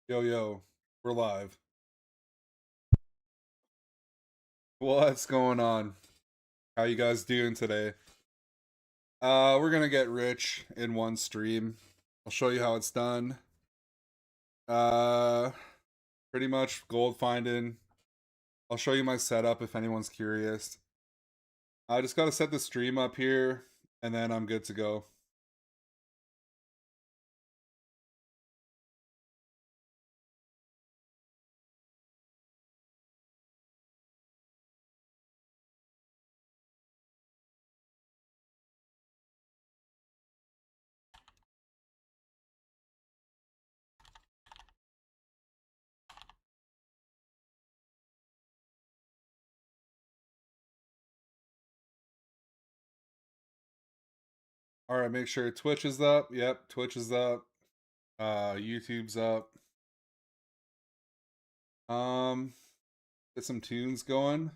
Yo, yo, we're live. What's going on? How you guys doing today? We're gonna get rich in one stream. I'll show you how it's done. Uh, Pretty much gold finding. I'll show you my setup if anyone's curious. I just gotta set the stream up here, and then I'm good to go. Alright, make sure Twitch is up. Yep, Twitch is up. YouTube's up. Um, get some tunes going.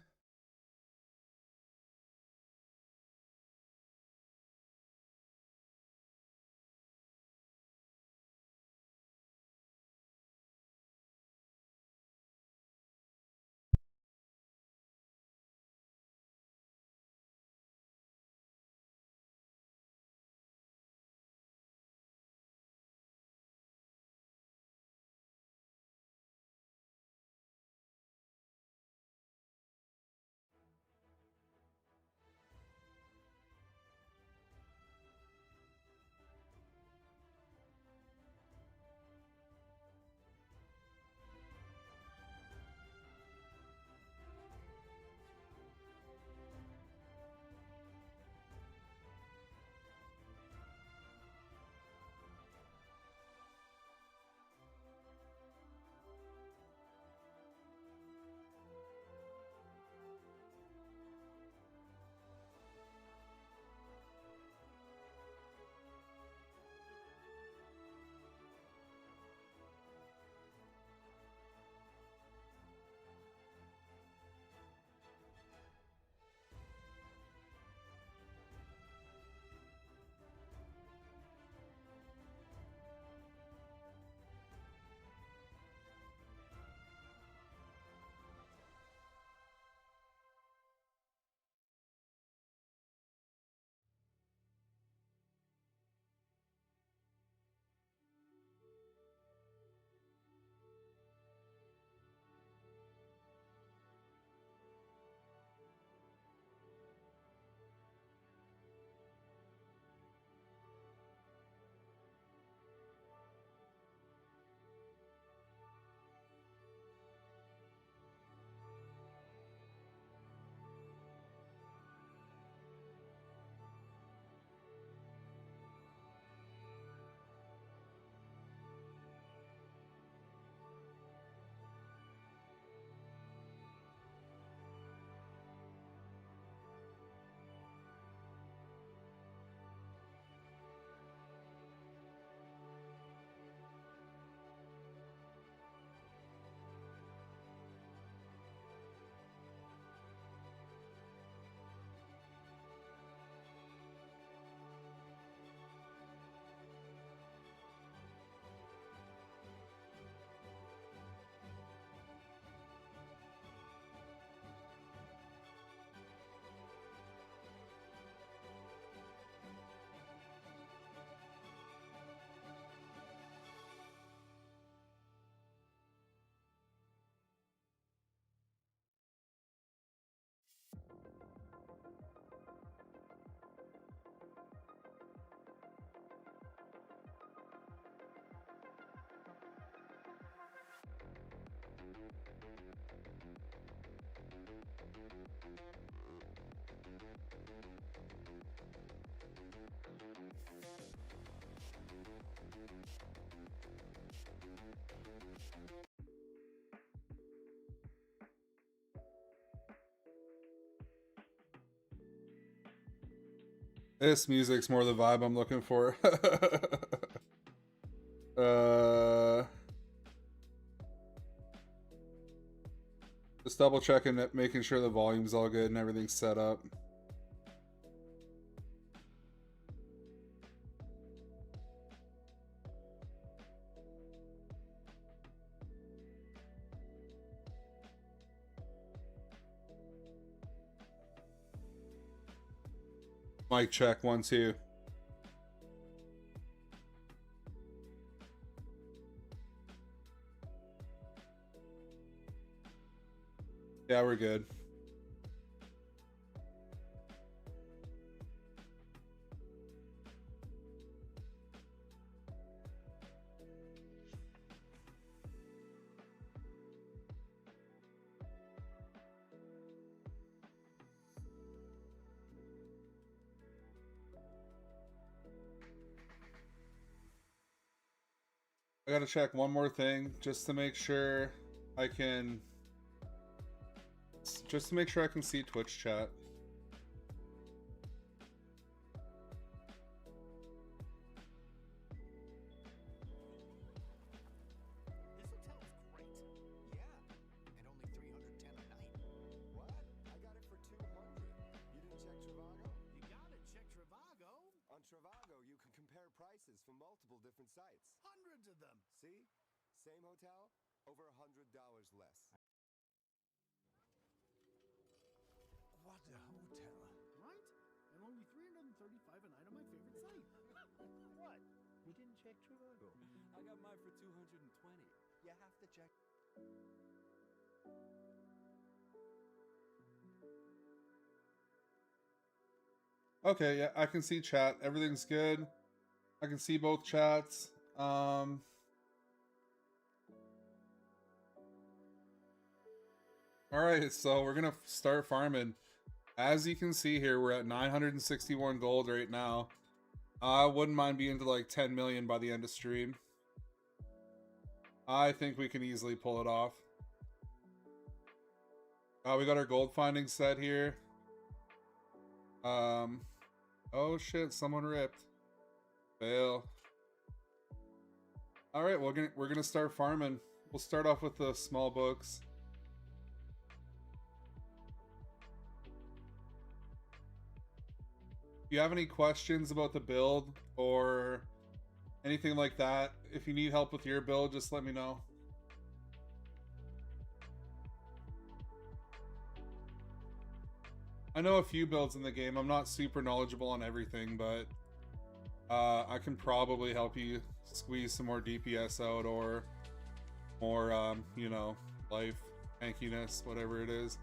This music's more the vibe I'm looking for. uh, just double checking it, making sure the volume's all good and everything's set up. Mic check, 1, 2. Yeah, we're good. I gotta check one more thing just to make sure I can see Twitch chat. This hotel is great. Yeah, and only $310 a night. What? I got it for $200. You didn't check Trivago? You gotta check Trivago. On Trivago, you can compare prices from multiple different sites. Hundreds of them. See? Same hotel, over $100 less. What a hotel. Right? And only $335 a night on my favorite site. What? You didn't check Trivago. I got mine for $220. You have to check. Okay, yeah, I can see chat. Everything's good. I can see both chats. Alright, so we're gonna start farming. As you can see here, we're at 961 gold right now. I wouldn't mind being to like 10 million by the end of stream. I think we can easily pull it off. We got our gold finding set here. Oh shit, someone ripped. Fail. Alright, we're gonna start farming. We'll start off with the small books. If you have any questions about the build or anything like that, if you need help with your build, just let me know. I know a few builds in the game. I'm not super knowledgeable on everything, but I can probably help you squeeze some more DPS out or more, you know, life, tankiness, whatever it is.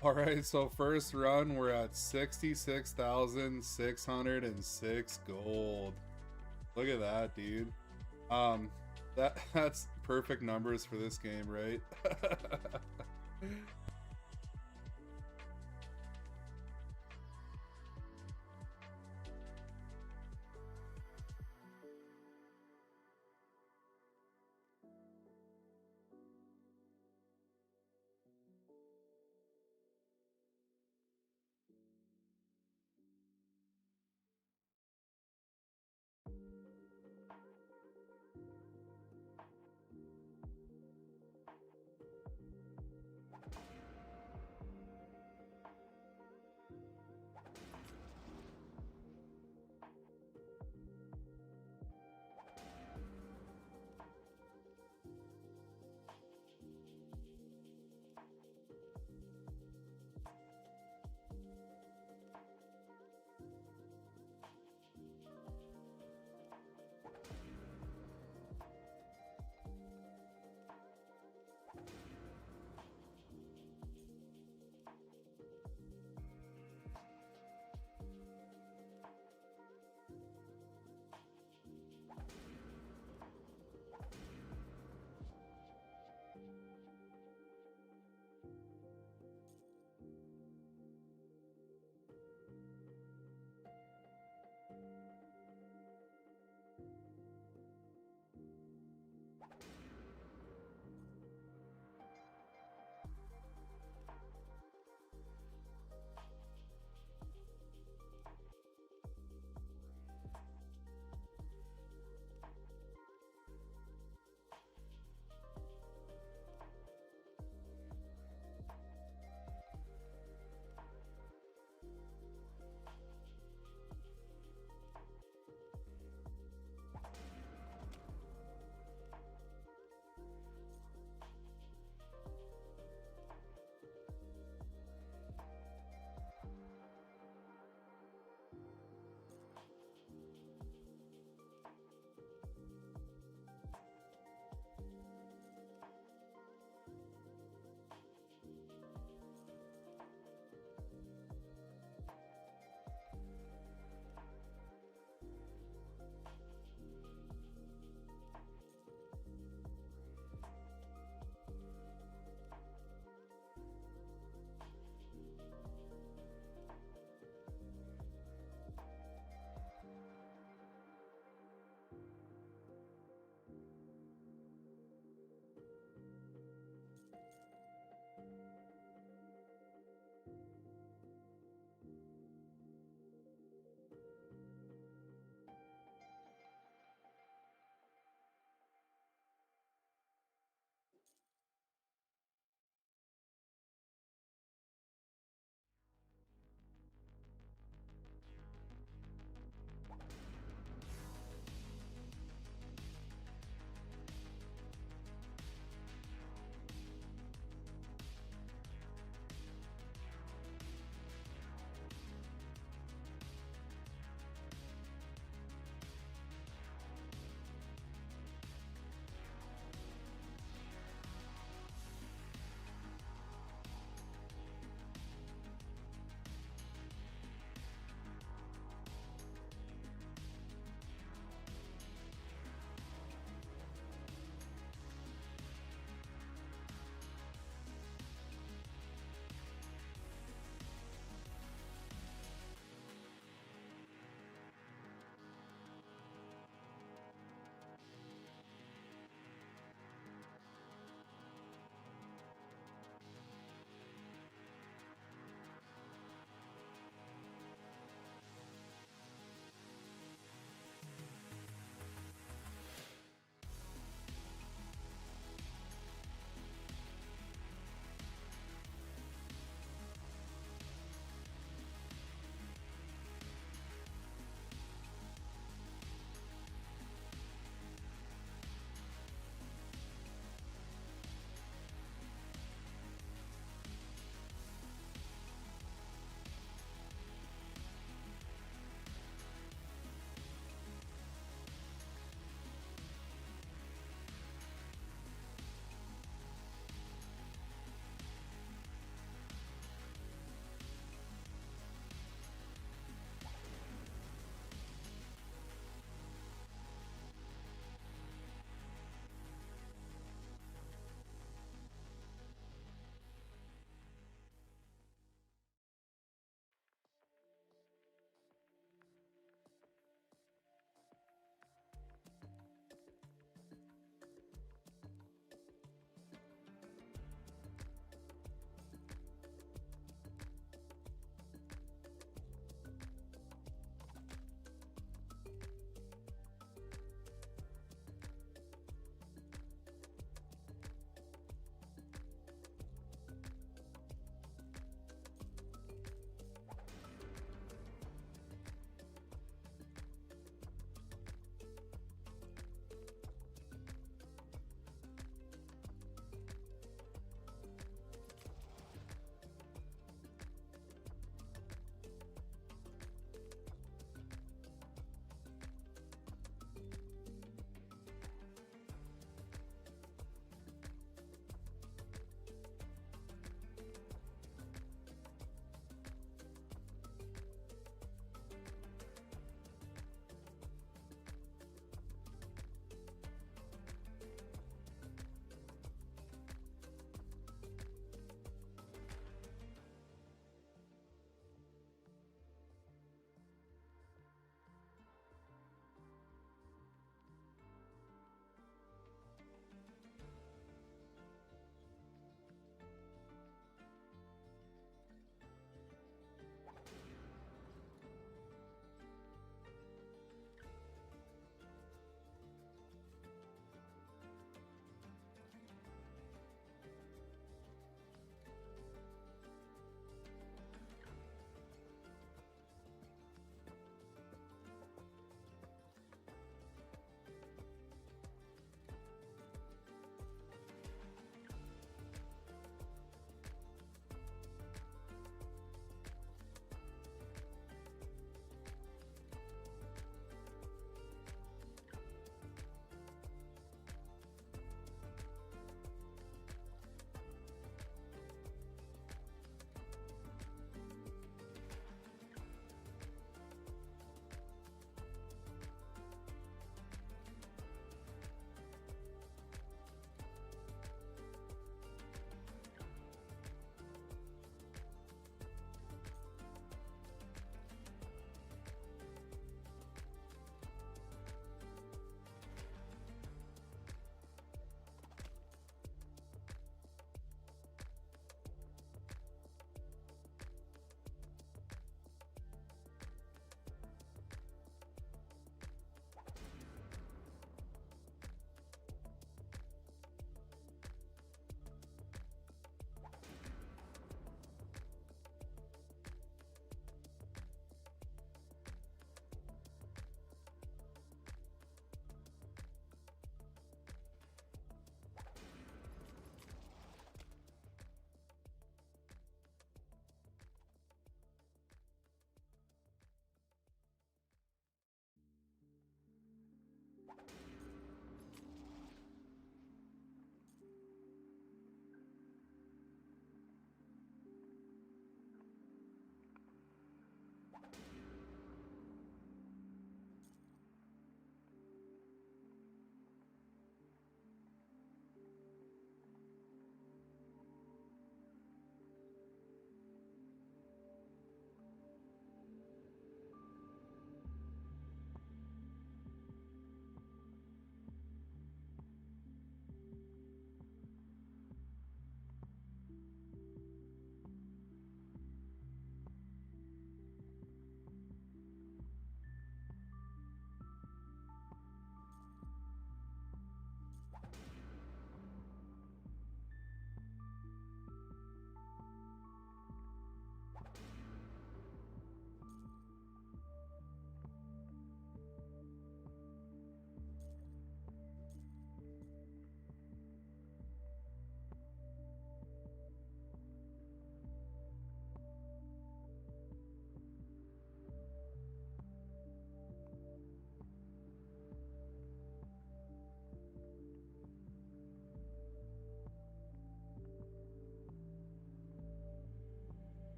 Alright, so first run, we're at 66,606 gold. Look at that, dude. That's perfect numbers for this game, right?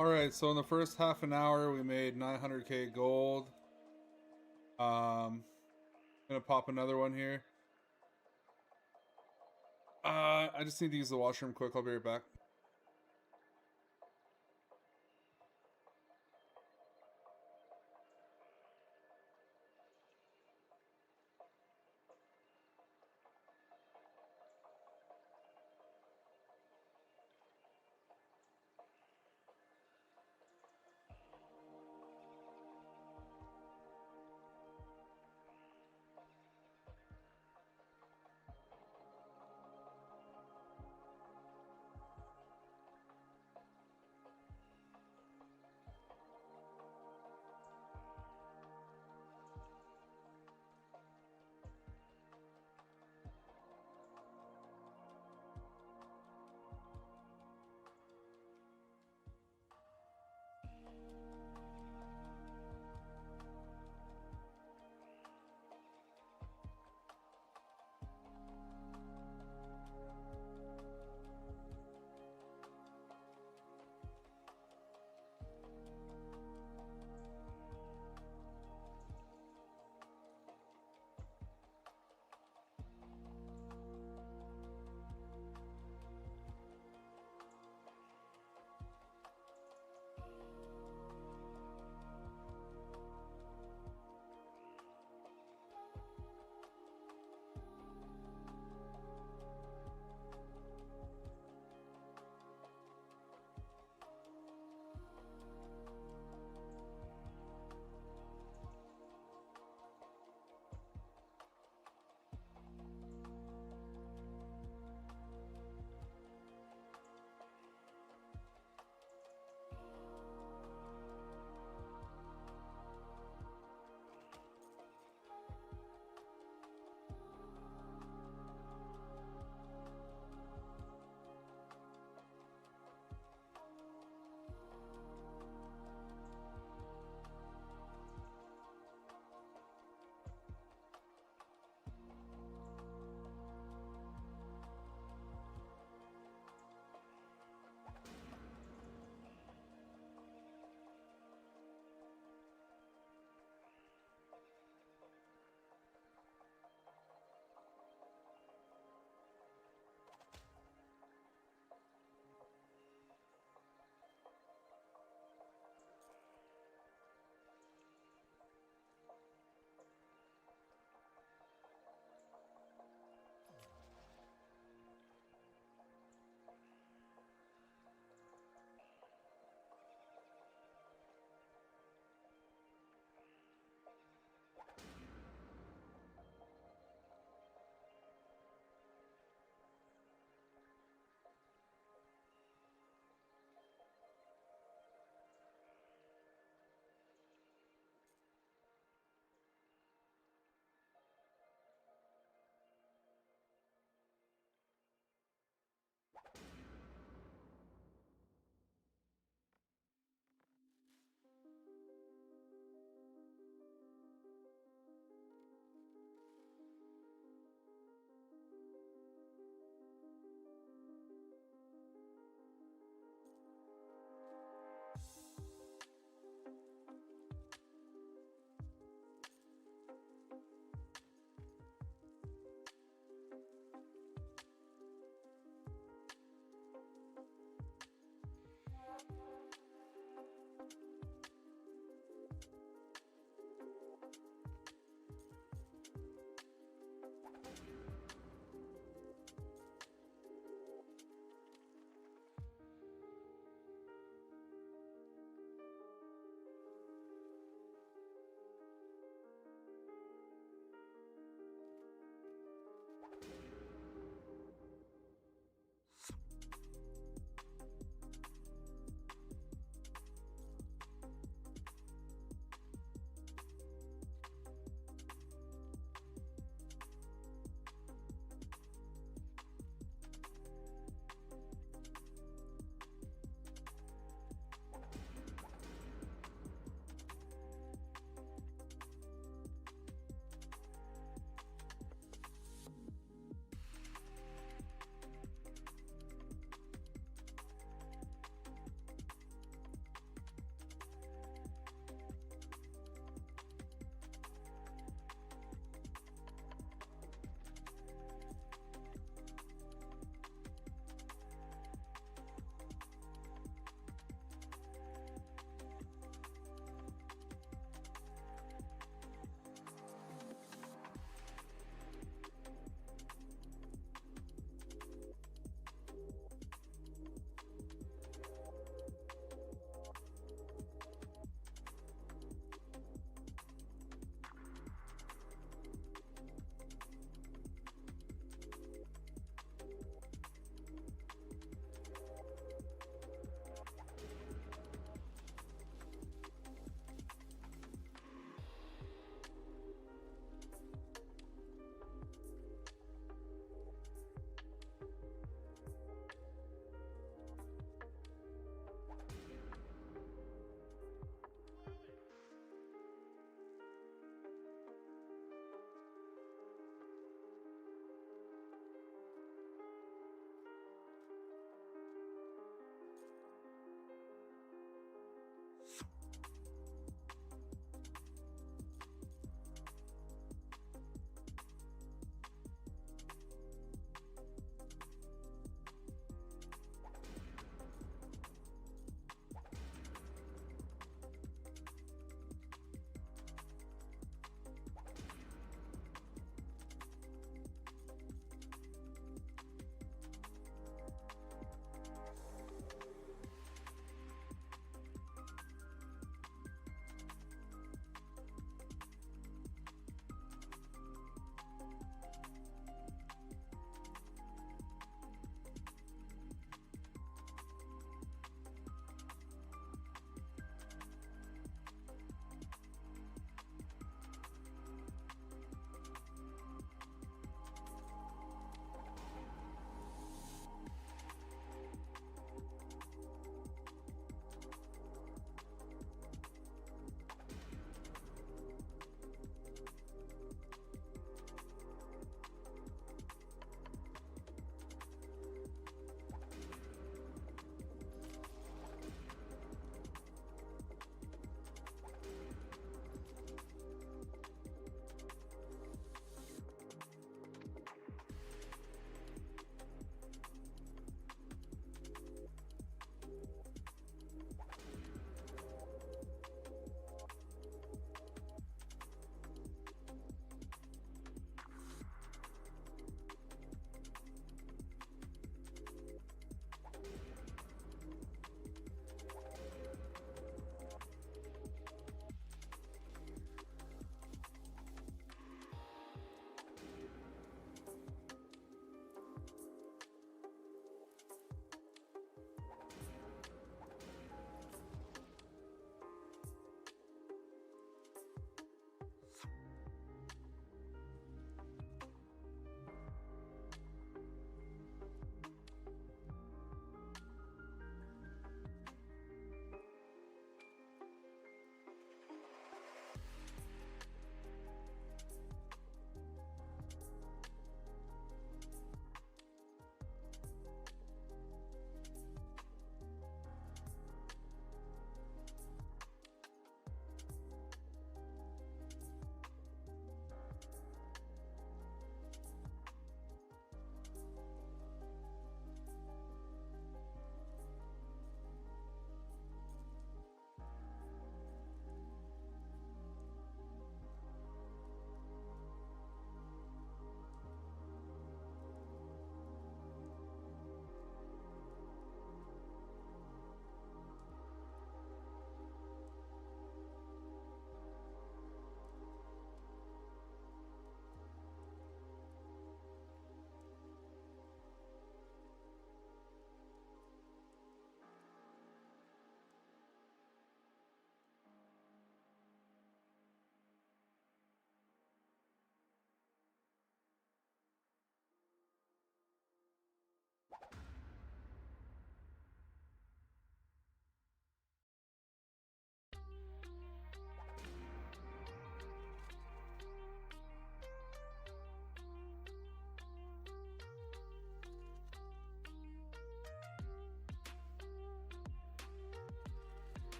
Alright, so in the first half an hour, we made 900k gold. Gonna pop another one here. I just need to use the washroom quick. I'll be right back.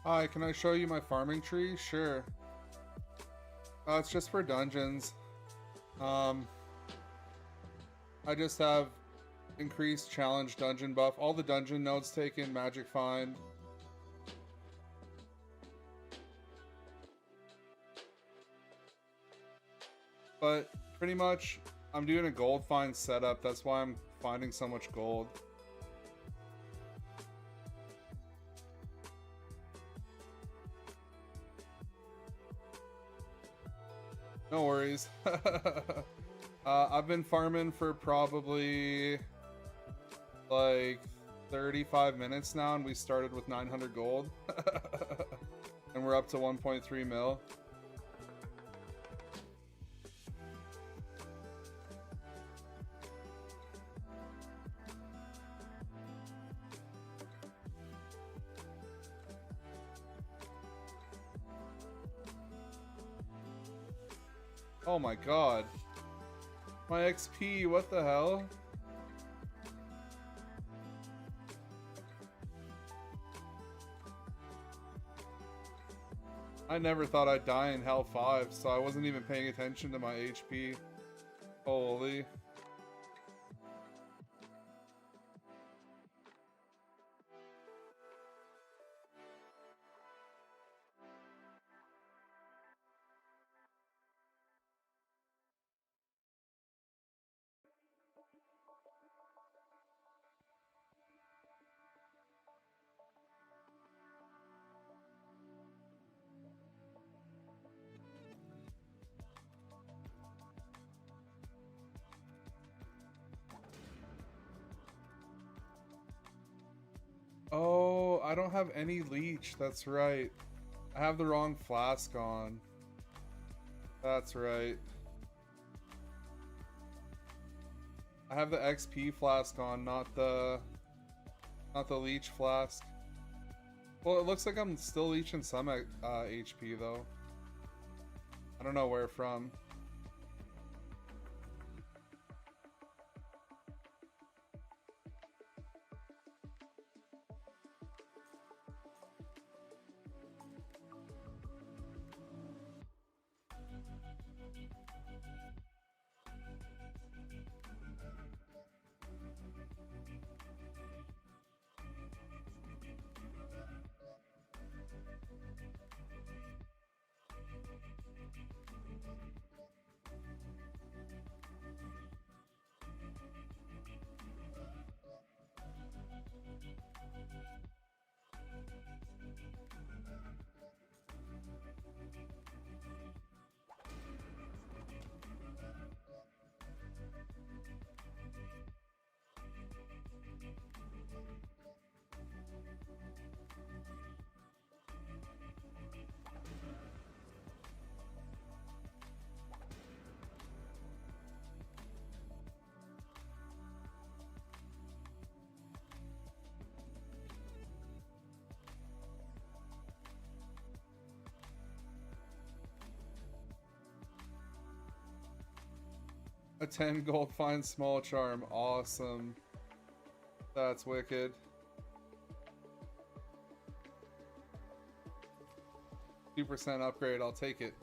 Hi, can I show you my farming tree? Sure. It's just for dungeons. I just have increased challenge dungeon buff. All the dungeon nodes taken, magic find. But pretty much, I'm doing a gold find setup. That's why I'm finding so much gold. No worries. I've been farming for probably like 35 minutes now, and we started with 900 gold. And we're up to 1.3 mil. Oh my god. My XP, what the hell? I never thought I'd die in Hell 5, so I wasn't even paying attention to my HP. Holy. Oh, I don't have any leech. That's right. I have the wrong flask on. That's right. I have the XP flask on, not the leech flask. Well, it looks like I'm still leeching some HP though. I don't know where from. A 10 gold fine small charm. Awesome. That's wicked. 2% upgrade. I'll take it.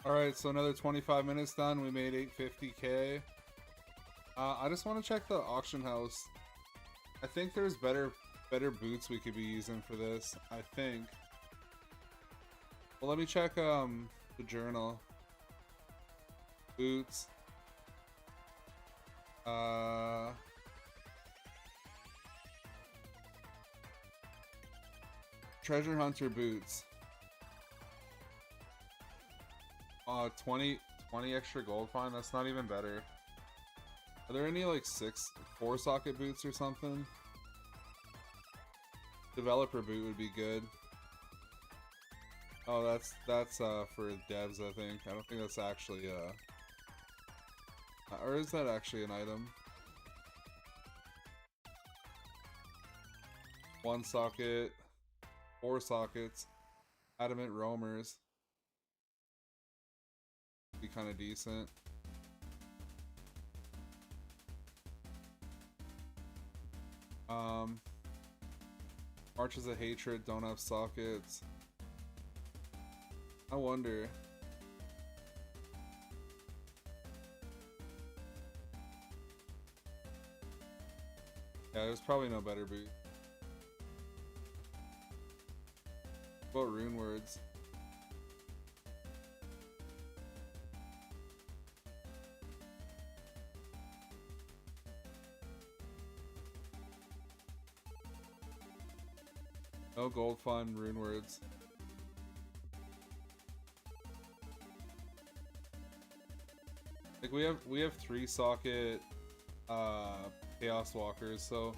Alright, so another 25 minutes done. We made 850k. I just want to check the auction house. I think there's better boots we could be using for this. I think. Well, let me check the journal. Boots. Treasure hunter boots. 20 extra gold fine. That's not even better. Are there any like 4 socket boots or something? Developer boot would be good. Oh, that's for devs, I think. I don't think that's actually or is that actually an item? 1 socket, 4 sockets, adamant roamers. Be kind of decent. Marches of Hatred don't have sockets. I wonder. Yeah, there's probably no better boot. What about rune words? No gold fund rune words. Like we have 3 socket chaos walkers, so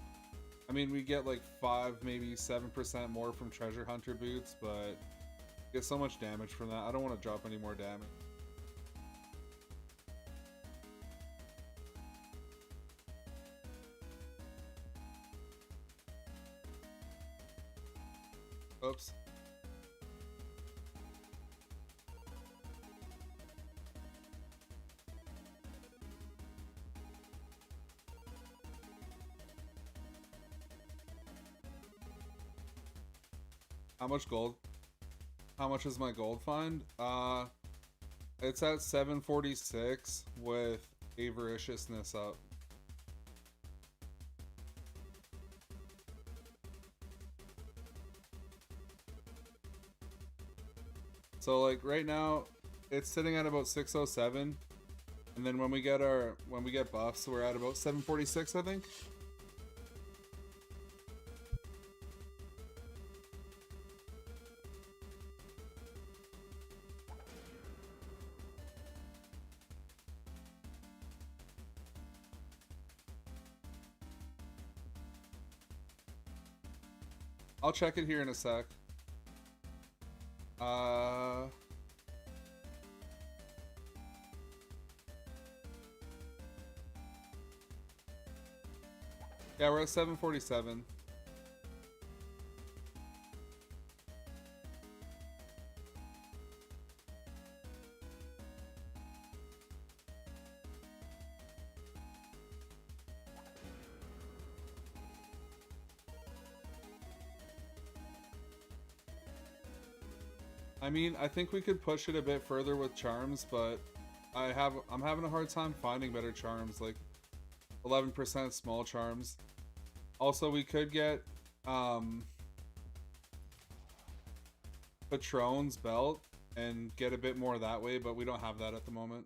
I mean we get like 5 maybe 7% more from treasure hunter boots, but get so much damage from that. I don't want to drop any more damage. Oops. How much gold? How much is my gold find? It's at 746 with avariciousness up. So like right now, it's sitting at about 607, and then when we get buffs, we're at about 746, I think. I'll check it here in a sec. Yeah, we're at 747. I mean, I think we could push it a bit further with charms, but I'm having a hard time finding better charms, like 11% small charms. Also, we could get Patron's belt and get a bit more that way, but we don't have that at the moment.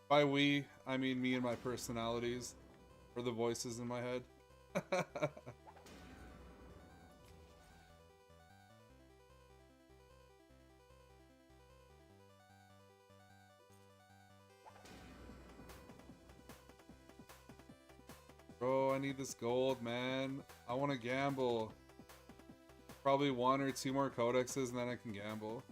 By we, I mean me and my personalities, or the voices in my head. Bro, I need this gold, man. I want to gamble. Probably 1 or 2 more codexes and then I can gamble.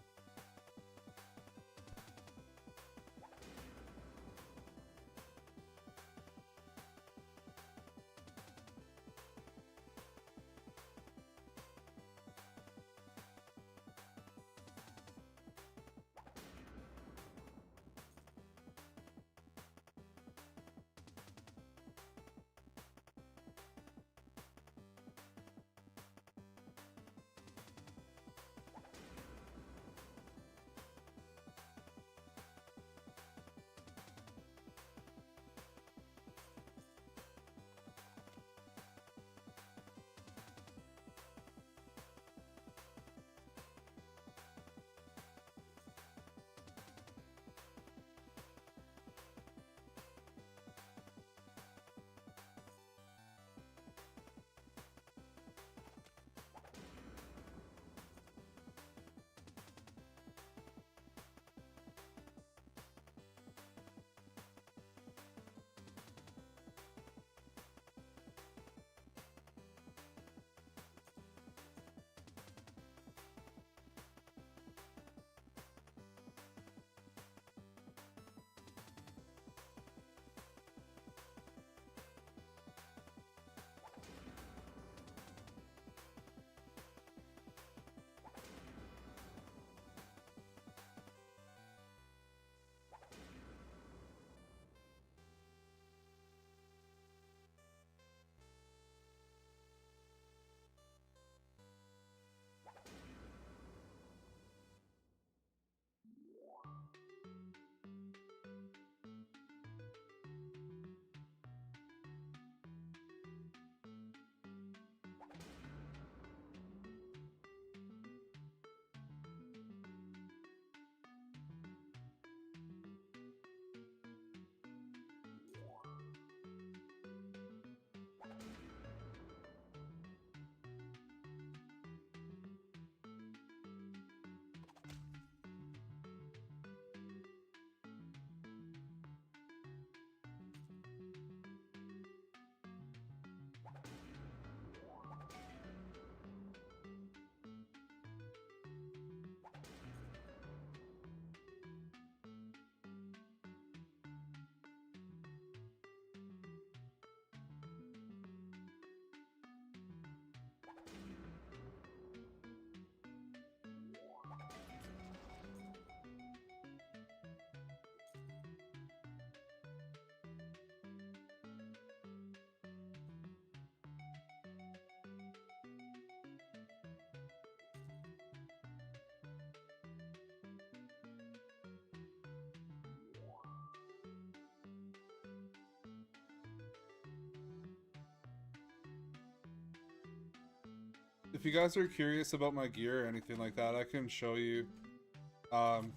if you guys are curious about my gear or anything like that, I can show you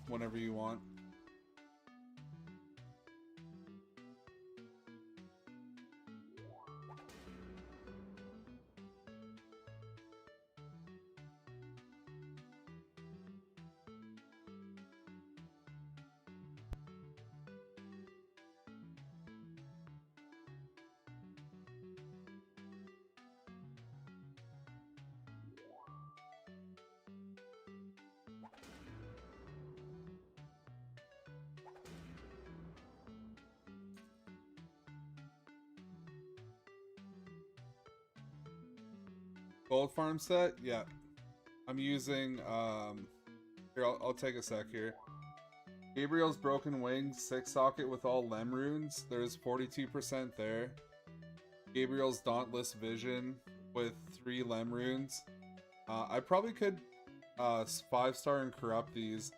whenever you want. Gold farm set? Yeah. I'm using, here, I'll take a sec here. Gabriel's Broken Wings 6 socket with all Lem runes. There's 42% there. Gabriel's Dauntless Vision with 3 Lem runes. I probably could 5-star and corrupt these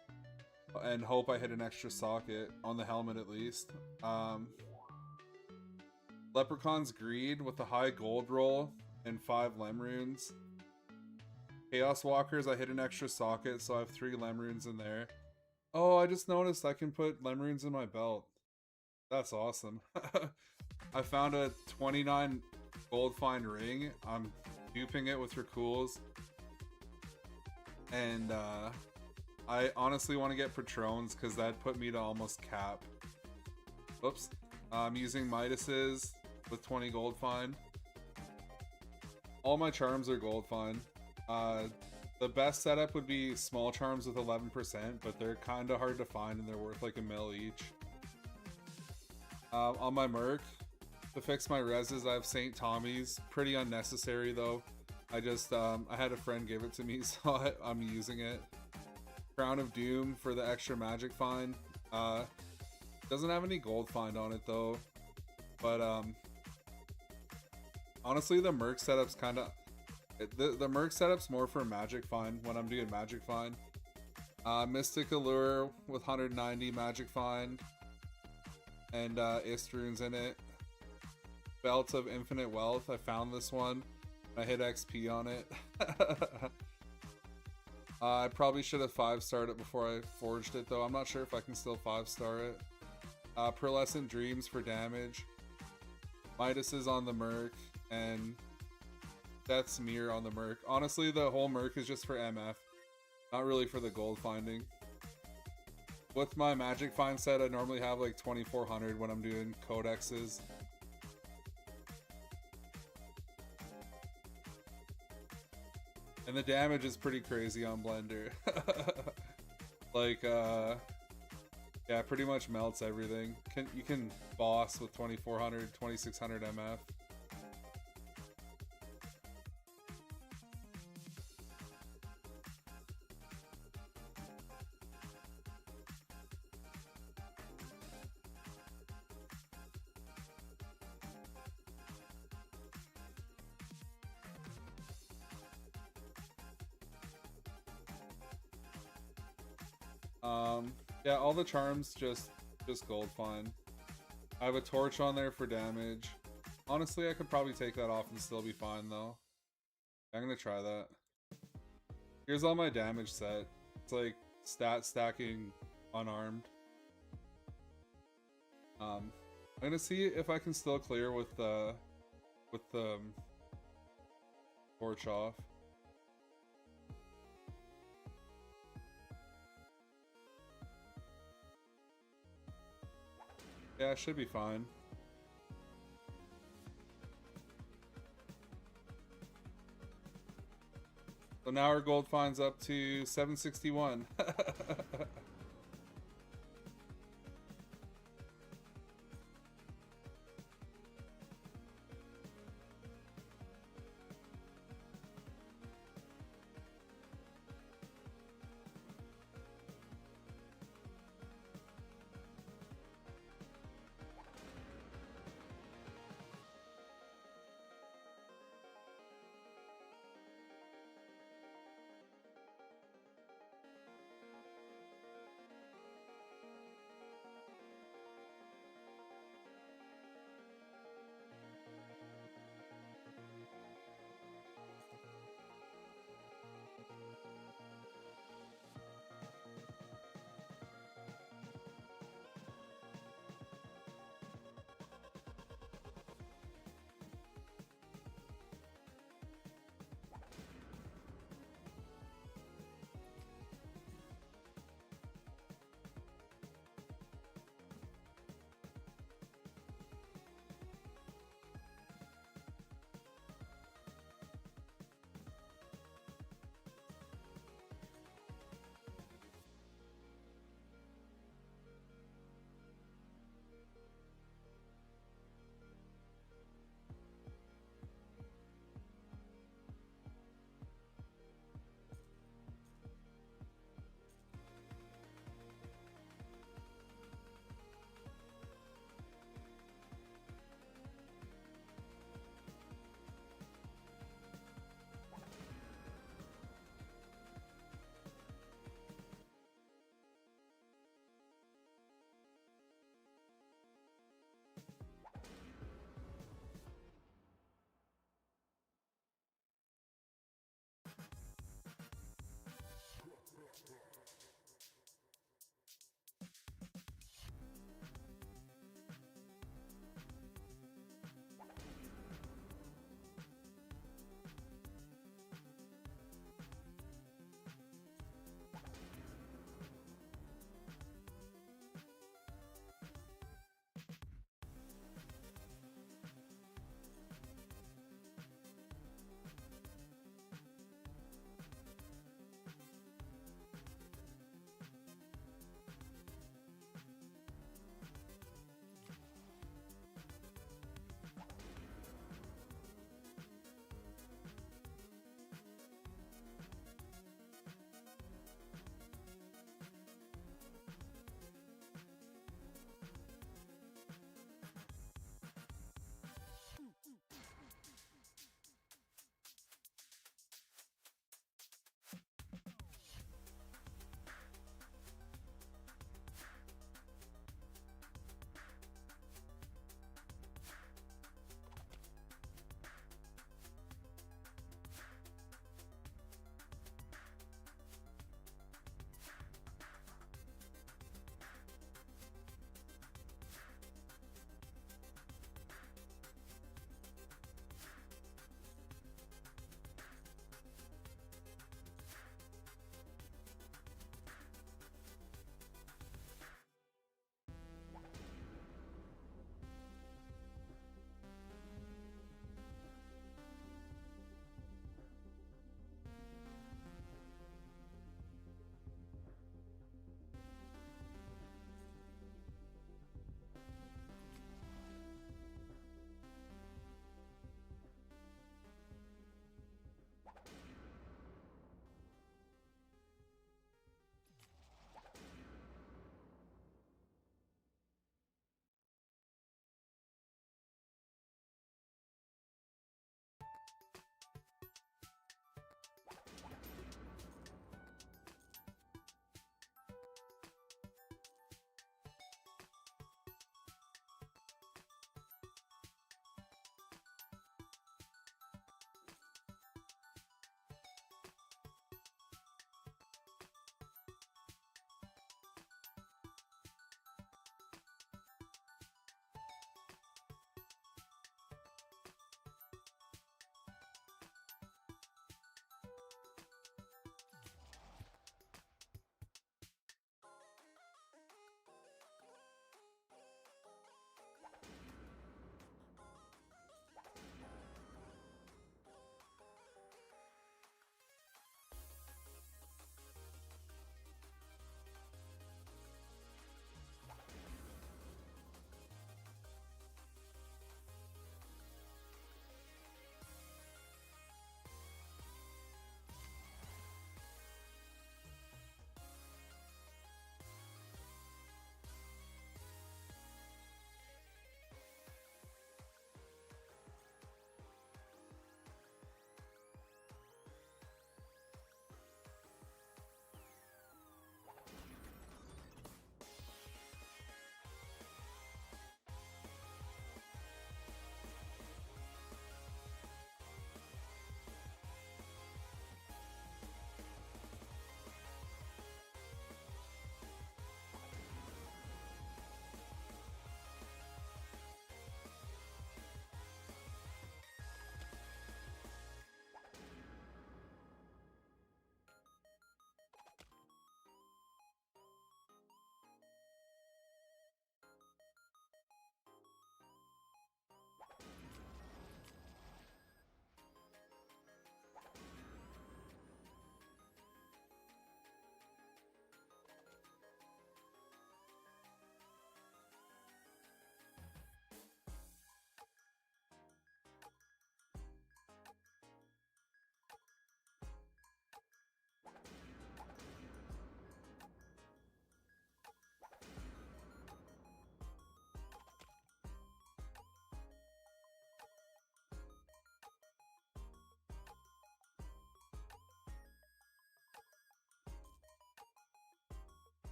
and hope I hit an extra socket on the helmet at least. Leprechaun's Greed with a high gold roll and 5 Lem runes. Chaos Walkers, I hit an extra socket, so I have 3 Lem runes in there. Oh, I just noticed I can put Lem runes in my belt. That's awesome. I found a 29 gold find ring. I'm duping it with Rakuls. And I honestly want to get Patrons because that put me to almost cap. Whoops. I'm using Midas's with 20 gold find. All my charms are gold find. The best setup would be small charms with 11%, but they're kind of hard to find and they're worth like $1 each. On my Merc, to fix my reses, I have St. Tommy's. Pretty unnecessary though. I just, I had a friend give it to me, so I'm using it. Crown of Doom for the extra magic find. Doesn't have any gold find on it though. But, honestly, the Merc setup's kind of... The Merc setup's more for magic find when I'm doing magic find. Mystic Allure with 190 magic find. And Ist runes in it. Belt of Infinite Wealth. I found this one. I hit XP on it. I probably should have 5-starred it before I forged it though. I'm not sure if I can still 5-star it. Pearlescent Dreams for damage. Midas is on the Merc. And Death's Mirror on the Merc. Honestly, the whole Merc is just for MF. Not really for the gold finding. With my magic find set, I normally have like 2400 when I'm doing codexes. And the damage is pretty crazy on Blender. Like, yeah, pretty much melts everything. You can boss with 2400, 2600 MF. Yeah, all the charms just gold fine. I have a torch on there for damage. Honestly, I could probably take that off and still be fine though. I'm gonna try that. Here's all my damage set. It's like stat stacking unarmed. I'm gonna see if I can still clear with the torch off. Yeah, it should be fine. So now our gold find's up to 761.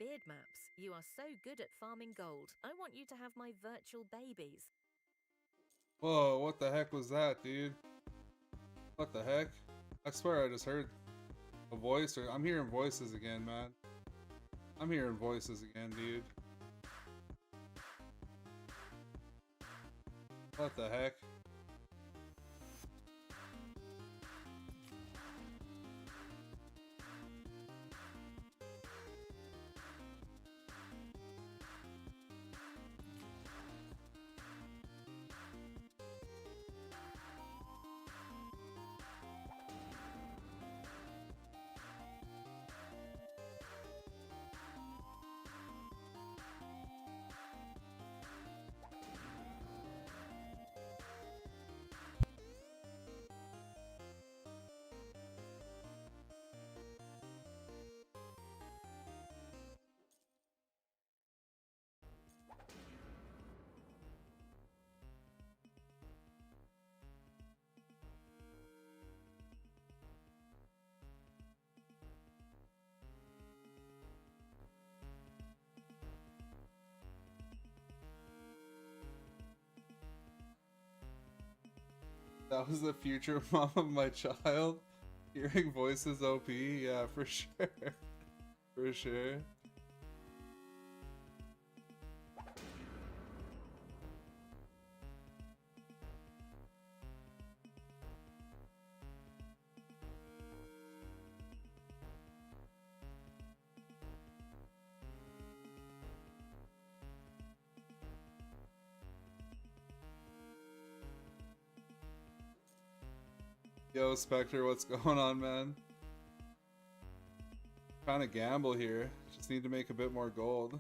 BeardMaps. You are so good at farming gold. I want you to have my virtual babies. Whoa, what the heck was that, dude? What the heck? I swear I just heard a voice, or I'm hearing voices again, man. I'm hearing voices again, dude. What the heck? That was the future mom of my child. Hearing voices OP, yeah, for sure. For sure. Yo, Spectre, what's going on, man? Trying to gamble here. Just need to make a bit more gold.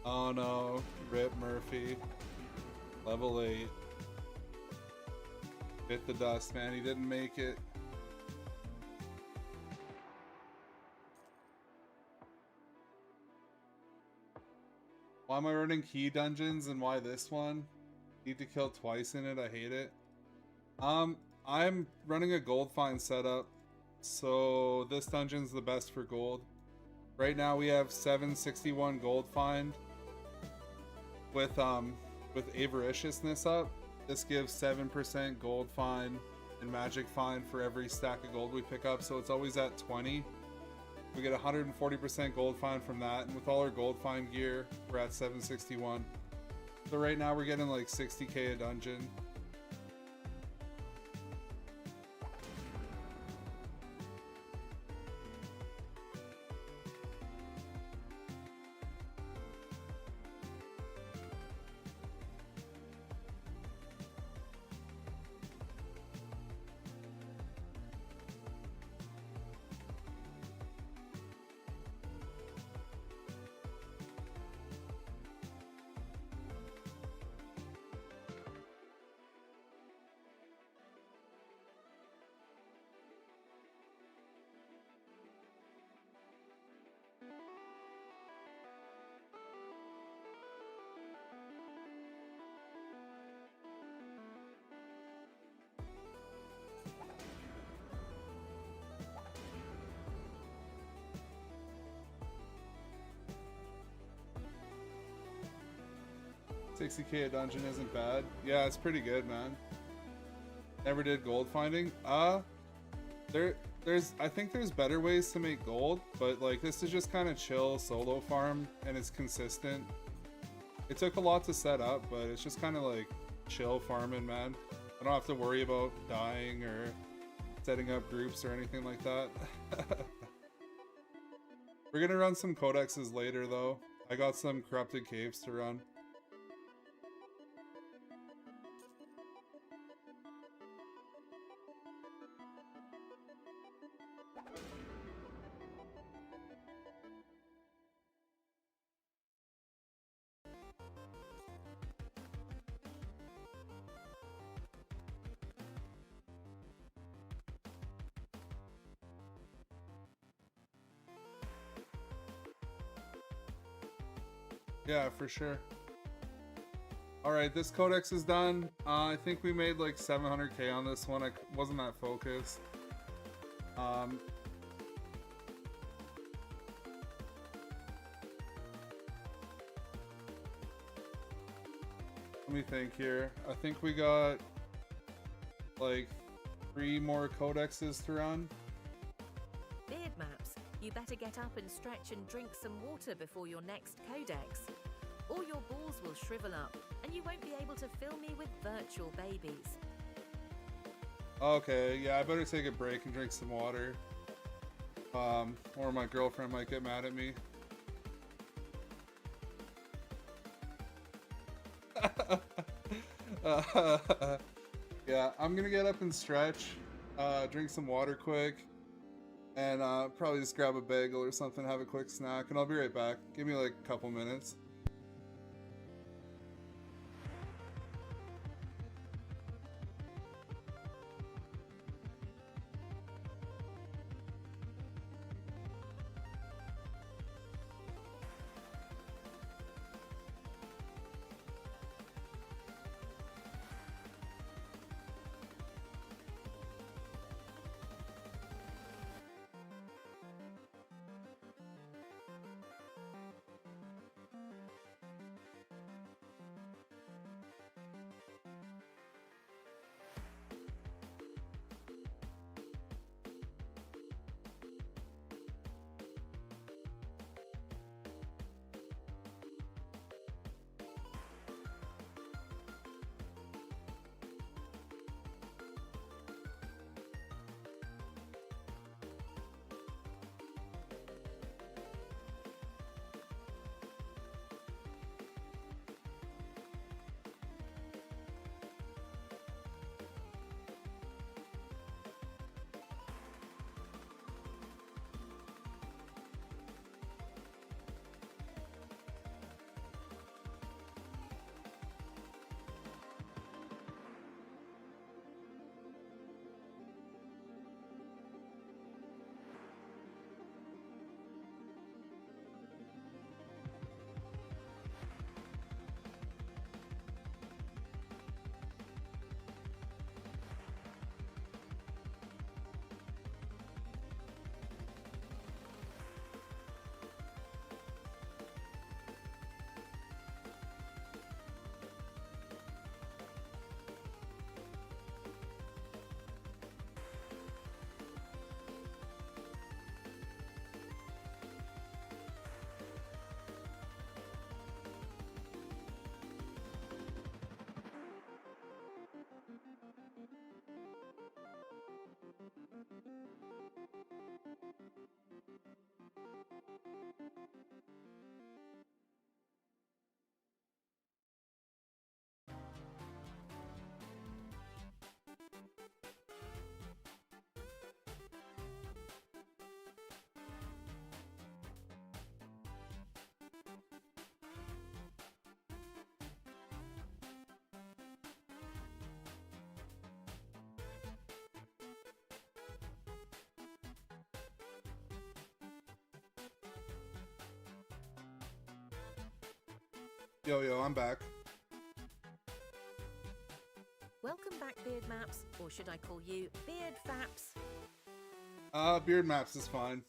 Oh no, Rip Murphy. Level 8. Bit the dust, man. He didn't make it. Why am I running key dungeons and why this one? Need to kill twice in it, I hate it. I'm running a gold find setup, so this dungeon's the best for gold. Right now we have 761 gold find. With avariciousness up, this gives 7% gold find and magic find for every stack of gold we pick up, so it's always at 20. We get 140% gold find from that, and with all our gold find gear, we're at 761. So right now we're getting like 60k a dungeon. $60k a dungeon isn't bad. Yeah, it's pretty good, man. Never did gold finding. I think there's better ways to make gold, but like this is just kind of chill solo farm and it's consistent. It took a lot to set up, but it's just kind of like chill farming, man. I don't have to worry about dying or setting up groups or anything like that. We're gonna run some codexes later though. I got some corrupted caves to run. Yeah, for sure. Alright, this codex is done. I think we made like 700k on this one. I wasn't that focused. Let me think here. I think we got like 3 more codexes to run. BeardMaps, you better get up and stretch and drink some water before your next codex. Or your balls will shrivel up, and you won't be able to fill me with virtual babies. Okay, yeah, I better take a break and drink some water. Or my girlfriend might get mad at me. Yeah, I'm gonna get up and stretch, drink some water quick, and probably just grab a bagel or something, have a quick snack, and I'll be right back. Give me like a couple minutes. Yo, I'm back. Welcome back, BeardMaps, or should I call you BeardFaps? BeardMaps is fine.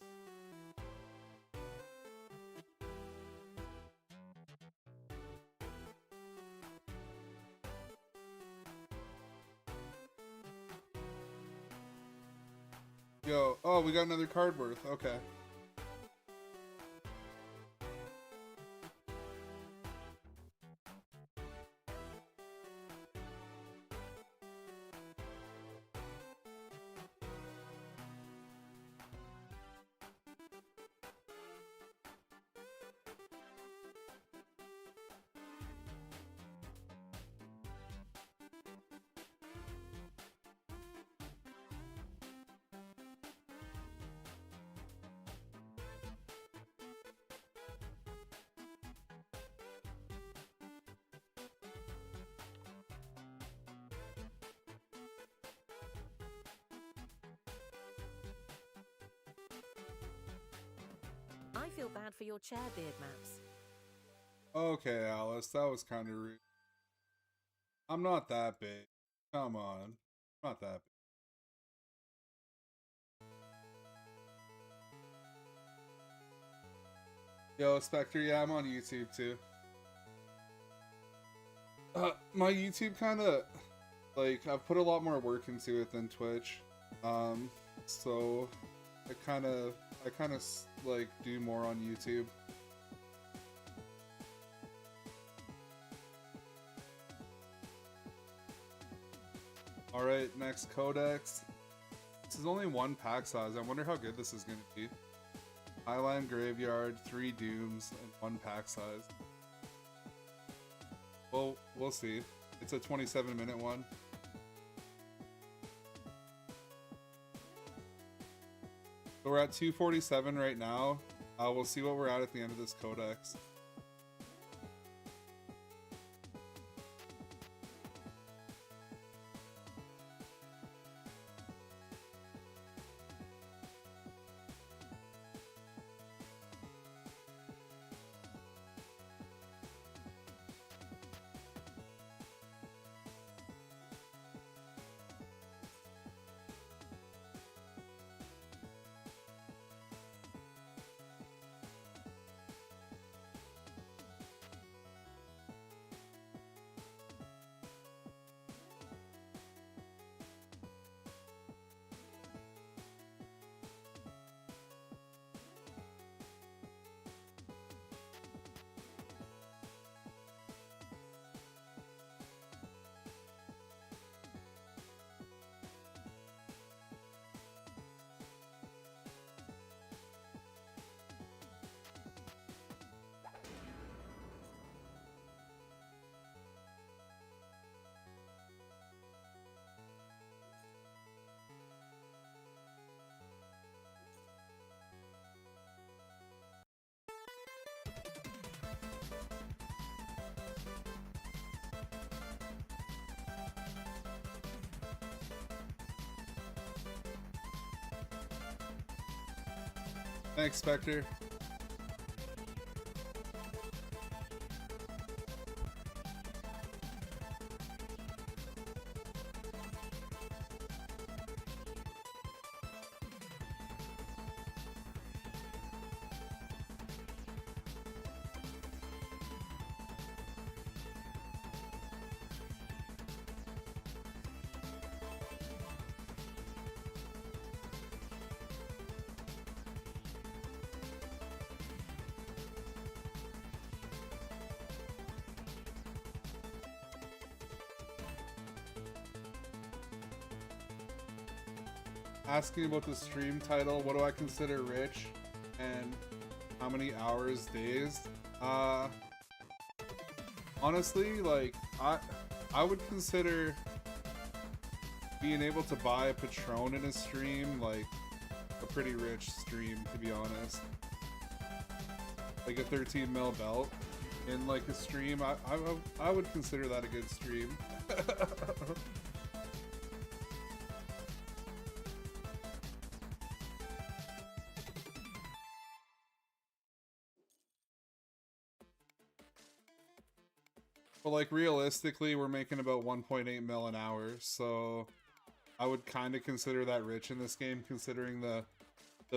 Yo, oh, we got another card worth. Okay. I feel bad for your chair, BeardMaps. Okay, Alice, that was kind of rude. I'm not that big. Come on. Not that big. Yo, Spectre, yeah, I'm on YouTube too. My YouTube kind of, like, I've put a lot more work into it than Twitch. So I kind of, like, do more on YouTube. Alright, next codex. This is only one pack size. I wonder how good this is going to be. Highline Graveyard, 3 Dooms, and 1 pack size. Well, we'll see. It's a 27-minute one. So we're at 247 right now. We'll see what we're at the end of this codex. Thanks, Spectre. Asking about the stream title, what do I consider rich, and how many hours, days? Honestly, like, I would consider being able to buy a Patron in a stream, like, a pretty rich stream, to be honest. Like a 13 mil belt in, like, a stream, I would consider that a good stream. But like realistically, we're making about 1.8 mil an hour, so I would kind of consider that rich in this game, considering the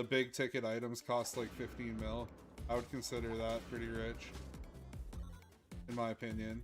big ticket items cost like 15 mil. I would consider that pretty rich, in my opinion.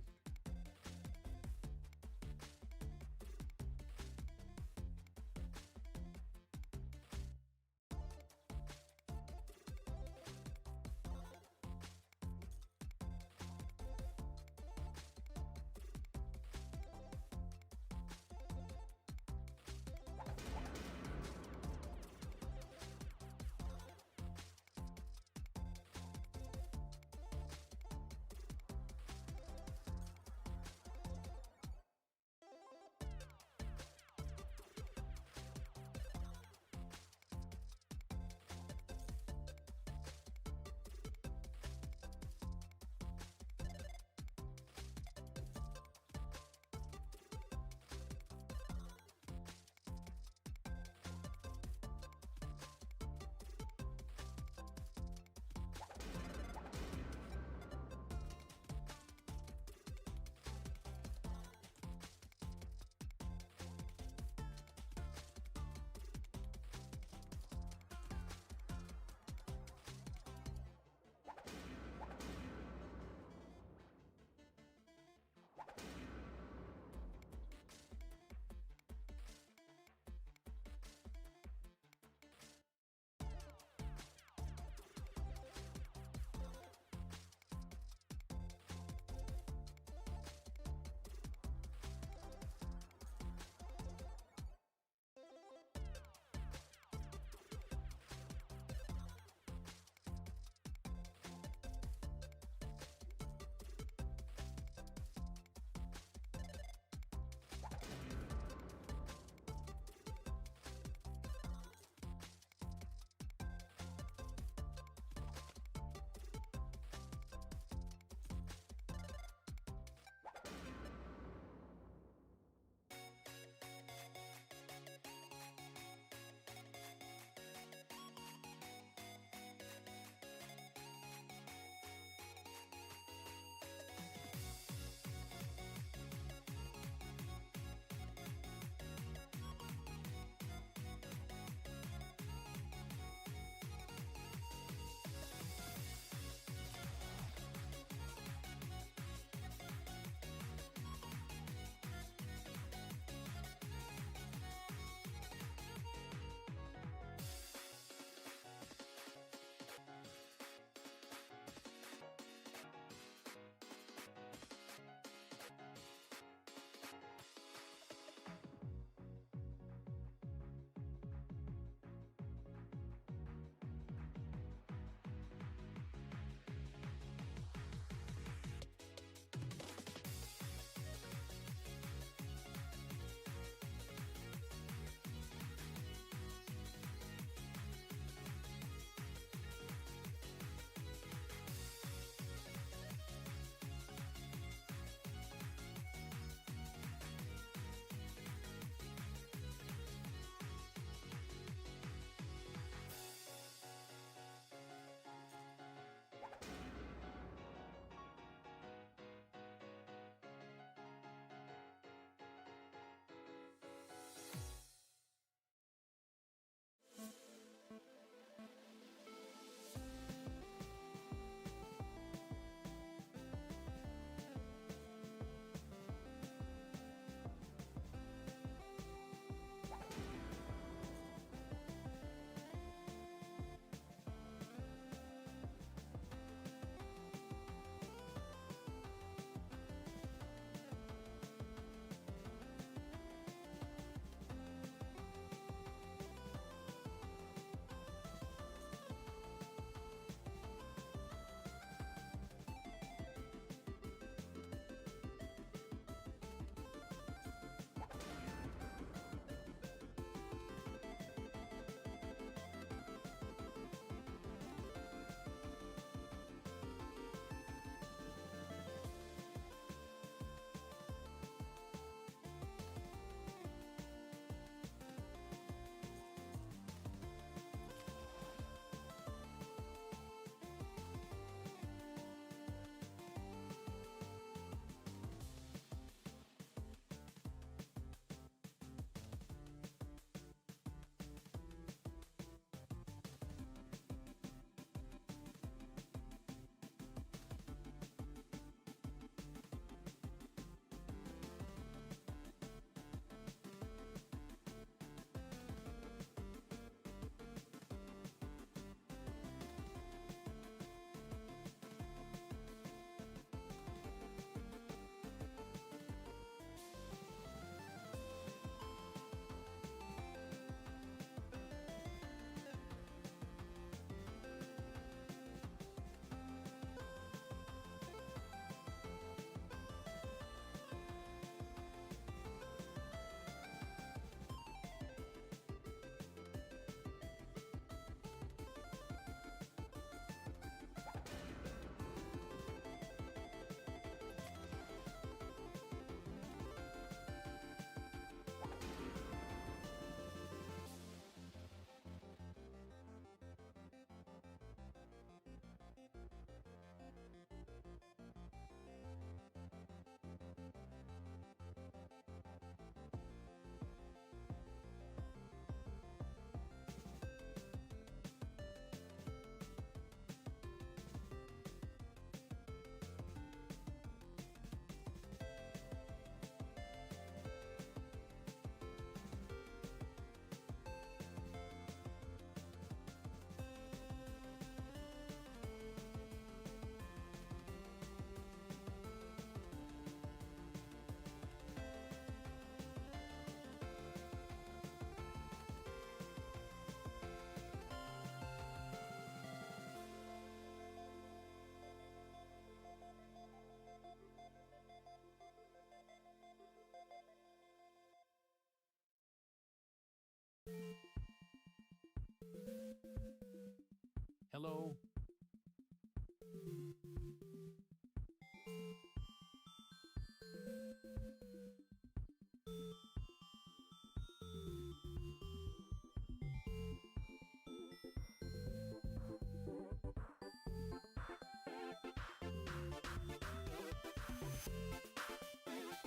Hello?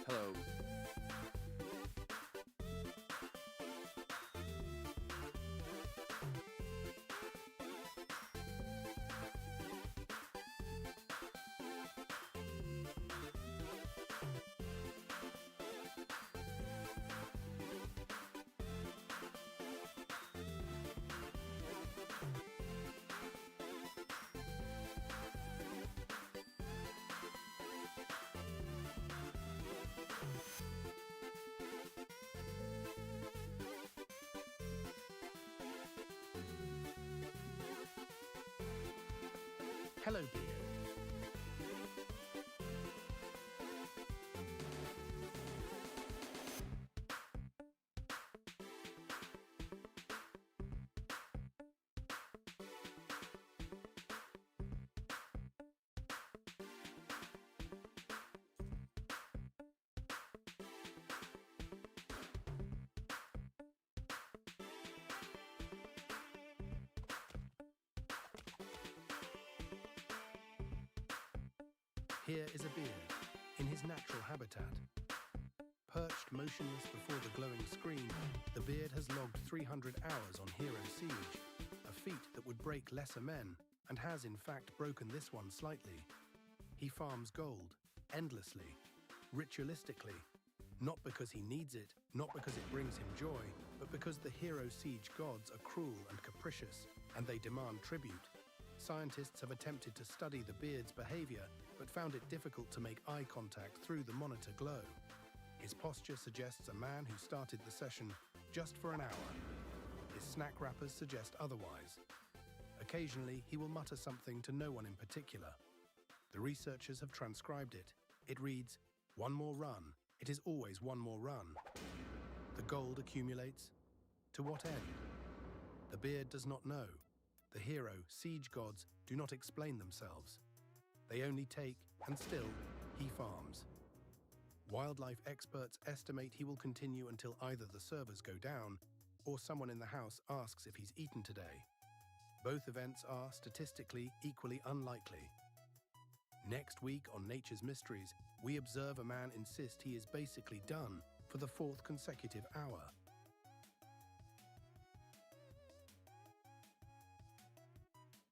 Hello. Hello, Beard. Here is a beard, in his natural habitat. Perched motionless before the glowing screen, the beard has logged 300 hours on Hero Siege, a feat that would break lesser men, and has in fact broken this one slightly. He farms gold, endlessly, ritualistically, not because he needs it, not because it brings him joy, but because the Hero Siege gods are cruel and capricious, and they demand tribute. Scientists have attempted to study the beard's behavior, but found it difficult to make eye contact through the monitor glow. His posture suggests a man who started the session just for an hour. His snack wrappers suggest otherwise. Occasionally, he will mutter something to no one in particular. The researchers have transcribed it. It reads, "One more run. It is always one more run." The gold accumulates. To what end? The beard does not know. The hero, siege gods, do not explain themselves. They only take, and still, he farms. Wildlife experts estimate he will continue until either the servers go down, or someone in the house asks if he's eaten today. Both events are, statistically, equally unlikely. Next week on Nature's Mysteries, we observe a man insist he is basically done for the 4th consecutive hour.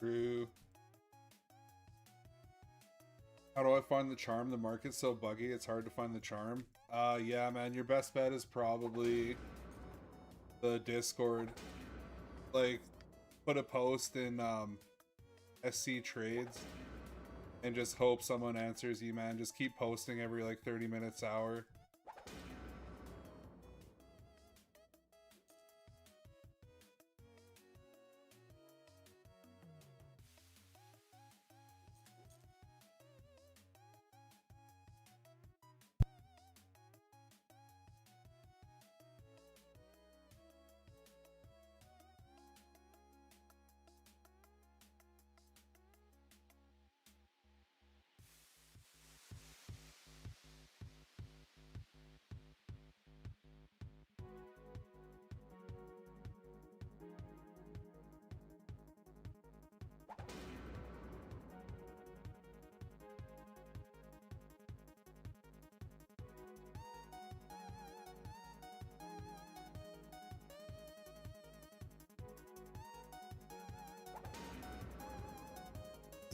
True. How do I find the charm? The market's so buggy, it's hard to find the charm. Yeah, man, your best bet is probably the Discord. Like, put a post in SC Trades and just hope someone answers you, man. Just keep posting every like 30 minutes, hour.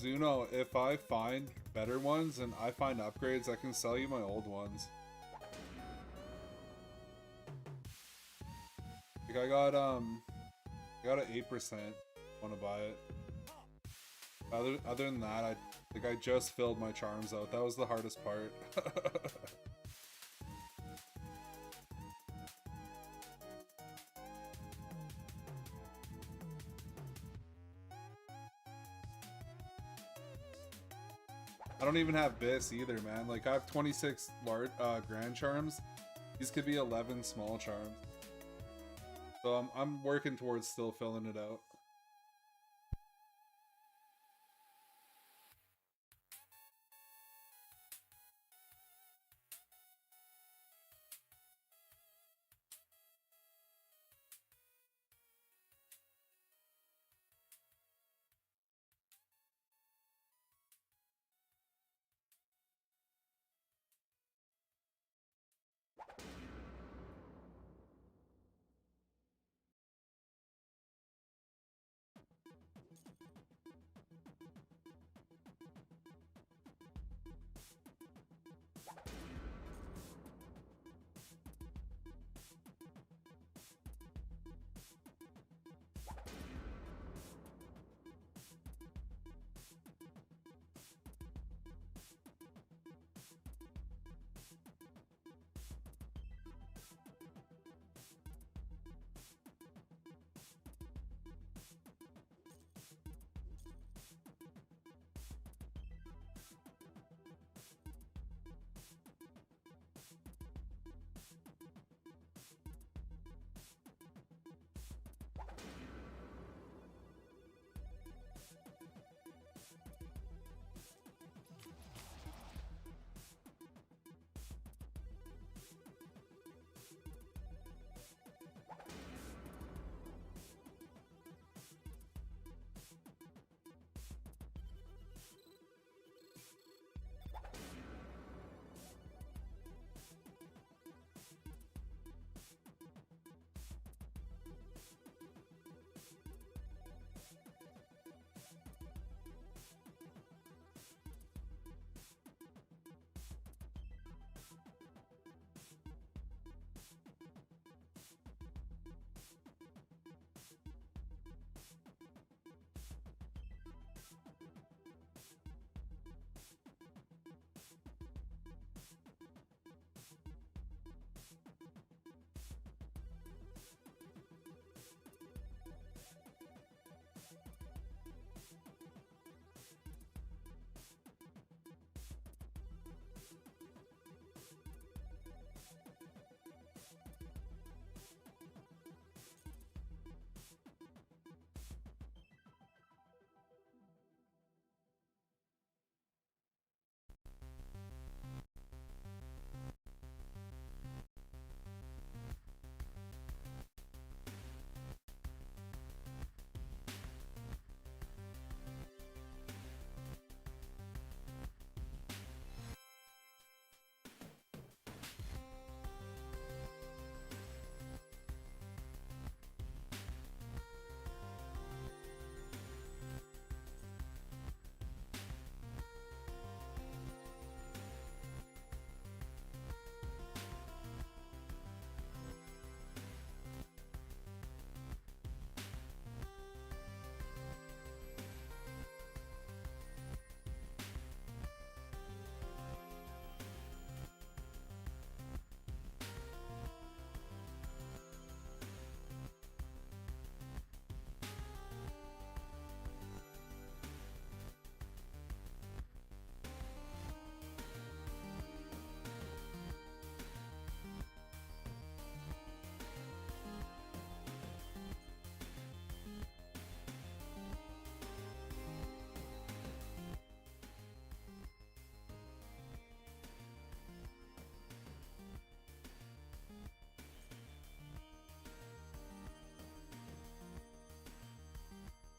Zuno, if I find better ones and I find upgrades, I can sell you my old ones. Like I got an 8%. Want to buy it. Other than that, I just filled my charms out. That was the hardest part. I don't even have this either, man. Like I have 26 large grand charms. These could be 11 small charms. So I'm working towards still filling it out.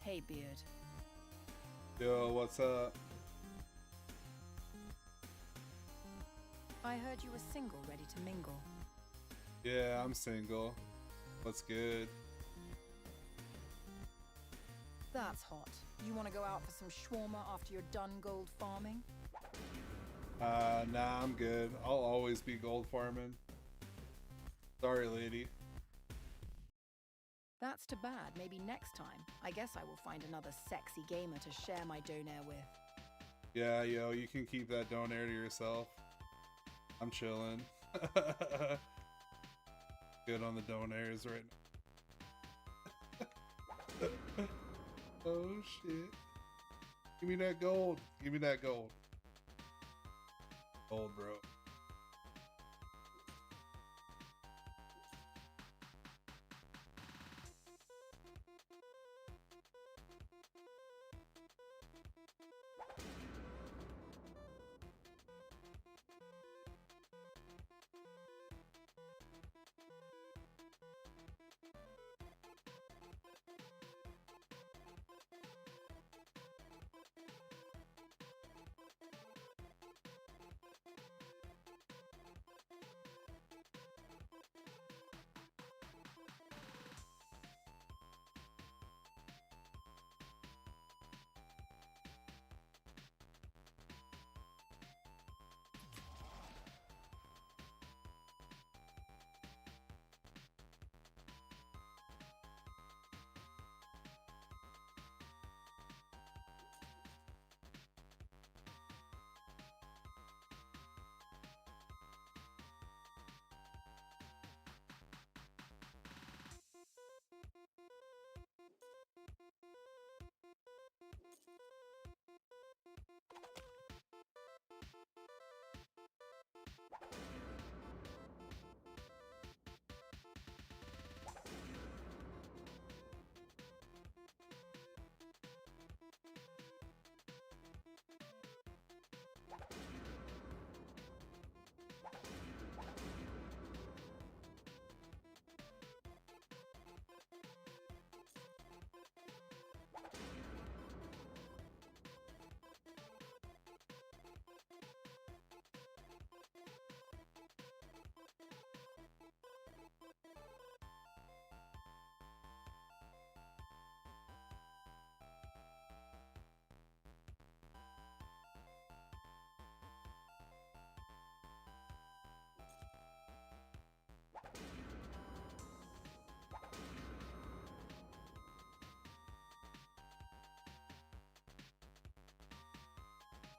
Hey, Beard. Yo, what's up? I heard you were single, ready to mingle. Yeah, I'm single. What's good? That's hot. You want to go out for some shawarma after you're done gold farming? Nah, I'm good. I'll always be gold farming. Sorry, lady. That's too bad. Maybe next time. I guess I will find another sexy gamer to share my donair with. Yeah, yo, you can keep that donair to yourself. I'm chilling. Good on the donairs right now. Oh shit. Give me that gold. Give me that gold. Gold, bro.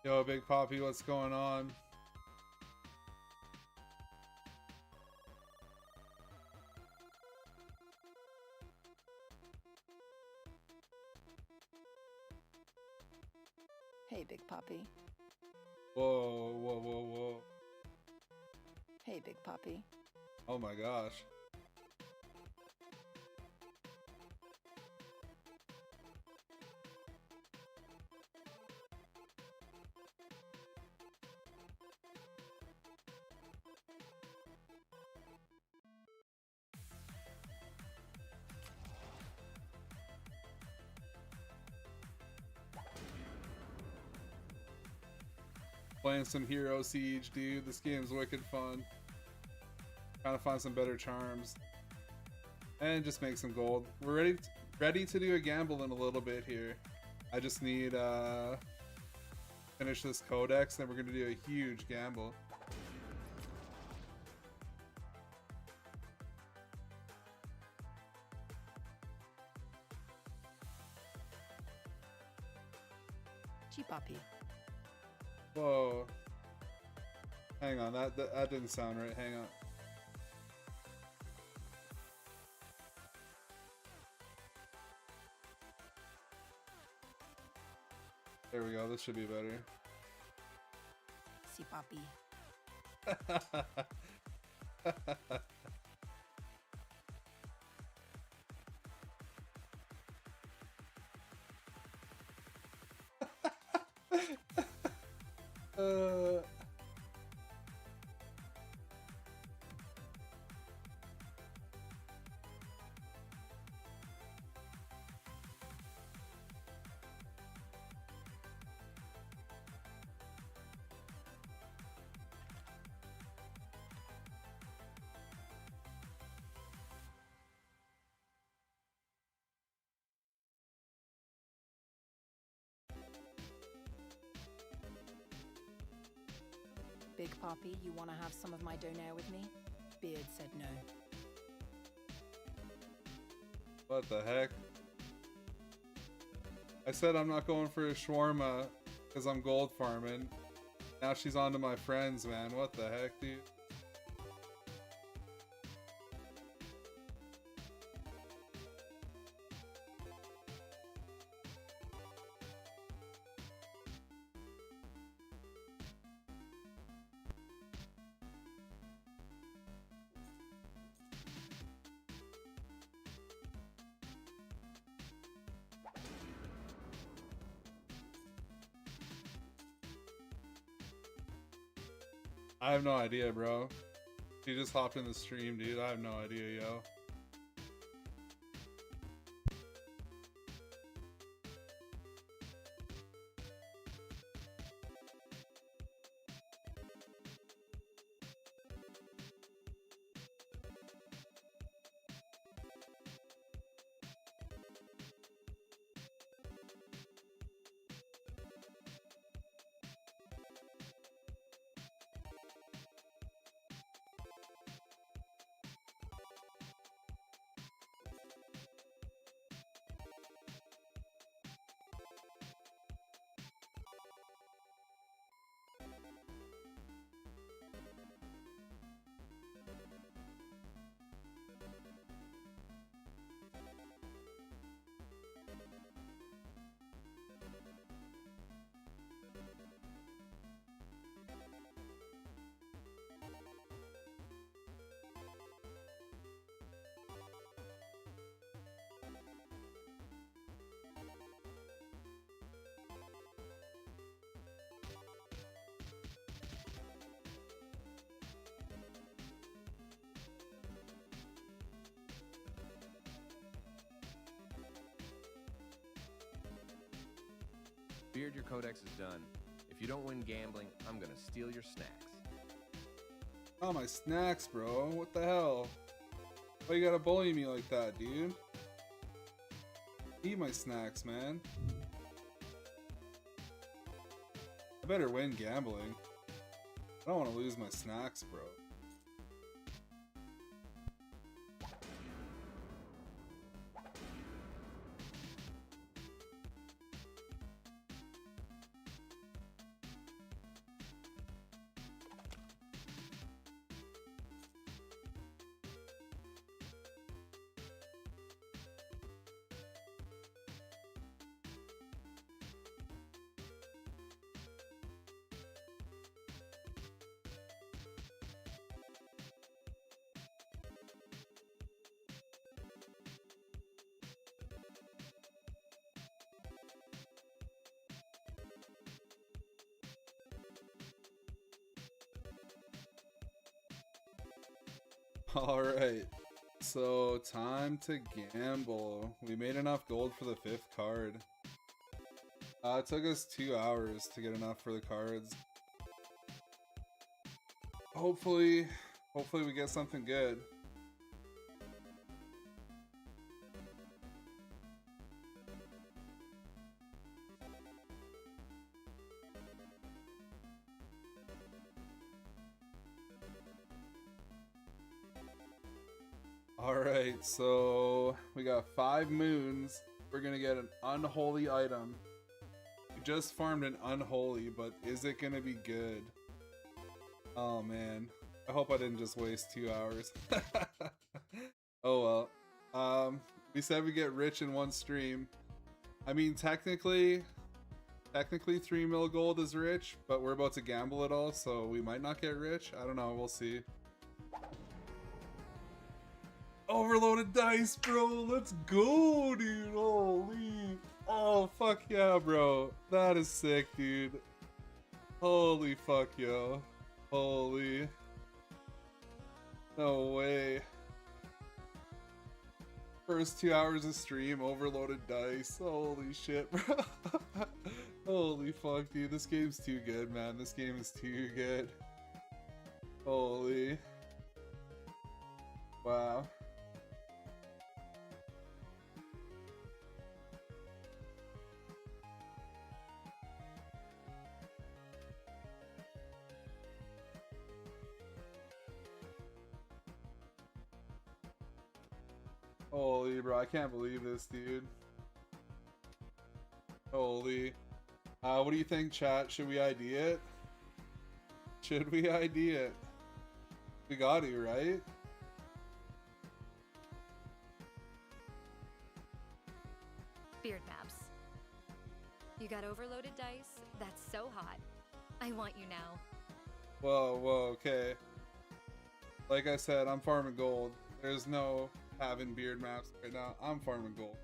Yo, Big Poppy, what's going on? Hey, Big Poppy. Whoa, whoa, whoa, whoa. Hey, Big Poppy. Oh my gosh. Playing some Hero Siege, dude. This game's wicked fun. Trying to find some better charms. And just make some gold. We're ready to do a gamble in a little bit here. I just need finish this codex, then we're gonna do a huge gamble. Gee, Poppy. Whoa. Hang on, that didn't sound right. Hang on. There we go, this should be better. Si, Poppy. uh... Big Poppy, you want to have some of my donair with me? Beard said no. What the heck? I said I'm not going for a shawarma because I'm gold farming. Now she's on to my friends, man. What the heck, dude? I have no idea, bro. She just hopped in the stream, dude. I have no idea, yo. Beard, your codex is done. If you don't win gambling, I'm gonna steal your snacks. Oh, my snacks, bro. What the hell? Why you gotta bully me like that, dude? Eat my snacks, man. I better win gambling. I don't want to lose my snacks, bro. All right. So time to gamble. We made enough gold for the 5th card. It took us 2 hours to get enough for the cards. Hopefully we get something good. Alright, so we got 5 moons. We're gonna get an unholy item. We just farmed an unholy, but is it gonna be good? Oh man. I hope I didn't just waste 2 hours. Oh well. We said we get rich in one stream. I mean, technically 3 mil gold is rich, but we're about to gamble it all, so we might not get rich. I don't know, we'll see. Overloaded dice, bro. Let's go, dude. Holy. Oh, fuck yeah, bro. That is sick, dude. Holy fuck, yo. Holy. No way. First 2 hours of stream, overloaded dice. Holy shit, bro. Holy fuck, dude. This game's too good, man. This game is too good. Holy. Wow. Holy, bro, I can't believe this, dude. Holy. What do you think, chat? Should we ID it? Should we ID it? We got to, right? BeardMaps. You got overloaded dice? That's so hot. I want you now. Whoa, whoa, okay. Like I said, I'm farming gold. There's no having BeardMaps right now. I'm farming gold.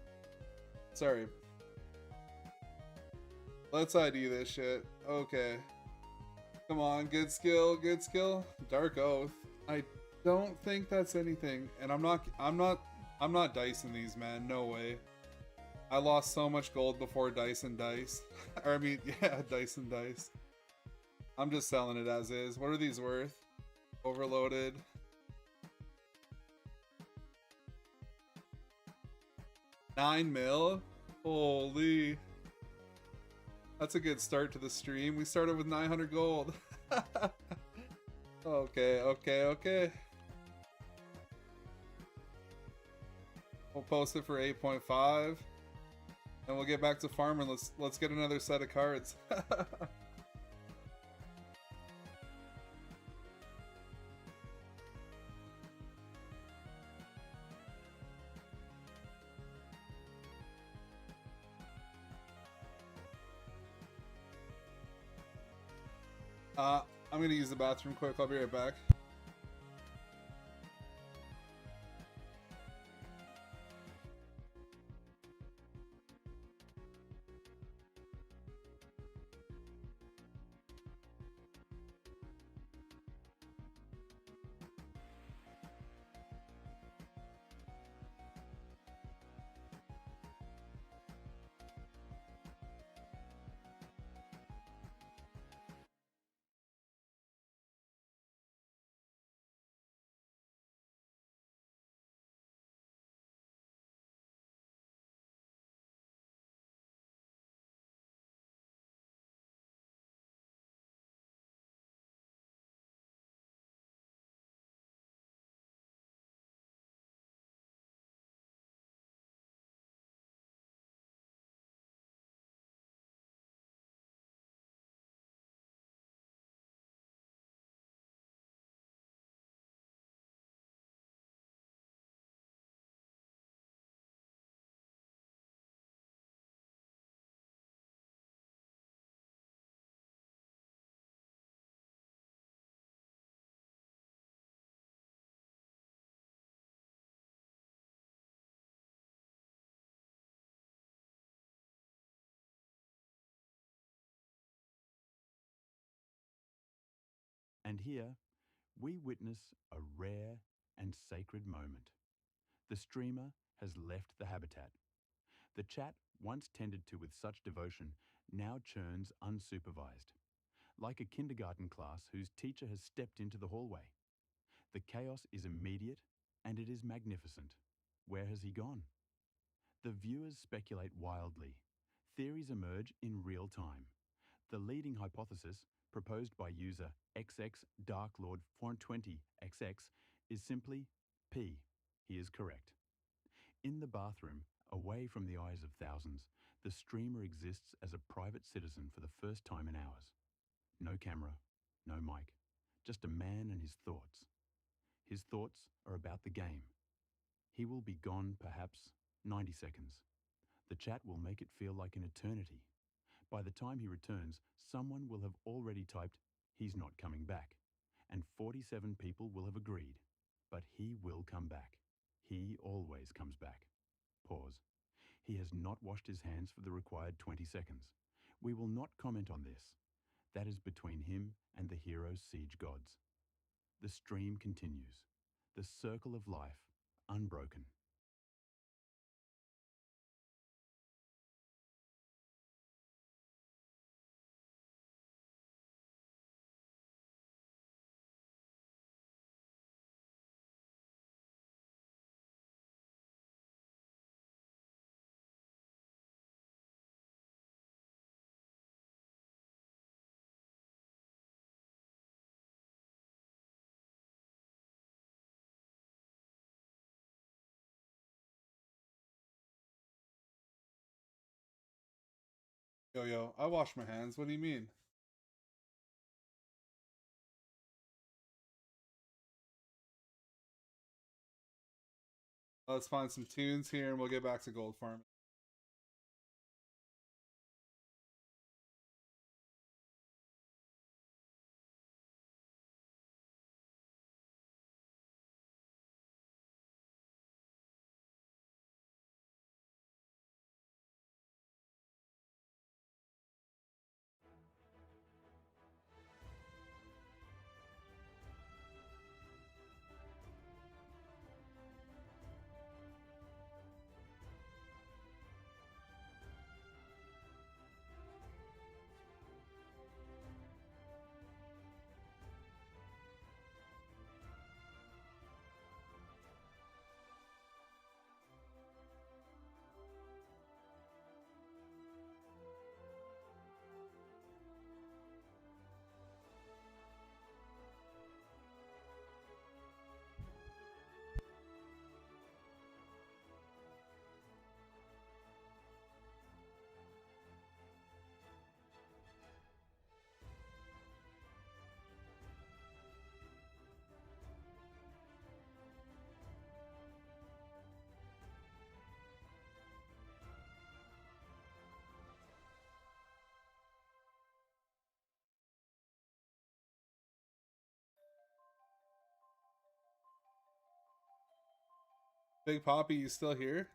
Sorry. Let's ID this shit. Okay. Come on, good skill, good skill. Dark Oath. I don't think that's anything. And I'm not dicing these, man. No way. I lost so much gold before dice and dice. Or I mean, yeah, dice and dice. I'm just selling it as is. What are these worth? Overloaded. $9 mil? Holy. That's a good start to the stream. We started with 900 gold. Okay, okay, okay. We'll post it for 8.5. And we'll get back to farming. Let's get another set of cards. I'm gonna use the bathroom quick. I'll be right back. And here we witness a rare and sacred moment. The streamer has left the habitat. The chat, once tended to with such devotion, now churns unsupervised, like a kindergarten class whose teacher has stepped into the hallway. The chaos is immediate and it is magnificent. Where has he gone? The viewers speculate wildly. Theories emerge in real time. The leading hypothesis, proposed by user XXDarklord420XX, is simply P. He is correct. In the bathroom, away from the eyes of thousands, the streamer exists as a private citizen for the first time in hours. No camera, no mic, just a man and his thoughts. His thoughts are about the game. He will be gone perhaps 90 seconds. The chat will make it feel like an eternity. By the time he returns, someone will have already typed, "He's not coming back." And 47 people will have agreed. But he will come back. He always comes back. Pause. He has not washed his hands for the required 20 seconds. We will not comment on this. That is between him and the hero's siege gods. The stream continues. The circle of life, unbroken. Yo, I wash my hands. What do you mean? Let's find some tunes here and we'll get back to gold farming. Big Poppy, you still here?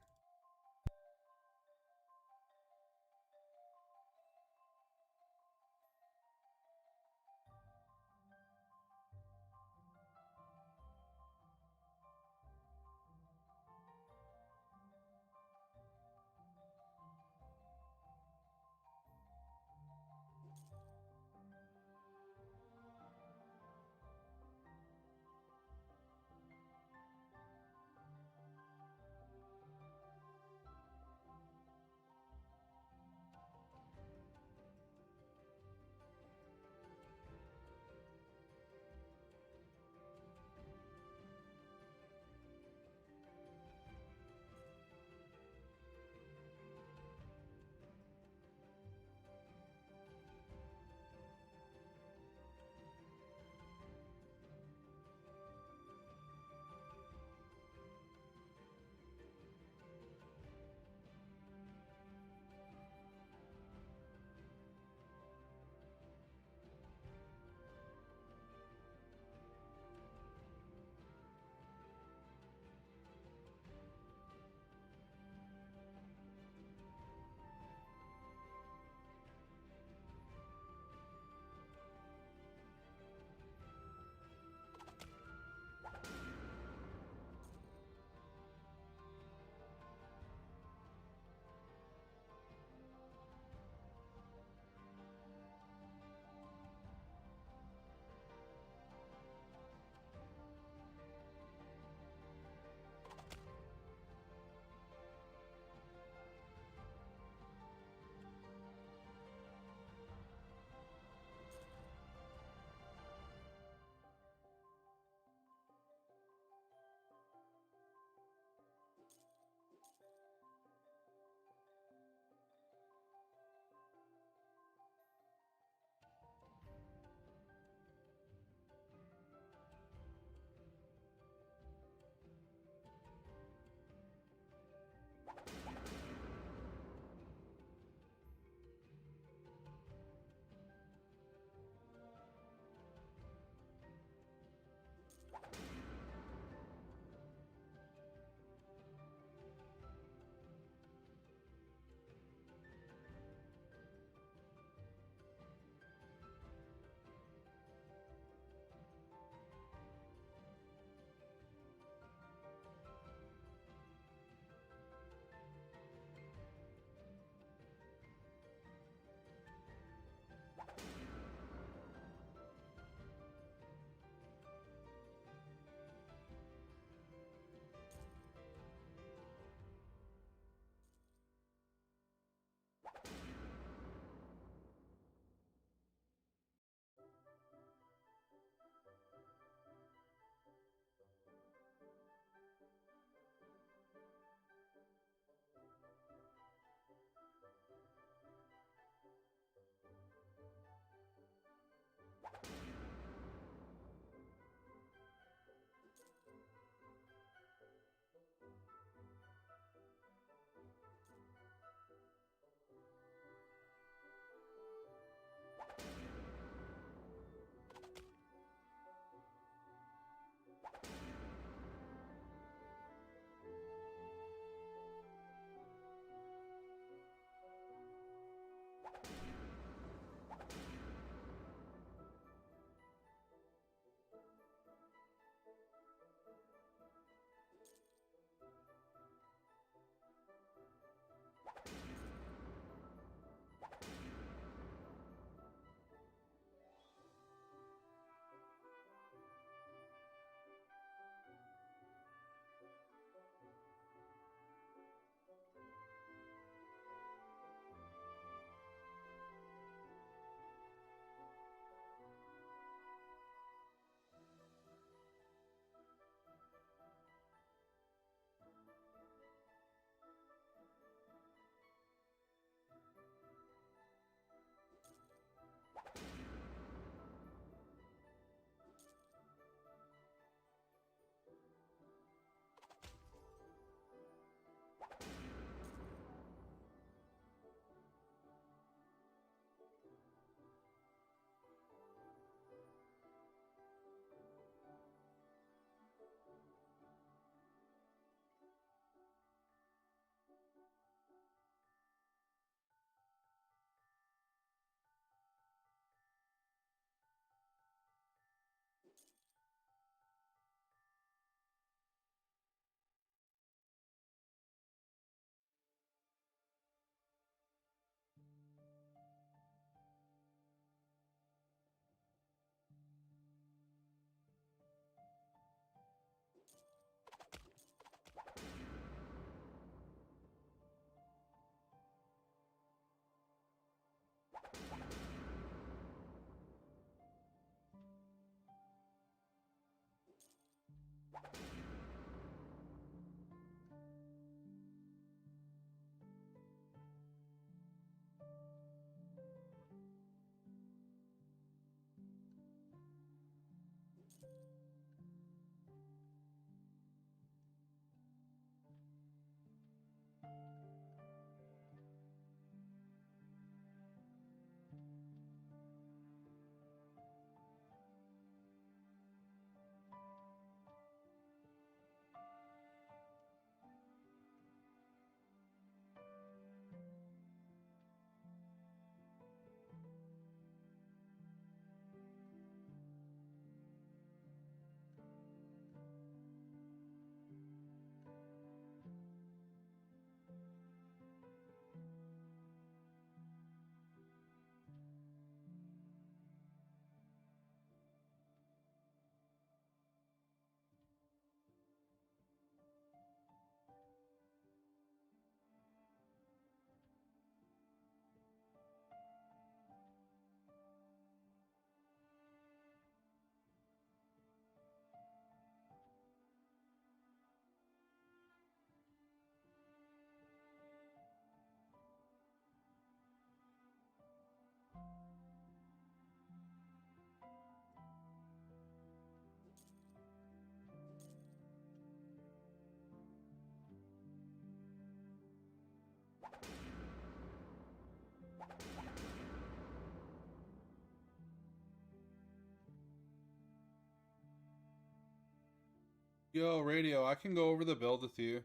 Yo, Radio, I can go over the build with you.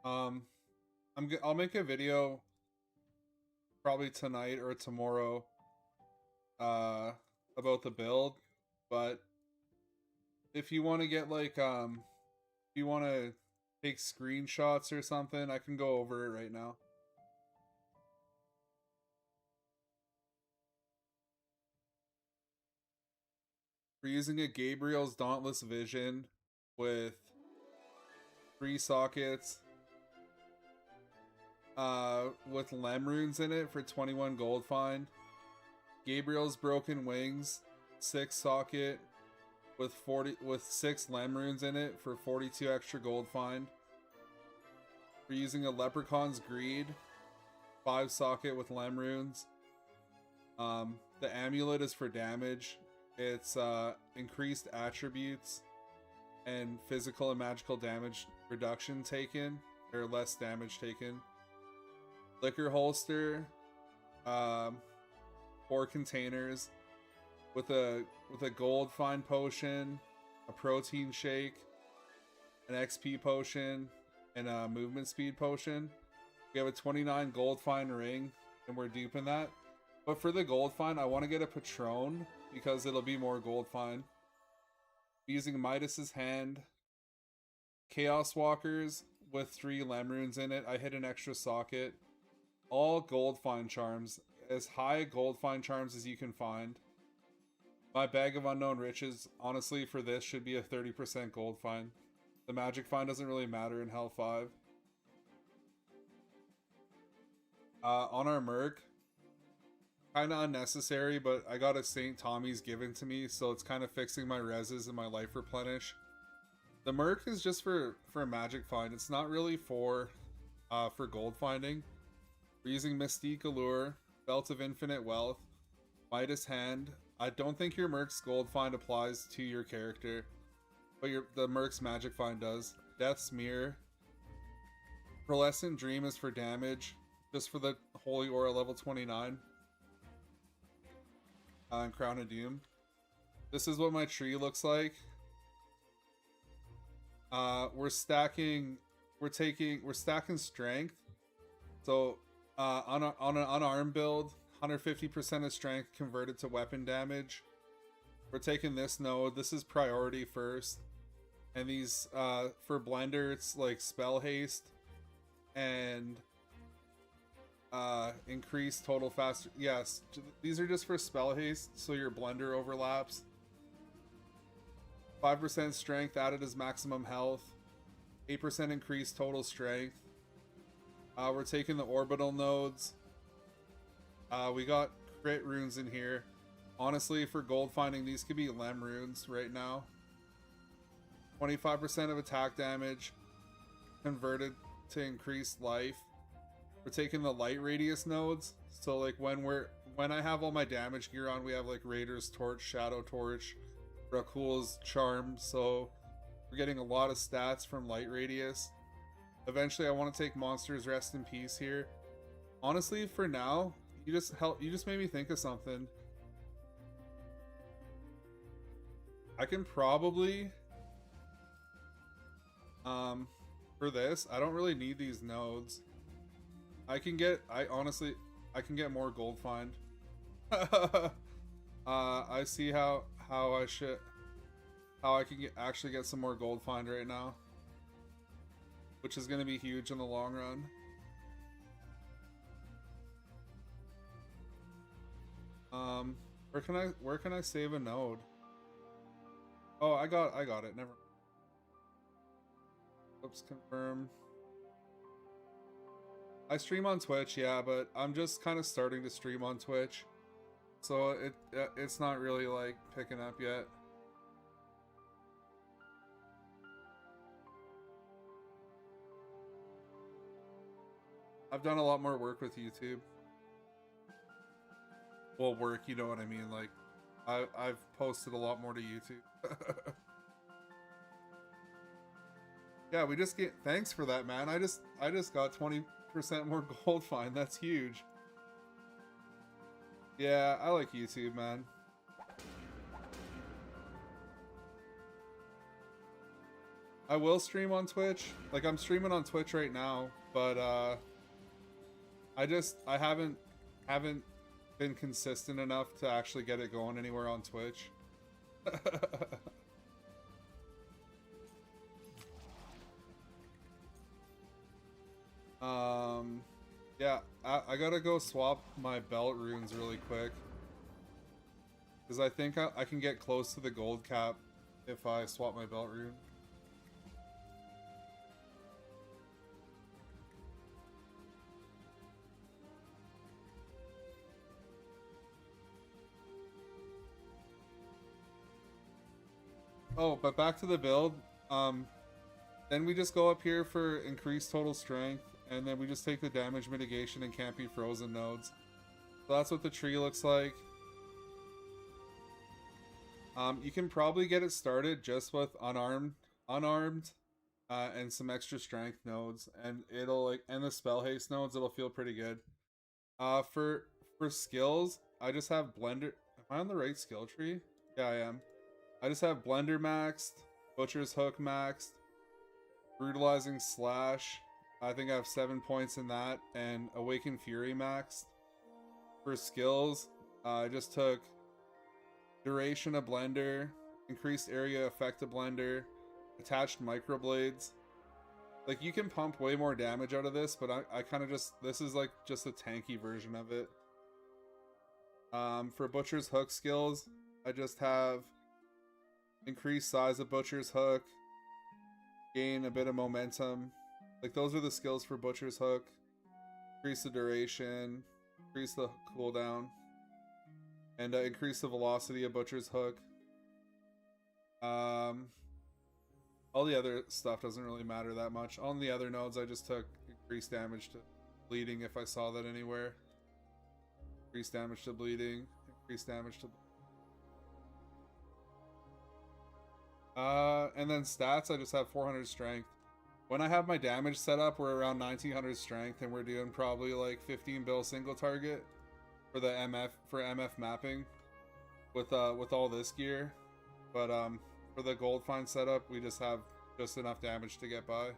I'll make a video probably tonight or tomorrow about the build, but if you want to get like if you want to take screenshots or something, I can go over it right now. We're using a Gabriel's Dauntless Vision with 3 sockets with Lem runes in it for 21 gold fine. Gabriel's Broken Wings 6 socket with 6 Lem runes in it for 42 extra gold fine. We're using a Leprechaun's Greed 5 socket with Lem runes. The amulet is for damage. It's increased attributes and physical and magical damage reduction taken, or less damage taken. Liquor holster, 4 containers with a gold fine potion, a protein shake, an XP potion, and a movement speed potion. We have a 29 gold fine ring, and we're duping that. But for the gold fine, I want to get a Patron because it'll be more gold fine. Using Midas's Hand, Chaos Walkers with 3 Lem runes in it. I hit an extra socket. All gold fine charms, as high gold fine charms as you can find. My bag of unknown riches, honestly, for this should be a 30% gold fine. The magic fine doesn't really matter in Hell 5. On our Merc, kind of unnecessary, but I got a St. Tommy's given to me, so it's kind of fixing my reses and my life replenish. The Merc is just for magic find. It's not really for gold finding. We're using Mystique Allure, Belt of Infinite Wealth, Midas Hand. I don't think your Merc's gold find applies to your character, but the Merc's magic find does. Death's Mirror. Pearlescent Dream is for damage, just for the Holy Aura level 29. And Crown of Doom. This is what my tree looks like. We're stacking strength. So on an unarmed build, 150% of strength converted to weapon damage. We're taking this node. This is priority first. And these for Blender, it's like spell haste and increase total faster. Yes, these are just for spell haste, so your Blender overlaps. 5% strength added as maximum health. 8% increased total strength. We're taking the orbital nodes. We got crit runes in here. Honestly, for gold finding, these could be Lem runes right now. 25% of attack damage converted to increased life. We're taking the light radius nodes. So like when I have all my damage gear on, we have like Raider's Torch, Shadow Torch, Rakul's Charm. So we're getting a lot of stats from light radius. Eventually I want to take Monsters Rest in Peace here. Honestly, for now, you just made me think of something. I can probably for this, I don't really need these nodes. I can get more gold find. I see how I can actually get some more gold find right now, which is going to be huge in the long run. Where can I save a node? Oh, I got it. Never. Oops, confirm. I stream on Twitch, yeah, but I'm just kind of starting to stream on Twitch, so it's not really like picking up yet. I've done a lot more work with YouTube. Well, work, you know what I mean. Like, I've posted a lot more to YouTube. Yeah, we just get thanks for that, man. I just got 20% more gold find. That's huge. Yeah, I like YouTube, man. I will stream on Twitch. Like, I'm streaming on Twitch right now, but I haven't been consistent enough to actually get it going anywhere on Twitch. Yeah, I gotta go swap my belt runes really quick. Because I think I can get close to the gold cap if I swap my belt rune. Oh, but back to the build. Then we just go up here for increased total strength, and then we just take the damage mitigation and can't be frozen nodes. So that's what the tree looks like. You can probably get it started just with unarmed, and some extra strength nodes, and it'll and the spell haste nodes. It'll feel pretty good. For skills, I just have blender. Am I on the right skill tree? Yeah, I am. I just have blender maxed, butcher's hook maxed, brutalizing slash. I think I have 7 points in that, and awaken fury maxed. For skills, I just took duration of blender, increased area effect of blender, attached microblades. Like, you can pump way more damage out of this, but I kind of just, this is like just a tanky version of it. For butcher's hook skills, I just have increased size of butcher's hook, gain a bit of momentum. Like, those are the skills for butcher's hook. Increase the duration, increase the cooldown, and increase the velocity of butcher's hook. All the other stuff doesn't really matter that much. On the other nodes, I just took increased damage to bleeding if I saw that anywhere. Increased damage to bleeding, increased damage to... and then stats, I just have 400 strength. When I have my damage set up, we're around 1900 strength, and we're doing probably like 15 bill single target for the MF mapping with all this gear. But for the gold find setup, we just have just enough damage to get by.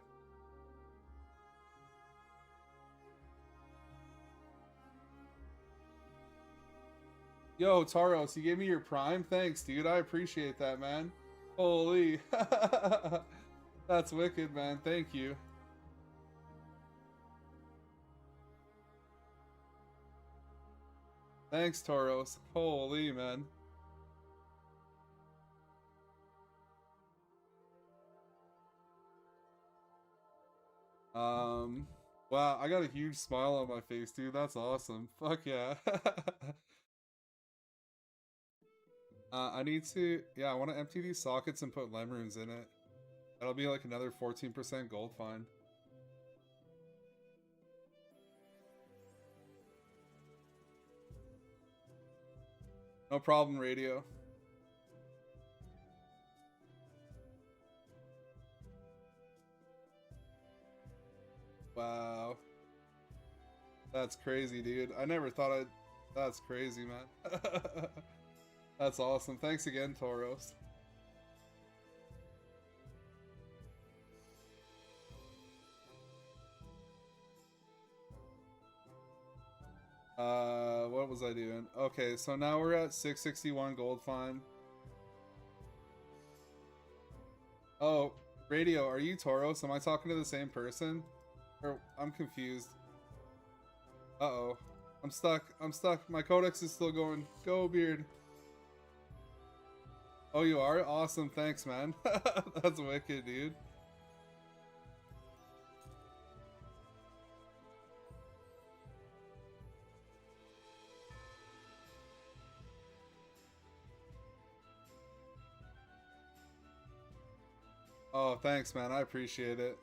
Yo, Taros, you gave me your prime? Thanks, dude. I appreciate that, man. Holy. That's wicked, man. Thank you. Thanks, Tauros. Holy, man. Wow, I got a huge smile on my face, dude. That's awesome. Fuck yeah. I need to, yeah, I want to empty these sockets and put lem runes in it. That'll be like another 14% gold find. No problem, radio. Wow. That's crazy, dude. I never thought I'd... That's crazy, man. That's awesome. Thanks again, Tauros. What was I doing? Okay, so now we're at 661 gold find. Oh, radio, are you Tauros? Am I talking to the same person? Or, I'm confused. Uh-oh. I'm stuck. I'm stuck. My codex is still going. Go, Beard. Oh, you are? Awesome. Thanks, man. That's wicked, dude. Oh, thanks, man. I appreciate it.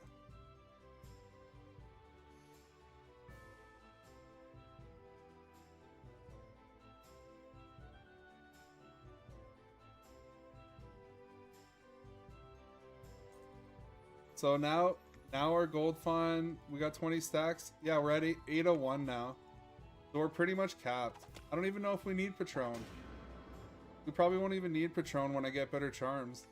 So now our gold find, we got 20 stacks. Yeah, we're at 801 now. So we're pretty much capped. I don't even know if we need Patron. We probably won't even need Patron when I get better charms.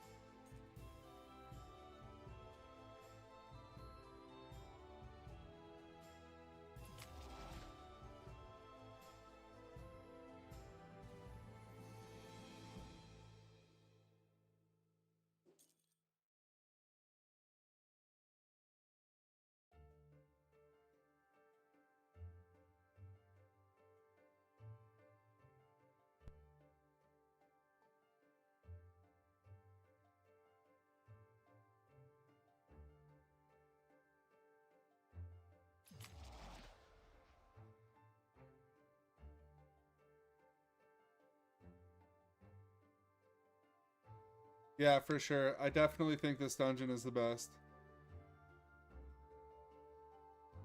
Yeah, for sure. I definitely think this dungeon is the best.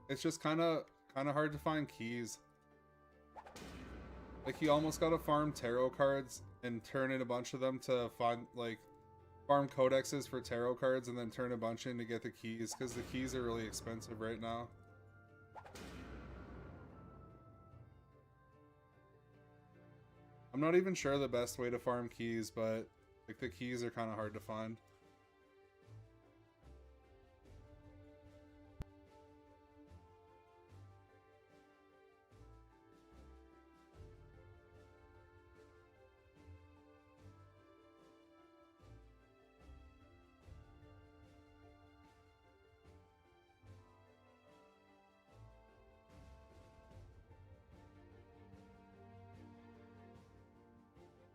It's just kind of hard to find keys. Like, you almost gotta farm tarot cards and turn in a bunch of them to find, like, farm codexes for tarot cards and then turn a bunch in to get the keys, because the keys are really expensive right now. I'm not even sure the best way to farm keys, but like the keys are kind of hard to find.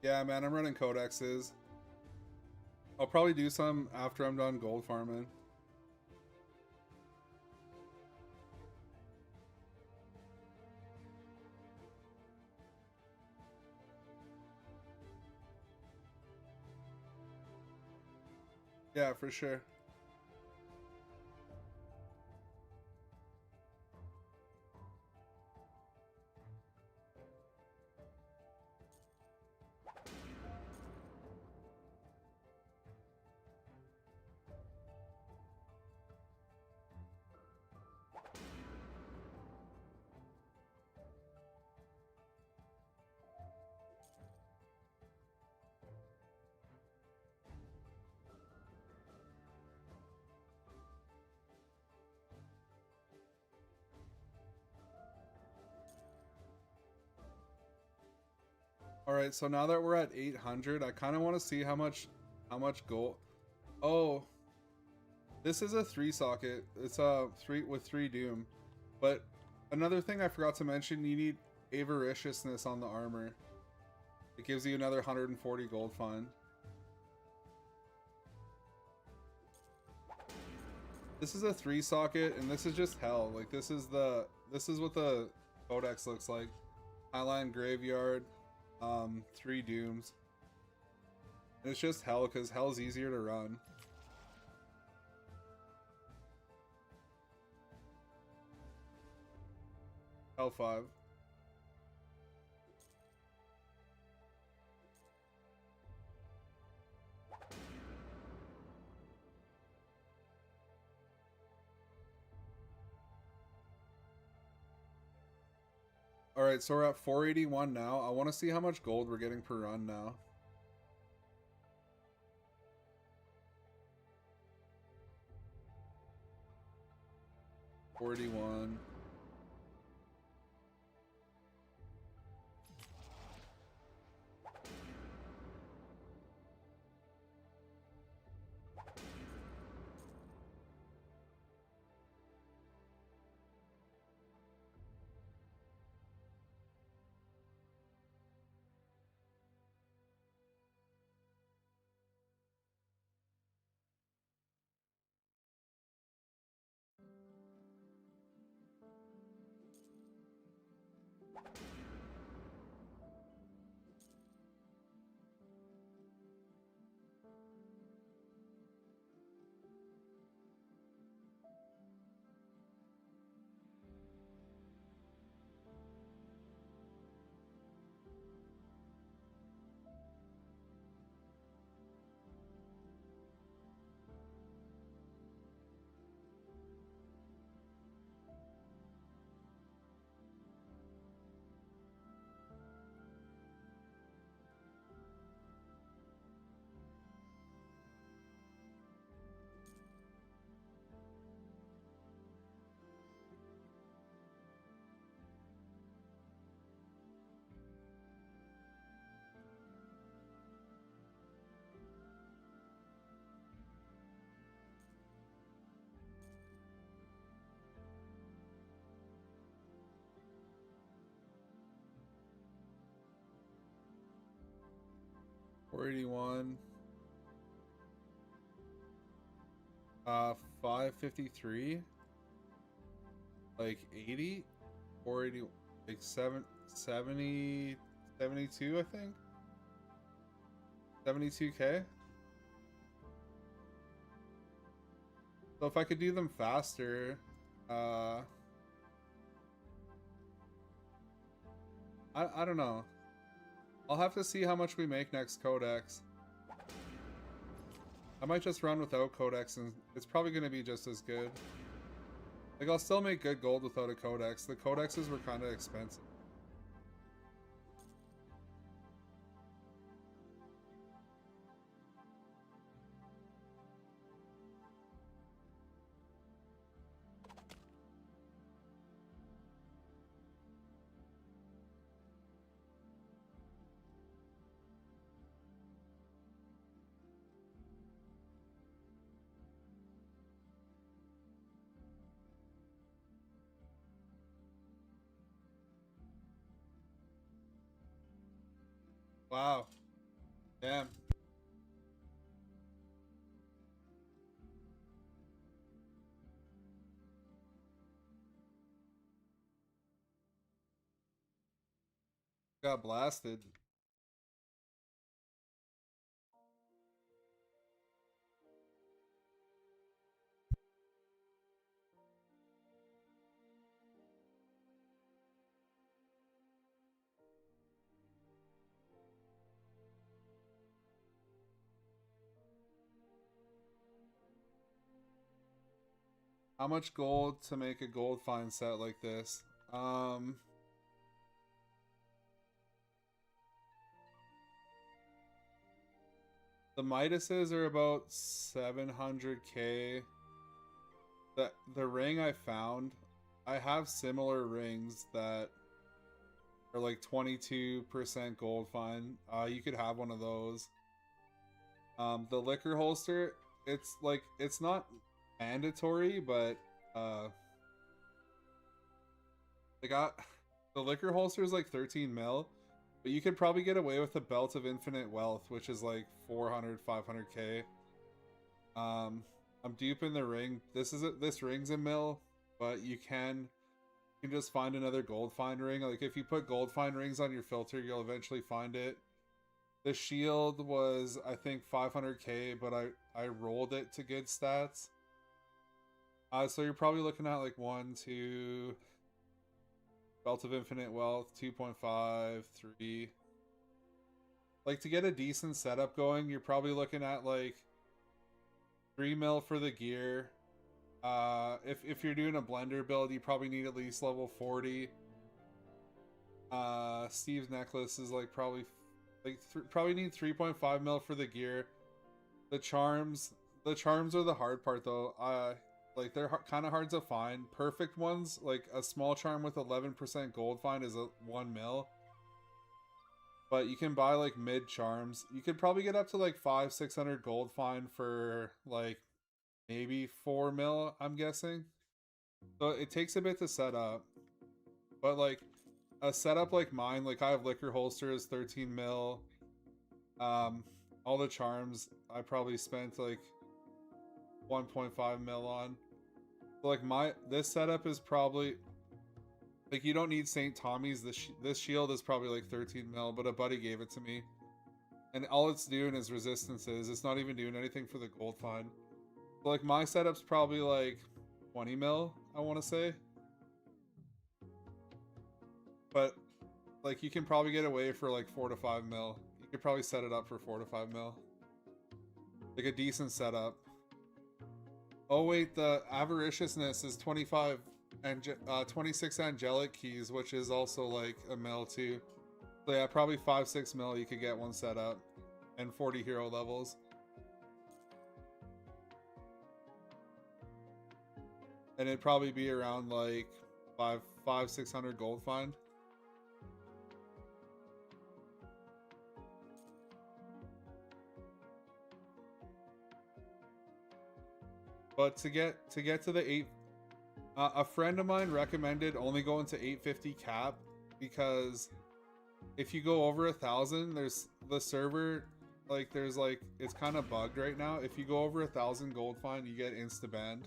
Yeah, man, I'm running codexes. I'll probably do some after I'm done gold farming. Yeah, for sure. All right, so now that we're at 800, I kind of want to see how much gold. Oh, this is a 3 socket. It's a 3 with 3 doom. But another thing I forgot to mention, you need avariciousness on the armor. It gives you another 140 gold find. This is a 3 socket, and this is just hell. Like, this is what the codex looks like. Highline Graveyard, 3 dooms. And it's just hell, because hell's easier to run. Hell 5. Alright, so we're at 481 now. I want to see how much gold we're getting per run now. $41. $481. 553. Like 80? 480, like 70, 72, I think. 72k. So if I could do them faster, I don't know. I'll have to see how much we make next codex. I might just run without codex and it's probably going to be just as good. Like, I'll still make good gold without a codex. The codexes were kind of expensive. Wow. Damn. Got blasted. How much gold to make a gold find set like this? The Midases are about 700k. The ring I found, I have similar rings that are like 22% gold find. You could have one of those. The liquor holster, it's like, it's not mandatory, but they got the liquor holster is like 13 mil, but you could probably get away with a belt of infinite wealth, which is like 400 500k. I'm duping the ring. This ring's a mil, but you can just find another gold find ring. Like, if you put gold find rings on your filter, you'll eventually find it. The shield was, I think, 500k, but I rolled it to good stats. So you're probably looking at like 1, 2, belt of infinite wealth, 2.5, 3. Like, to get a decent setup going, you're probably looking at like 3 mil for the gear. If you're doing a blender build, you probably need at least level 40. Steve's necklace is like probably probably need 3.5 mil for the gear. The charms are the hard part though. Like, they're kind of hard to find. Perfect ones, like a small charm with 11% gold find is a 1 mil. But you can buy like mid charms. You could probably get up to like 500-600 gold find for like maybe 4 mil, I'm guessing. So it takes a bit to set up. But like a setup like mine, like I have liquor holsters, 13 mil. All the charms I probably spent like 1.5 mil on. So like this setup is probably like, you don't need St. Tommy's. This shield is probably like 13 mil, but a buddy gave it to me. And all it's doing is resistances. It's not even doing anything for the gold find. So like, my setup's probably like 20 mil, I want to say. But like, you can probably get away for like 4 to 5 mil. You could probably set it up for 4 to 5 mil. Like a decent setup. Oh wait, the avariciousness is 25 and 26 angelic keys, which is also like a mil too. So yeah, probably 5-6 mil you could get one set up, and 40 hero levels. And it'd probably be around like 500-600 gold find. But to get to the 8, a friend of mine recommended only going to 850 cap, because if you go over 1,000, there's the server, like, there's like, it's kind of bugged right now. If you go over 1,000 gold find, you get insta banned.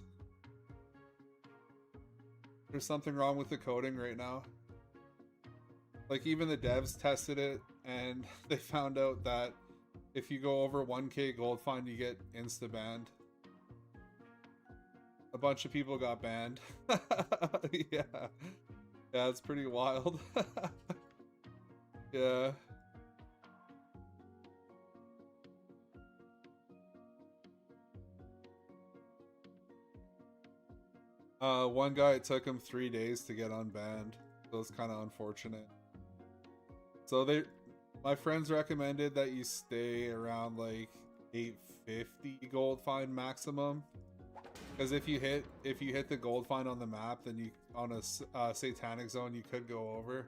There's something wrong with the coding right now. Like, even the devs tested it, and they found out that if you go over 1k gold find, you get insta banned. a bunch of people got banned. Yeah. Yeah, it's pretty wild. Yeah. One guy, it took him 3 days to get unbanned. So it's kind of unfortunate. So my friends recommended that you stay around like 850 gold fine maximum. Because if you hit the gold fine on the map, then you on a satanic zone you could go over.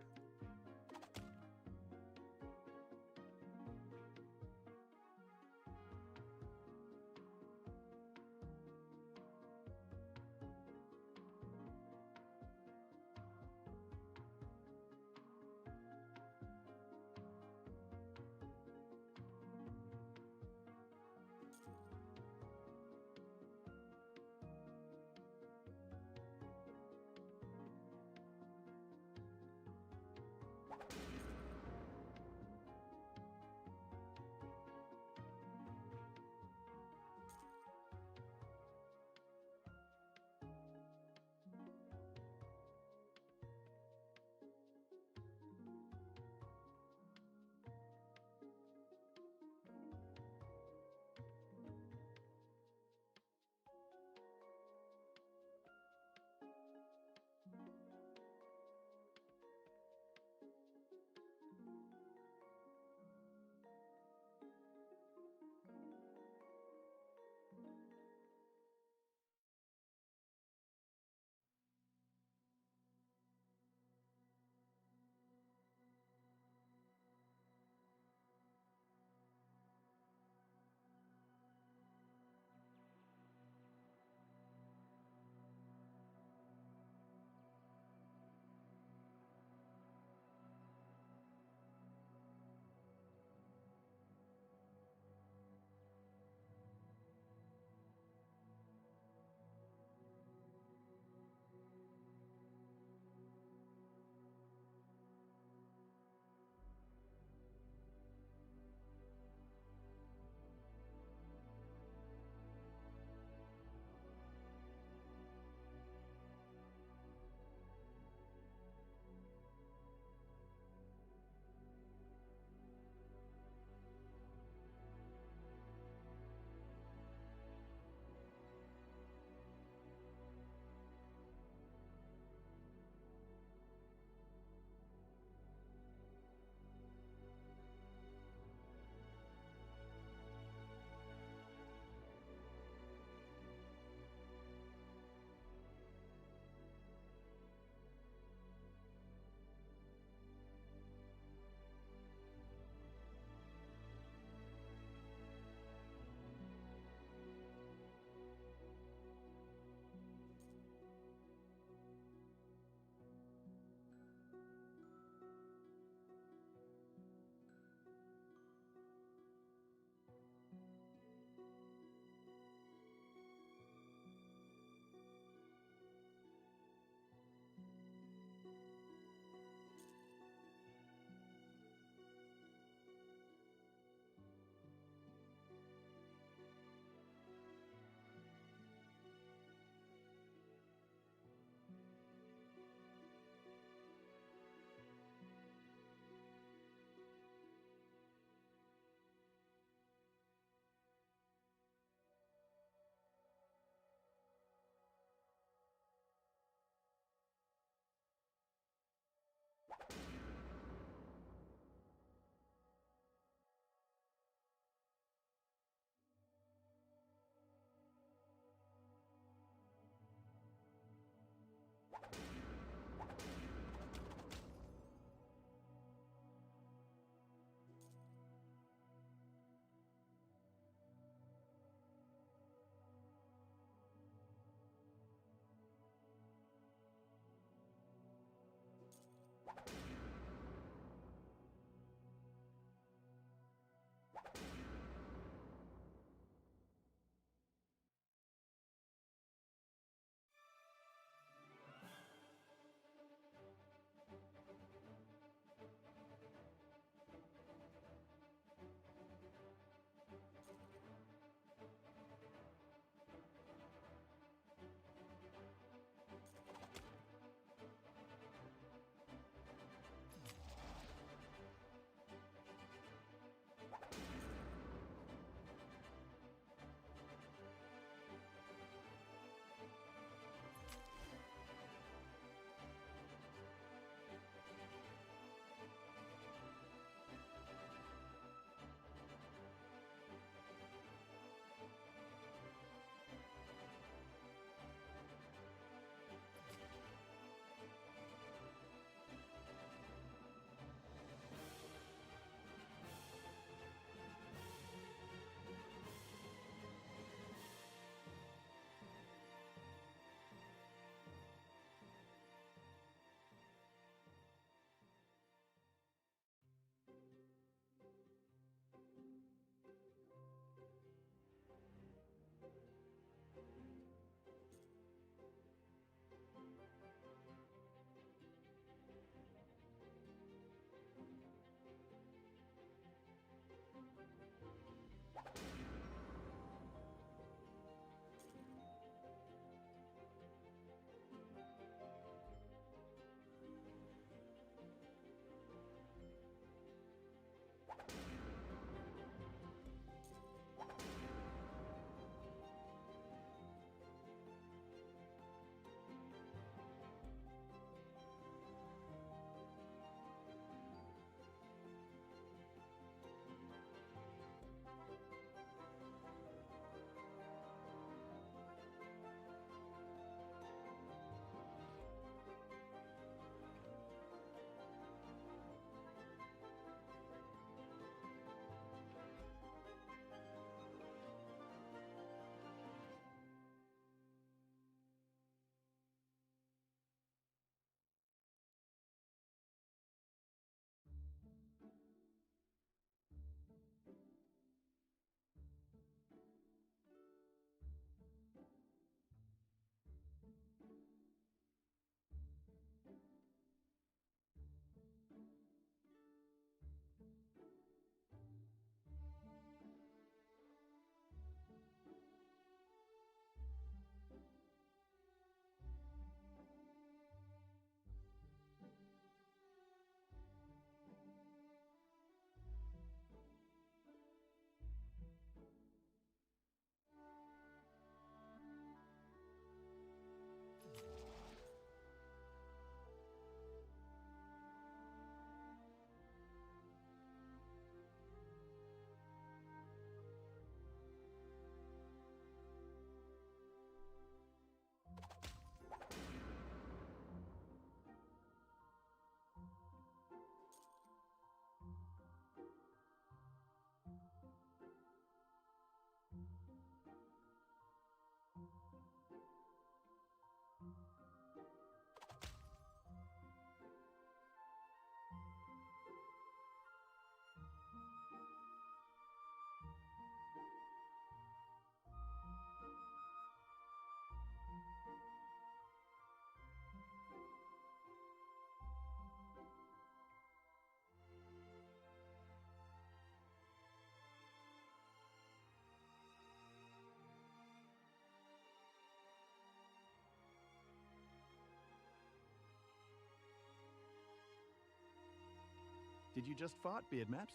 Did you just fart, BeardMaps?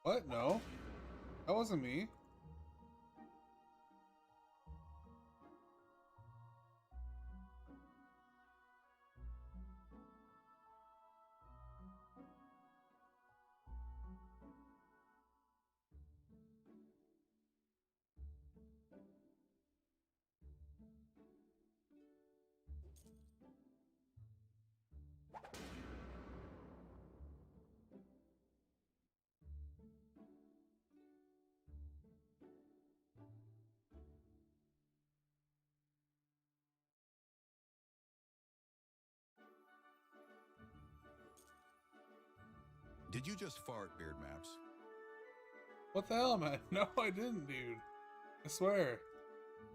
What? No. That wasn't me. Did you just fart, BeardMaps? What the hell, man? No, I didn't, dude. I swear.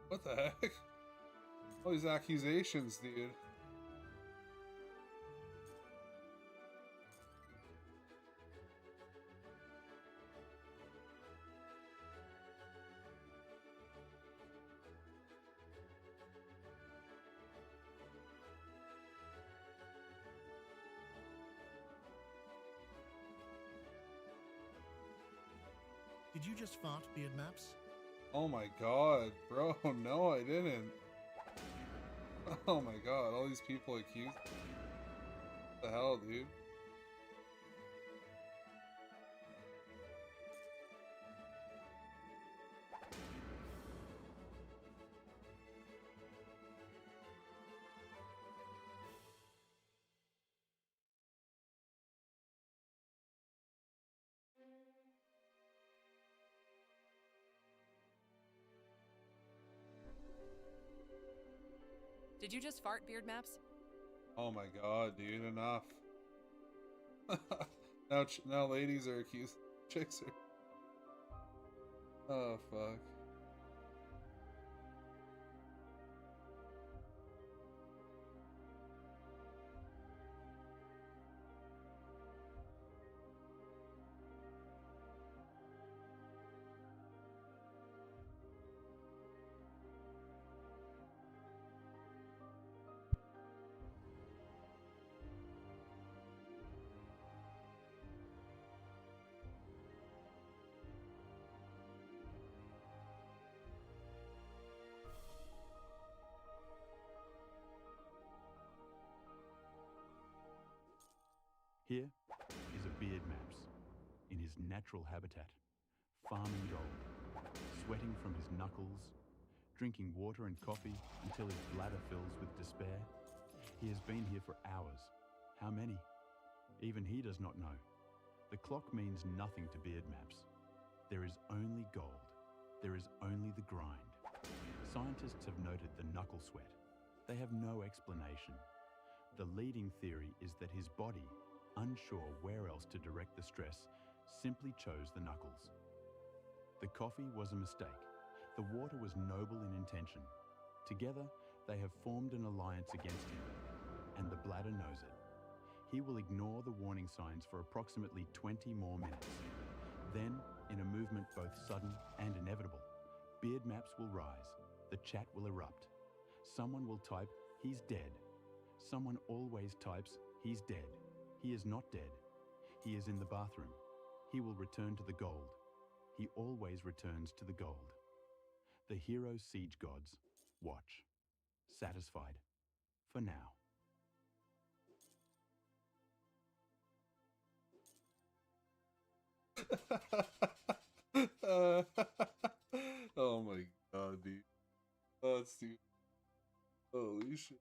What the heck? All these accusations, dude. Did you just fart, BeardMaps? Oh my god, bro. No, I didn't. Oh my god, all these people accuse. What the hell, dude? Did you just fart, BeardMaps? Oh my god, dude, enough. now ladies are accused. Chicks are. Oh fuck. Here is a BeardMaps in his natural habitat, farming gold, sweating from his knuckles, drinking water and coffee until his bladder fills with despair. He has been here for hours. How many? Even he does not know. The clock means nothing to BeardMaps. There is only gold. There is only the grind. Scientists have noted the knuckle sweat. They have no explanation. The leading theory is that his body, unsure where else to direct the stress, simply chose the knuckles. The coffee was a mistake. The water was noble in intention. Together, they have formed an alliance against him, and the bladder knows it. He will ignore the warning signs for approximately 20 more minutes. Then, in a movement both sudden and inevitable, BeardMaps will rise. The chat will erupt. Someone will type, "He's dead." Someone always types, "He's dead." He is not dead. He is in the bathroom. He will return to the gold. He always returns to the gold. The hero siege gods watch. Satisfied. For now. Oh my god, dude. Oh, that's stupid. Holy shit.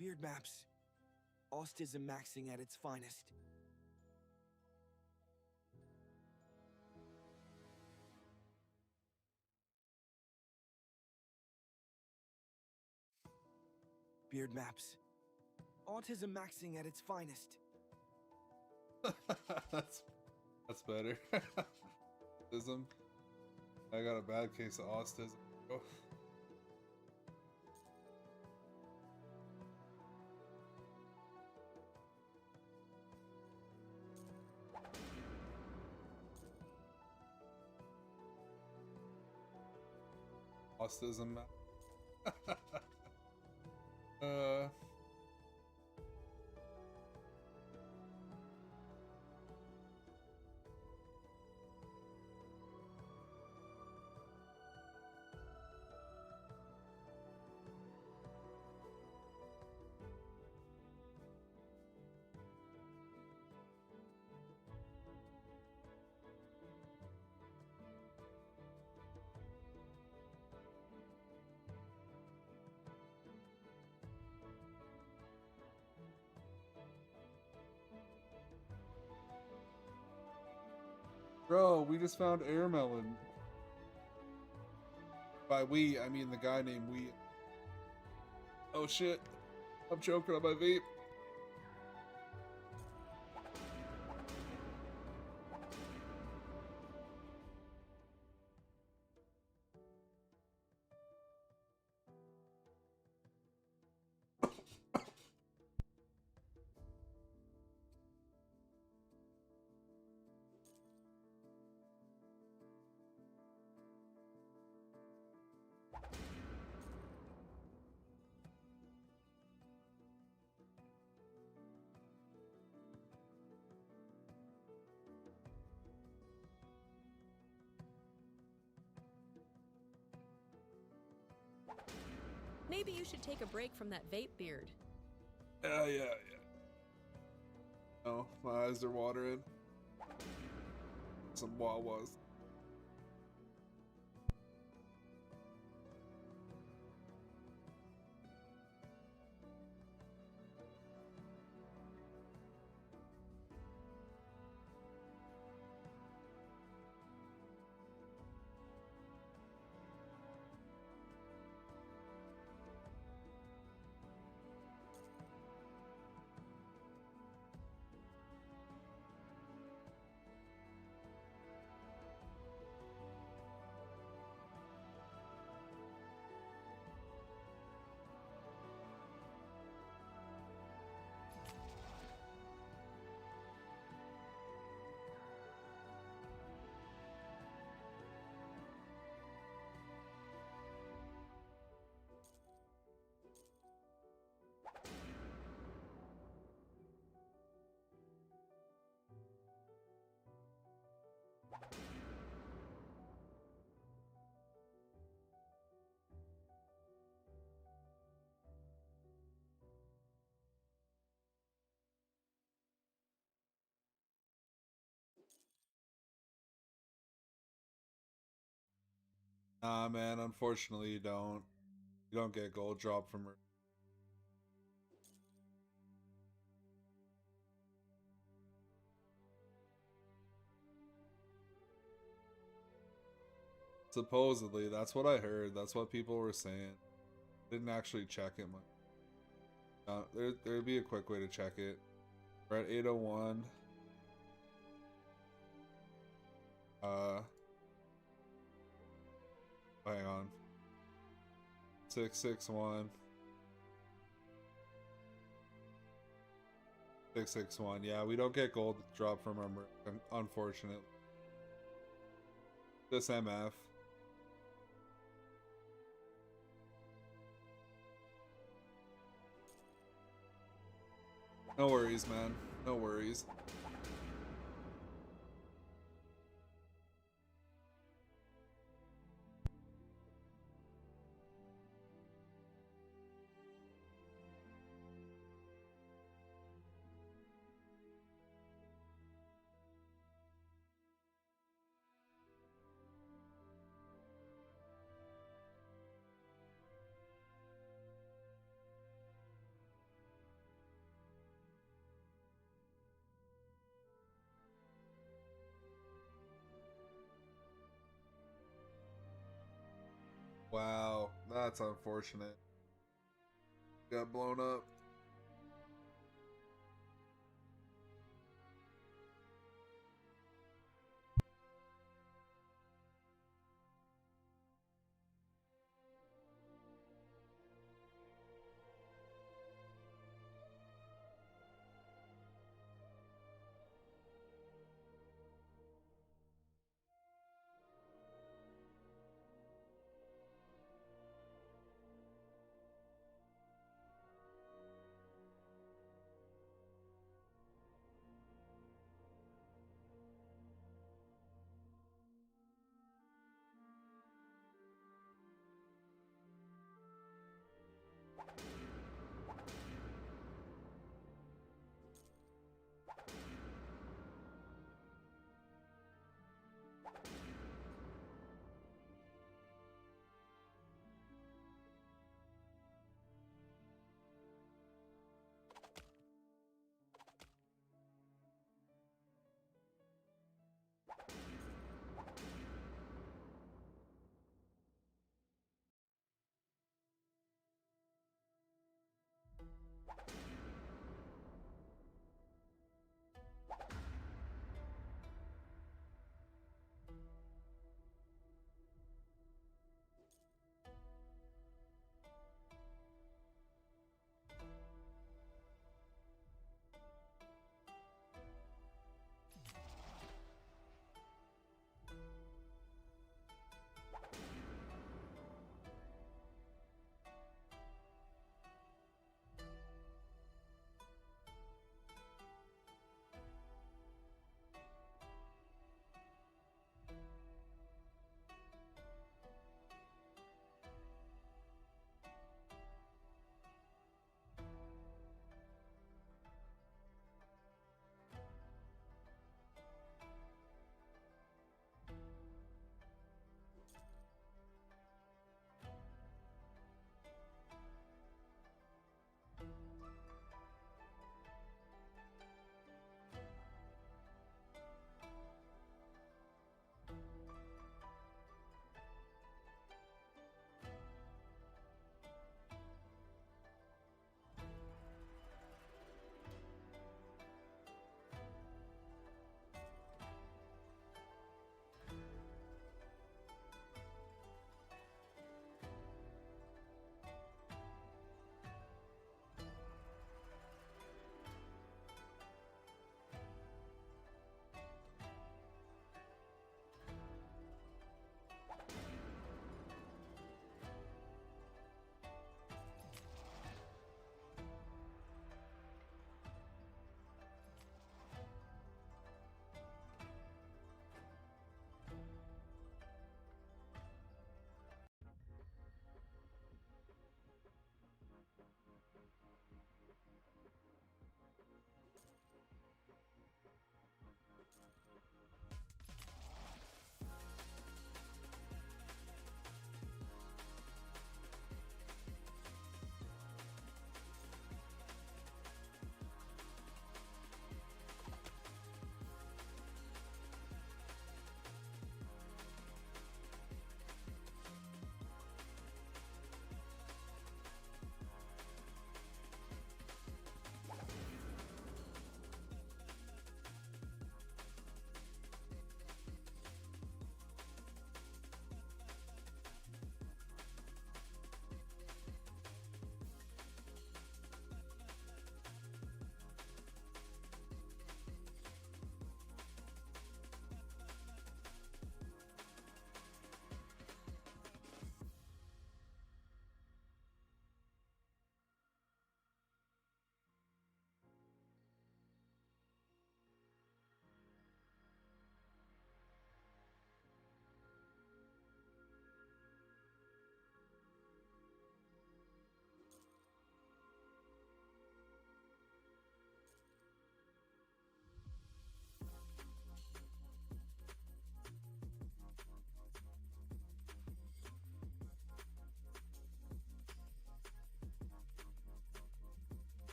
BeardMaps. Autism maxing at its finest. BeardMaps. Autism maxing at its finest. That's better. Autism. I got a bad case of autism. bro. Autism. uh. Bro, we just found air melon. By we, I mean the guy named We. Oh shit. I'm choking on my vape. Maybe you should take a break from that vape, Beard. Yeah. Oh, my eyes are watering. Some Wawas. Nah, man, unfortunately you don't. You don't get gold drop from her. Supposedly, that's what I heard. That's what people were saying. Didn't actually check it much. There'd be a quick way to check it. We're at 801. Hang on. 661. 661. Yeah, we don't get gold drop from our merc, unfortunately. This MF. No worries, man. No worries. Wow, that's unfortunate. Got blown up.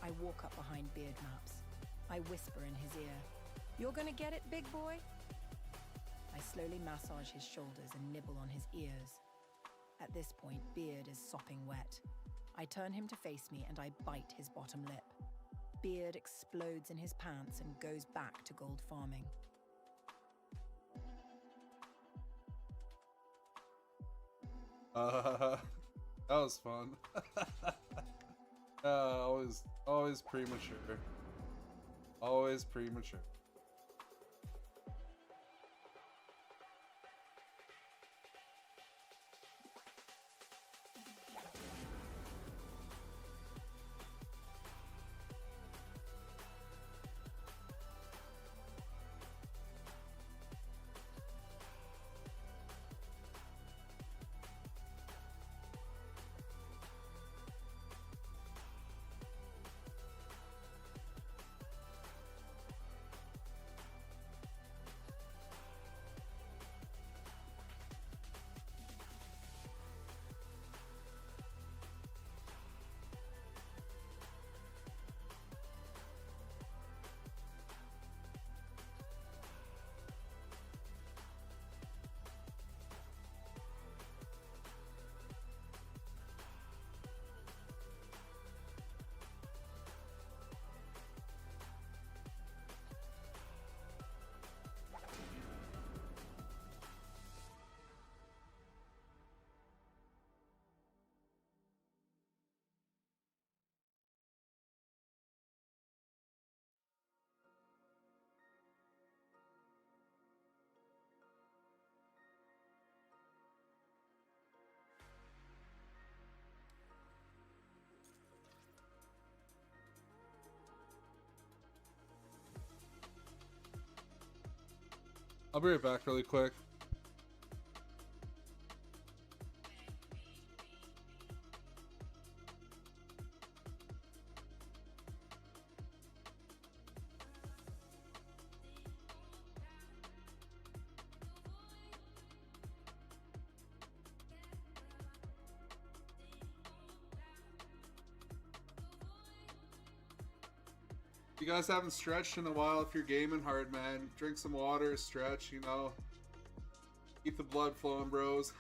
I walk up behind BeardMaps. I whisper in his ear, "You're gonna get it, big boy?" I slowly massage his shoulders and nibble on his ears. At this point, Beard is sopping wet. I turn him to face me and I bite his bottom lip. Beard explodes in his pants and goes back to gold farming. That was fun. Always premature. Always premature. I'll be right back really quick. You guys haven't stretched in a while. If you're gaming hard, man, drink some water, stretch, you know. Keep the blood flowing, bros.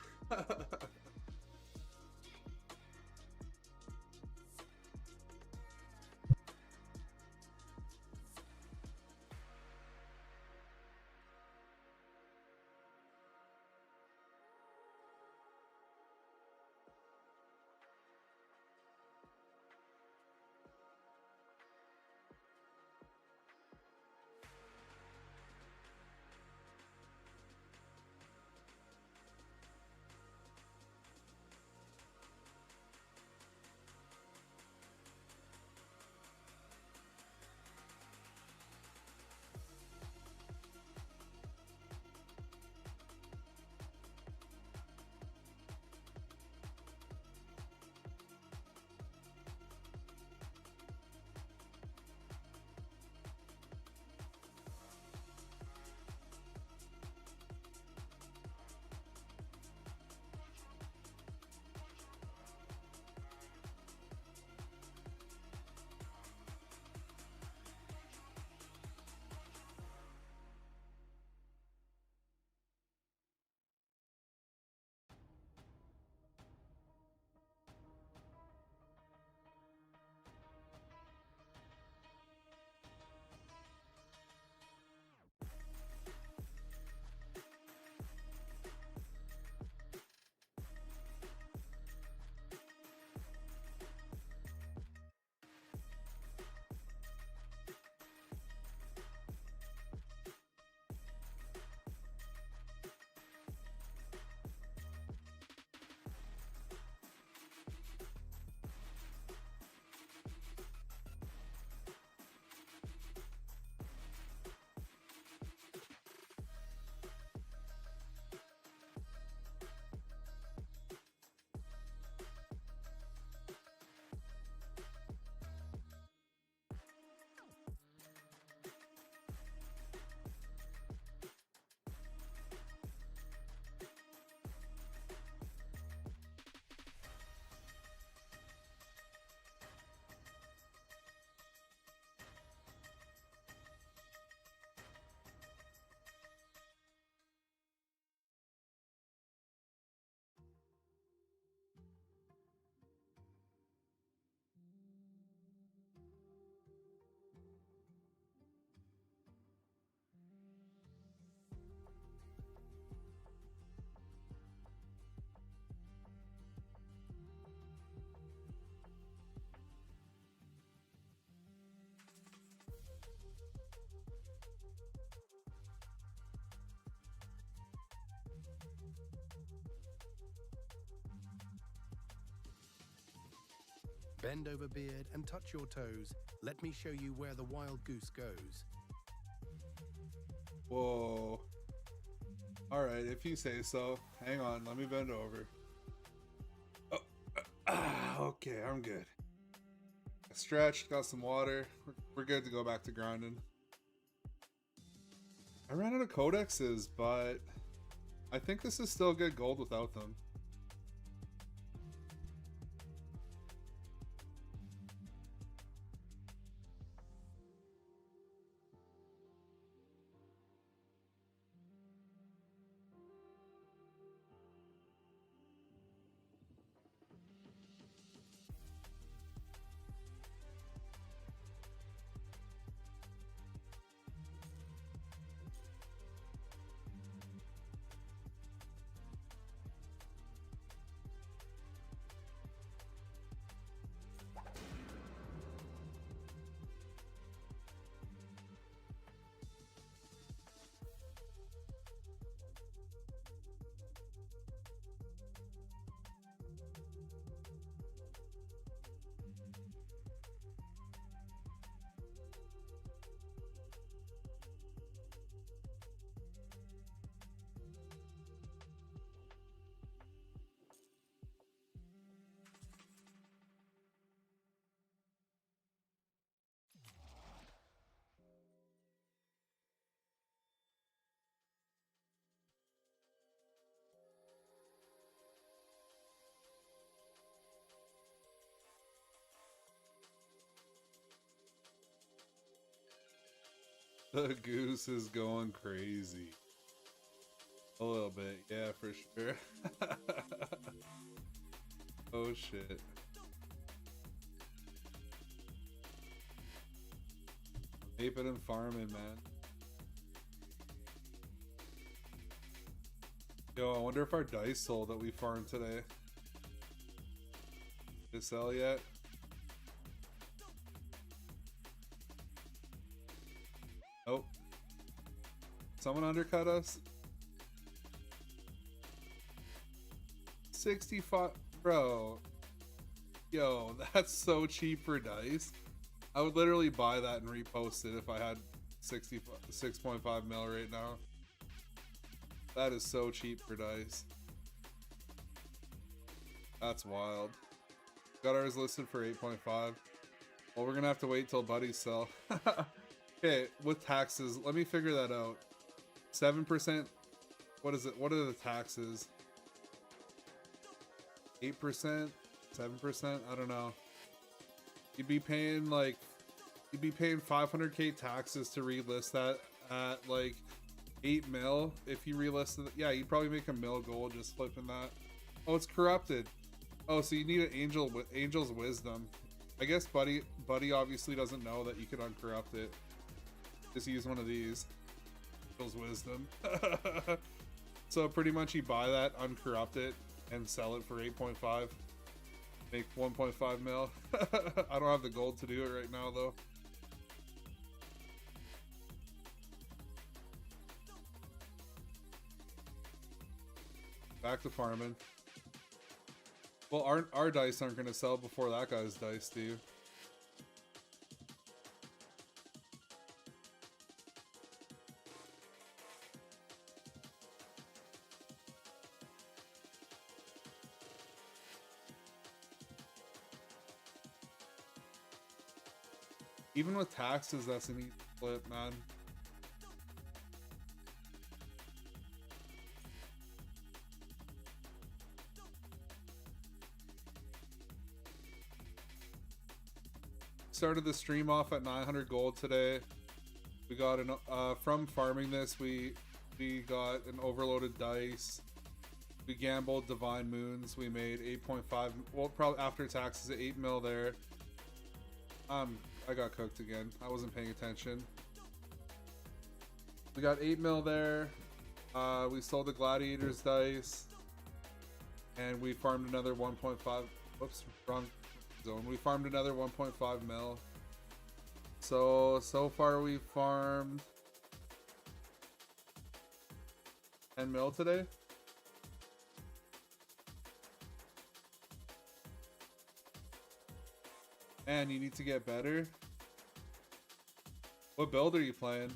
Bend over, Beard, and touch your toes. Let me show you where the wild goose goes. Whoa. Alright, if you say so. Hang on, let me bend over. Oh, okay, I'm good. I stretched, got some water. We're good to go back to grinding. I ran out of codexes, but I think this is still good gold without them. The goose is going crazy. A little bit, yeah, for sure. Oh shit. Aping and farming, man. Yo, I wonder if our dice sold that we farmed today. Did it sell yet? Nope. Someone undercut us? 65, bro. Yo, that's so cheap for dice. I would literally buy that and repost it if I had 6.5 mil right now. That is so cheap for dice. That's wild. Got ours listed for 8.5. Well, we're gonna have to wait till buddies sell. Okay, with taxes, let me figure that out. 7%. What is it? What are the taxes? 8%? 7%? I don't know. You'd be paying 500k taxes to relist that at like 8 mil if you relisted it. Yeah, you'd probably make $1 mil gold just flipping that. Oh, it's corrupted. Oh, so you need an angel's wisdom. I guess Buddy obviously doesn't know that you can uncorrupt it. Just use one of these. Angel's wisdom. So pretty much you buy that, uncorrupt it, and sell it for 8.5. Make 1.5 mil. I don't have the gold to do it right now though. Back to farming. Well, our dice aren't going to sell before that guy's dice do. Even with taxes, that's an easy flip, man. Started the stream off at 900 gold today. We got an from farming this. We got an overloaded dice. We gambled divine moons. We made 8.5. Well, probably after taxes at 8 mil there. I got cooked again. I wasn't paying attention. We got 8 mil there. We sold the gladiators dice, and we farmed another 1.5. Whoops, wrong zone. We farmed another 1.5 mil. So far we farmed 10 mil today. Man, you need to get better. What build are you playing?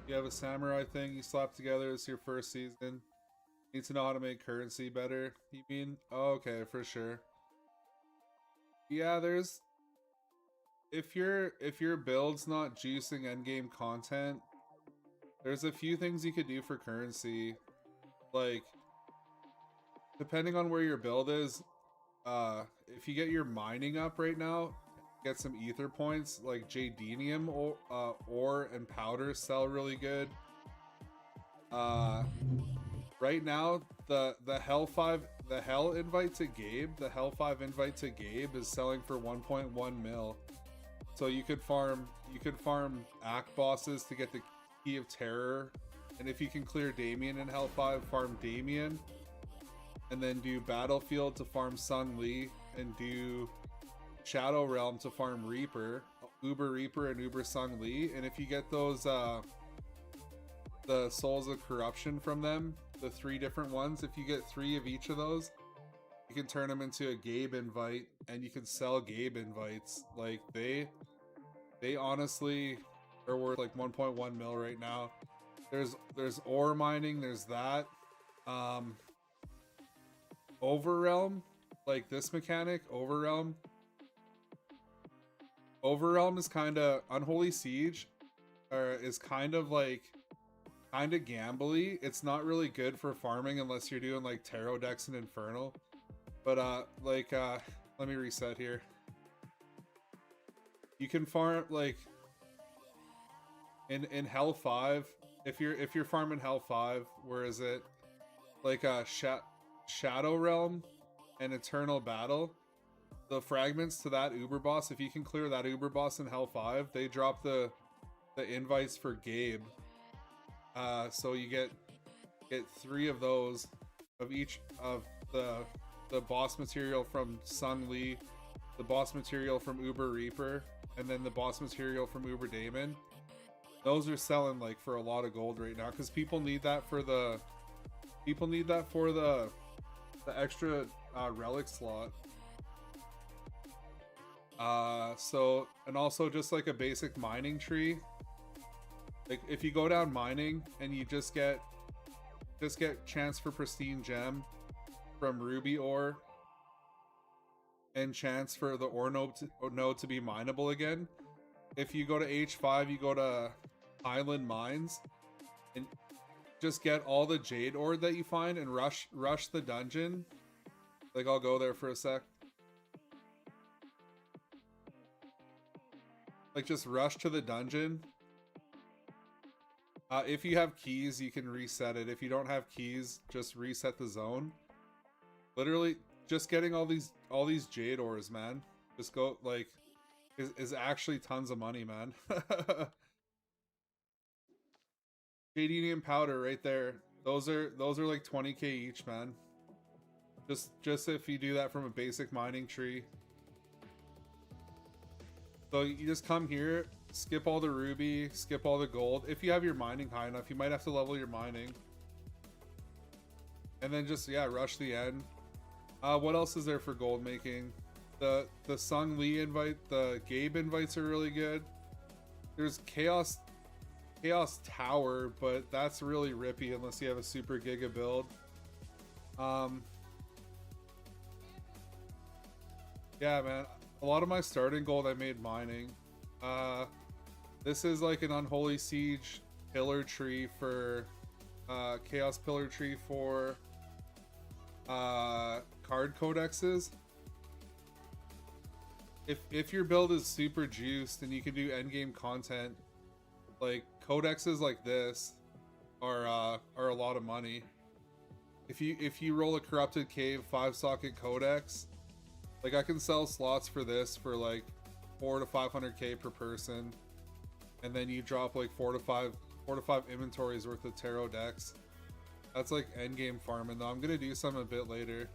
You have a samurai thing you slapped together. It's your first season. Need to know how to make currency better. You mean? Oh, okay, for sure. Yeah, there's if your build's not juicing endgame content, there's a few things you could do for currency. Like, depending on where your build is, if you get your mining up right now, get some ether points, like jadenium ore and powder sell really good. Right now, the Hell 5, the Hell invite to Gabe, the Hell 5 invite to Gabe is selling for 1.1 mil. So you could farm Act bosses to get the Key of Terror, and if you can clear Damien in Hell 5, farm Damien, and then do Battlefield to farm Sung Lee, and do Shadow Realm to farm Reaper, Uber Reaper and Uber Sung Lee, and if you get those the Souls of Corruption from them, the 3 different ones, if you get 3 of each of those, you can turn them into a Gabe invite, and you can sell Gabe invites. Like, they honestly are worth like 1.1 mil right now. There's ore mining, there's that. Overrealm, like this mechanic, Overrealm is kind of Unholy Siege, or is kind of gambly. It's not really good for farming unless you're doing like Tarot decks and Infernal. But let me reset here. You can farm like in Hell 5, if you're farming Hell 5, where is it? Like Shadow Realm and Eternal Battle. The fragments to that Uber boss, if you can clear that Uber boss in Hell 5, they drop the invites for Gabe. So you get 3 of those, of each of the boss material from Sung Lee, the boss material from Uber Reaper, and then the boss material from Uber Damon. Those are selling like for a lot of gold right now because people need that for the extra relic slot. So, and also just like a basic mining tree. Like if you go down mining and you just get chance for pristine gem from ruby ore and chance for the ore node to be mineable again. If you go to H5, you go to Highland Mines and just get all the jade ore that you find and rush the dungeon. Like I'll go there for a sec. Like just rush to the dungeon. If you have keys, you can reset it. If you don't have keys, just reset the zone. Literally, just getting all these jade ores, man. Just go like is actually tons of money, man. Jadenium powder right there. Those are like 20k each, man. Just if you do that from a basic mining tree. So you just come here, skip all the ruby, skip all the gold. If you have your mining high enough, you might have to level your mining. And then just, yeah, rush the end. What else is there for gold making? The Sung Lee invite, the Gabe invites are really good. There's Chaos Tower, but that's really rippy unless you have a super giga build. Yeah, man. A lot of my starting gold I made mining. This is like an Unholy Siege pillar tree for Chaos pillar tree for card codexes. If your build is super juiced and you can do endgame content, like codexes like this are a lot of money. If you roll a corrupted cave 5-socket codex, like I can sell slots for this for like 400 to 500k per person, and then you drop like 4 to 5 inventories worth of tarot decks. That's like end game farming though. I'm gonna do some a bit later.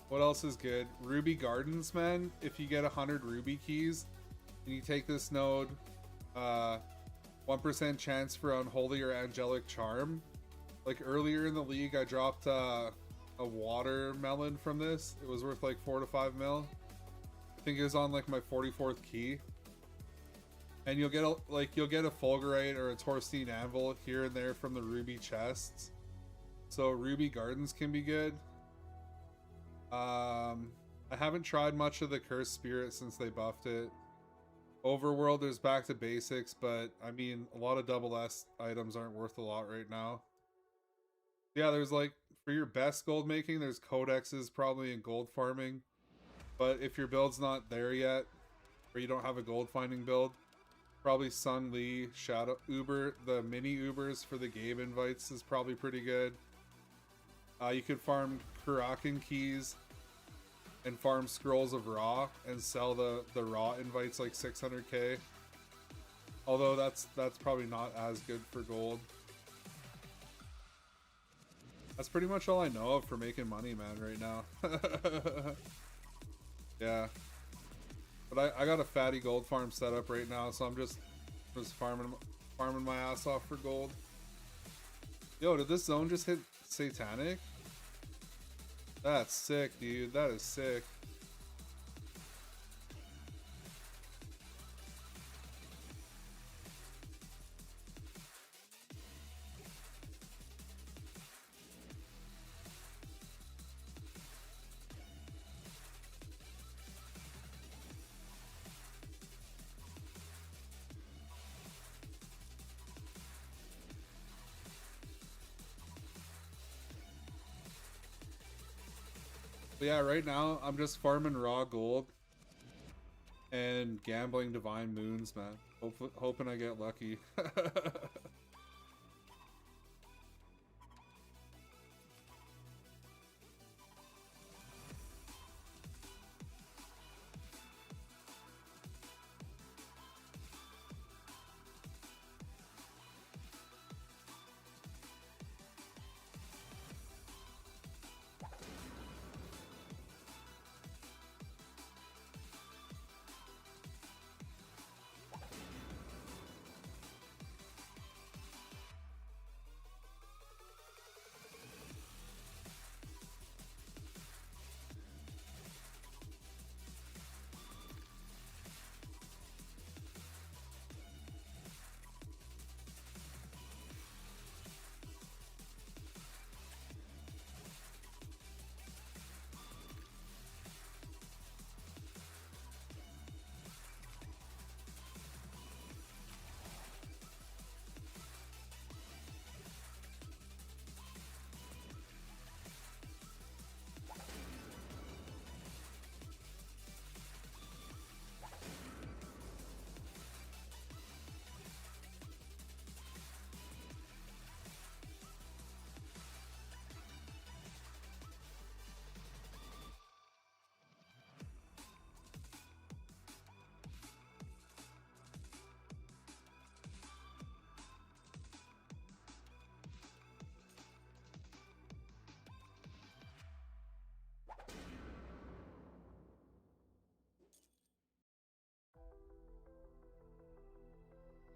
What else is good? Ruby Gardens, man. If you get 100 ruby keys and you take this node, 1% chance for unholy or angelic charm. Like earlier in the league, I dropped a watermelon from this. It was worth like 4 to 5 mil. I think it was on like my 44th key. And you'll get a fulgurite or a Torstein anvil here and there from the ruby chests. So ruby gardens can be good. I haven't tried much of the cursed spirit since they buffed it. Overworld, there's back to basics, but I mean, a lot of double S items aren't worth a lot right now. Yeah, there's like, for your best gold making, there's codexes probably in gold farming. But if your build's not there yet, or you don't have a gold finding build, probably Sun Li, Shadow Uber, the mini Ubers for the game invites is probably pretty good. You could farm Kurakin keys and farm scrolls of raw and sell the raw invites like 600k. Although that's probably not as good for gold. That's pretty much all I know of for making money, man, right now. Yeah. But I got a fatty gold farm set up right now, so I'm just farming my ass off for gold. Yo, did this zone just hit satanic? That's sick, dude. That is sick. But yeah, right now I'm just farming raw gold and gambling divine moons, man. Hoping I get lucky.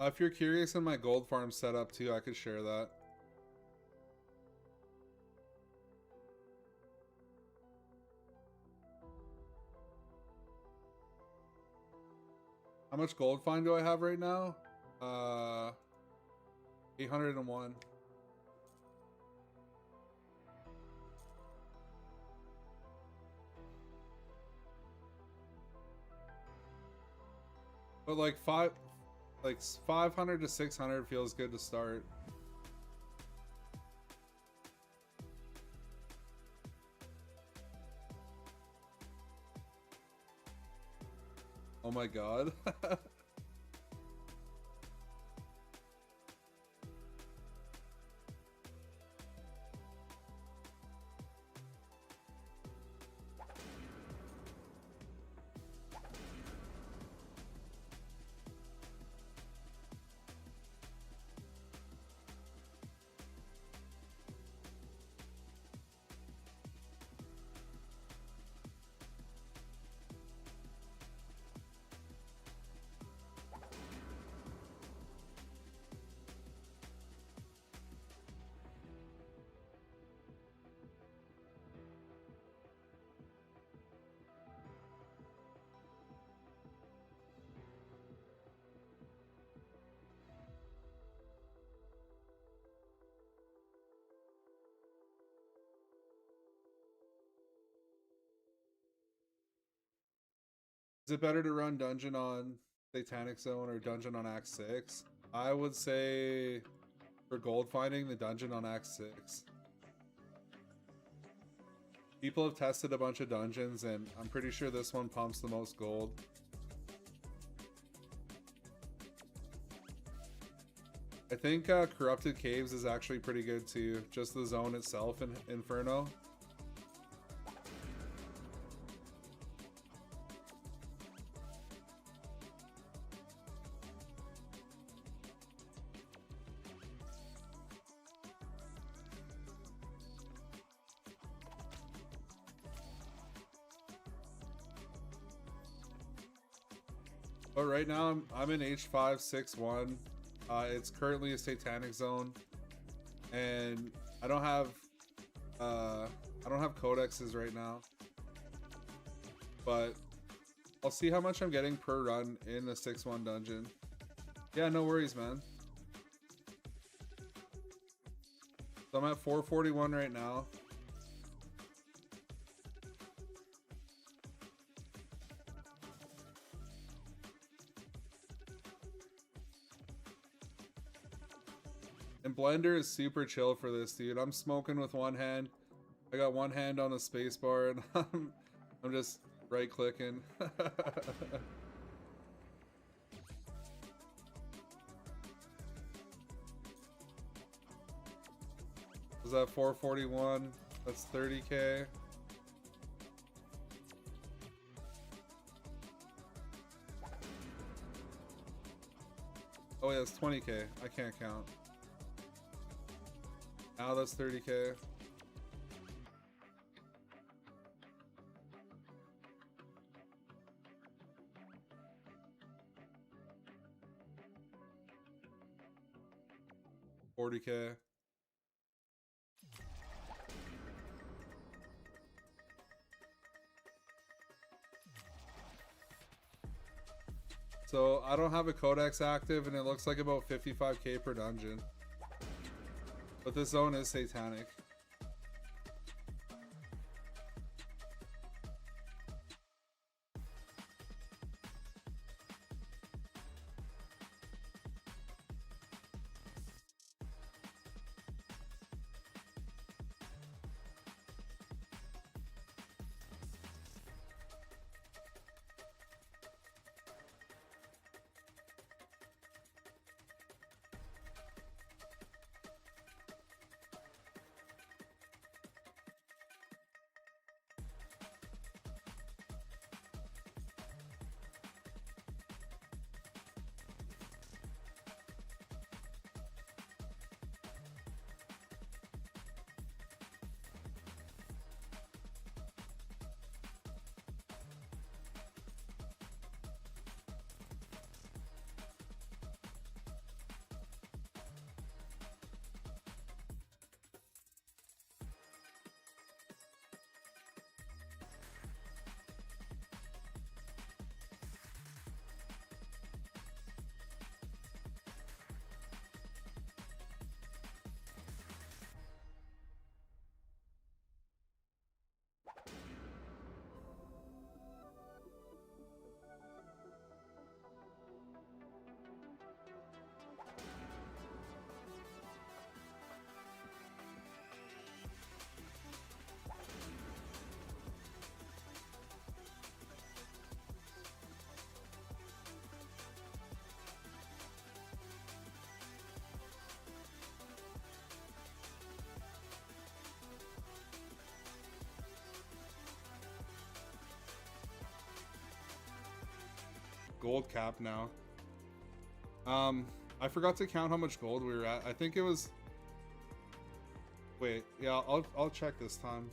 If you're curious in my gold farm setup too, I could share that. How much gold find do I have right now? 801. But like 500 to 600 feels good to start. Oh my god. Is it better to run dungeon on Satanic Zone or dungeon on Act 6? I would say for gold finding, the dungeon on Act 6. People have tested a bunch of dungeons and I'm pretty sure this one pumps the most gold. I think Corrupted Caves is actually pretty good too. Just the zone itself in Inferno. But right now I'm in H561. It's currently a Satanic Zone, and I don't have codexes right now. But I'll see how much I'm getting per run in the 6-1 dungeon. Yeah, no worries, man. So I'm at 441 right now. And Blender is super chill for this, dude. I'm smoking with one hand. I got one hand on the spacebar and I'm just right clicking. Was that 441? That's 30k. Oh yeah, it's 20k. I can't count. Now that's 30k. $40k. So I don't have a codex active and it looks like about 55k per dungeon. But this zone is satanic. gold cap now. I forgot to count how much gold we were at. I think it was... Wait, yeah, I'll check this time.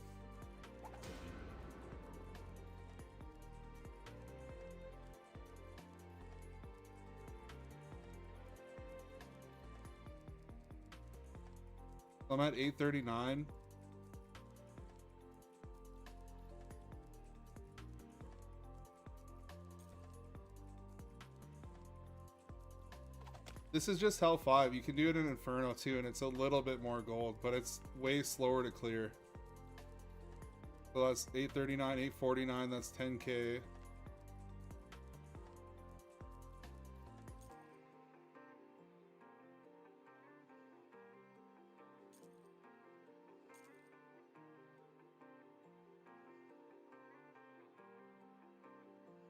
I'm at 839. This is just Hell 5. You can do it in Inferno too, and it's a little bit more gold, but it's way slower to clear. So that's 839, 849, that's 10k.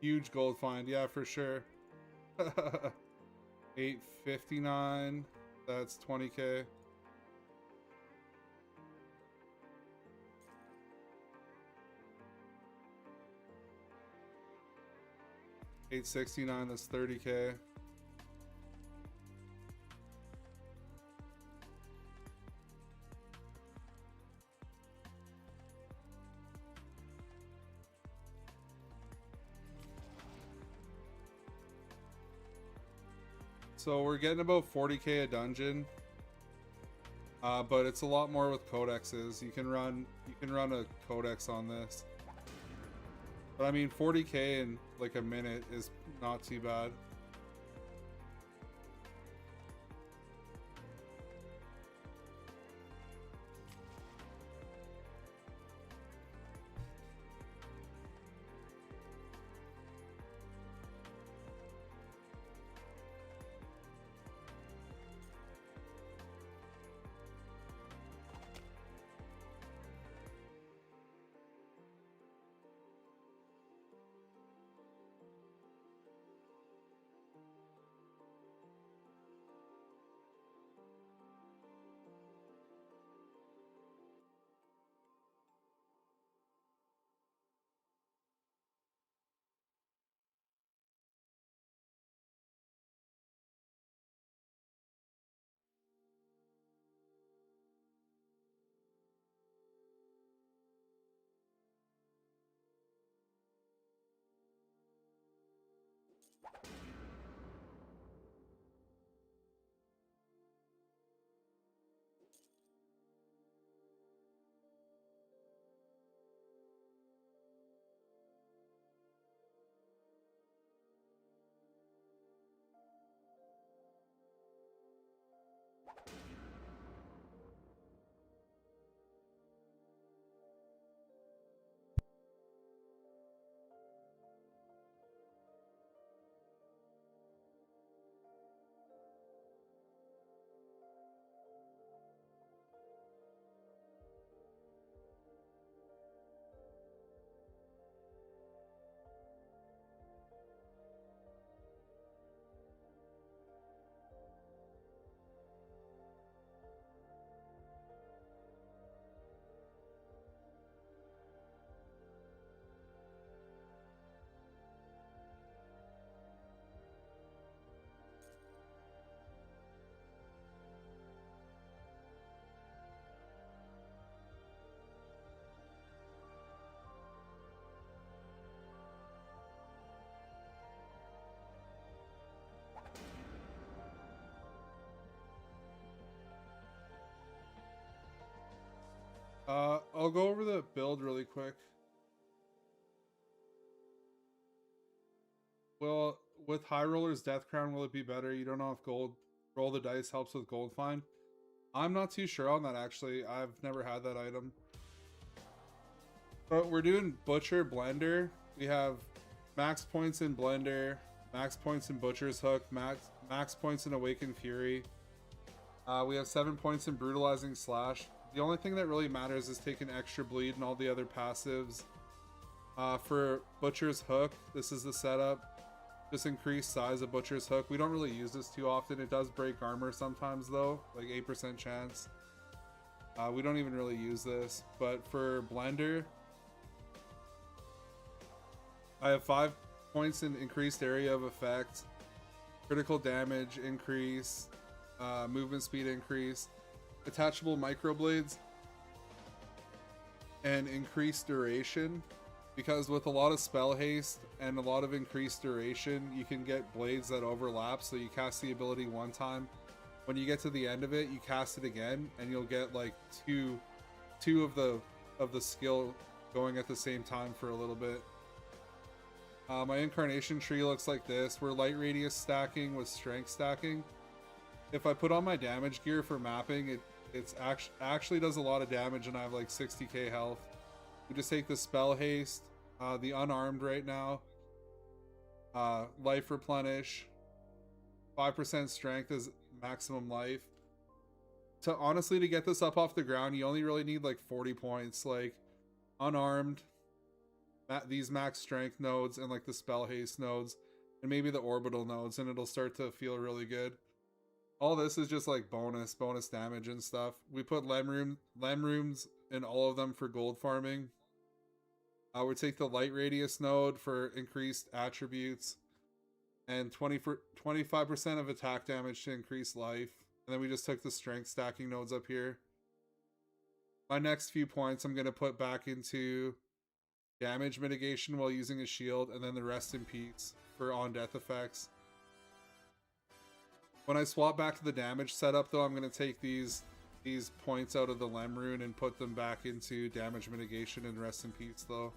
Huge gold find, yeah, for sure. 859, that's 20k. $869, that's 30k. So we're getting about 40k a dungeon, but it's a lot more with codexes. You can run a codex on this. But I mean, 40k in like a minute is not too bad. I'll go over the build really quick. Well, with High Roller's Death Crown, will it be better? You don't know if gold roll the dice helps with gold find. I'm not too sure on that actually. I've never had that item. But we're doing Butcher Blender. We have max points in Blender, max points in Butcher's Hook, max points in Awakened Fury. We have 7 points in Brutalizing Slash. The only thing that really matters is taking extra bleed and all the other passives. For Butcher's Hook, this is the setup. Just increase size of Butcher's Hook. We don't really use this too often. It does break armor sometimes though, like 8% chance. We don't even really use this. But for Blender, I have points in increased area of effect, critical damage increase, movement speed increase, attachable microblades, and increased duration. Because with a lot of spell haste and a lot of increased duration, you can get blades that overlap. So you cast the ability one time. When you get to the end of it, you cast it again, and you'll get like two of the skill going at the same time for a little bit. My incarnation tree looks like this. We're light radius stacking with strength stacking. If I put on my damage gear for mapping, it's actually does a lot of damage, and I have like 60k health. We just take the spell haste, the unarmed right now, life replenish, 5% strength is maximum life. Honestly, to get this up off the ground, you only really need like 40 points. Like unarmed, these max strength nodes, and like the spell haste nodes, and maybe the orbital nodes, and it'll start to feel really good. All this is just like bonus damage and stuff. We put lem rooms in all of them for gold farming. We take the light radius node for increased attributes, and 25% of attack damage to increase life. And then we just took the strength stacking nodes up here. My next few points I'm going to put back into damage mitigation while using a shield, and then the rest in peace for on death effects. When I swap back to the damage setup though, I'm going to take these points out of the lem rune and put them back into damage mitigation and rest in peace though.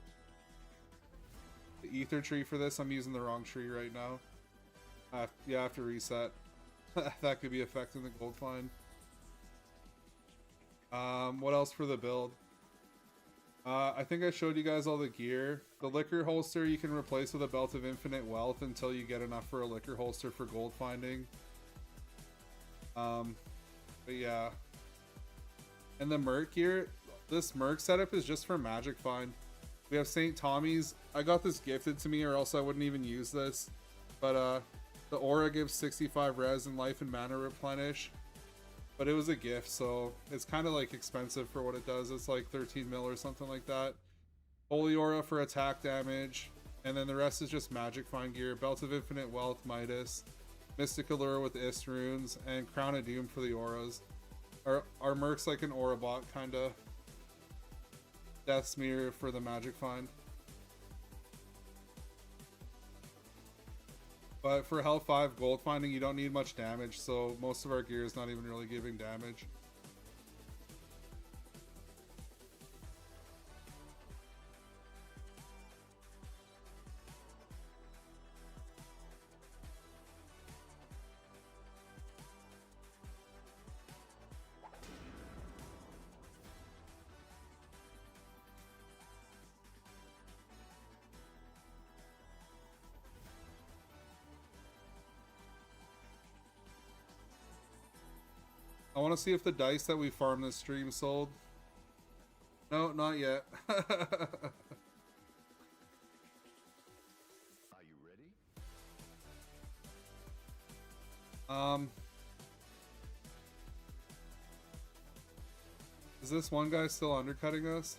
The ether tree for this, I'm using the wrong tree right now. Yeah, I have to reset. That could be affecting the gold find. What else for the build? I think I showed you guys all the gear. The liquor holster you can replace with a belt of infinite wealth until you get enough for a liquor holster for gold finding. But yeah. And the merc gear, this merc setup is just for magic find. We have St. Tommy's. I got this gifted to me, or else I wouldn't even use this. But the aura gives 65 res and life and mana replenish. But it was a gift, so it's kind of like expensive for what it does. It's like 13 mil or something like that. Holy aura for attack damage, and then the rest is just magic find gear. Belt of infinite wealth, Midas, Mystic Allure with Ist runes, and Crown of Doom for the auras. Our merc's like an aura bot kind of. Death Smear for the magic find. But for health 5 gold finding, you don't need much damage, so most of our gear is not even really giving damage. I want to see if the dice that we farmed this stream sold. No, not yet. Are you ready? Is this one guy still undercutting us?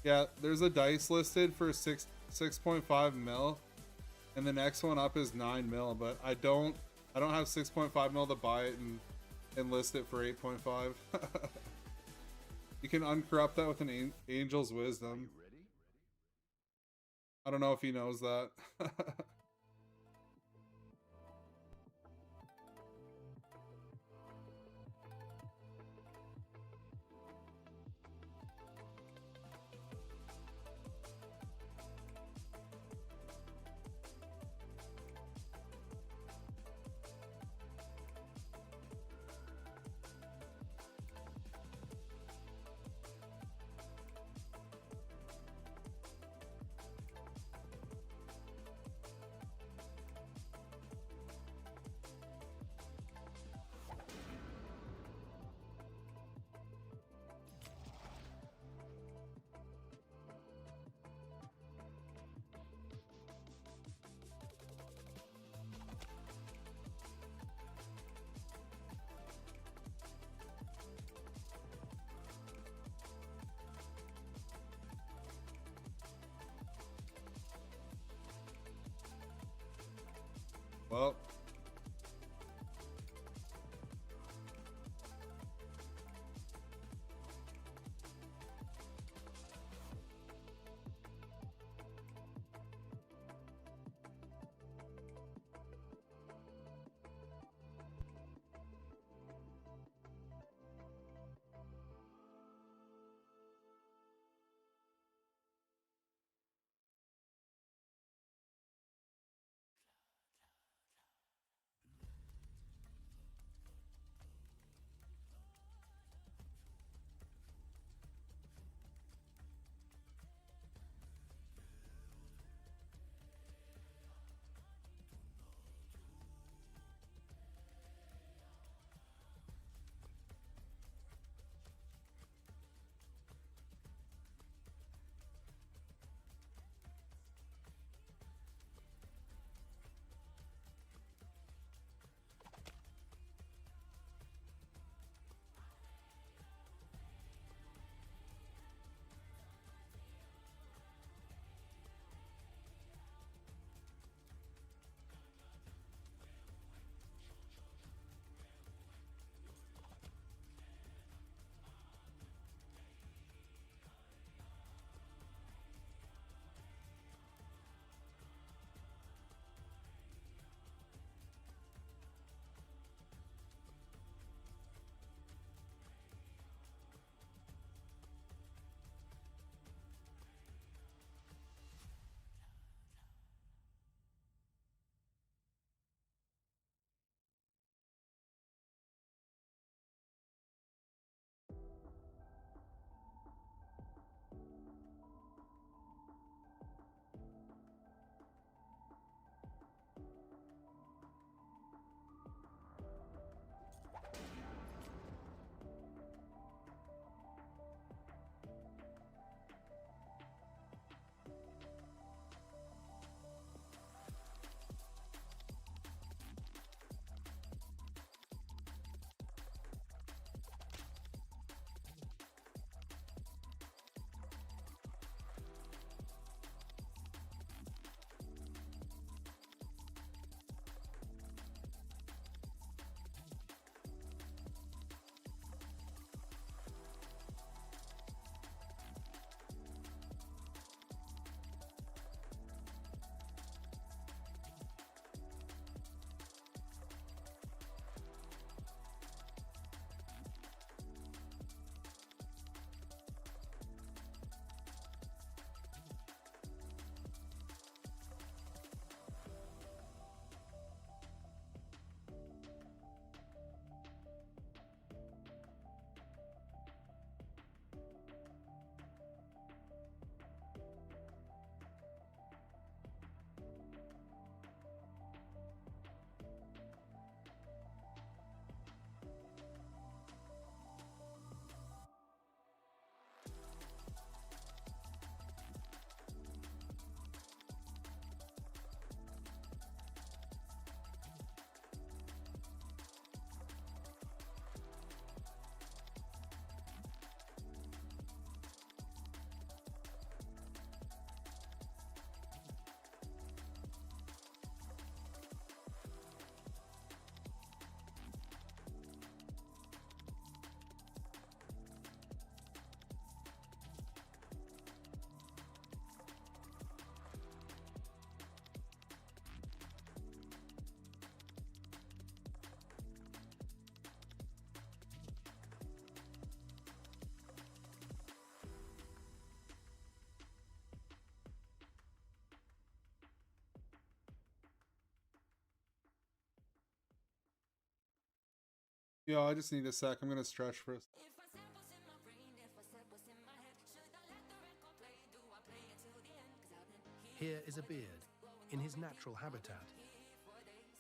Yeah, there's a dice listed for 6.5 mil, and the next one up is 9 mil, but I don't have 6.5 mil to buy it and list it for 8.5. You can uncorrupt that with an angel's wisdom. I don't know if he knows that. Well. Yeah, I just need a sec. I'm gonna stretch for a Here is a beard, in his natural habitat.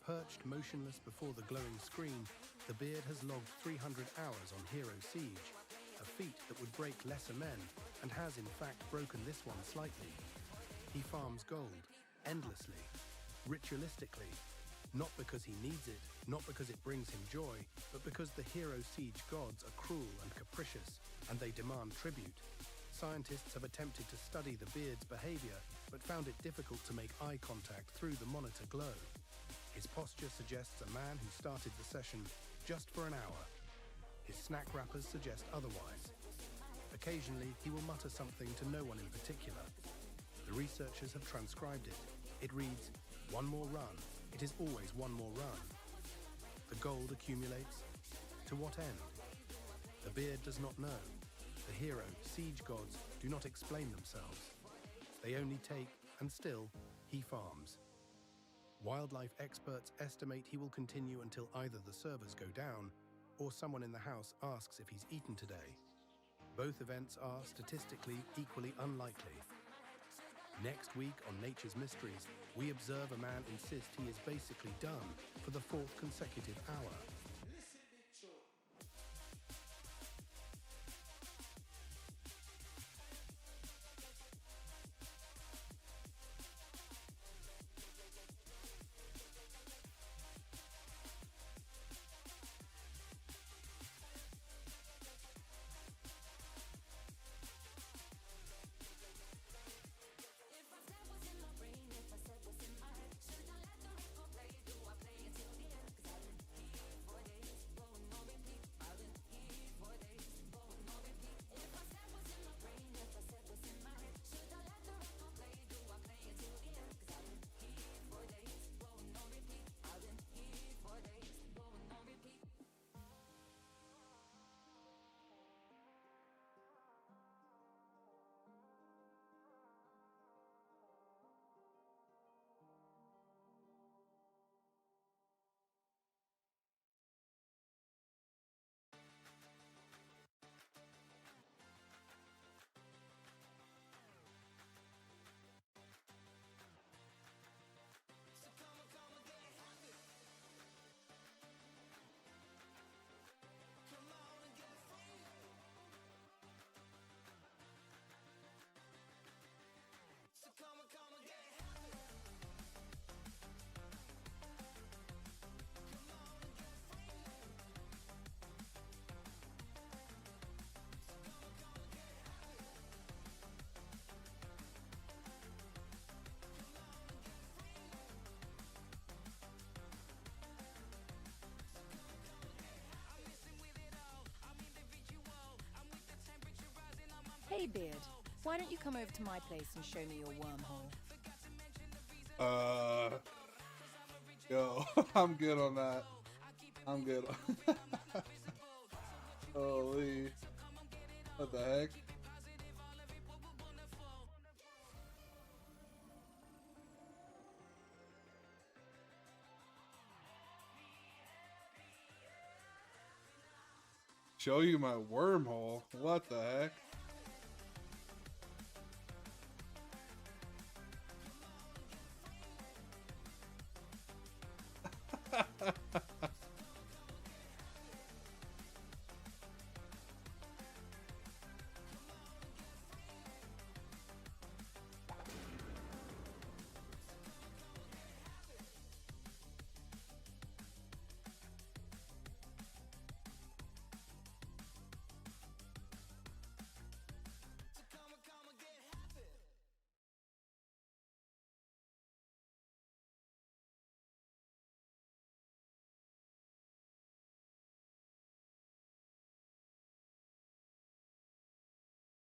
Perched motionless before the glowing screen, the beard has logged 300 hours on Hero Siege, a feat that would break lesser men, and has in fact broken this one slightly. He farms gold, endlessly, ritualistically, not because he needs it, not because it brings him joy, but because the Hero Siege gods are cruel and capricious, and they demand tribute. Scientists have attempted to study the beard's behavior, but found it difficult to make eye contact through the monitor glow. His posture suggests a man who started the session just for an hour. His snack wrappers suggest otherwise. Occasionally, he will mutter something to no one in particular. The researchers have transcribed it. It reads, "One more run. It is always one more run." The gold accumulates. To what end? The beard does not know. The hero, siege gods, do not explain themselves. They only take, and still, he farms. Wildlife experts estimate he will continue until either the servers go down or someone in the house asks if he's eaten today. Both events are statistically equally unlikely. Next week on Nature's Mysteries, we observe a man insist he is basically done for the 4th consecutive hour. Hey, Beard. Why don't you come over to my place and show me your wormhole? Yo, I'm good on that. I'm good. Holy. What the heck? Show you my wormhole? What the heck?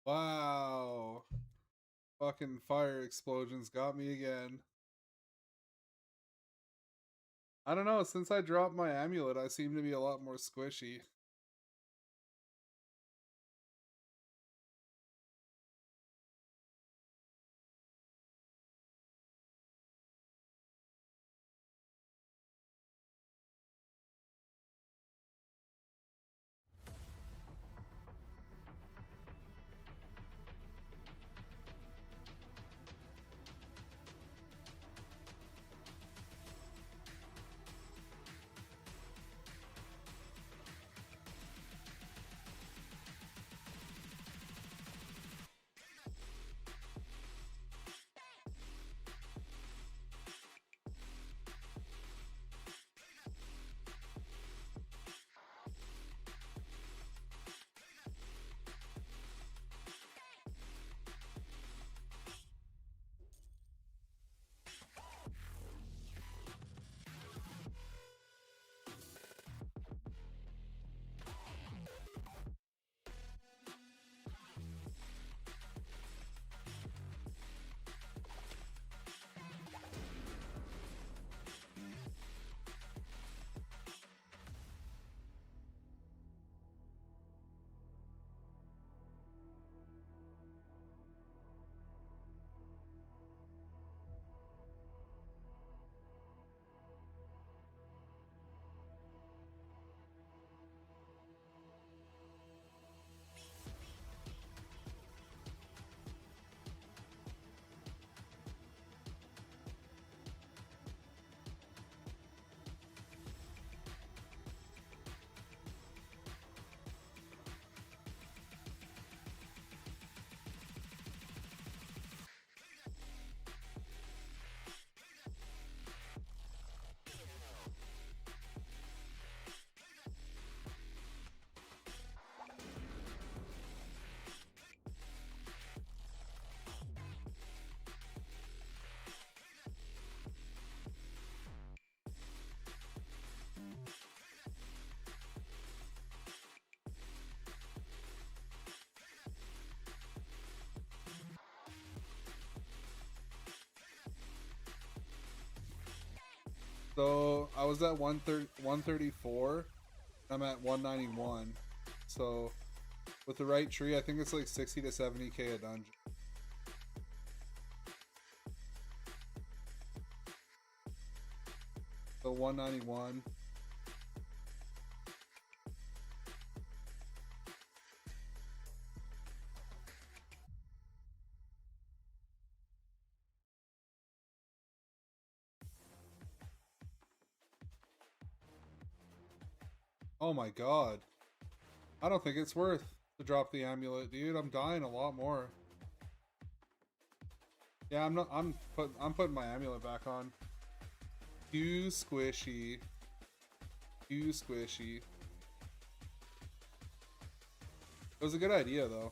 Wow. Fucking fire explosions got me again. I don't know, since I dropped my amulet, I seem to be a lot more squishy. So I was at 134. I'm at 191. So with the right tree, I think it's like 60 to 70k a dungeon. So 191. Oh my god. I don't think it's worth to drop the amulet, dude. I'm dying a lot more. Yeah, I'm putting my amulet back on. Too squishy. Too squishy. It was a good idea though.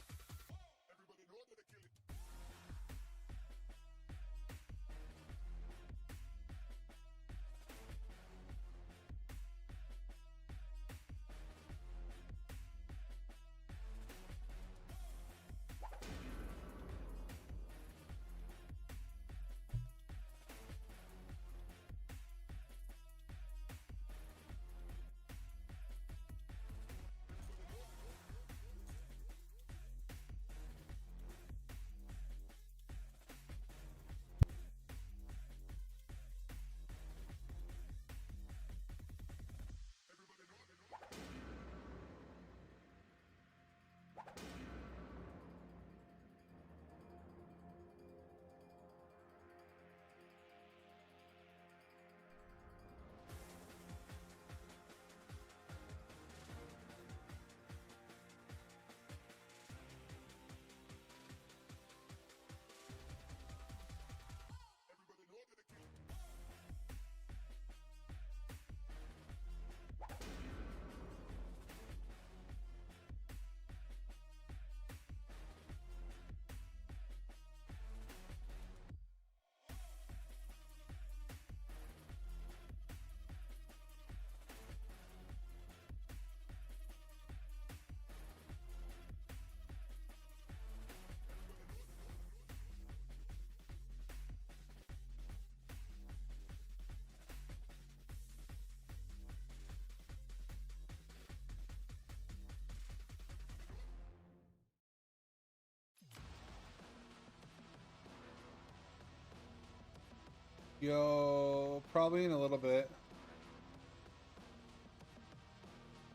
Yo, probably in a little bit.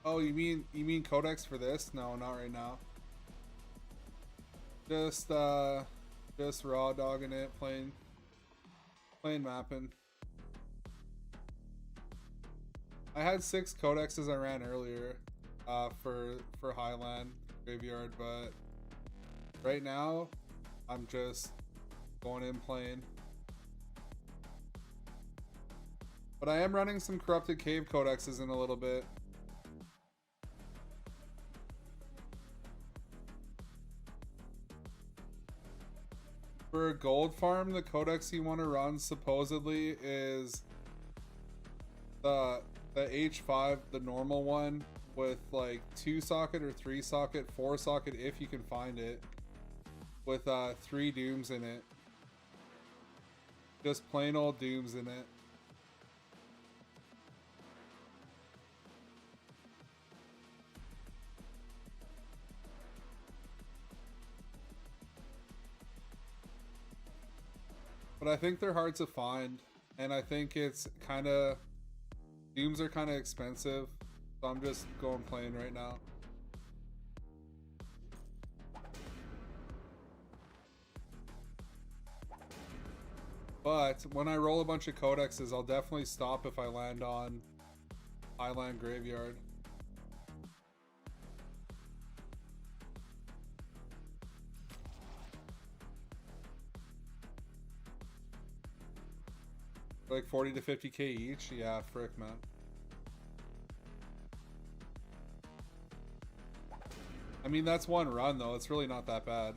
Oh, you mean codex for this? No, not right now. Just raw dogging it, plain mapping. I had 6 codexes I ran earlier for Highland Graveyard, but right now I'm just going in plain. But I am running some corrupted cave codexes in a little bit. For a gold farm, the codex you want to run supposedly is the H5, the normal one, with like 2 socket or 3 socket, 4 socket if you can find it, with 3 dooms in it. Just plain old dooms in it. But I think they're hard to find, and I think it's kind of, dooms are kind of expensive, so I'm just going plain right now. But when I roll a bunch of codexes, I'll definitely stop if I land on Highland Graveyard. Like 40 to 50k each? Yeah, frick, man. I mean, that's one run, though. It's really not that bad.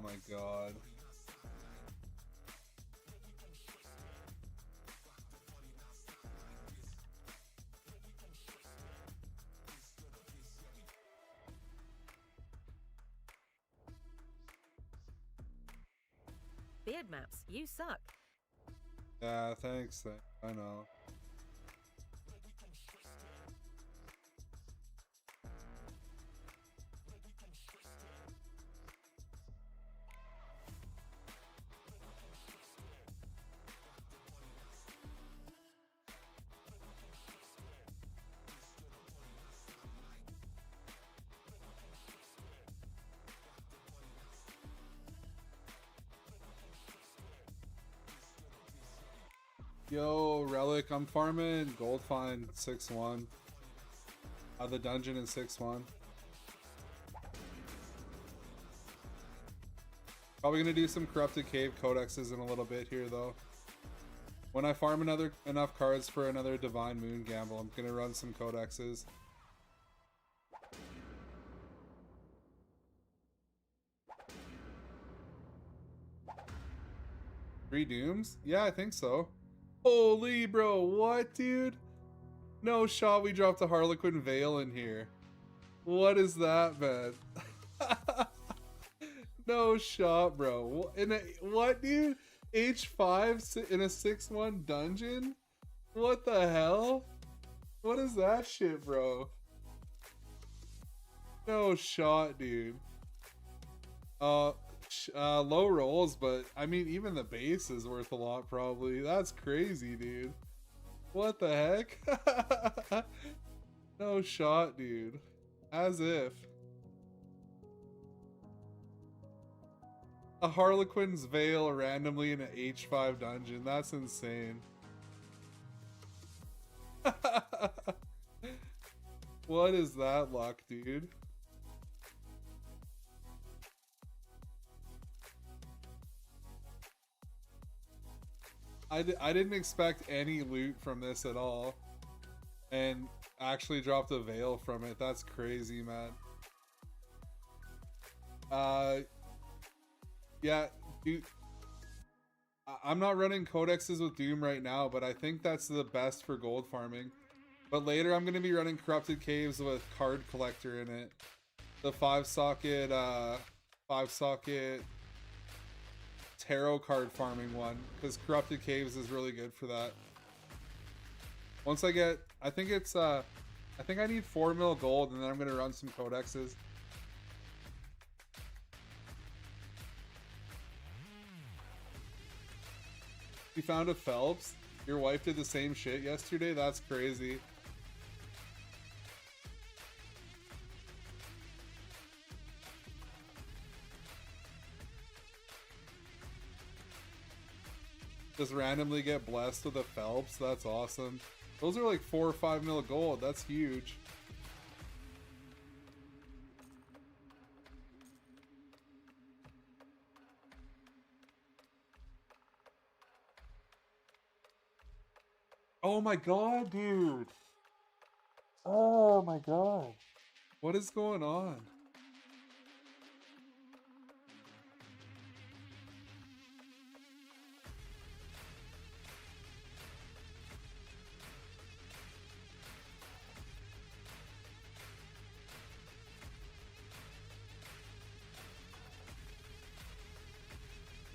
Oh my god. BeardMaps, you suck. Yeah, thanks. I know. Yo, Relic, I'm farming gold find 6-1. The dungeon in 6-1. Probably gonna do some corrupted cave codexes in a little bit here though. When I farm enough cards for another Divine Moon gamble, I'm gonna run some codexes. Three Dooms? Yeah, I think so. Holy bro, what dude? No shot we dropped a Harlequin Veil in here. What is that, man? No shot, bro. What, dude? H5 in a 6-1 dungeon? What the hell? What is that shit, bro? No shot, dude. Low rolls, but I mean, even the base is worth a lot, probably. That's crazy, dude. What the heck? No shot, dude. As if. A Harlequin's Veil randomly in an H5 dungeon. That's insane. What is that luck, dude? I didn't expect any loot from this at all. And actually dropped a Veil from it. That's crazy, man. Yeah, dude. I'm not running codexes with Doom right now, but I think that's the best for gold farming. But later I'm going to be running Corrupted Caves with Card Collector in it. The 5-socket tarot card farming one, because Corrupted Caves is really good for that. Once I get, I think I need 4 mil gold, and then I'm going to run some codexes. You found a Phelps? Your wife did the same shit yesterday? That's crazy. Just randomly get blessed with a Phelps? That's awesome. Those are like 4 or 5 mil gold. That's huge. Oh my god, dude. Oh my god. What is going on?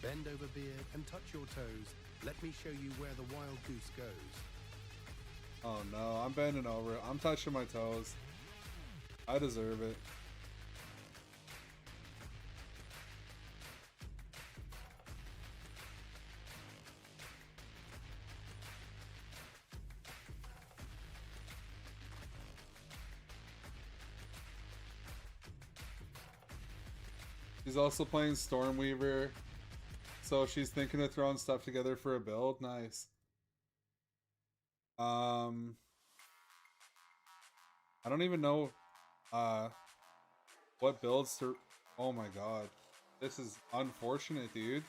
Bend over, Beard, and touch your toes. Let me show you where the wild goose goes. Oh no, I'm bending over. I'm touching my toes. I deserve it. She's also playing Stormweaver, so she's thinking of throwing stuff together for a build. Nice. I don't even know what builds to... Oh my god. This is unfortunate, dude.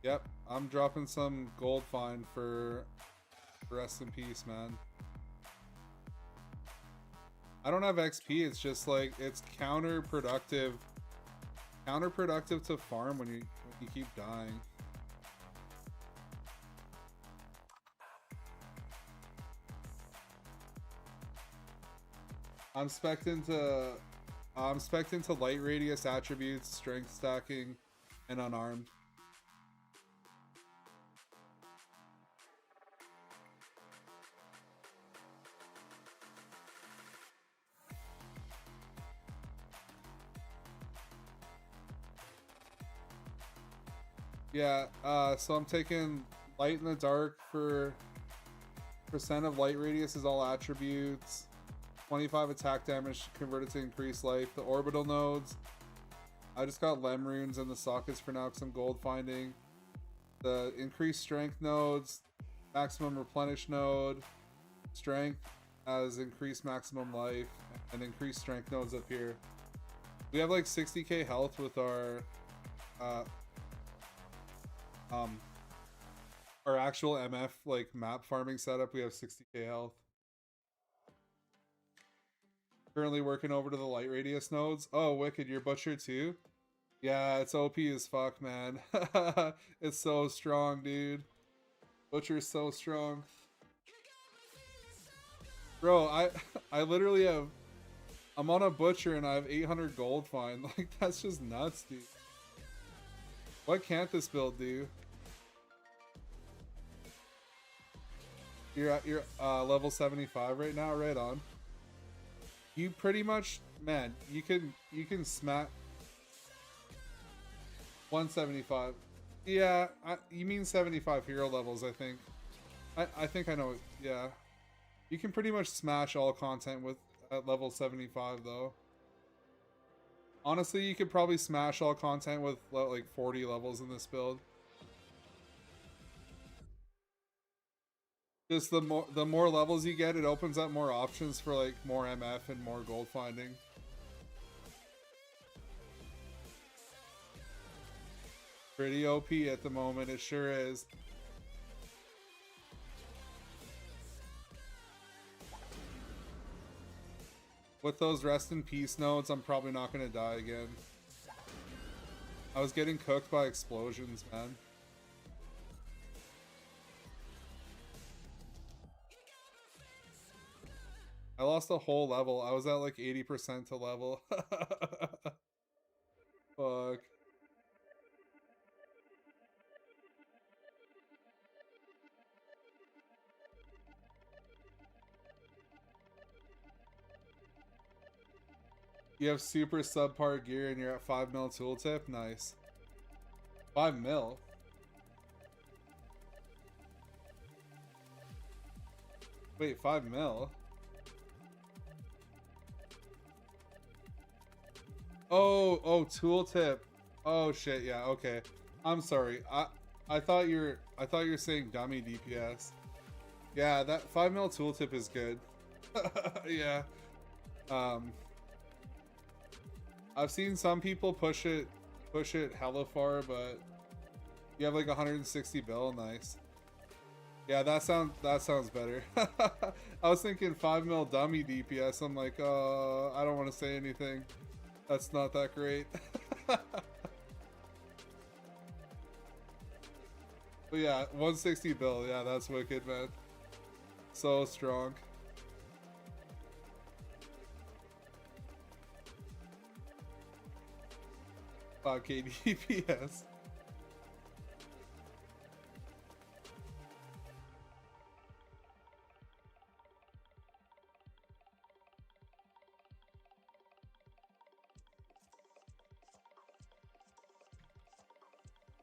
Yep. I'm dropping some gold find for rest in peace, man. I don't have XP, it's just like, it's counterproductive to farm when you keep dying. I'm spec'd into light radius attributes, strength stacking, and unarmed. Yeah, so I'm taking light in the dark for percent of light radius is all attributes. 25 attack damage converted to increased life. The orbital nodes, I just got lem runes and the sockets for now because I'm gold finding. The increased strength nodes, maximum replenish node, strength as increased maximum life, and increased strength nodes up here. We have like 60k health with our actual MF like map farming setup. We have 60k health. Currently working over to the light radius nodes. Oh, wicked, you're butcher too? Yeah, it's OP as fuck, man. It's so strong, dude. Butcher's so strong. Bro, I literally have, I'm on a butcher and I have 800 gold find. Like, that's just nuts, dude. What can't this build do? You're at your level 75 right now, right on. You pretty much, man, you can smack 175. Yeah, you mean 75 hero levels, I think. I think I know, yeah. You can pretty much smash all content with at level 75 though. Honestly, you could probably smash all content with like 40 levels in this build. Just the more levels you get, it opens up more options for like more MF and more gold finding. Pretty OP at the moment, it sure is. With those rest in peace nodes, I'm probably not gonna die again. I was getting cooked by explosions, man. I lost a whole level. I was at like 80% to level. Fuck. You have super subpar gear and you're at 5 mil tooltip? Nice. 5 mil? Wait, 5 mil? Oh, tooltip. Oh shit, yeah, okay. I'm sorry. I thought you're saying dummy DPS. Yeah, that 5 mil tooltip is good. Yeah. I've seen some people push it hella far, but you have like 160 bill, nice. Yeah, that sounds better. I was thinking 5 mil dummy DPS. I'm like, I don't want to say anything. That's not that great. But yeah, 160 bill. Yeah, that's wicked, man. So strong. Okay, DPS.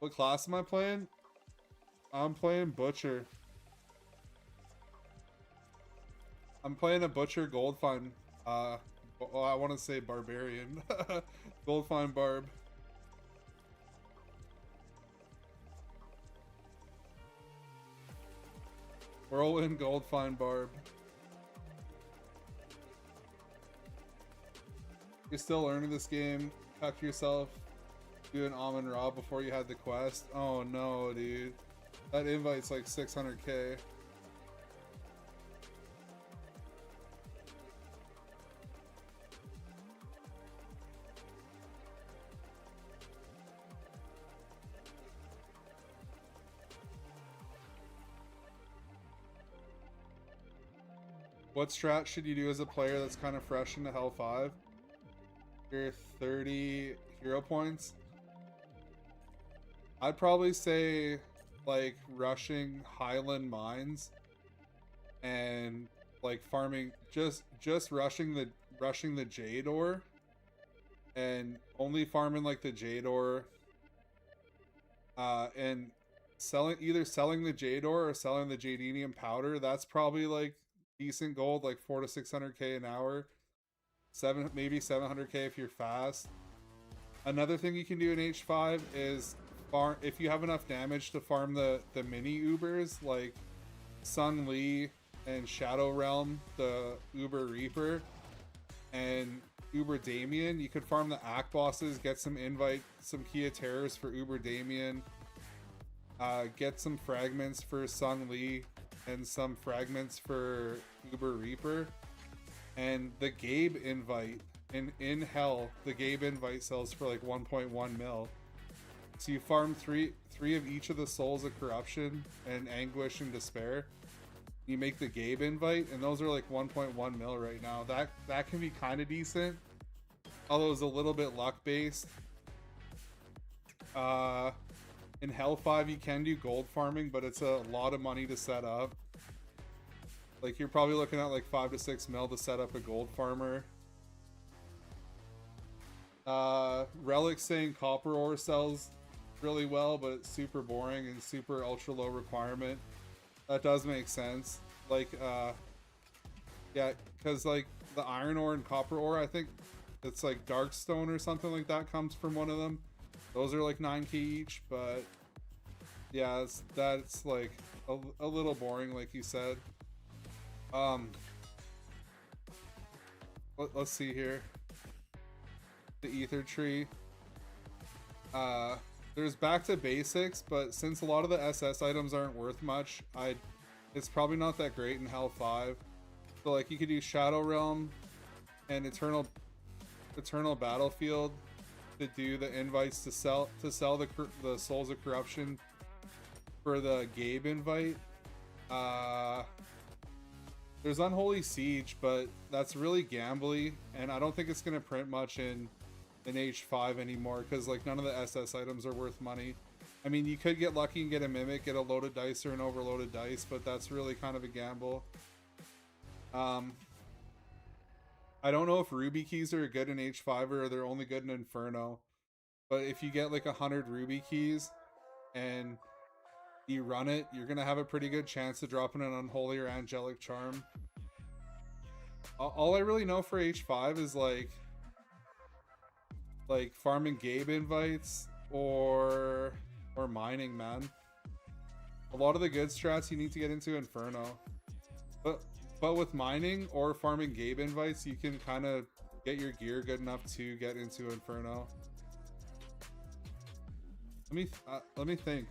What class am I playing? I'm playing Butcher. I'm playing a Butcher gold find. Well, I want to say Barbarian. Gold find Barb. Whirlwind gold find Barb. You're still learning this game. Cuck yourself. do an Amon Ra before you had the quest. Oh no, dude. That invite's like 600k. What strat should you do as a player that's kind of fresh into Hell 5? You're 30 hero points. I'd probably say like rushing Highland Mines and like farming just rushing the Jade ore and only farming like the Jade ore and either selling the Jade ore or selling the Jadenium powder. That's probably like decent gold, like 400 to 600k an hour. Maybe 700k if you're fast. Another thing you can do in H5 is farm if you have enough damage to farm the mini Ubers like Sun Li and Shadow Realm, the Uber Reaper, and Uber Damien. You could farm the Act bosses, get some Kia Terrors for Uber Damien, get some fragments for Sun Li and some fragments for Uber Reaper. And the Gabe invite in Hell, the Gabe invite sells for like 1.1 mil. So you farm three of each of the Souls of Corruption and Anguish and Despair. You make the Gabe invite, and those are like 1.1 mil right now. That can be kind of decent, although it's a little bit luck based. In Hell 5 you can do gold farming, but it's a lot of money to set up. Like you're probably looking at like 5 to 6 mil to set up a gold farmer. Relic saying copper ore sells really well, but it's super boring and super ultra low requirement. That does make sense. Like yeah, because like the iron ore and copper ore, I think it's like Darkstone or something like that comes from one of them. Those are like 9k each, but yeah, that's like a little boring, like you said. Let's see here. The ether tree. There's back to basics, but since a lot of the SS items aren't worth much, it's probably not that great in Hell 5. So like you could do Shadow Realm and Eternal Battlefield to do the invites to sell the Souls of Corruption for the Gabe invite. There's Unholy Siege, but that's really gambly, and I don't think it's gonna print much in H5 anymore, because like none of the SS items are worth money. I mean, you could get lucky and get a Mimic, get a loaded dice or an overloaded dice, but that's really kind of a gamble. I don't know if Ruby keys are good in H5 or they're only good in Inferno, but if you get like 100 Ruby keys and you run it, you're gonna have a pretty good chance of dropping an Unholy or Angelic Charm. All I really know for H5 is like farming Gabe invites or mining, man. A lot of the good strats you need to get into Inferno, but with mining or farming Gabe invites, you can kind of get your gear good enough to get into Inferno. Let me think.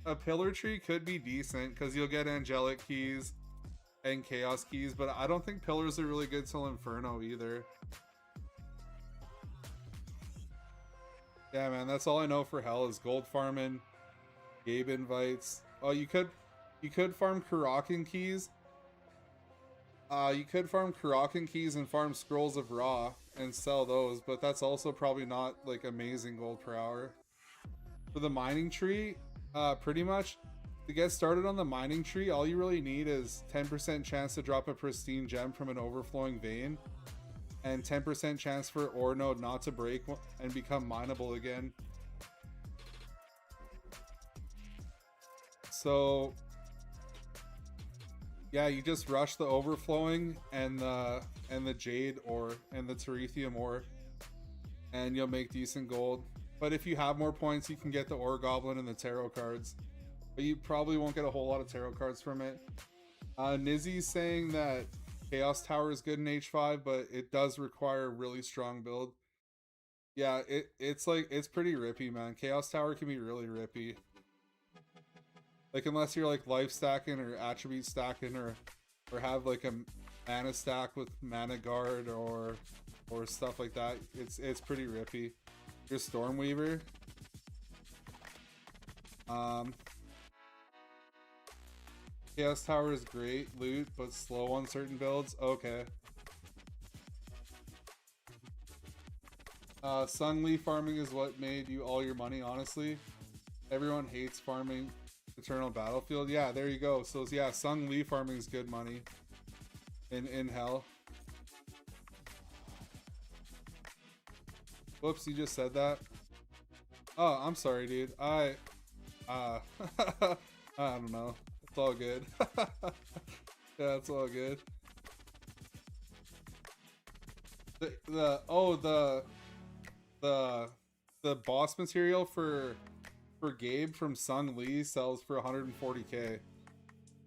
A pillar tree could be decent because you'll get angelic keys and chaos keys, but I don't think pillars are really good till Inferno either. Yeah, man, that's all I know for Hell is gold farming, Gabe invites. Oh, you could farm Karakin keys. You could farm Karakin keys and farm Scrolls of Ra and sell those, but that's also probably not like amazing gold per hour. For the mining tree, pretty much to get started on the mining tree, all you really need is 10% chance to drop a pristine gem from an overflowing vein and 10% chance for ore node not to break and become mineable again. So yeah, you just rush the overflowing and the jade ore and the terethium ore, and you'll make decent gold. But if you have more points, you can get the ore goblin and the tarot cards, but you probably won't get a whole lot of tarot cards from it. Nizzy's saying that Chaos Tower is good in H5, but it does require a really strong build. Yeah, it's like, it's pretty rippy, man. Chaos Tower can be really rippy. Like, unless you're like life stacking or attribute stacking or have like a mana stack with mana guard or stuff like that, it's pretty rippy. Your Stormweaver. Chaos Tower is great loot, but slow on certain builds. Okay. Sun Leaf farming is what made you all your money, honestly. Everyone hates farming Eternal Battlefield. Yeah, there you go. So yeah, Sun Leaf farming is good money in hell. Whoops, you just said that. Oh, I'm sorry, dude. I don't know. It's all good. Yeah, it's all good. The boss material for Gabe from Sung Lee sells for 140k.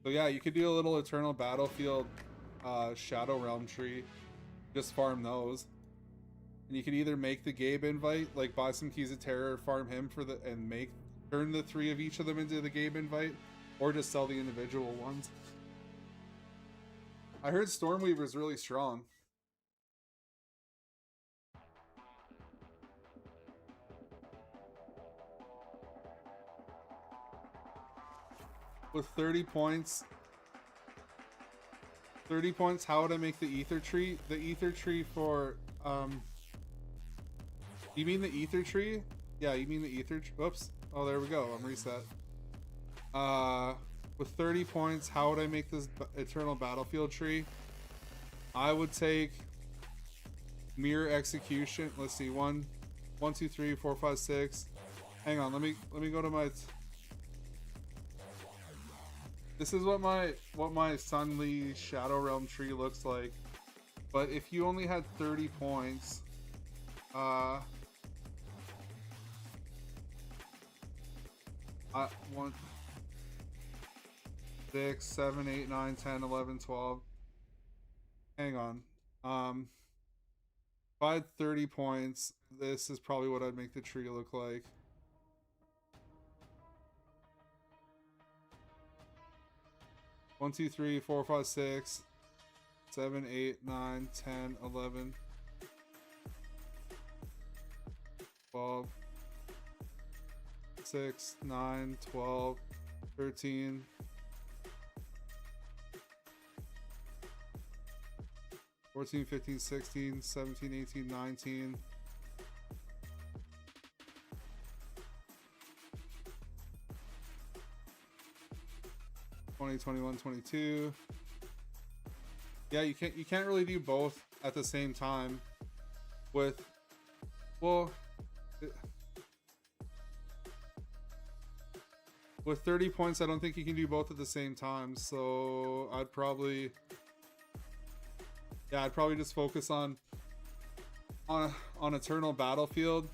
So yeah, you could do a little Eternal Battlefield Shadow Realm tree. Just farm those. And you can either make the Gabe invite, like buy some Keys of Terror, farm him for turn the 3 of each of them into the Gabe invite, or just sell the individual ones. I heard Stormweaver is really strong. With 30 points, how would I make the Ether Tree? The Ether Tree for, you mean the Ether Tree? Yeah, you mean the Ether Tree? Whoops. Oh, there we go. I'm reset. With 30 points, how would I make this Eternal Battlefield tree? I would take Mirror Execution. Let's see. 1, 2, 3, 4, 5, 6. Hang on. Let me go to my... This is what my Sun Lee Shadow Realm tree looks like. But if you only had 30 points, 1, 6, 7, 8, 9, 10, 11, 12. Hang on. If I had 30 points, this is probably what I'd make the tree look like. One, 2, 3, 4, 5, 6, 7, 8, 9, 10, 11, 12, 6, 9, 12, 13, 14, 15, 16, 17, 18, 19. 20, 21, 22. Yeah, you can't really do both at the same time with, well, with 30 points I don't think you can do both at the same time, so I'd probably just focus on Eternal Battlefield,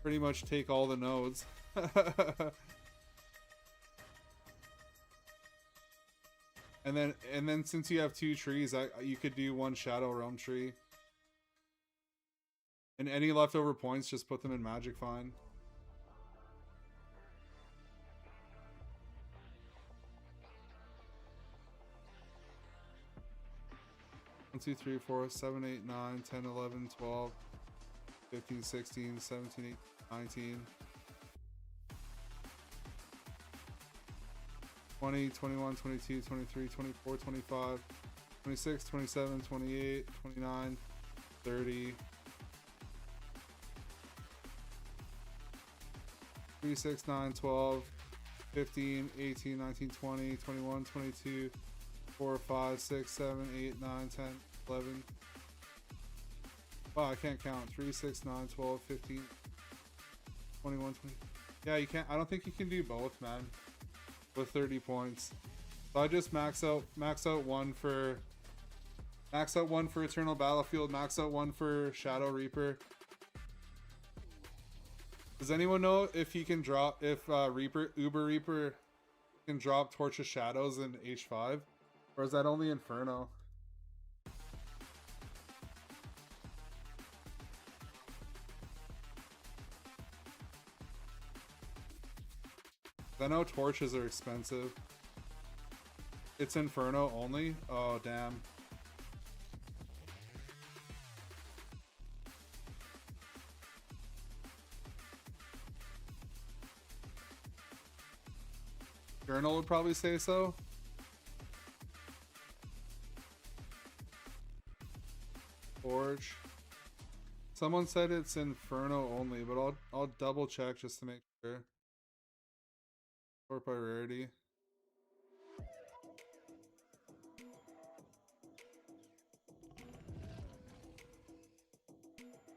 pretty much take all the nodes. And then since you have 2 trees, you could do 1 Shadow Realm tree. And any leftover points, just put them in Magic Find. One, 2, 3, 4, 7, 8, 9, 10, 11, 12, 15, 16, 17, 18, 19. 20, 21, 22, 23, 24, 25, 26, 27, 28, 29, 30, 3, 6, 9, 12, 15, 18, 19, 20, 21, 22, 4, 5, 6, 7, 8, 9, 10, 11. Wow, I can't count. 3, 6, 9, 12, 15, 21, 20. Yeah, you can't. I don't think you can do both, man. With 30 points, so I just max out 1 for Eternal Battlefield, max out 1 for Shadow Reaper. Does anyone know if he can drop, if Uber Reaper can drop Torch of Shadows in H5, or is that only Inferno? I know torches are expensive. It's Inferno only? Oh, damn. Journal would probably say so. Forge. Someone said it's Inferno only, but I'll double check just to make sure. Sort by rarity.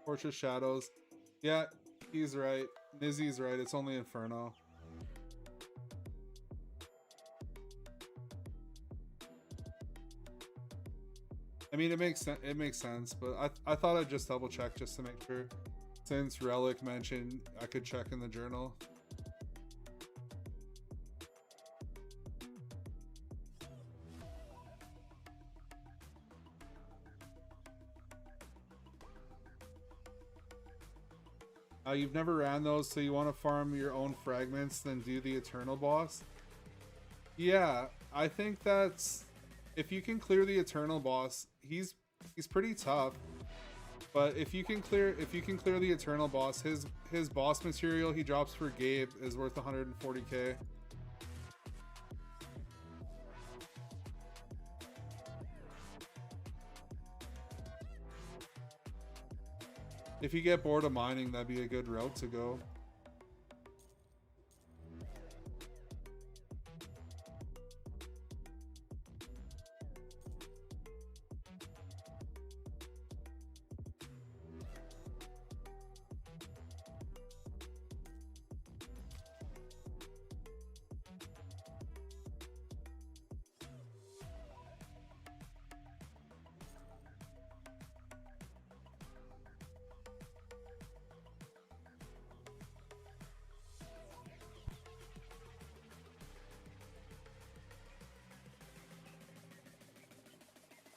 Torch of Shadows. Yeah, he's right. Nizzy's right. It's only Inferno. I mean, it makes sense, but I thought I'd just double check just to make sure. Since Relic mentioned I could check in the journal. You've never ran those, so you want to farm your own fragments, then do the Eternal boss? Yeah, I think that's... If you can clear the Eternal boss, he's pretty tough. But if you can clear the Eternal boss, his boss material he drops for Gabe is worth 140k. If you get bored of mining, that'd be a good route to go.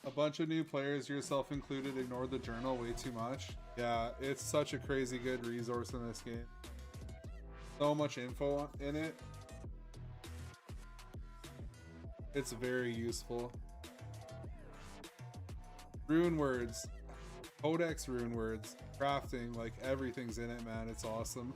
A bunch of new players, yourself included, ignore the journal way too much. Yeah, it's such a crazy good resource in this game. So much info in it. It's very useful. Rune words, codex rune words, crafting, like everything's in it, man. It's awesome.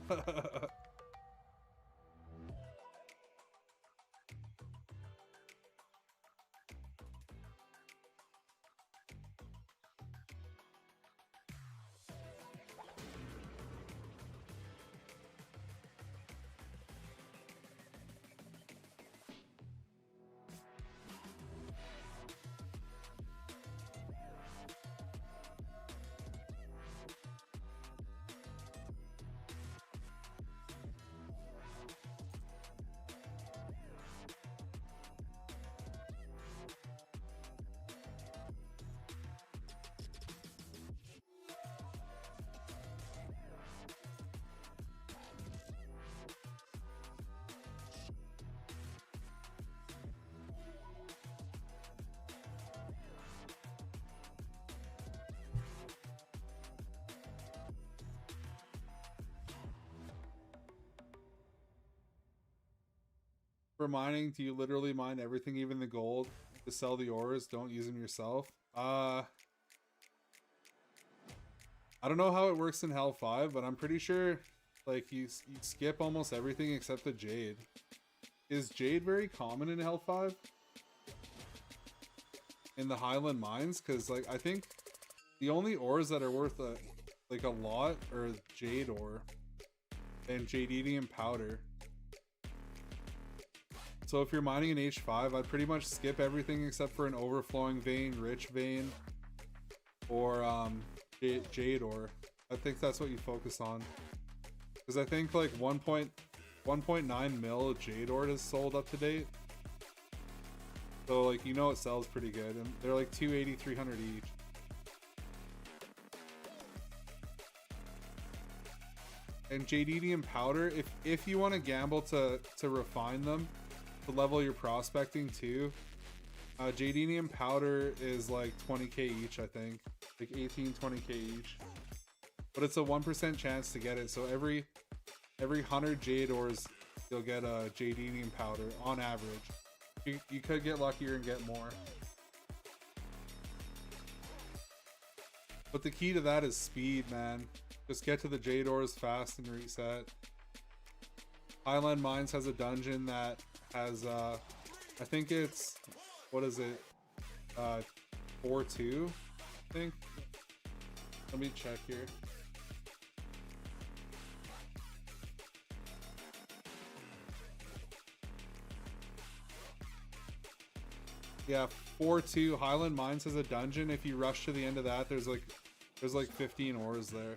For mining, do you literally mine everything, even the gold, to sell the ores? Don't use them yourself? I don't know how it works in Hell 5, but I'm pretty sure like you skip almost everything except the jade. Is jade very common in Hell 5? In the Highland mines? Because like I think the only ores that are worth a lot are jade ore and jadedium powder. So if you're mining an H5, I'd pretty much skip everything except for an overflowing vein, rich vein, or jade ore. I think that's what you focus on. Because I think like 1.9 mil jade ore is sold up to date. So like, you know, it sells pretty good, and they're like 280, 300 each. And jadedium powder, if you want to gamble to refine them, to level your prospecting too, jadedium powder is like 20k each, I think, like 18-20k each, but it's a 1% chance to get it. So every 100 jade ores you'll get a jadenium powder on average. You could get luckier and get more. But the key to that is speed, man. Just get to the jade ores fast and reset. Highland Mines has a dungeon that has, I think it's, what is it? 4-2, I think. Let me check here. Yeah, 4-2. Highland Mines has a dungeon. If you rush to the end of that, there's like 15 ores there.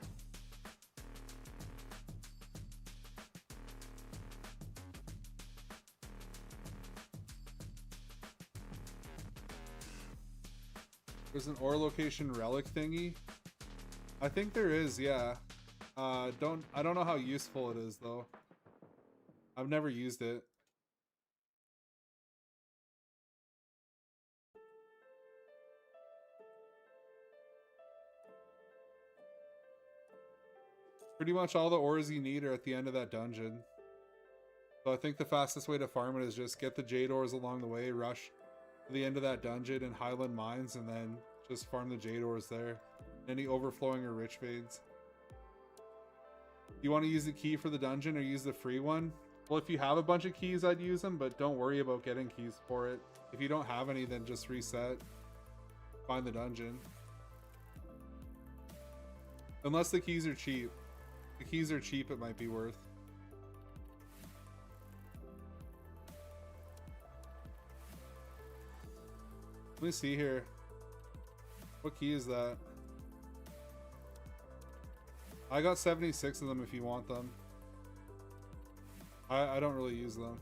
There's an ore location relic thingy. I think there is, yeah. I don't know how useful it is though. I've never used it. Pretty much all the ores you need are at the end of that dungeon. So I think the fastest way to farm it is just get the jade ores along the way, rush to the end of that dungeon in Highland Mines, and then just farm the jade ores there. Any overflowing or rich veins. You want to use the key for the dungeon or use the free one? Well, if you have a bunch of keys, I'd use them, but don't worry about getting keys for it. If you don't have any, then just reset. Find the dungeon. Unless the keys are cheap. If the keys are cheap, it might be worth. Let me see here. What key is that? I got 76 of them if you want them. I don't really use them.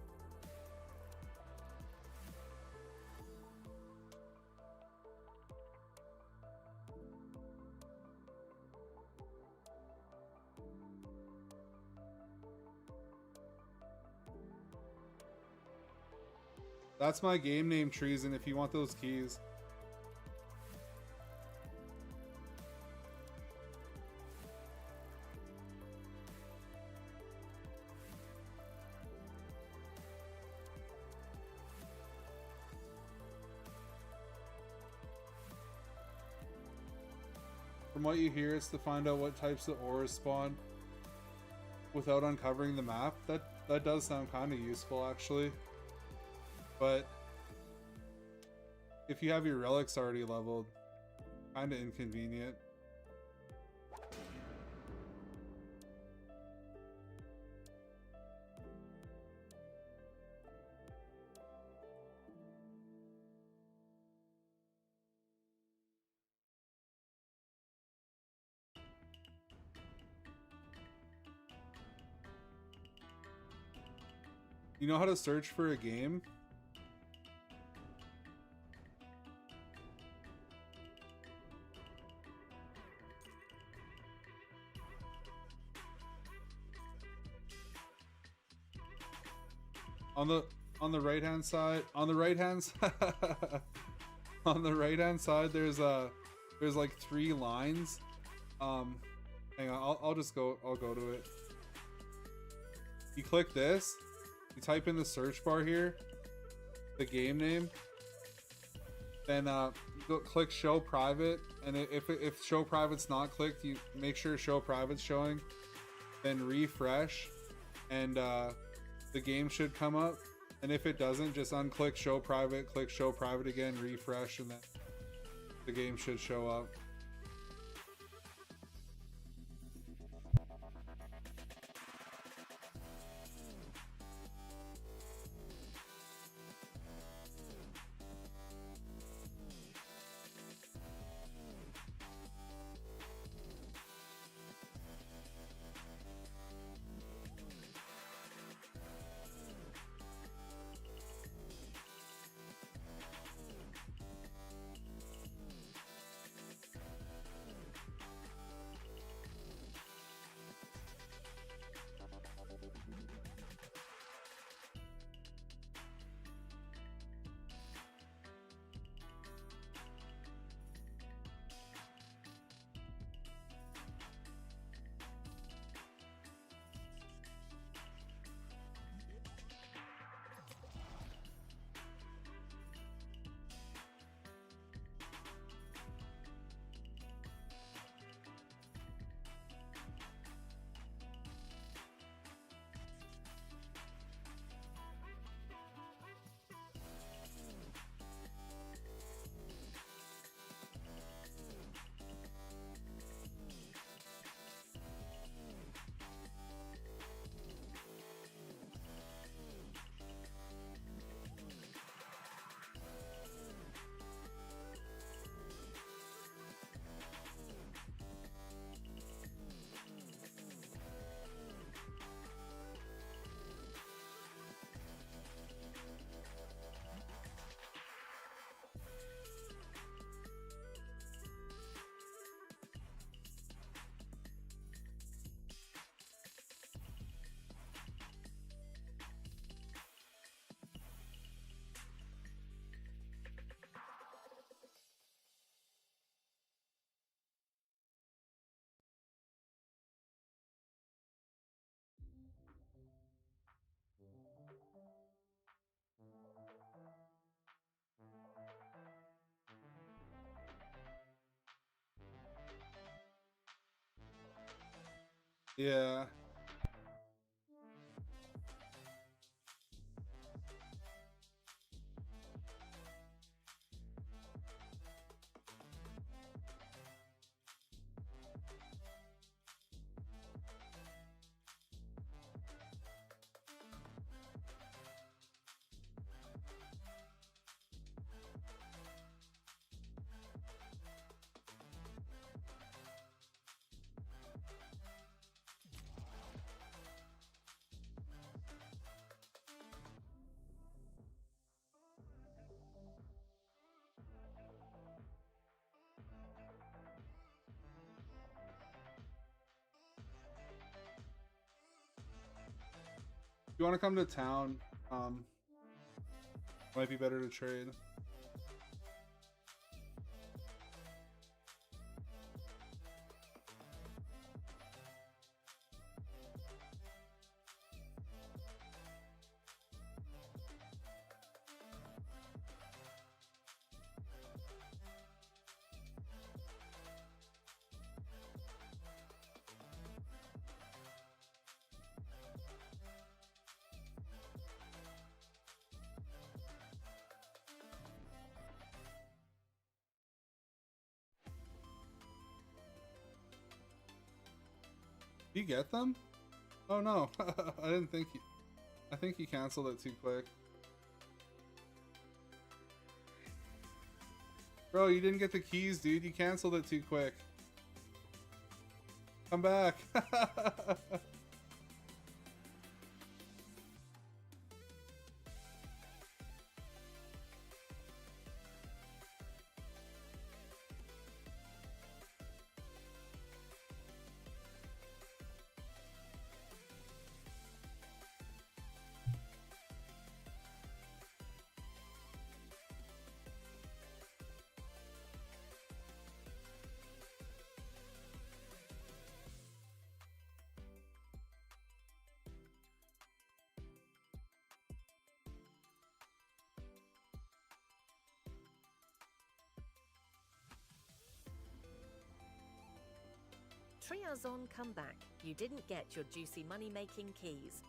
That's my game name, Treason, if you want those keys. From what you hear, it's to find out what types of ores spawn without uncovering the map. That does sound kind of useful, actually. But if you have your relics already leveled, kind of inconvenient. You know how to search for a game? On the right hand side, on the right hand side, there's like 3 lines. Hang on, I'll go to it. You click this, you type in the search bar here, the game name, then click show private, and if show private's not clicked, you make sure show private's showing, then refresh, and the game should come up. And if it doesn't, just unclick show private, click show private again, refresh, and then the game should show up. Yeah. If you want to come to town, might be better to trade. Did you get them? Oh no, I didn't think you... I think you canceled it too quick. Bro, you didn't get the keys, dude. You canceled it too quick. Come back. Triazon comeback. You didn't get your juicy money-making keys.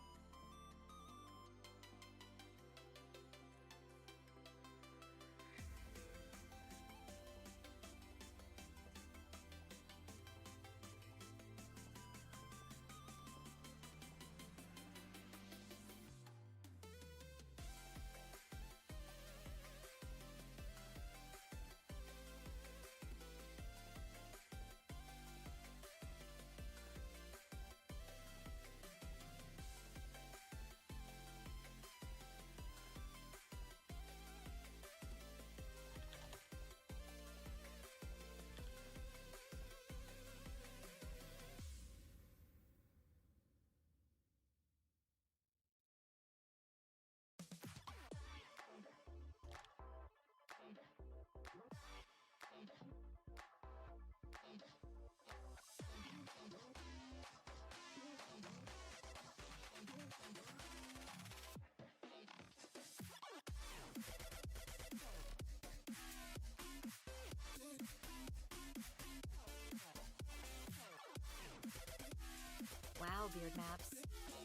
Wow, BeardMaps.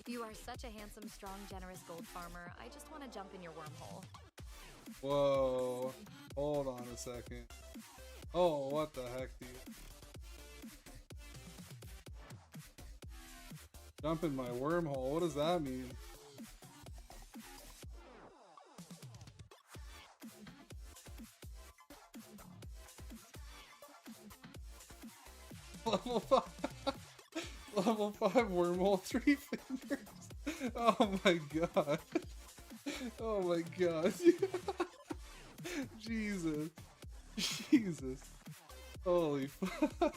You are such a handsome, strong, generous gold farmer. I just want to jump in your wormhole. Whoa. Hold on a second. Oh, what the heck, dude? Jump in my wormhole. What does that mean? Level 5. Level 5 wormhole, 3 fingers. Oh my god. Oh my god. Jesus. Jesus. Holy fuck.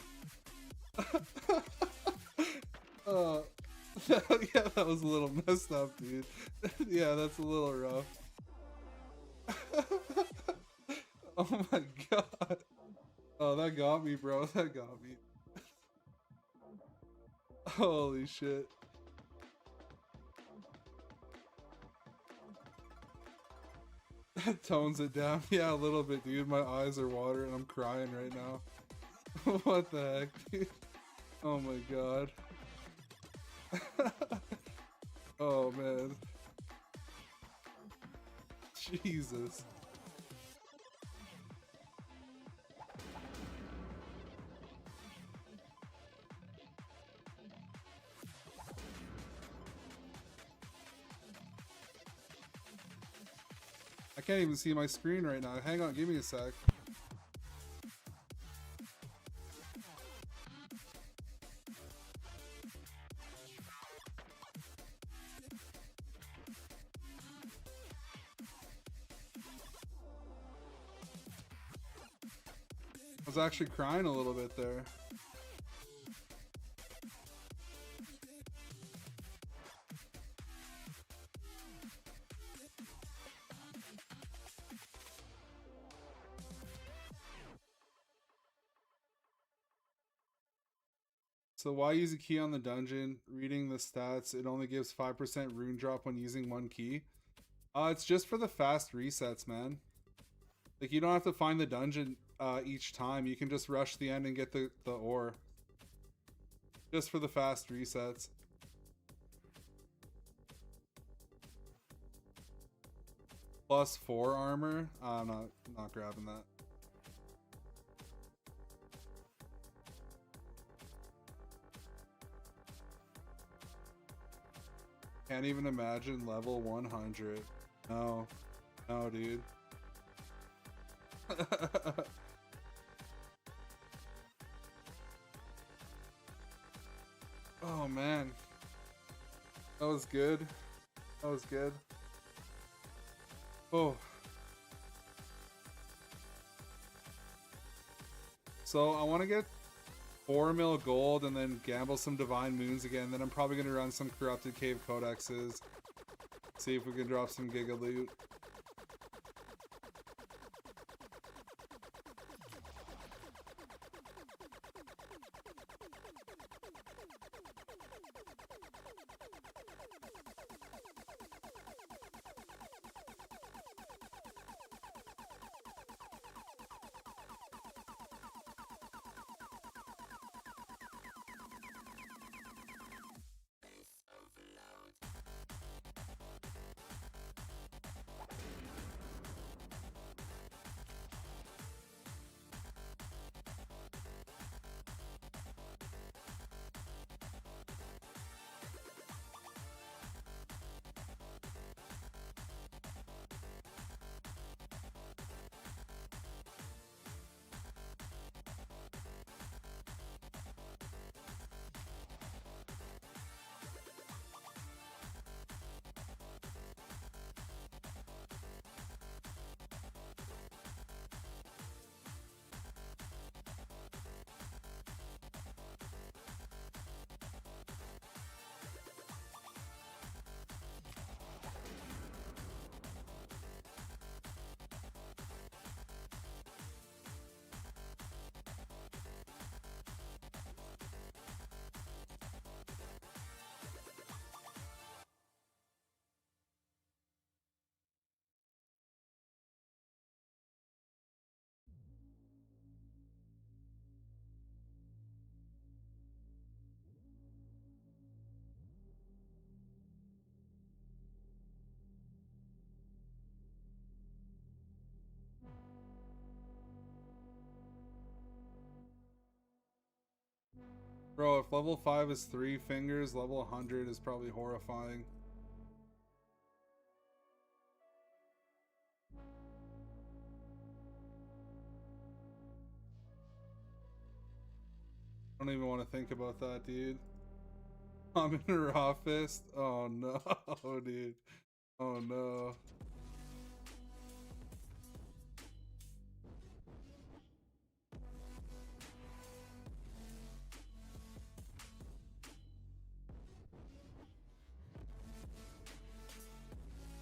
Yeah, that was a little messed up, dude. Yeah, that's a little rough. Oh my god. Oh, that got me, bro. That got me. Holy shit. That tones it down. Yeah, a little bit, dude. My eyes are watering. I'm crying right now. What the heck, dude? Oh my god. Oh man. Jesus. I can't even see my screen right now. Hang on, give me a sec. I was actually crying a little bit there. So why use a key on the dungeon? Reading the stats, it only gives 5% rune drop when using one key. It's just for the fast resets, man. Like, you don't have to find the dungeon each time. You can just rush the end and get the ore. Just for the fast resets. +4 armor. I'm not grabbing that. Can't even imagine level 100. No. No, dude. Oh, man. That was good. That was good. Oh. So, I want to get 4 mil gold and then gamble some divine moons again. Then I'm probably going to run some corrupted cave codexes. See if we can drop some giga loot. Bro, if level 5 is 3 fingers, level 100 is probably horrifying. I don't even want to think about that, dude. I'm in a raw fist. Oh no, dude. Oh no.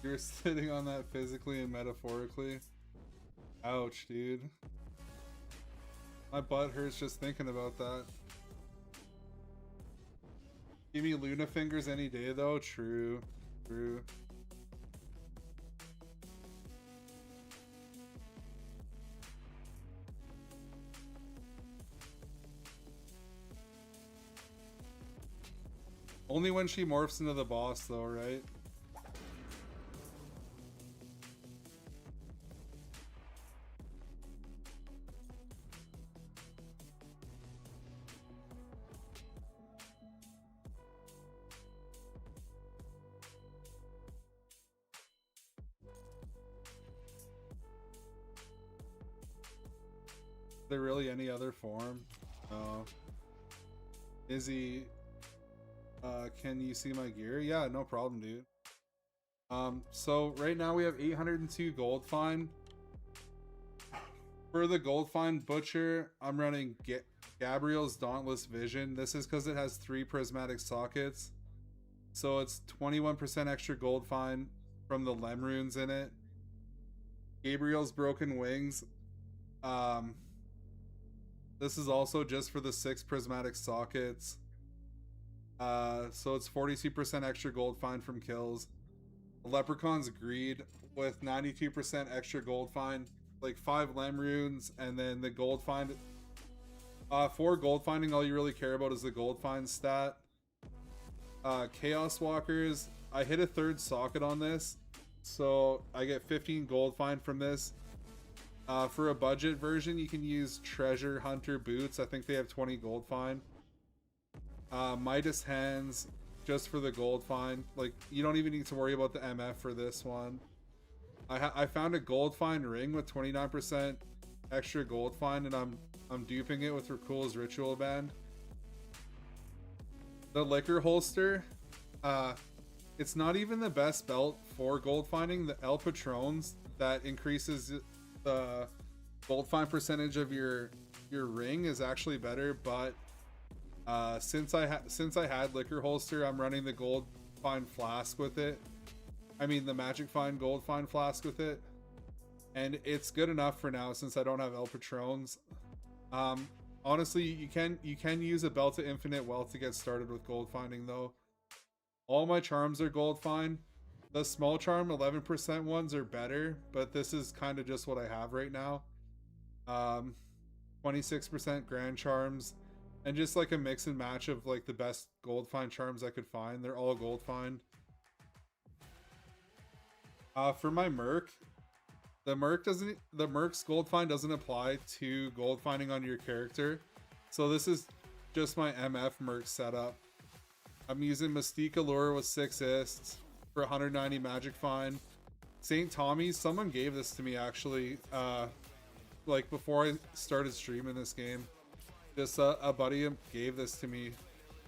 You're sitting on that physically and metaphorically. Ouch, dude. My butt hurts just thinking about that. Give me Luna fingers any day though. True. True. Only when she morphs into the boss though, right? Is there really any other form? No. Izzy, can you see my gear? Yeah, no problem, dude. So right now we have 802 gold fine. For the gold fine butcher, I'm running Gabriel's Dauntless Vision. This is because it has 3 prismatic sockets. So it's 21% extra gold fine from the Lem runes in it. Gabriel's Broken Wings. This is also just for the 6 prismatic sockets. So it's 42% extra gold fine from kills. Leprechaun's Greed with 92% extra gold fine, like 5 Lem runes, and then the gold find. For gold finding, all you really care about is the gold find stat. Chaos Walkers, I hit a 3rd socket on this, so I get 15 gold fine from this. For a budget version, you can use Treasure Hunter boots. I think they have 20 gold fine. Midas Hands, just for the gold fine. Like, you don't even need to worry about the MF for this one. I found a gold fine ring with 29% extra gold fine, and I'm duping it with Rakul's Ritual Band. The Liquor Holster, it's not even the best belt for gold finding. The El Patrons, that increases the gold fine percentage of your ring, is actually better, but since I had Liquor Holster, I'm running the gold fine flask with it. I mean the magic fine gold fine flask with it, and it's good enough for now since I don't have El Patrons. Honestly, you can use a Belt of Infinite Wealth to get started with gold finding though. All my charms are gold fine. The small charm 11% ones are better, but this is kind of just what I have right now. 26% grand charms, and just like a mix and match of like the best gold fine charms I could find. They're all gold fine. For my Merc, the Merc's gold fine doesn't apply to gold finding on your character. So this is just my MF Merc setup. I'm using Mystique Allure with 6 ists for 190 magic fine. St. Tommy's, someone gave this to me actually, like before I started streaming this game. Just a buddy gave this to me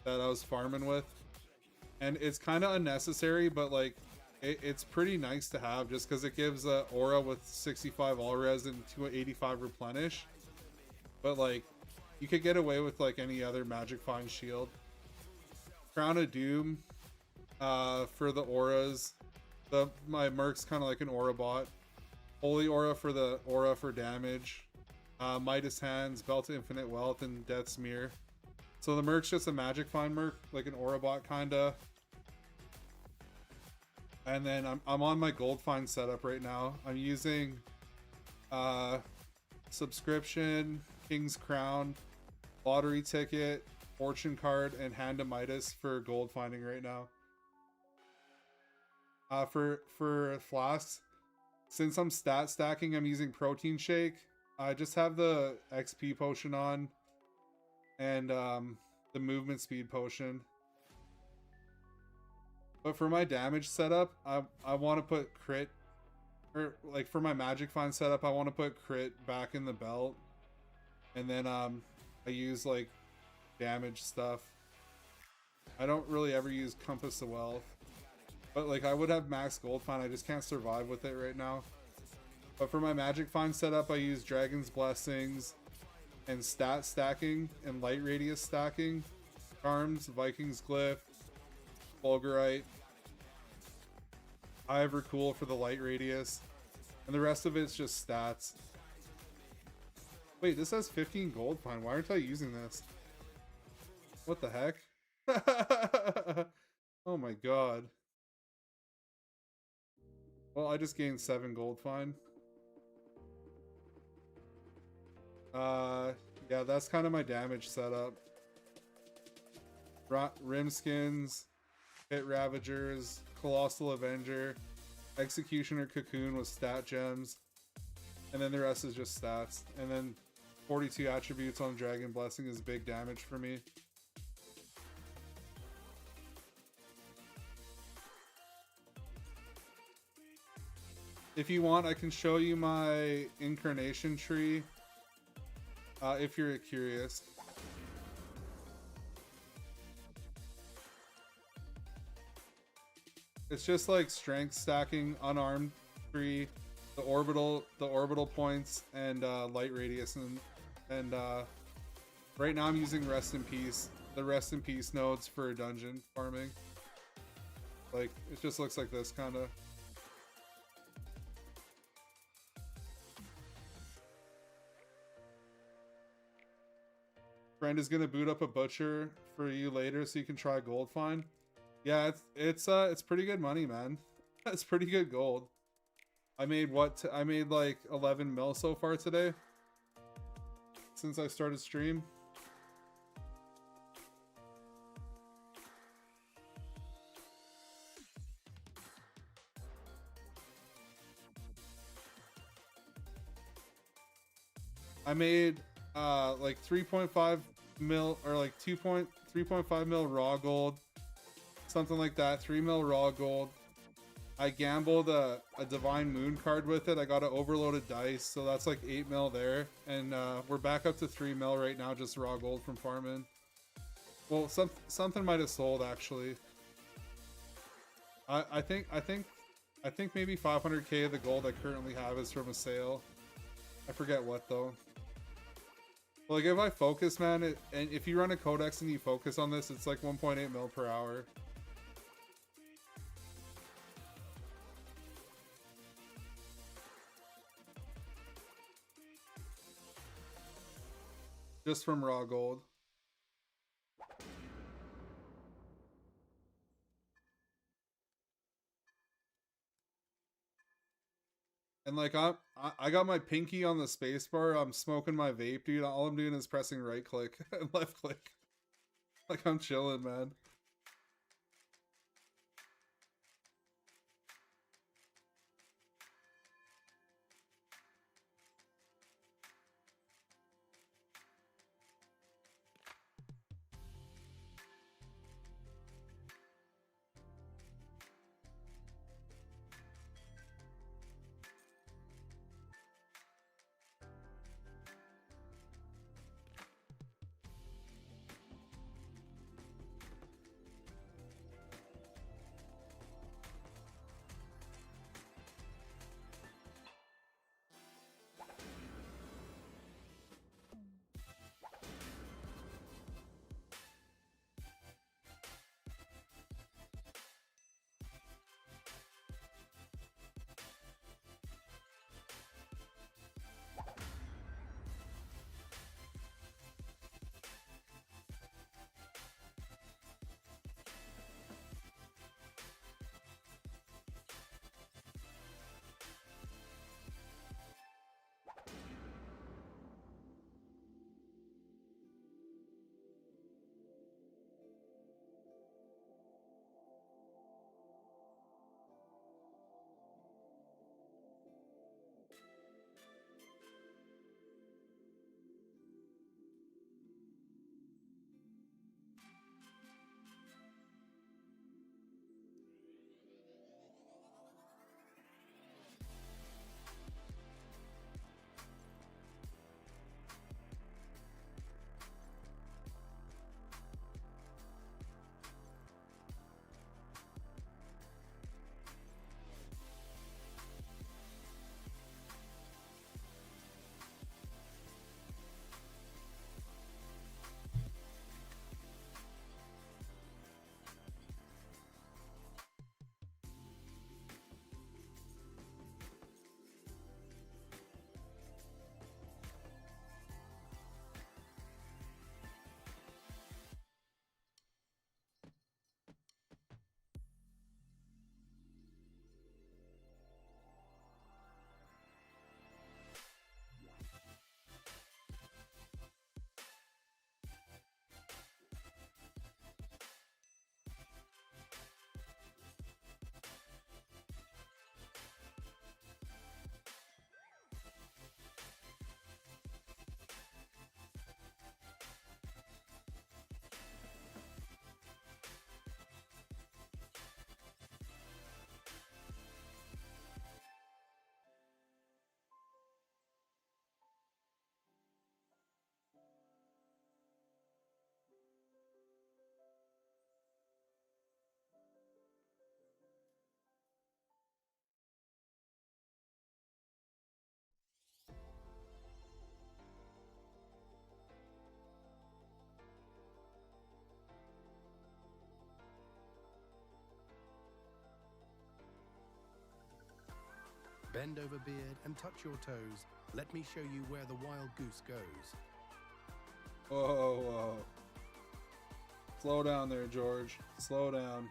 that I was farming with, and it's kind of unnecessary, but like it's pretty nice to have just because it gives aura with 65 all res and 285 replenish. But like you could get away with like any other magic fine shield. Crown of Doom, for the auras. My Merc's kind of like an aura bot. Holy Aura for the aura for damage. Midas Hands, Belt of Infinite Wealth, and Death Smear. So the Merc's just a magic fine Merc, like an aura bot kinda. And then I'm on my gold fine setup right now. I'm using subscription, King's Crown, lottery ticket, fortune card, and Hand of Midas for gold finding right now. For flasks, since I'm stat stacking, I'm using protein shake. I just have the XP potion on and the movement speed potion. But for my damage setup, I want to put crit, or like for my magic find setup, I want to put crit back in the belt, and then I use like damage stuff. I don't really ever use Compass of Wealth, but like I would have max gold find. I just can't survive with it right now. But for my magic find setup, I use Dragon's Blessings and stat stacking and light radius stacking, charms, Viking's Glyph, Fulgurite. I have Rakul for the light radius, and the rest of it's just stats. Wait, this has 15 gold fine. Why aren't I using this? What the heck? Oh my god. Well, I just gained 7 gold fine. Yeah, that's kind of my damage setup. Rim skins, Pit Ravagers, Colossal Avenger, Executioner Cocoon with stat gems, and then the rest is just stats. And then 42 attributes on Dragon Blessing is big damage for me. If you want, I can show you my incarnation tree if you're curious. It's just like strength stacking, unarmed tree, the orbital points, and light radius, and right now I'm using rest in peace, the rest in peace nodes for dungeon farming. Like it just looks like this kind of. Friend is gonna boot up a butcher for you later so you can try gold find. Yeah, it's pretty good money, man. It's pretty good gold. I made I made like 11 mil so far today since I started stream. I made like 3.5 mil or like 3.5 mil raw gold, something like that. 3 mil raw gold. I gambled a Divine Moon card with it. I got an overloaded dice, so that's like 8 mil there. And we're back up to 3 mil right now, just raw gold from farming. Well, something might have sold actually. I think maybe 500k of the gold I currently have is from a sale. I forget what though. Well, like if I focus, man, and if you run a codex and you focus on this, it's like 1.8 mil per hour. Just from raw gold. And like I got my pinky on the spacebar. I'm smoking my vape, dude. All I'm doing is pressing right click and left click. Like I'm chilling, man. Bend over, Beard, and touch your toes. Let me show you where the wild goose goes. Whoa, whoa. Slow down there, George. Slow down.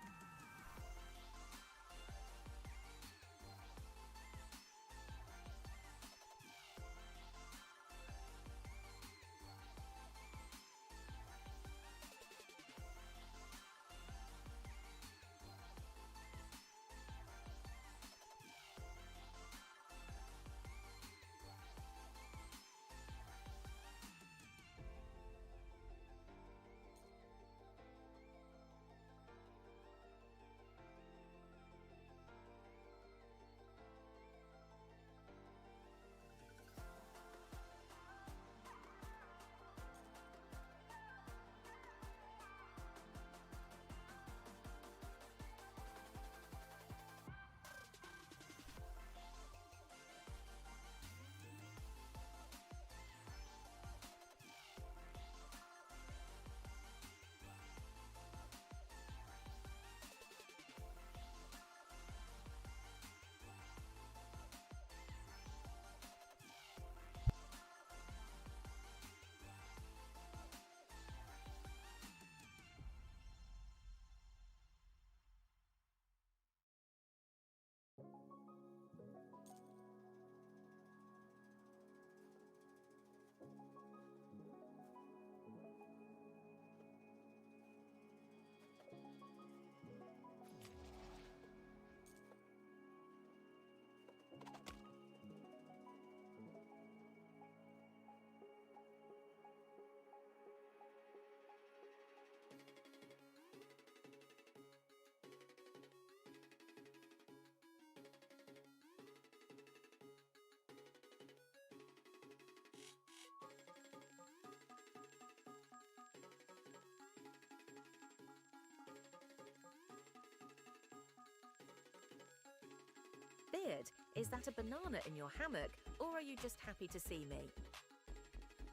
Beard, is that a banana in your hammock, or are you just happy to see me?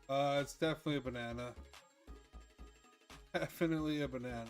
It's definitely a banana. Definitely a banana.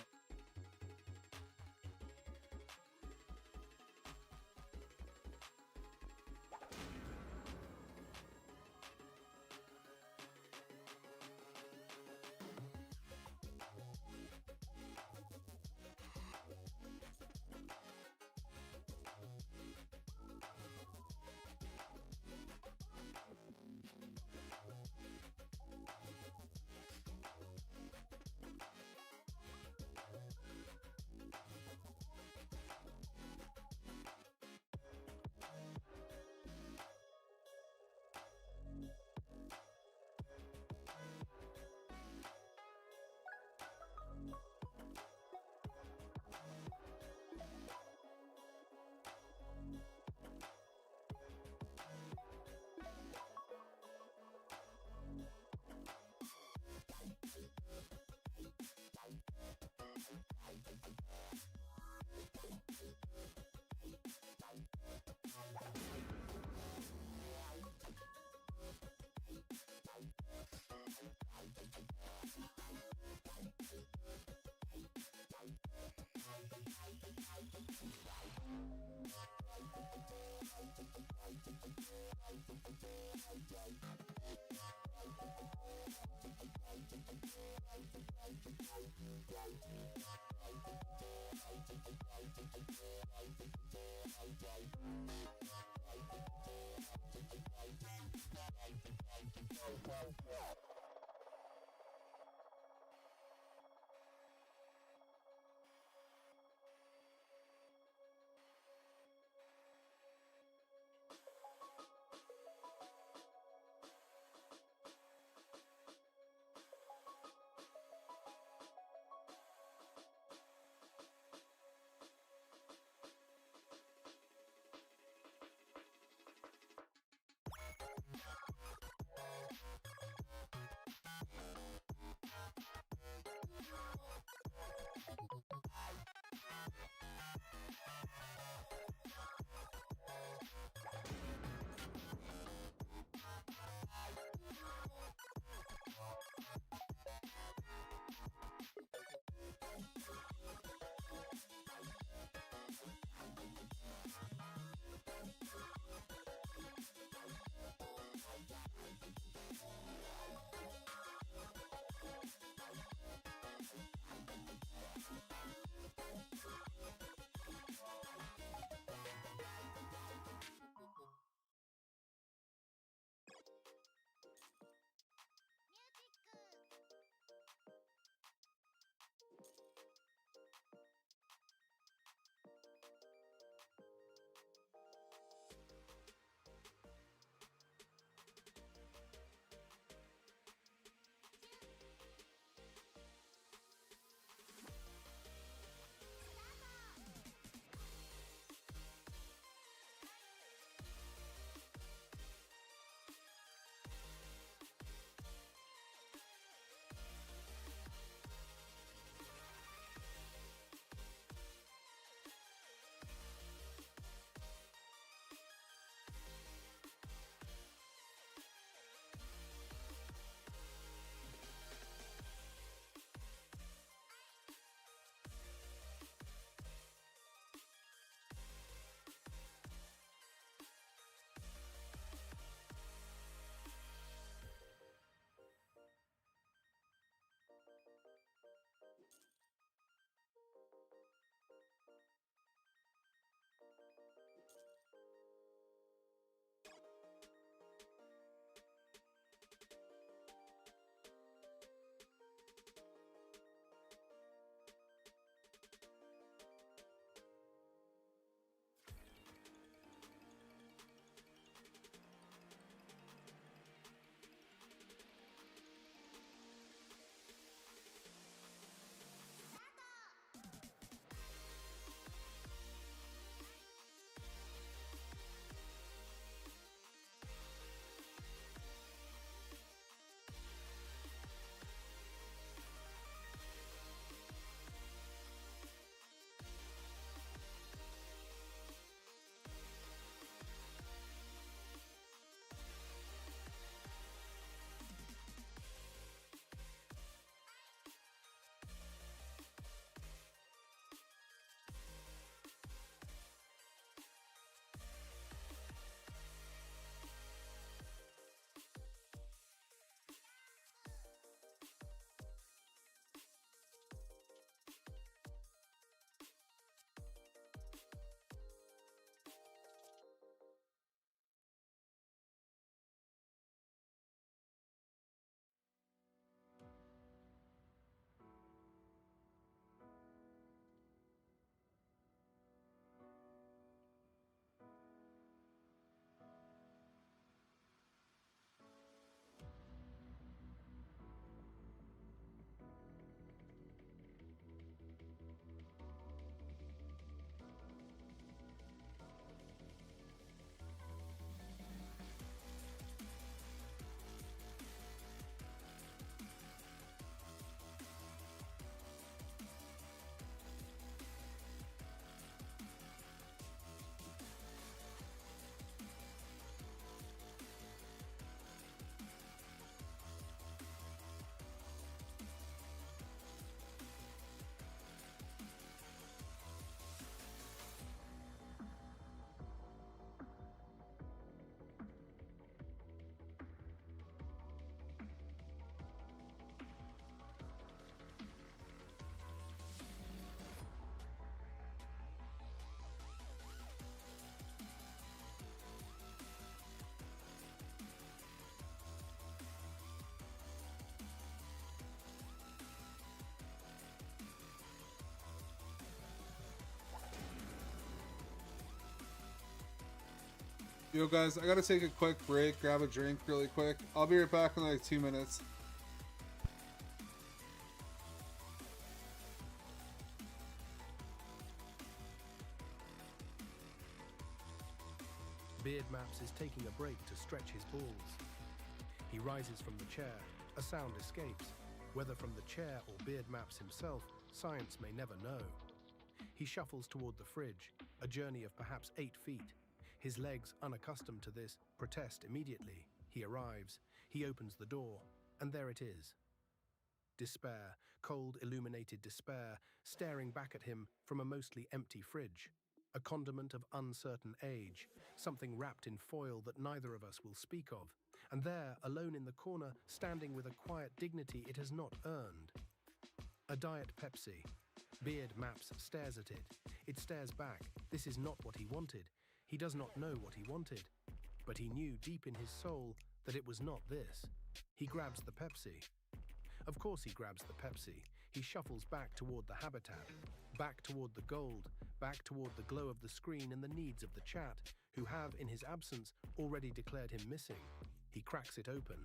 Yo guys, I gotta take a quick break, grab a drink really quick. I'll be right back in like 2 minutes. BeardMaps is taking a break to stretch his balls. He rises from the chair. A sound escapes. Whether from the chair or BeardMaps himself, science may never know. He shuffles toward the fridge, a journey of perhaps 8 feet. His legs, unaccustomed to this, protest immediately. He arrives. He opens the door, and there it is. Despair, cold, illuminated despair, staring back at him from a mostly empty fridge. A condiment of uncertain age, something wrapped in foil that neither of us will speak of. And there, alone in the corner, standing with a quiet dignity it has not earned. A Diet Pepsi. BeardMaps stares at it. It stares back. This is not what he wanted. He does not know what he wanted. But he knew deep in his soul that it was not this. He grabs the Pepsi. Of course he grabs the Pepsi. He shuffles back toward the habitat, back toward the gold, back toward the glow of the screen and the needs of the chat, who have, in his absence, already declared him missing. He cracks it open.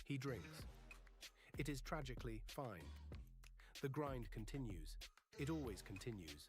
He drinks. It is tragically fine. The grind continues. It always continues.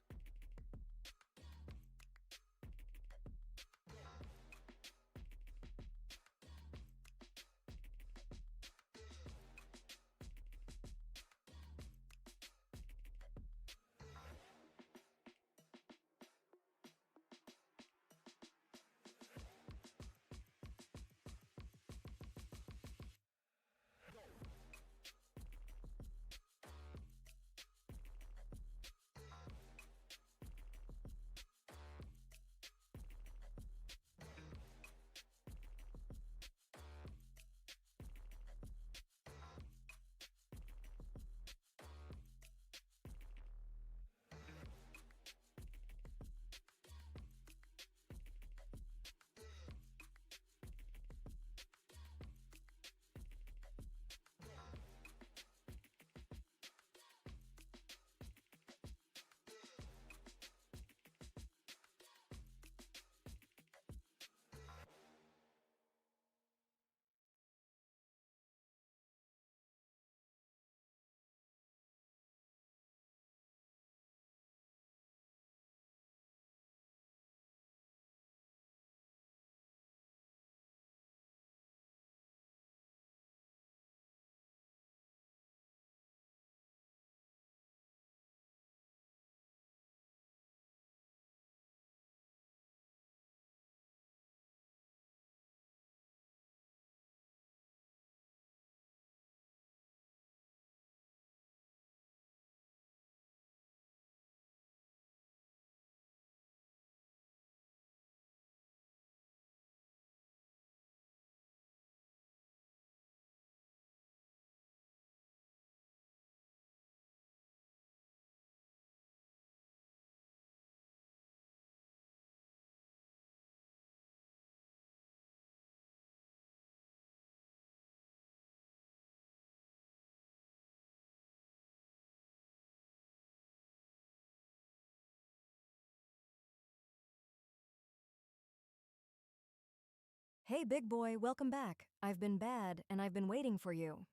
Hey, big boy, welcome back. I've been bad, and I've been waiting for you.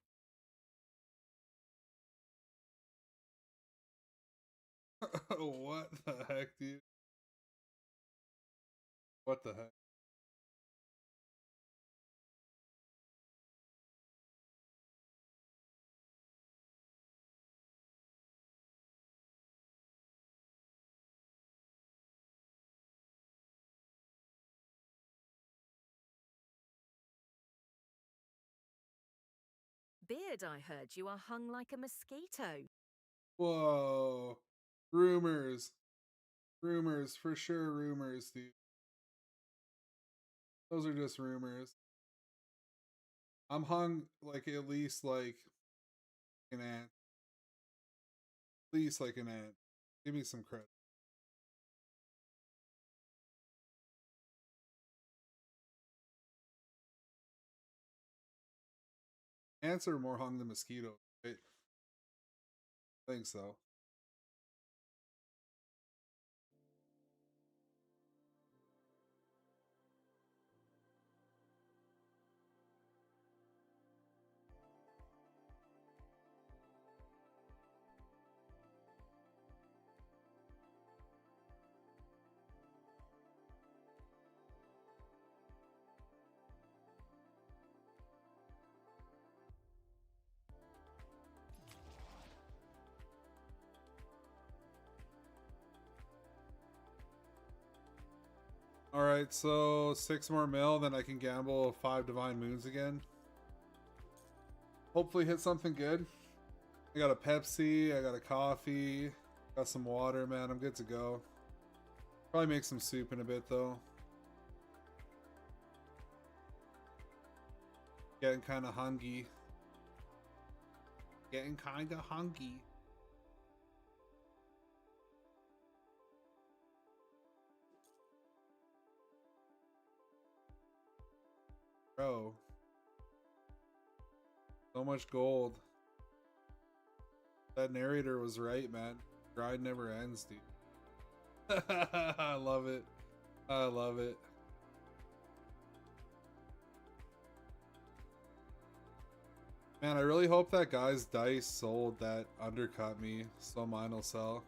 What the heck, dude? What the heck? Beard, I heard you are hung like a mosquito. Whoa. Rumors. Rumors, for sure rumors, dude. Those are just rumors. I'm hung like at least like an ant. At least like an ant. Give me some credit. Ants are more hung than mosquitoes, right? I think so. Alright, so 6 more mil, then I can gamble 5 Divine Moons again. Hopefully hit something good. I got a Pepsi, I got a coffee, got some water, man. I'm good to go. Probably make some soup in a bit, though. Getting kind of hungry. Getting kind of hungry. Bro. So much gold. That narrator was right, man. Grind never ends, dude. I love it. I love it. Man, I really hope that guy's dice sold that undercut me, so mine will sell.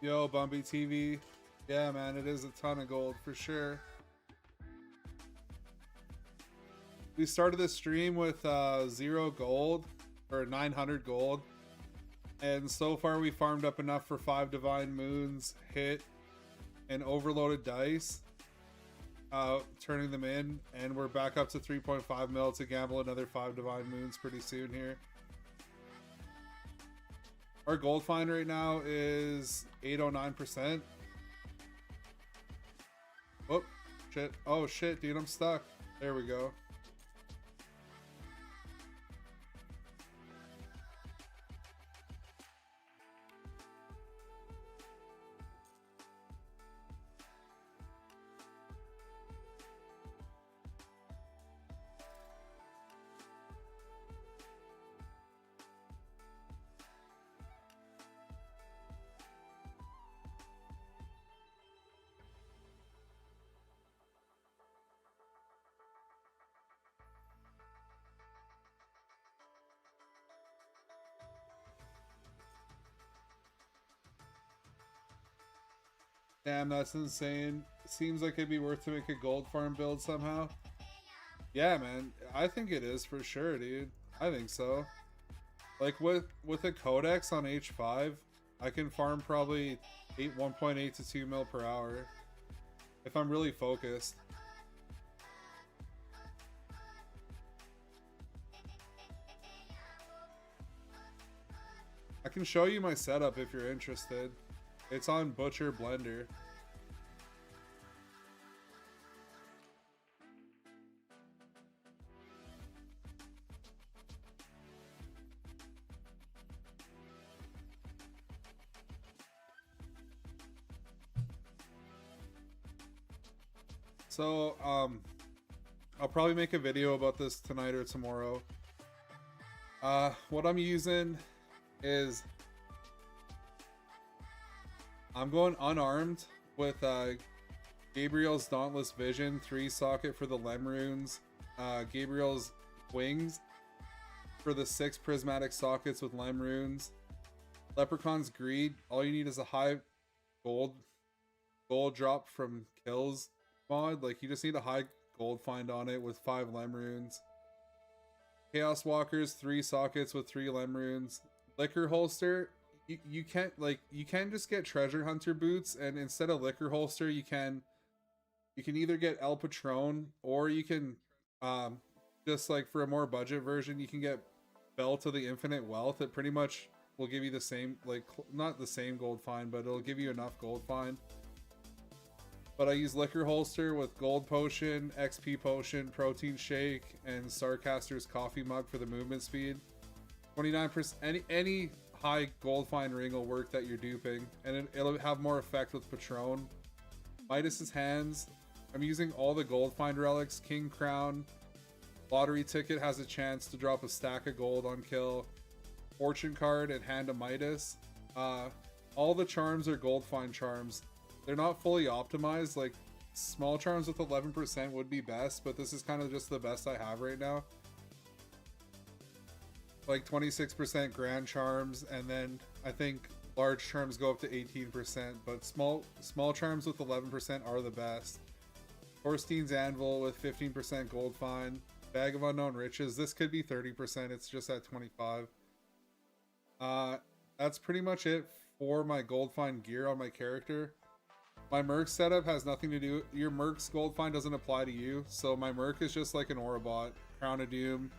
Yo, Bumpy TV. Yeah, man, it is a ton of gold for sure. We started the stream with 0 gold, or 900 gold. And so far we farmed up enough for 5 Divine Moons, hit, and overloaded dice. Turning them in, and we're back up to 3.5 mil to gamble another 5 Divine Moons pretty soon here. Our gold find right now is 809%. Whoop, shit. Oh shit, dude, I'm stuck. There we go. Damn, that's insane. Seems like it'd be worth to make a gold farm build somehow. Yeah, man. I think it is for sure, dude. I think so. Like with a codex on H5, I can farm probably 1.8 to 2 mil per hour if I'm really focused. I can show you my setup if you're interested. It's on Butcher Blender. So, I'll probably make a video about this tonight or tomorrow. What I'm using is I'm going unarmed with Gabriel's Dauntless Vision, 3 socket for the Lem runes. Gabriel's Wings for the 6 prismatic sockets with Lem runes. Leprechaun's Greed, all you need is a high gold drop from kills mod. Like, you just need a high gold find on it with 5 Lem runes. Chaos Walkers, 3 sockets with 3 Lem runes. Liquor Holster, you can't, like, you can just get Treasure Hunter boots, and instead of Liquor Holster, you can either get El Patron, or you can just, like, for a more budget version, you can get Belt of the Infinite Wealth. It pretty much will give you the same, like, not the same gold find, but it'll give you enough gold find. But I use Liquor Holster with Gold Potion, XP Potion, Protein Shake, and Starcaster's Coffee Mug for the movement speed. 29%, any high gold find ring will work that you're duping, and it'll have more effect with Patron. Midas's Hands, I'm using all the gold find relics. King Crown, Lottery Ticket has a chance to drop a stack of gold on kill. Fortune Card and Hand of Midas. All the charms are gold find charms. They're not fully optimized. Like, small charms with 11% would be best, but this is kind of just the best I have right now. Like 26% grand charms, and then I think large charms go up to 18%, but small charms with 11% are the best. Thorstein's Anvil with 15% gold find. Bag of Unknown Riches, this could be 30%, it's just at 25. That's pretty much it for my gold find gear on my character. My Merc setup has nothing to do, your Merc's gold find doesn't apply to you, so my Merc is just like an Aurabot. Crown of Doom,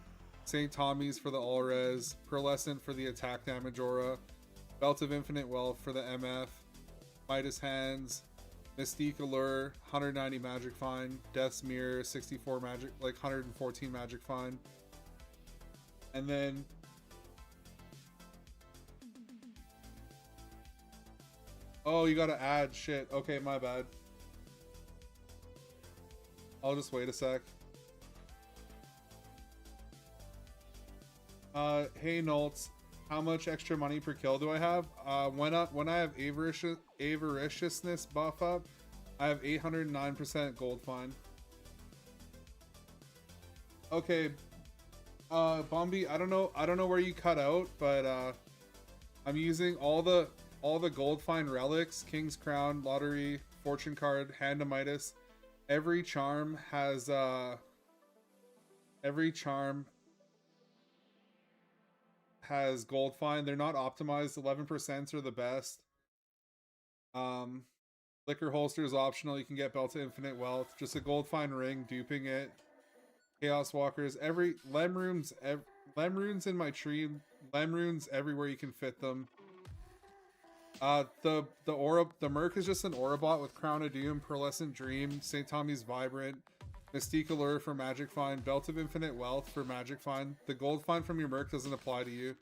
St. Tommy's for the all-res, Pearlescent for the attack damage aura, Belt of Infinite Wealth for the MF, Midas Hands, Mystique Allure, 190 magic find, Death's Mirror, 64 magic, like 114 magic find. And then oh, you gotta add shit. Okay, my bad. I'll just wait a sec. Hey Nolts, how much extra money per kill do I have? When I have avariciousness buff up, I have 809% gold find. Okay, Bombi, I don't know where you cut out, but I'm using all the gold find relics, King's Crown, Lottery, Fortune Card, Hand of Midas. Every charm has gold find. They're not optimized. 11% are the best. Liquor Holster is optional. You can get Belt of Infinite Wealth. Just a gold find ring, duping it. Chaos Walkers. Every Lem runes in my tree. Lem runes everywhere you can fit them. The Merc is just an Aurabot with Crown of Doom, Pearlescent Dream, St. Tommy's Vibrant, Mystique Allure for Magic Find, Belt of Infinite Wealth for Magic Find. The gold find from your Merc doesn't apply to you.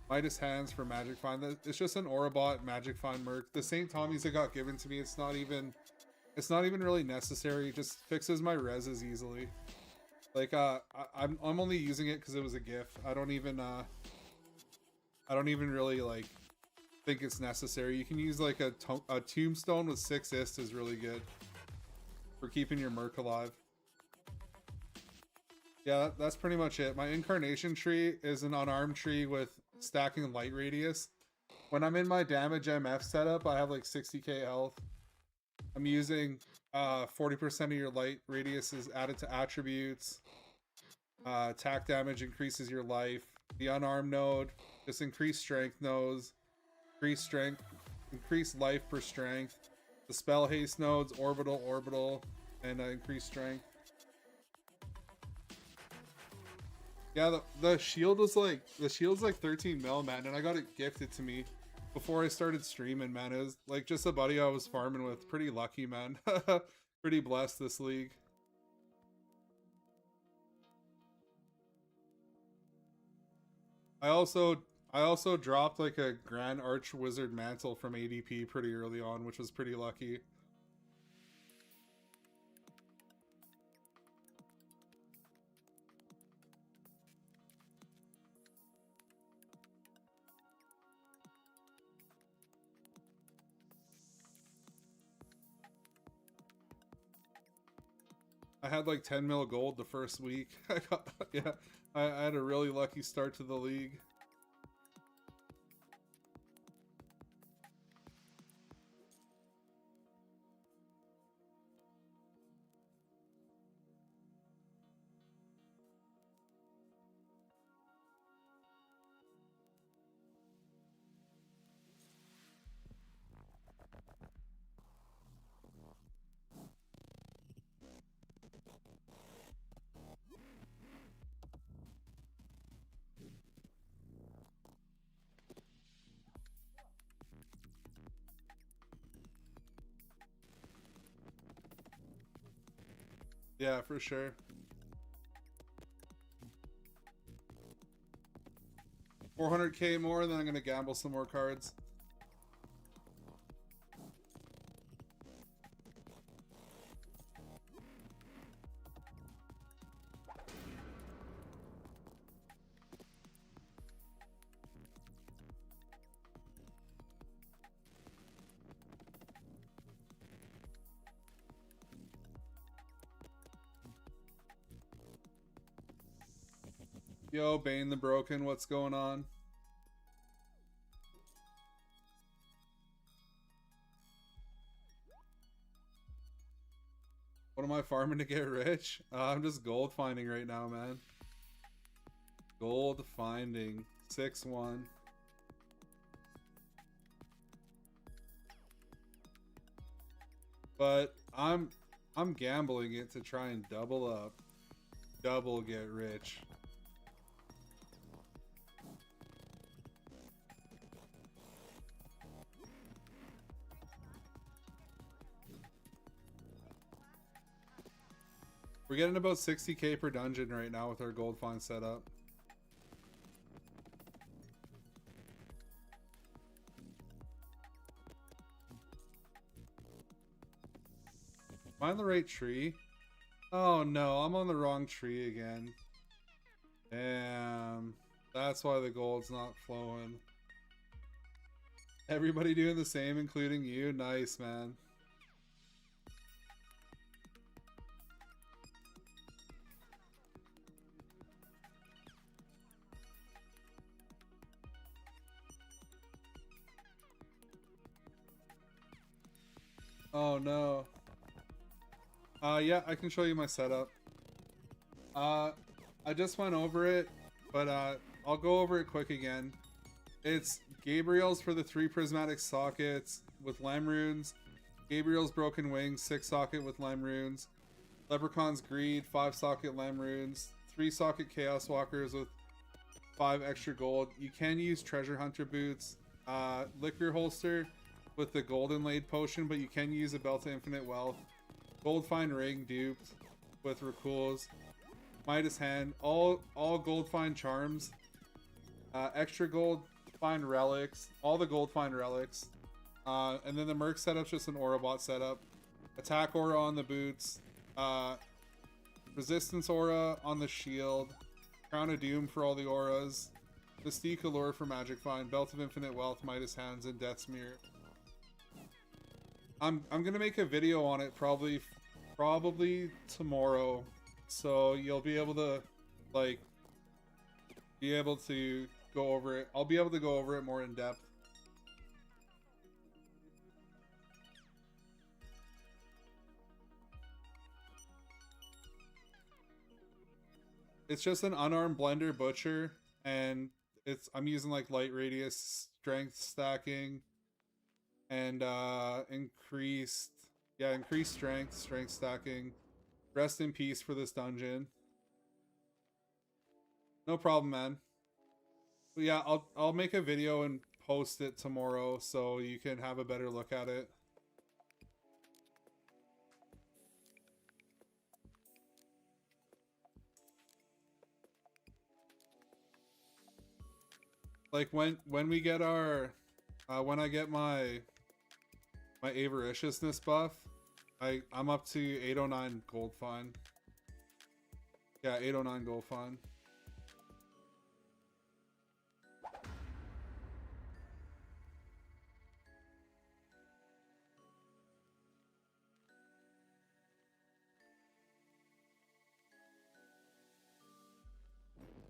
Midas Hands for Magic Find. It's just an Aurabot Magic Find Merc. The St. Tommy's that got given to me, it's not even really necessary. It just fixes my reses easily. Like I'm only using it because it was a gift. I don't even really like think it's necessary. You can use like a tombstone with 6 ist is really good for keeping your Merc alive. Yeah, that's pretty much it. My incarnation tree is an unarmed tree with stacking light radius. When I'm in my damage MF setup, I have like 60k health. I'm using 40% of your light radius is added to attributes. Attack damage increases your life. The unarmed node, just increased strength nodes. Increase life per strength. The spell haste nodes, orbital, and increased strength. Yeah, the shield was like, the shield's like 13 mil, man, and I got it gifted to me before I started streaming, man. It was like just a buddy I was farming with. Pretty lucky, man. Pretty blessed this league. I also dropped like a Grand Arch Wizard Mantle from ADP pretty early on, which was pretty lucky. I had like 10 mil gold the first week. I had a really lucky start to the league. Yeah, for sure. 400k more, then I'm gonna gamble some more cards. Yo, Bane the Broken, what's going on? What am I farming to get rich? I'm just gold finding right now, man. Gold finding. 6-1. But I'm gambling it to try and double up. Double get rich. We're getting about 60k per dungeon right now with our gold find setup. Am I on the right tree? Oh no, I'm on the wrong tree again. Damn. That's why the gold's not flowing. Everybody doing the same, including you? Nice, man. Oh no. Yeah, I can show you my setup. I just went over it, but I'll go over it quick again. It's Gabriel's for the 3 prismatic sockets with lime runes. Gabriel's Broken Wings, 6 socket with lime runes. Leprechaun's Greed, 5 socket lime runes. 3 socket Chaos Walkers with 5 extra gold. You can use Treasure Hunter boots. Liquor Holster with the Golden Laid potion, but you can use a Belt to Infinite Wealth. Gold Find Ring duped with Rakuls. Midas Hand, all Gold Find Charms. Extra Gold Find Relics, all the Gold Find Relics. And then the Merc setup's just an Aura Bot setup. Attack Aura on the boots. Resistance Aura on the shield. Crown of Doom for all the auras. Mystique Allure for Magic Find. Belt of Infinite Wealth, Midas Hands, and Death's Mirror. I'm gonna make a video on it probably tomorrow, so you'll be able to go over it. I'll be able to go over it more in depth. It's just an unarmed blender butcher, and I'm using like light radius strength stacking and increased strength stacking. Rest in peace for this dungeon. No problem, man. But yeah, I'll make a video and post it tomorrow so you can have a better look at it. Like when we get our when I get my avariciousness buff, I'm up to 809 gold find. Yeah, 809 gold find.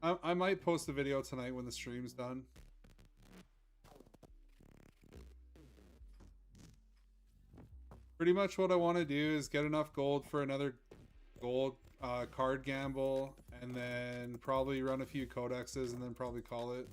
I might post a video tonight when the stream's done. Pretty much what I want to do is get enough gold for another gold card gamble, and then probably run a few codexes, and then probably call it.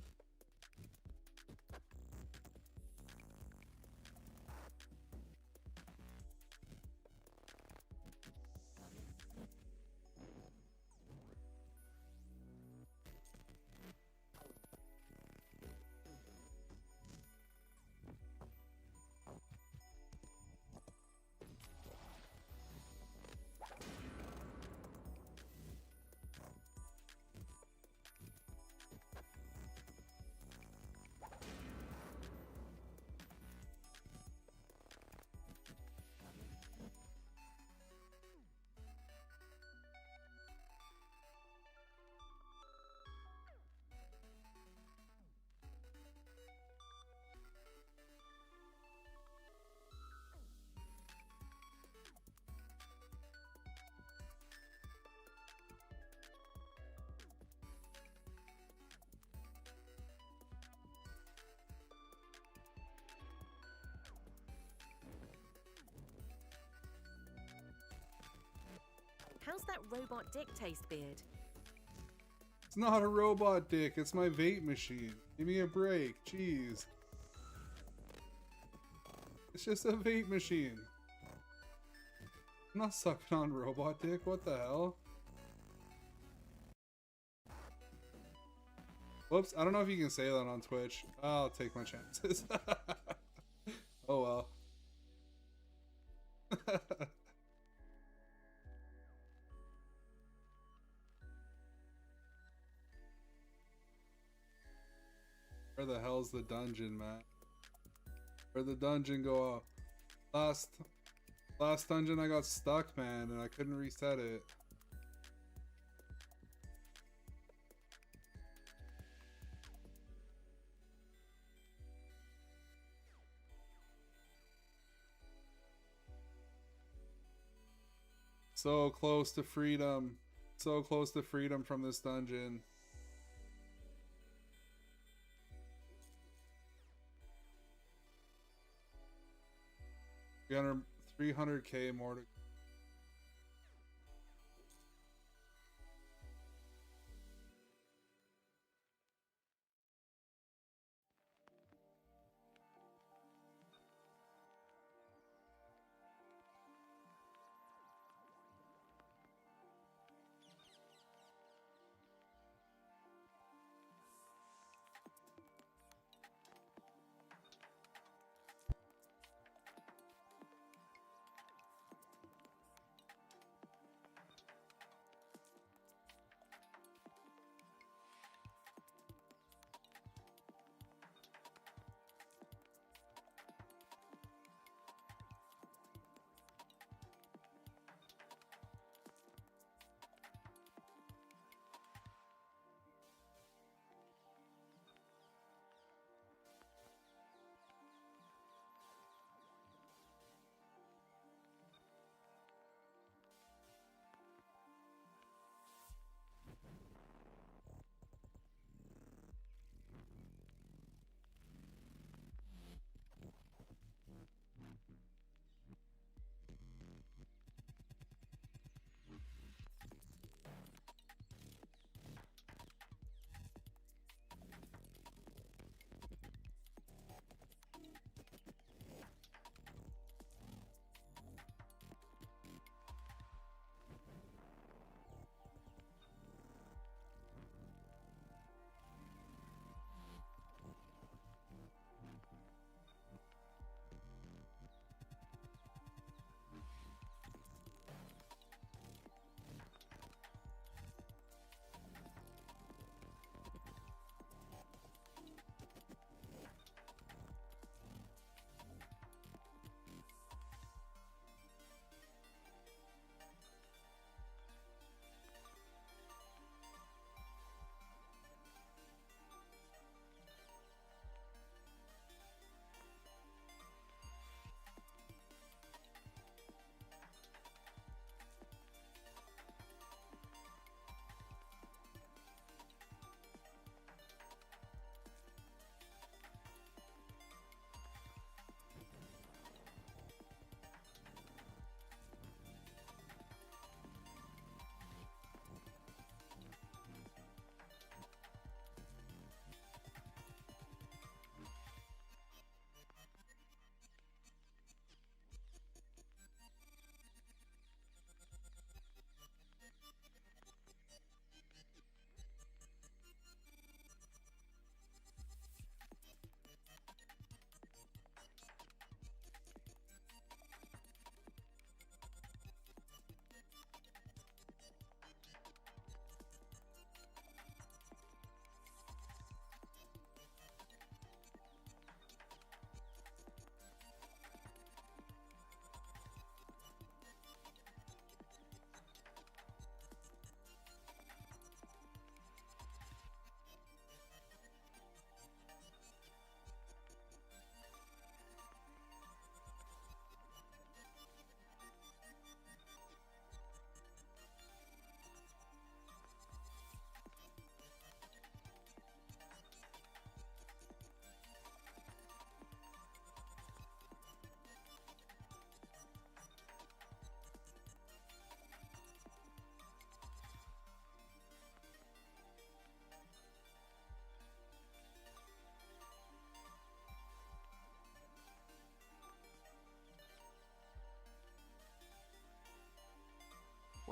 How's that robot dick taste, Beard? It's not a robot dick, it's my vape machine. Give me a break, jeez. It's just a vape machine. I'm not sucking on robot dick, what the hell? Whoops, I don't know if you can say that on Twitch. I'll take my chances. Oh well. Where the hell's the dungeon, Matt? Where'd the dungeon go? Last dungeon I got stuck, man, and I couldn't reset it. So close to freedom. So close to freedom from this dungeon. 300k more to.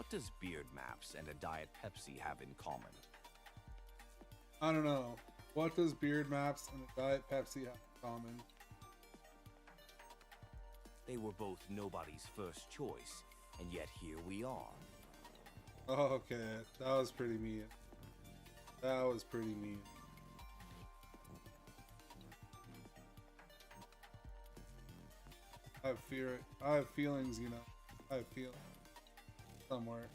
What does BeardMaps and a Diet Pepsi have in common? I don't know. What does BeardMaps and a Diet Pepsi have in common? They were both nobody's first choice, and yet here we are. Oh, okay, that was pretty mean. That was pretty mean. I have feelings, you know. I have feelings somewhere.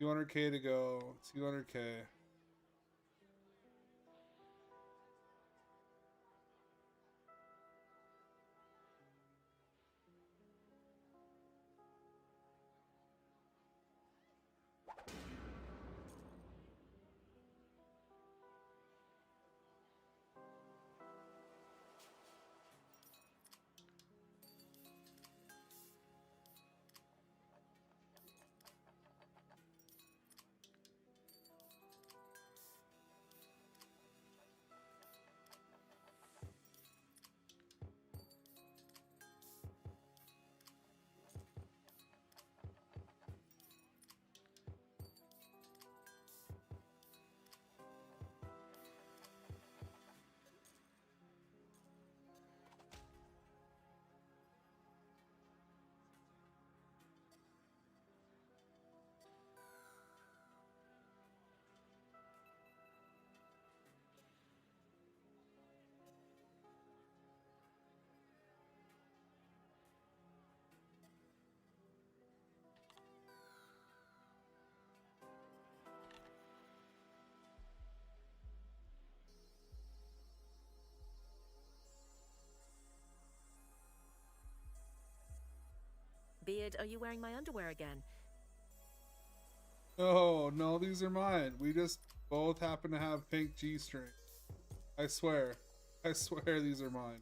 $200K to go. 200K. Beard, are you wearing my underwear again? Oh, no, these are mine. We just both happen to have pink G-string. I swear. I swear these are mine.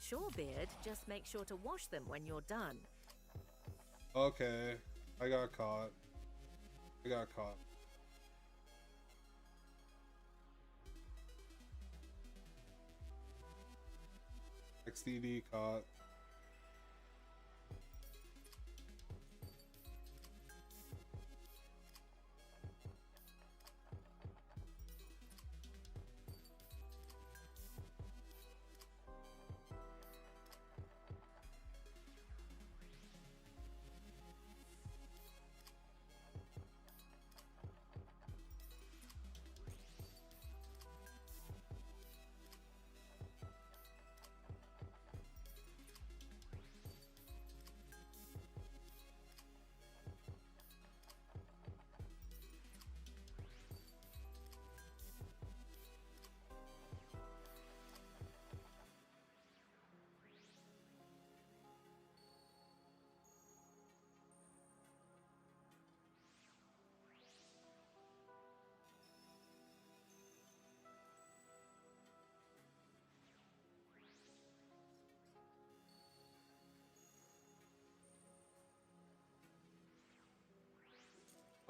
Sure, Beard. Just make sure to wash them when you're done. Okay. I got caught. I got caught. XDD caught.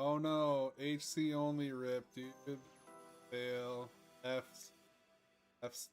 Oh no, HC only rip, dude. Fail. F's. F's.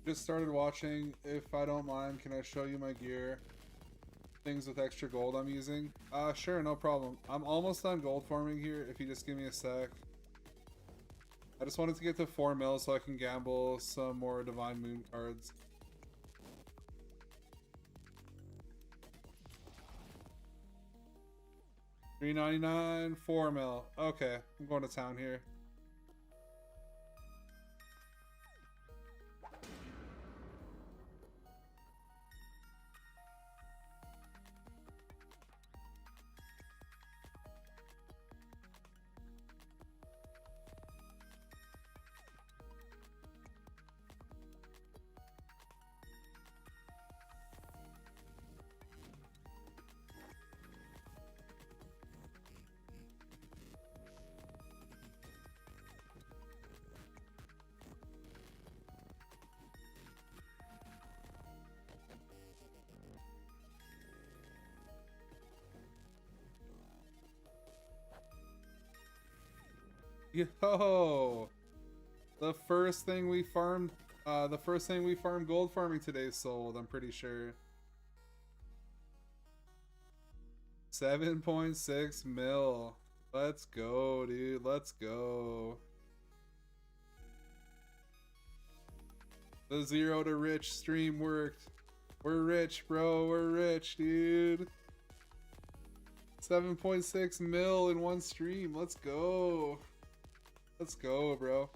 Just started watching. If I don't mind, can I show you my gear? Things with extra gold I'm using? Sure, no problem. I'm almost done gold farming here, if you just give me a sec. I just wanted to get to 4 mil so I can gamble some more Divine Moon cards. $3.99, 4 mil. Okay, I'm going to town here. Yo, the first thing we farmed gold farming today sold, I'm pretty sure. 7.6 mil. Let's go, dude. Let's go. The zero to rich stream worked. We're rich, bro. We're rich, dude. 7.6 mil in one stream. Let's go. Let's go, bro.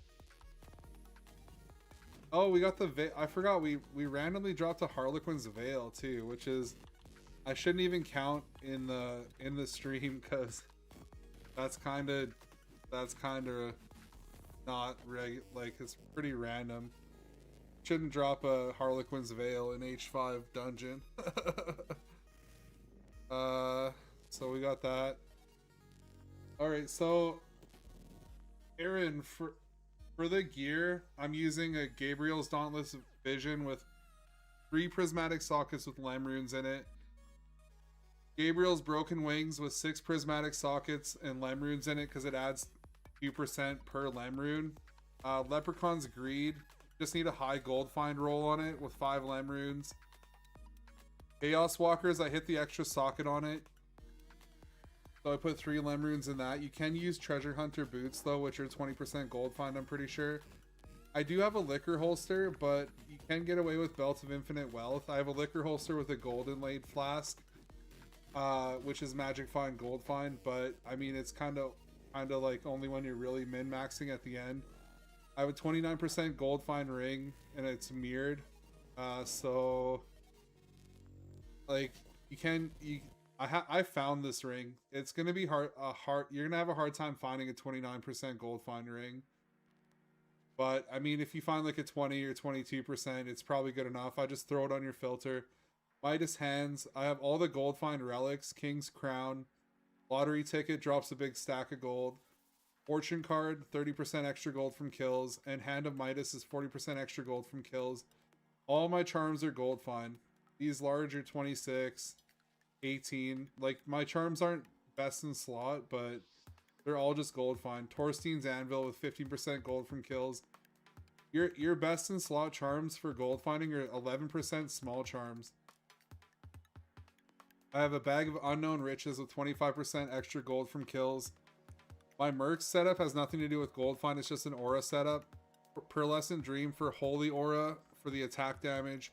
Oh, we got the veil. I forgot we randomly dropped a Harlequin's Veil too, which is I shouldn't even count in the stream because that's kind of not like it's pretty random. Shouldn't drop a Harlequin's Veil in H5 dungeon. So we got that. All right, so Aaron, for the gear, I'm using a Gabriel's Dauntless Vision with 3 prismatic sockets with Lem runes in it. Gabriel's Broken Wings with 6 prismatic sockets and Lem runes in it because it adds 2% per Lem rune. Leprechaun's Greed, just need a high gold find roll on it with 5 Lem runes. Chaos Walkers, I hit the extra socket on it, so I put 3 Lem runes in that. You can use Treasure Hunter boots though, which are 20% gold find, I'm pretty sure. I do have a liquor holster, but you can get away with Belt of Infinite Wealth. I have a liquor holster with a gold inlaid flask, which is magic find, gold find, but I mean it's kind of like only when you're really min-maxing at the end. I have a 29% gold find ring and it's mirrored, so like I found this ring. It's gonna be hard. You're gonna have a hard time finding a 29% gold find ring. But I mean, if you find like a 20 or 22%, it's probably good enough. I just throw it on your filter. Midas Hands. I have all the gold find relics. King's Crown. Lottery ticket drops a big stack of gold. Fortune card, 30% extra gold from kills. And Hand of Midas is 40% extra gold from kills. All my charms are gold find. These large are 26. 18. Like my charms aren't best in slot, but they're all just gold find. Torstein's Anvil with 15% gold from kills. Your best in slot charms for gold finding are 11% small charms. I have a bag of Unknown Riches with 25% extra gold from kills. My Merc setup has nothing to do with gold find, it's just an aura setup. Pearlescent Dream for Holy Aura for the attack damage.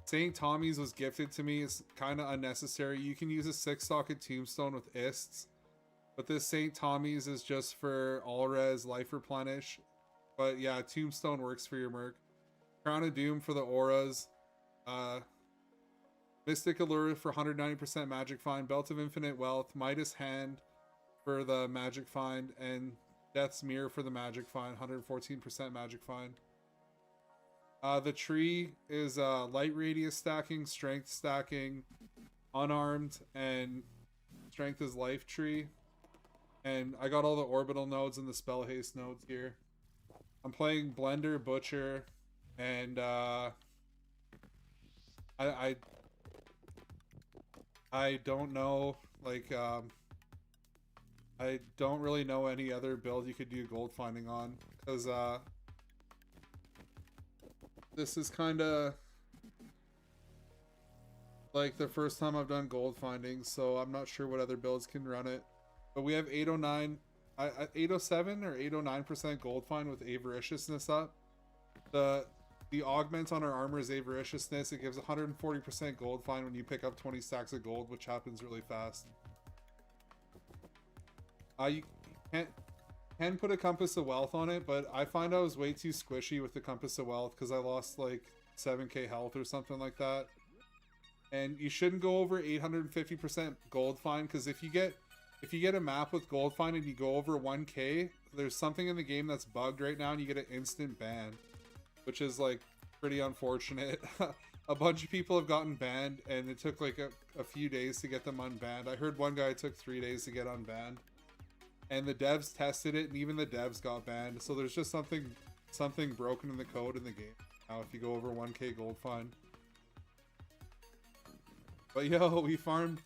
St. Tommy's was gifted to me. It's kind of unnecessary. You can use a 6-socket Tombstone with Ists, but this St. Tommy's is just for all res life replenish. But yeah, Tombstone works for your Merc. Crown of Doom for the auras. Mystic Allure for 190% magic find. Belt of Infinite Wealth. Midas Hand for the magic find, and Death's Mirror for the magic find. 114% magic find. The tree is light radius stacking, strength stacking, unarmed, and strength is life tree. And I got all the orbital nodes and the spell haste nodes here. I'm playing Blender, Butcher, and I don't know, like I don't really know any other build you could do gold finding on, because this is kind of like the first time I've done gold finding, so I'm not sure what other builds can run it. But we have 809, 807 or 809% gold find with avariciousness up. The augment on our armor is avariciousness. It gives 140% gold find when you pick up 20 stacks of gold, which happens really fast. You can put a compass of wealth on it, but I find I was way too squishy with the compass of wealth because I lost like 7k health or something like that. And you shouldn't go over 850% gold find, because if you get a map with gold find and you go over 1k, there's something in the game that's bugged right now and you get an instant ban, which is like pretty unfortunate. A bunch of people have gotten banned and it took like a few days to get them unbanned. I heard one guy took 3 days to get unbanned, and the devs tested it and even the devs got banned. So there's just something broken in the code in the game now if you go over 1k gold find. But yo, we farmed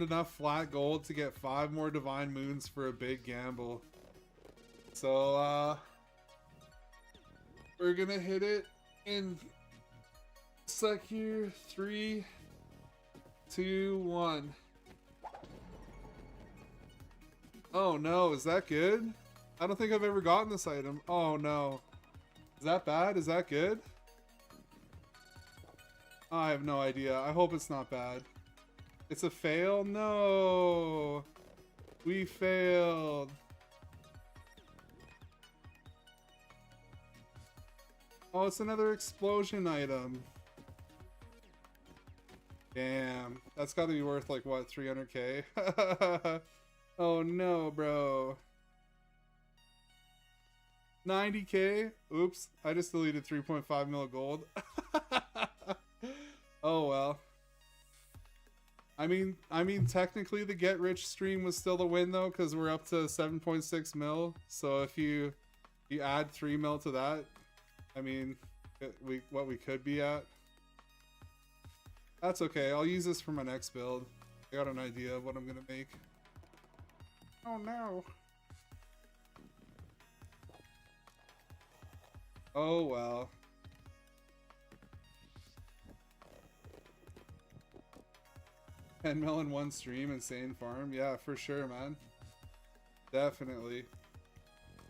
enough flat gold to get 5 more divine moons for a big gamble. So we're gonna hit it in sec here. 3, 2, 1. Oh no, is that good? I don't think I've ever gotten this item. Oh no. Is that bad? Is that good? I have no idea. I hope it's not bad. It's a fail? No! We failed. Oh, it's another explosion item. Damn. That's gotta be worth like, what, 300k? Oh no, bro. 90k? Oops. I just deleted 3.5 mil gold. Oh well. I mean, technically the get rich stream was still the win though, because we're up to 7.6 mil. So if you add 3 mil to that, I mean, what we could be at. That's okay. I'll use this for my next build. I got an idea of what I'm gonna make. Oh no. Oh well. $10 mil in one stream, insane farm. Yeah, for sure, man. Definitely.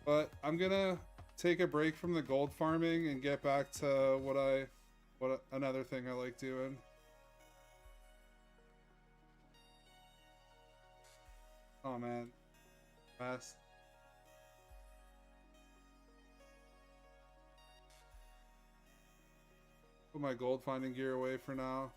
But I'm gonna take a break from the gold farming and get back to what another thing I like doing. Oh man. Fast. Put my gold finding gear away for now.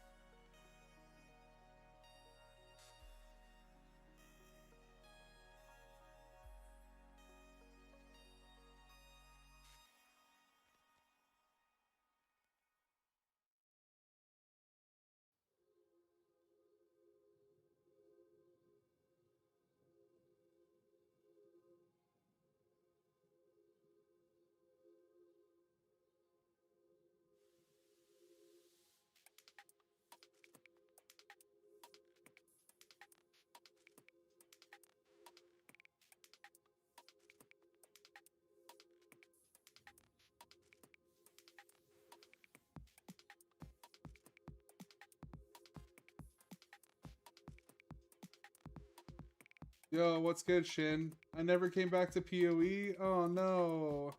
Yo, what's good, Shin? I never came back to PoE? Oh no.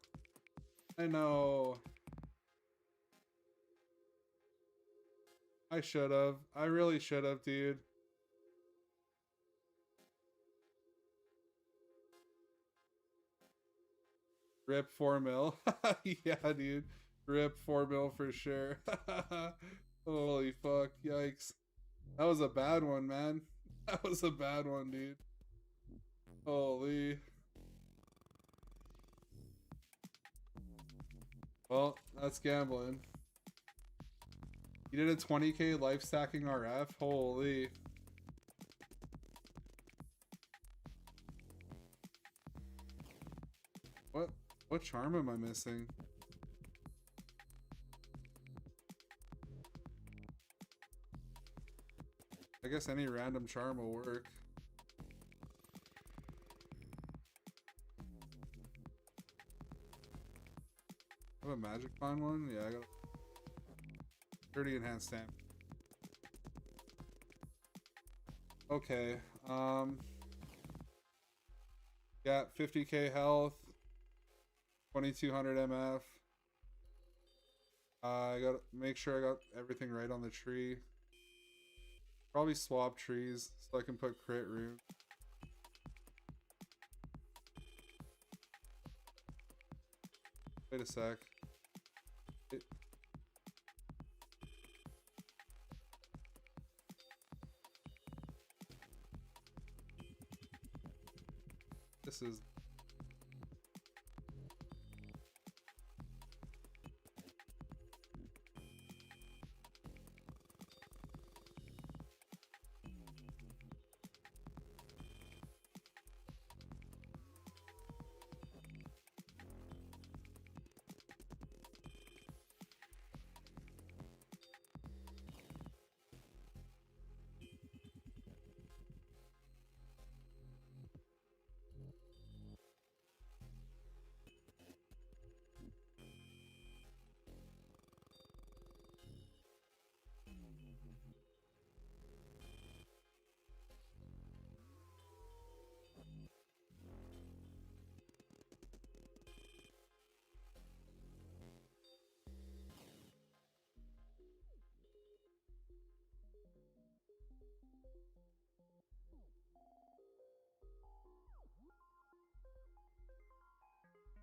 I know. I should have. I really should have, dude. Rip 4 mil. Yeah, dude. Rip 4 mil for sure. Holy fuck. Yikes. That was a bad one, man. That was a bad one, dude. Holy. Well, that's gambling. You did a 20k life stacking RF? Holy. What charm am I missing? I guess any random charm will work. I have a magic find one? Yeah, I got 30 enhanced stamp. Okay, got 50k health, 2200 MF. I gotta make sure I got everything right on the tree. Probably swap trees so I can put crit rune. Wait a sec. This is...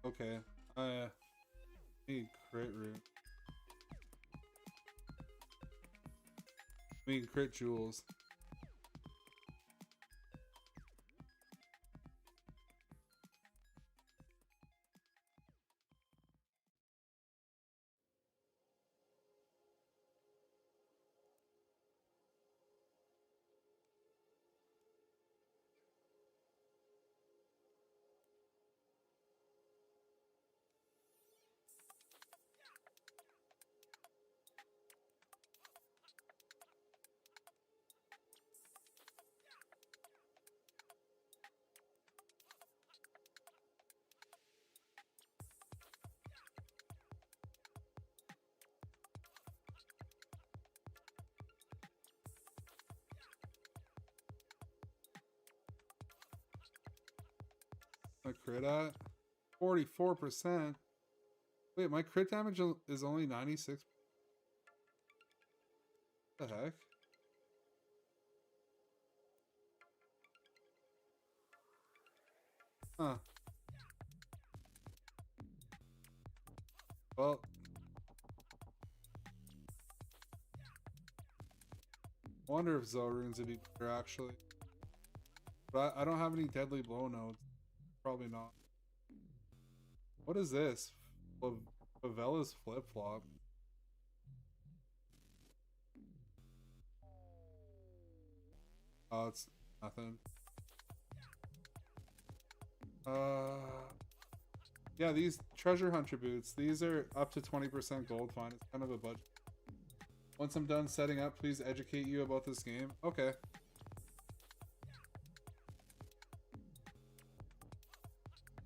Okay, I need crit root. I mean crit jewels. My crit at 44%. Wait, my crit damage is only 96. What the heck? Huh. Well, I wonder if Zorunes would be better actually. But I don't have any deadly blow nodes. Probably not. What is this? Favella's flip-flop. Oh, it's nothing. Yeah, these treasure hunter boots, these are up to 20% gold fine. It's kind of a budget. Once I'm done setting up, please educate you about this game. Okay.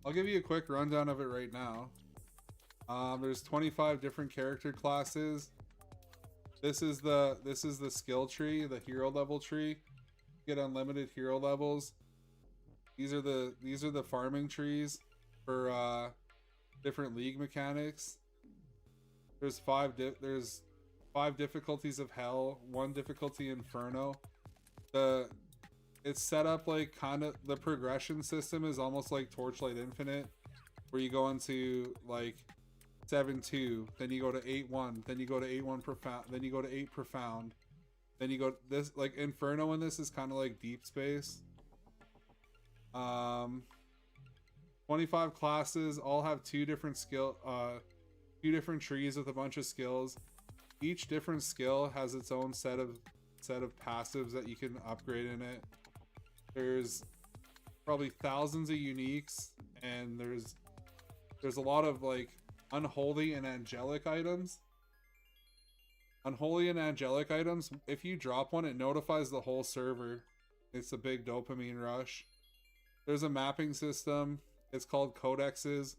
I'll give you a quick rundown of it right now. There's 25 different character classes. This is the skill tree, the hero level tree. You get unlimited hero levels. These are the farming trees for different league mechanics. There's five difficulties of hell, 1 difficulty inferno. It's set up like kind of the progression system is almost like Torchlight Infinite, where you go into like 7-2, then you go to 8-1, then you go to 8-1 profound, then you go to 8 profound, then you go this like Inferno in this is kind of like Deep Space. 25 classes all have 2 different trees with a bunch of skills. Each different skill has its own set of passives that you can upgrade in it. There's probably thousands of uniques, and there's a lot of like unholy and angelic items. Unholy and angelic items, if you drop one, it notifies the whole server. It's a big dopamine rush. There's a mapping system. It's called codexes.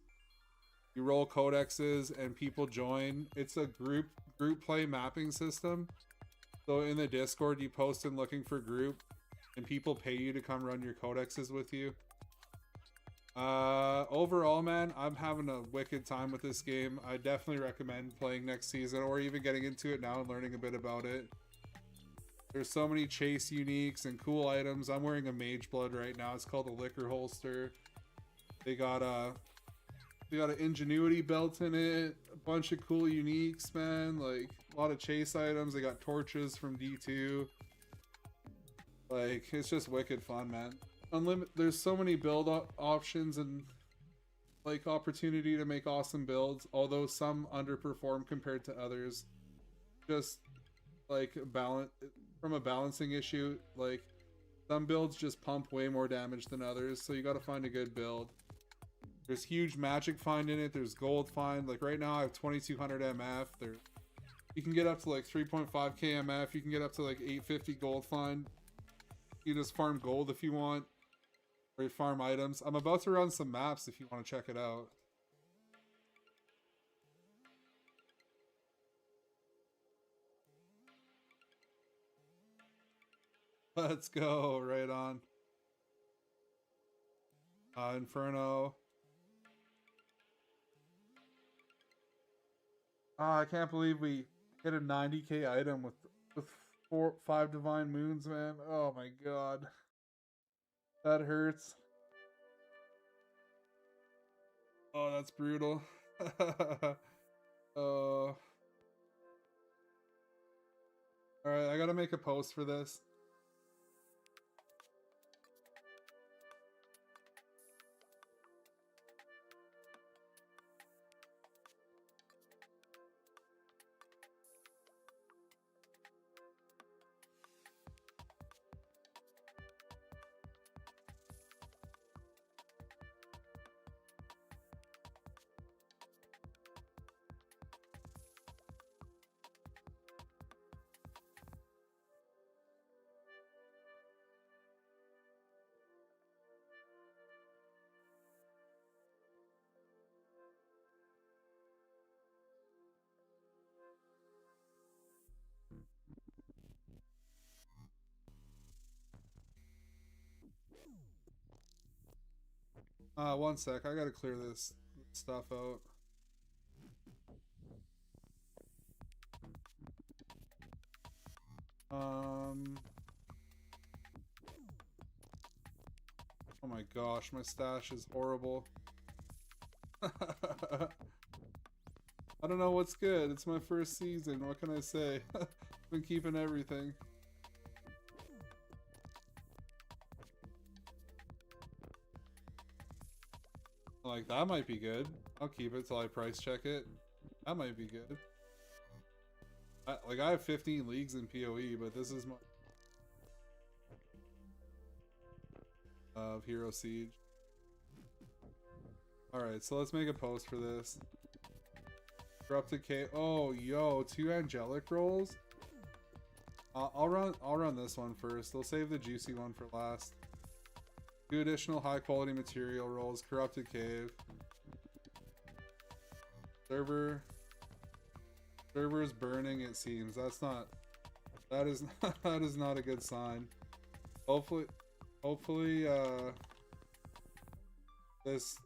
You roll codexes and people join. It's a group play mapping system. So in the Discord, you post in looking for group, and people pay you to come run your codexes with you. Overall, man, I'm having a wicked time with this game. I definitely recommend playing next season, or even getting into it now and learning a bit about it. There's so many chase uniques and cool items. I'm wearing a mage blood right now. It's called a liquor holster. They got an ingenuity belt in it, a bunch of cool uniques, man. Like a lot of chase items. They got torches from D2. Like, it's just wicked fun, man. There's so many build options and like opportunity to make awesome builds, although some underperform compared to others. Just like from a balancing issue, like some builds just pump way more damage than others, so you got to find a good build. There's huge magic find in it. There's gold find. Like right now I have 2200 MF. You can get up to like 3.5k MF. You can get up to like 850 gold find. You just farm gold if you want, or you farm items. I'm about to run some maps if you want to check it out. Let's go. Right on. Inferno. I can't believe we hit a 90k item with 5 divine moons, man. Oh my god. That hurts. Oh, that's brutal. Oh. Alright, I gotta make a post for this. One sec, I gotta clear this stuff out. Oh my gosh, my stash is horrible. I don't know what's good. It's my first season. What can I say? Been keeping everything. Like, that might be good. I'll keep it till I price check it. That might be good. I have 15 leagues in PoE, but this is my... of Hero Siege. Alright, so let's make a post for this. Corrupted K. Oh, yo, 2 angelic rolls? I'll run this one first. They'll save the juicy one for last. 2 additional high quality material rolls. Corrupted Cave. Server is burning, it seems. That is not a good sign. Hopefully this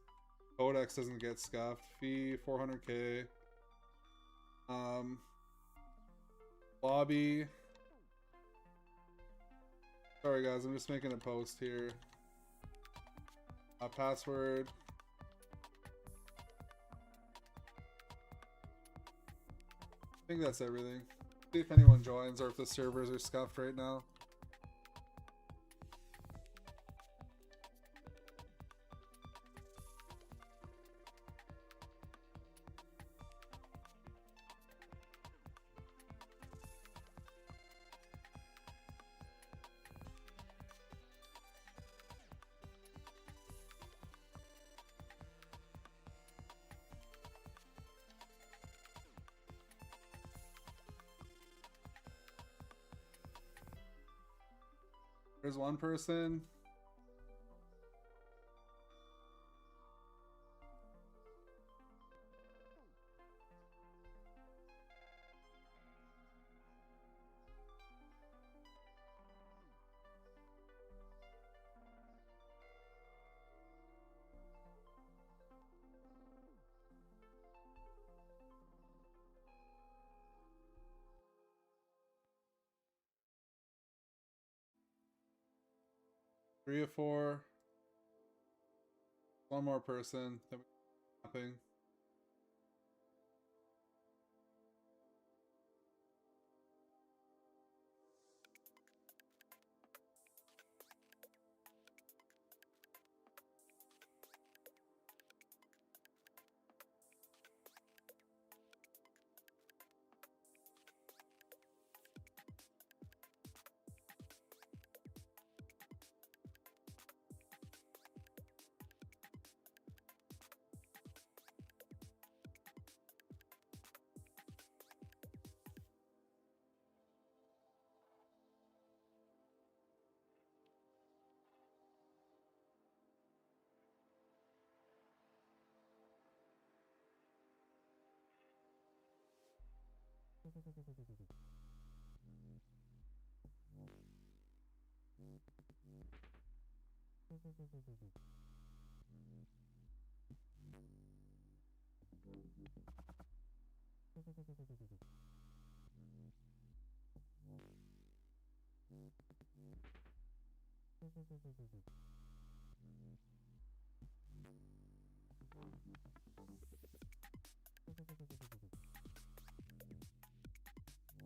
codex doesn't get scuffed. Fee 400k. Lobby. Sorry guys, I'm just making a post here. Password. I think that's everything. See if anyone joins or if the servers are scuffed right now. There's one person. 3 of 4. One more person. Then we tapping.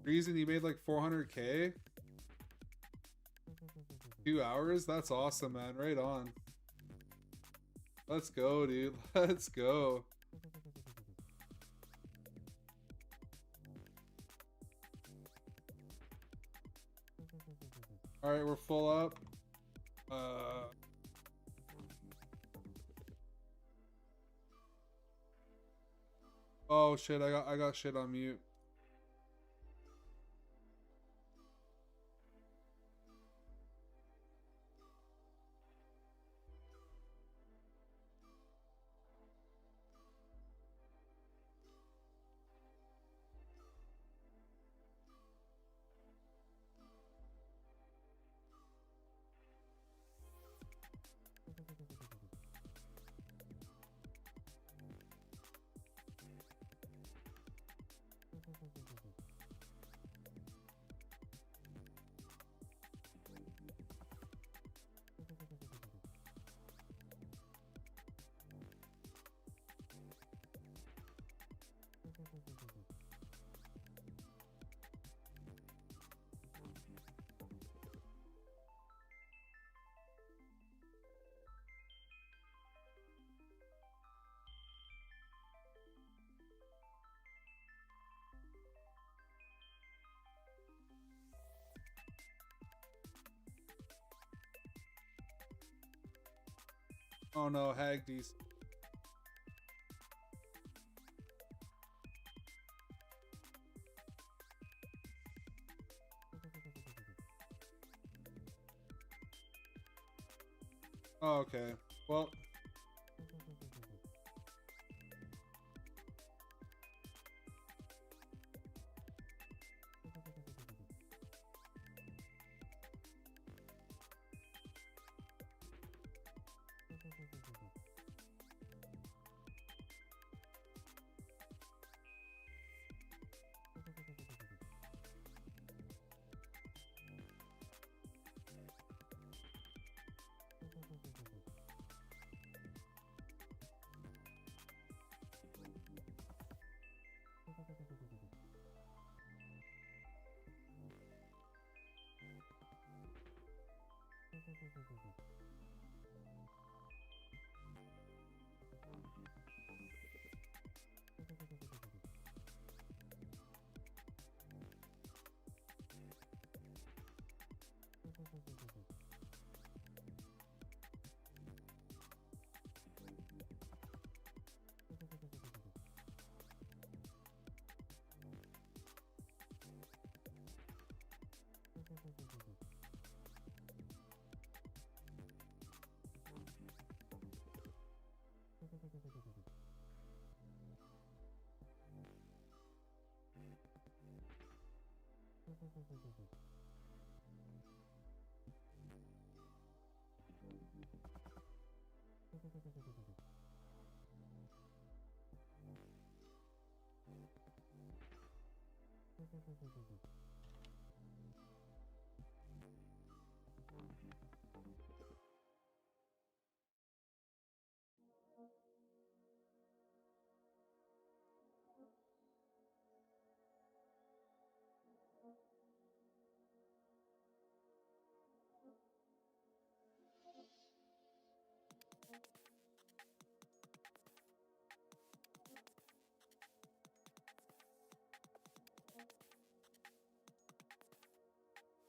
Reason you made like 400K? 2 hours? That's awesome, man. Right on. Let's go, dude. Let's go. All right, we're full up. Oh shit, I got shit on mute. Oh no, Hagdees. Oh, okay. Well.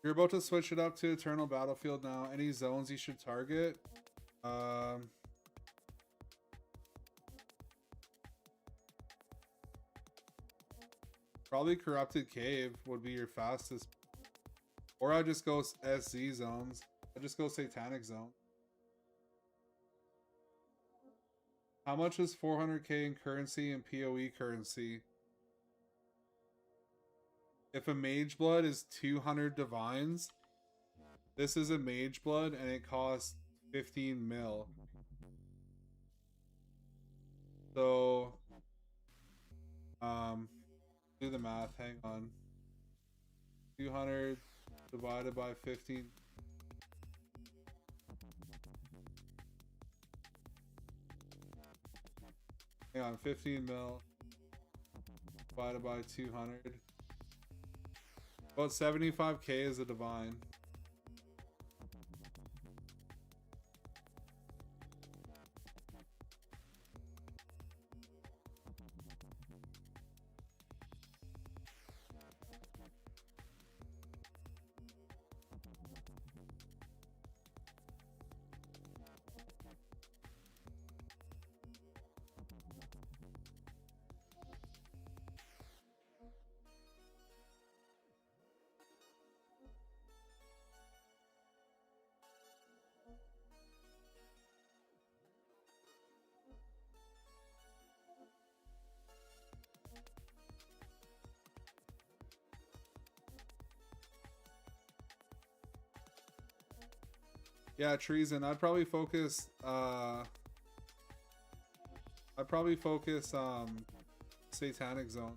You're about to switch it up to Eternal Battlefield now. Any zones you should target? Probably Corrupted Cave would be your fastest. Or I just go SZ zones. I just go Satanic Zone. How much is 400k in currency and PoE currency? If a Mage Blood is 200 Divines, this is a Mage Blood and it costs 15 mil. So, do the math, hang on. 200 divided by 15. Hang on, 15 mil divided by 200. About 75k is a divine. Yeah, treason. I'd probably focus Satanic Zone.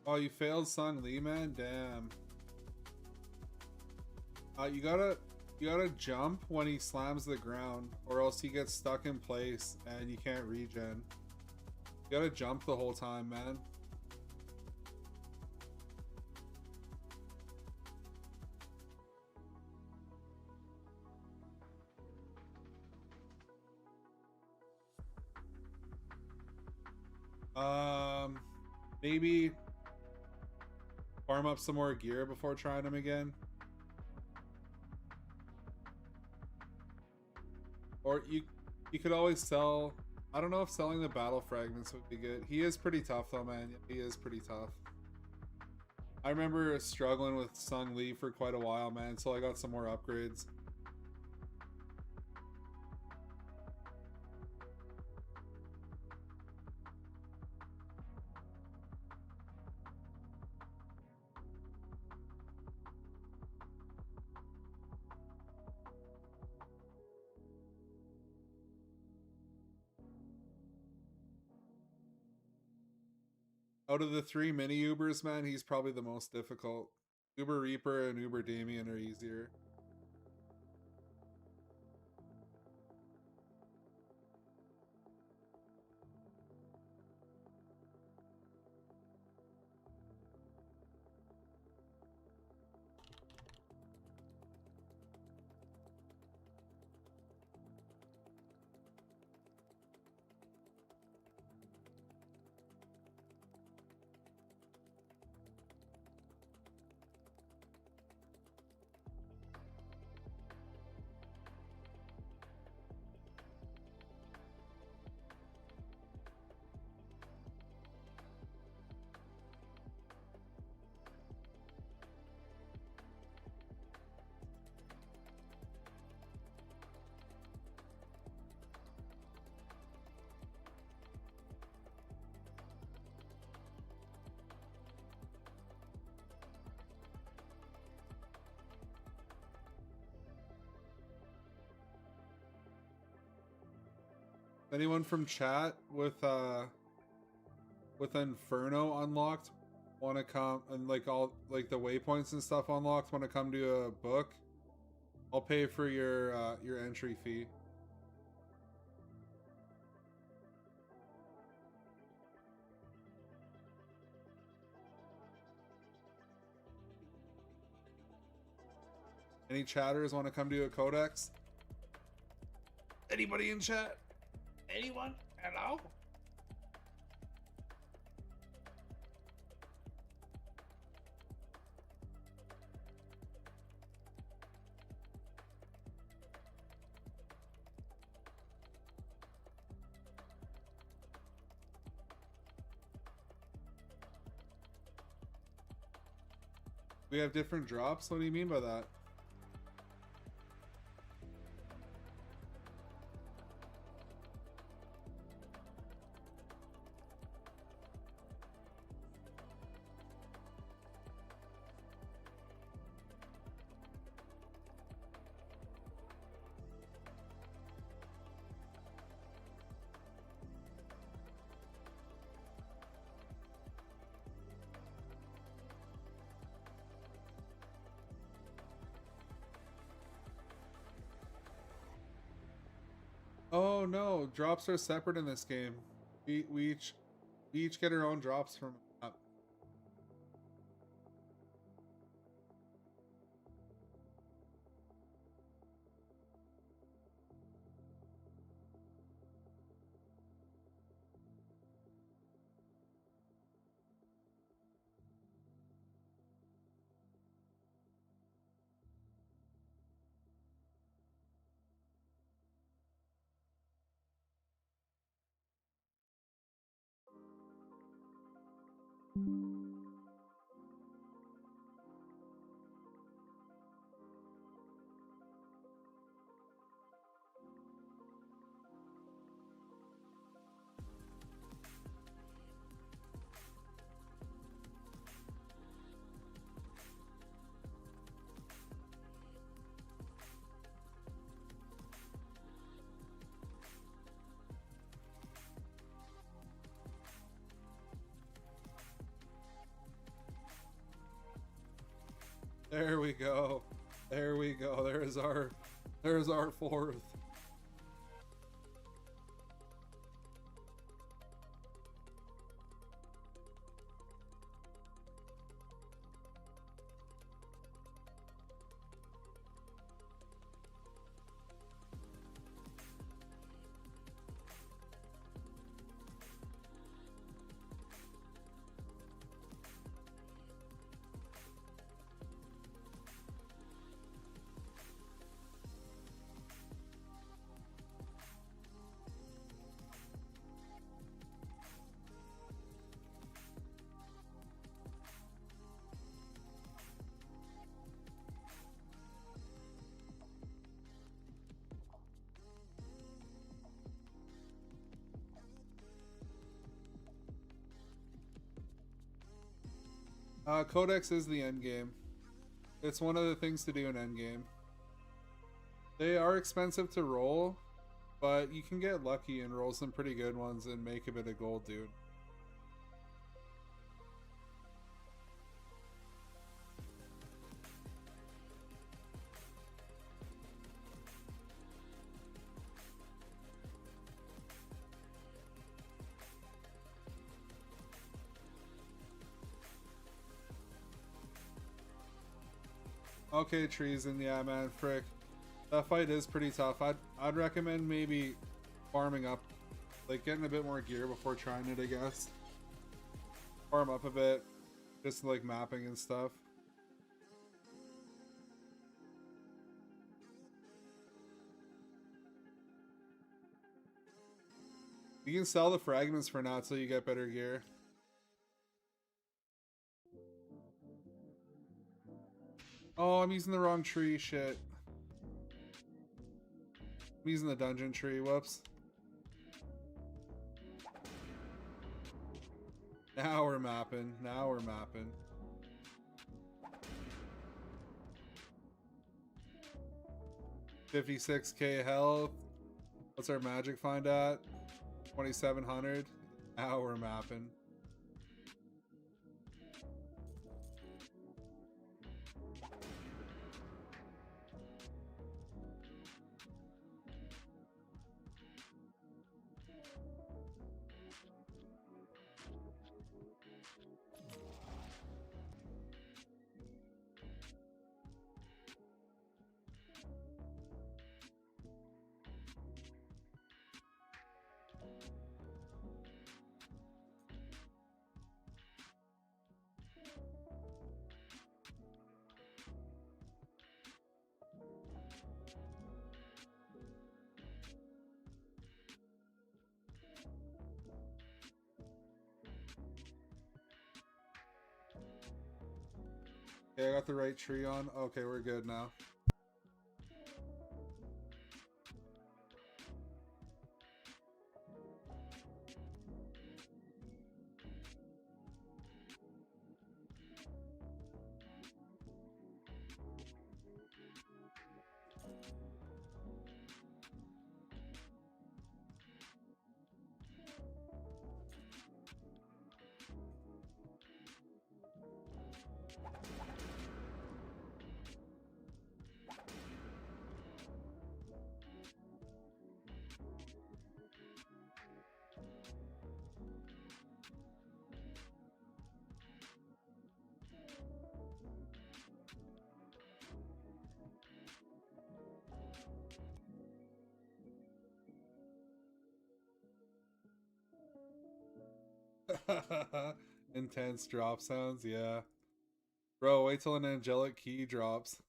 Oh, you failed Sung Lee, man? Damn. You gotta jump when he slams the ground, or else he gets stuck in place and you can't regen. You gotta jump the whole time, man. Maybe farm up some more gear before trying him again. Or you could always sell. I don't know if selling the battle fragments would be good. He is pretty tough though, man. He is pretty tough. I remember struggling with Sung Lee for quite a while, man, until I got some more upgrades. Out of the 3 mini Ubers, man, he's probably the most difficult. Uber Reaper and Uber Damien are easier. Anyone from chat with Inferno unlocked want to come, and like all like the waypoints and stuff unlocked, want to come to a book? I'll pay for your entry fee. Any chatters want to come to a codex? Anybody in chat? Anyone? Hello? We have different drops? What do you mean by that? Oh no, drops are separate in this game. We each get our own drops from up. There we go. There we go. There's our fourth. Codex is the end game. It's one of the things to do in endgame. They are expensive to roll, but you can get lucky and roll some pretty good ones and make a bit of gold, dude. Okay, treason, yeah, man, frick. That fight is pretty tough. I'd recommend maybe farming up, like getting a bit more gear before trying it, I guess. Farm up a bit, just like mapping and stuff. You can sell the fragments for now till you get better gear. Oh, I'm using the wrong tree, shit. I'm using the dungeon tree, whoops. Now we're mapping, now we're mapping. $56k health. What's our magic find at? 2,700. Now we're mapping. Okay, I got the right tree on. Okay, we're good now. Intense drop sounds, yeah. Bro, wait till an angelic key drops.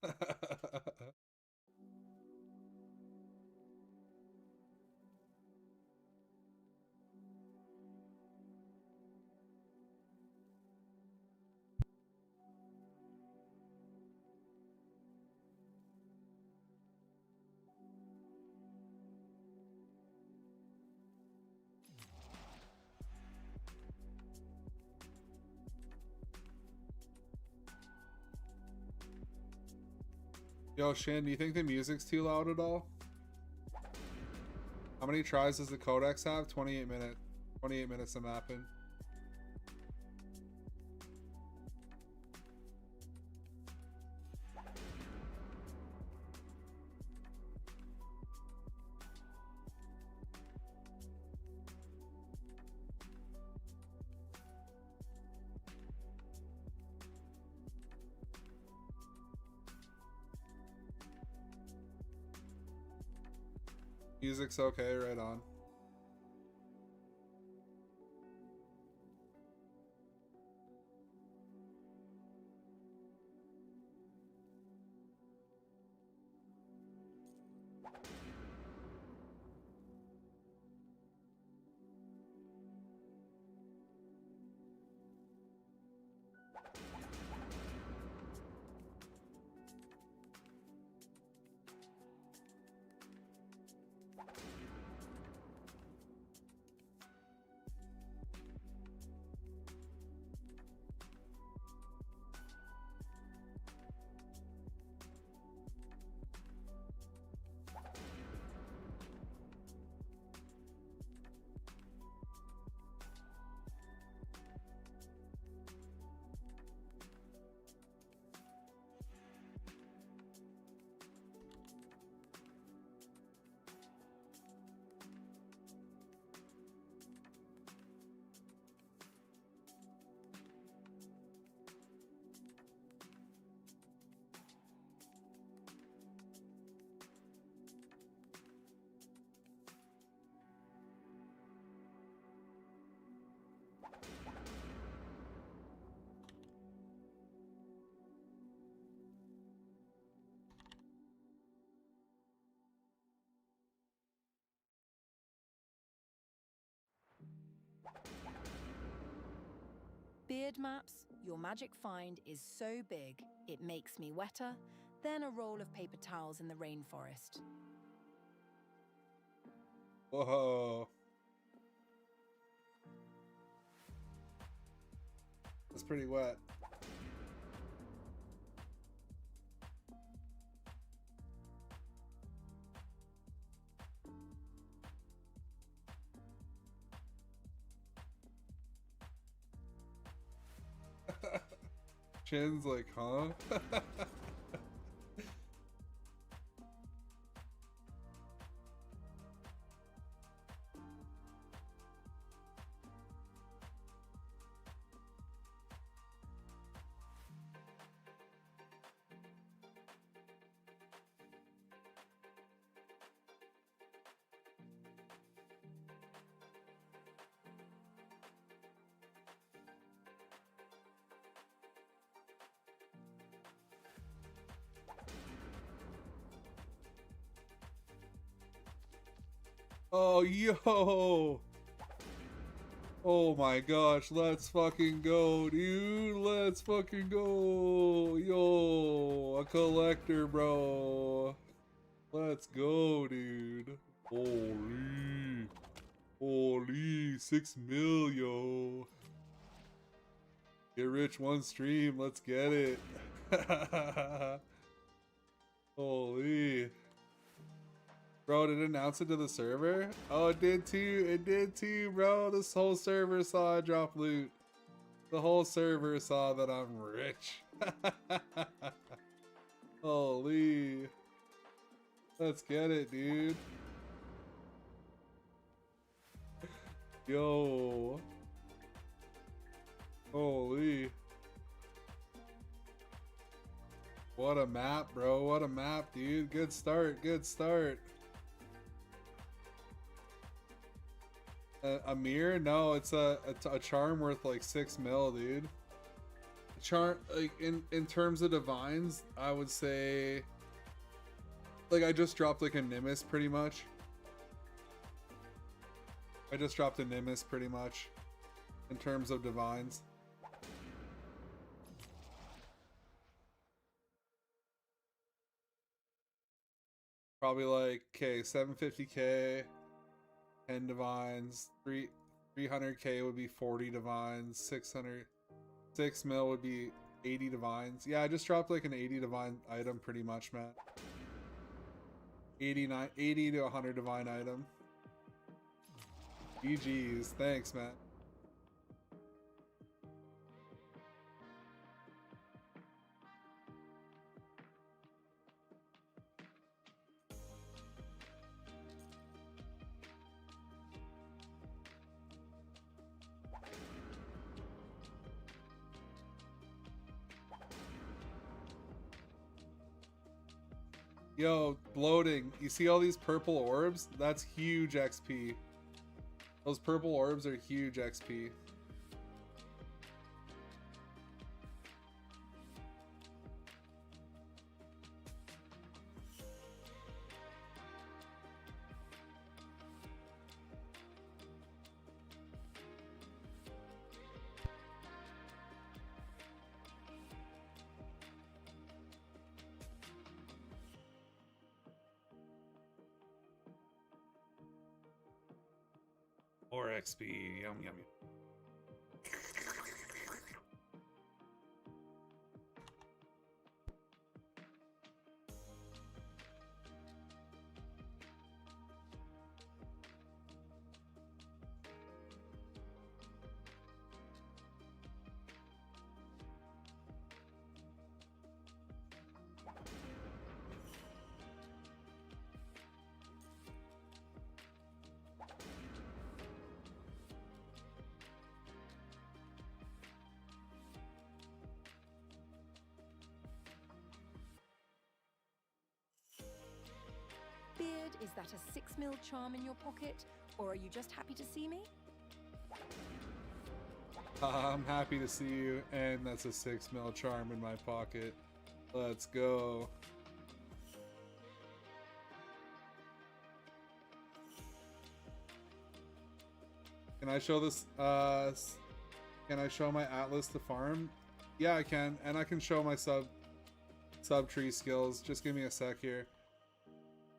Yo, Shin, do you think the music's too loud at all? How many tries does the codex have? 28 minutes. 28 minutes of mapping. Music's okay, right on. BeardMaps, your magic find is so big, it makes me wetter than a roll of paper towels in the rainforest. Whoa. That's pretty wet. Chin's like, huh? Oh, yo! Oh my gosh, let's fucking go, dude! Let's fucking go! Yo, a collector, bro! Let's go, dude! Holy! Holy, 6 mil, yo! Get rich one stream, let's get it! Holy! Bro, did it announce it to the server? Oh, it did too. It did too, bro. This whole server saw I drop loot. The whole server saw that I'm rich. Holy. Let's get it, dude. Yo. Holy. What a map, bro. What a map, dude. Good start. Good start. A mirror? No, it's a charm worth like 6 mil, dude. Charm, like in terms of divines, I would say, like, I just dropped like a Nimbus pretty much. I just dropped a Nimbus pretty much in terms of divines. Probably like, okay, 750k. 10 divines, 300k would be 40 divines, 6 mil would be 80 divines. Yeah, I just dropped like an 80 divine item pretty much, man. 80 to 100 divine item. GG's, thanks, man. Yo, bloating. You see all these purple orbs? That's huge XP. Those purple orbs are huge XP. More XP. Yum, yum, yum. Beard, is that a 6 mil charm in your pocket, or are you just happy to see me? I'm happy to see you, and that's a 6 mil charm in my pocket. Let's go. Can I show this? Can I show my atlas to farm? Yeah, I can, and I can show my sub tree skills. Just give me a sec here.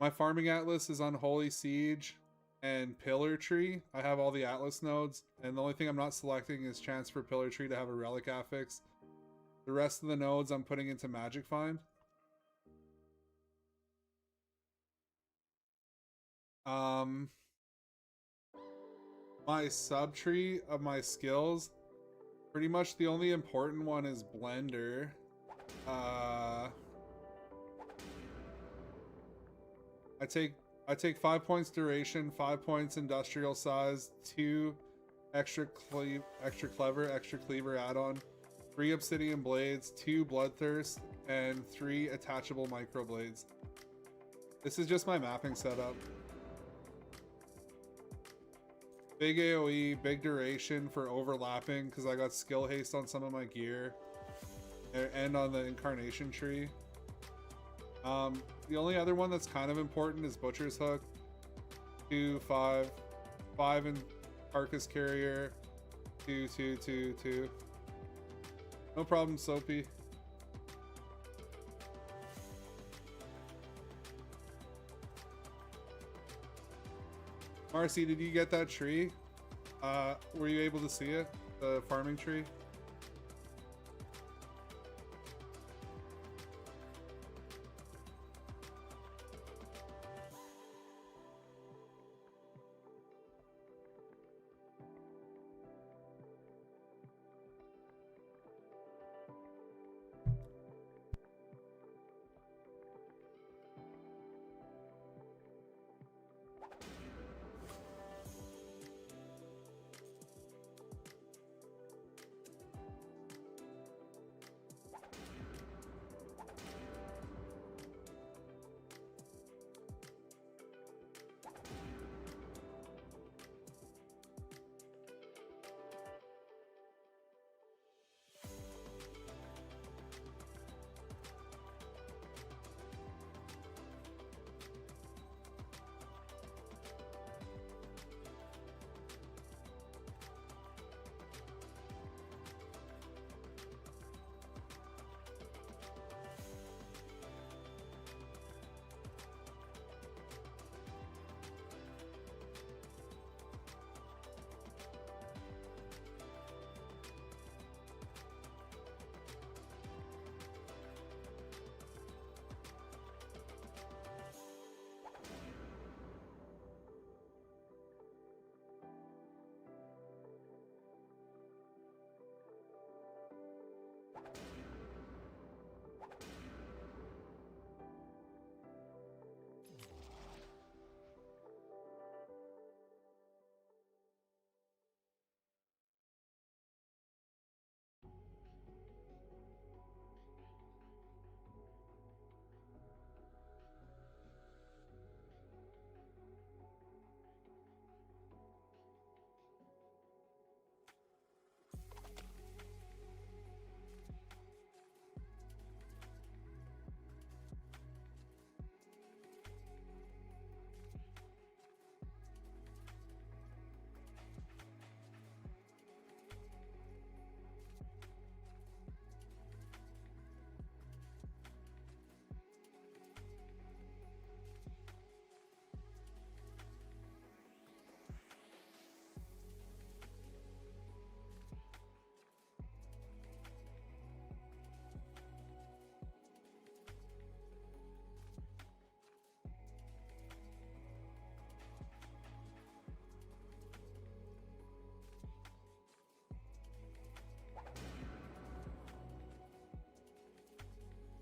My farming atlas is on Holy Siege and Pillar Tree. I have all the atlas nodes, and the only thing I'm not selecting is chance for Pillar Tree to have a relic affix. The rest of the nodes I'm putting into Magic Find. My subtree of my skills, pretty much the only important one is Blender. I take 5 points duration, 5 points industrial size, 2 extra clever, extra cleaver add-on, 3 obsidian blades, 2 bloodthirst, and 3 attachable microblades. This is just my mapping setup. Big AoE, big duration for overlapping because I got skill haste on some of my gear and on the incarnation tree. The only other one that's kind of important is Butcher's Hook. 2, 5, 5 in Carcass Carrier, 2, 2, 2, 2. No problem, Soapy. Marcy, did you get that tree? Were you able to see it? The farming tree?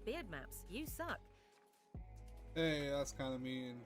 BeardMaps, you suck. Hey, that's kind of mean.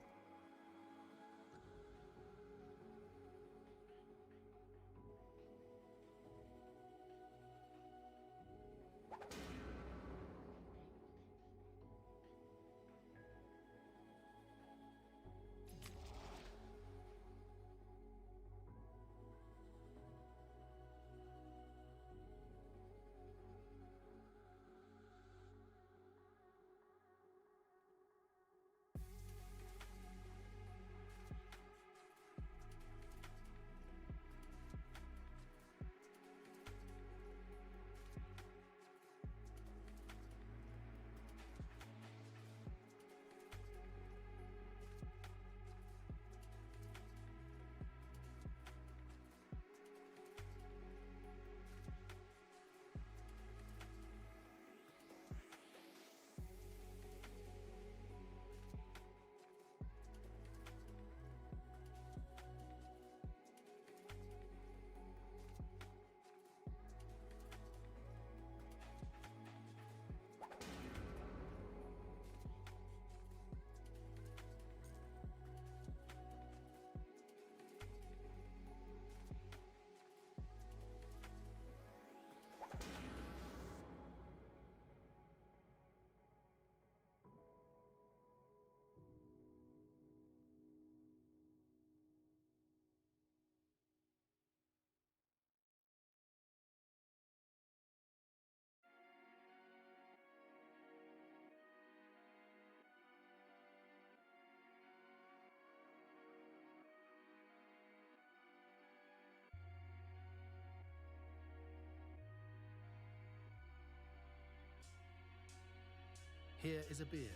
Here is a beard,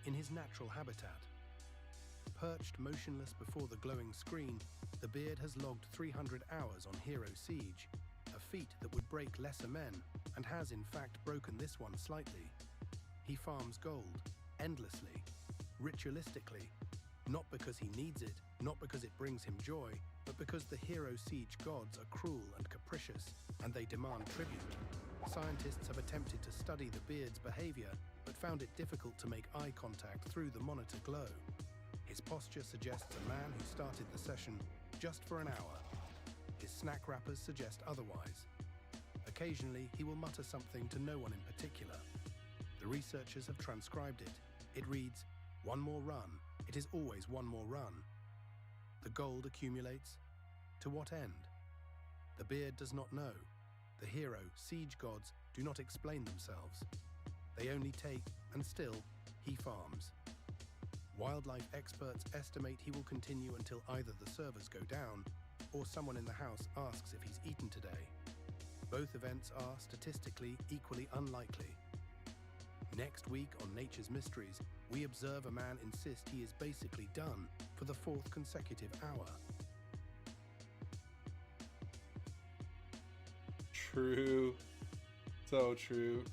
in his natural habitat. Perched motionless before the glowing screen, the beard has logged 300 hours on Hero Siege, a feat that would break lesser men, and has in fact broken this one slightly. He farms gold, endlessly, ritualistically, not because he needs it, not because it brings him joy, but because the Hero Siege gods are cruel and capricious, and they demand tribute. Scientists have attempted to study the beard's behavior, but found it difficult to make eye contact through the monitor glow. His posture suggests a man who started the session just for an hour. His snack wrappers suggest otherwise. Occasionally, he will mutter something to no one in particular. The researchers have transcribed it. It reads, "One more run. It is always one more run." The gold accumulates. To what end? The beard does not know. The hero, siege gods, do not explain themselves. They only take, and still, he farms. Wildlife experts estimate he will continue until either the servers go down, or someone in the house asks if he's eaten today. Both events are, statistically, equally unlikely. Next week on Nature's Mysteries, we observe a man insist he is basically done for the 4th consecutive hour. True. So true.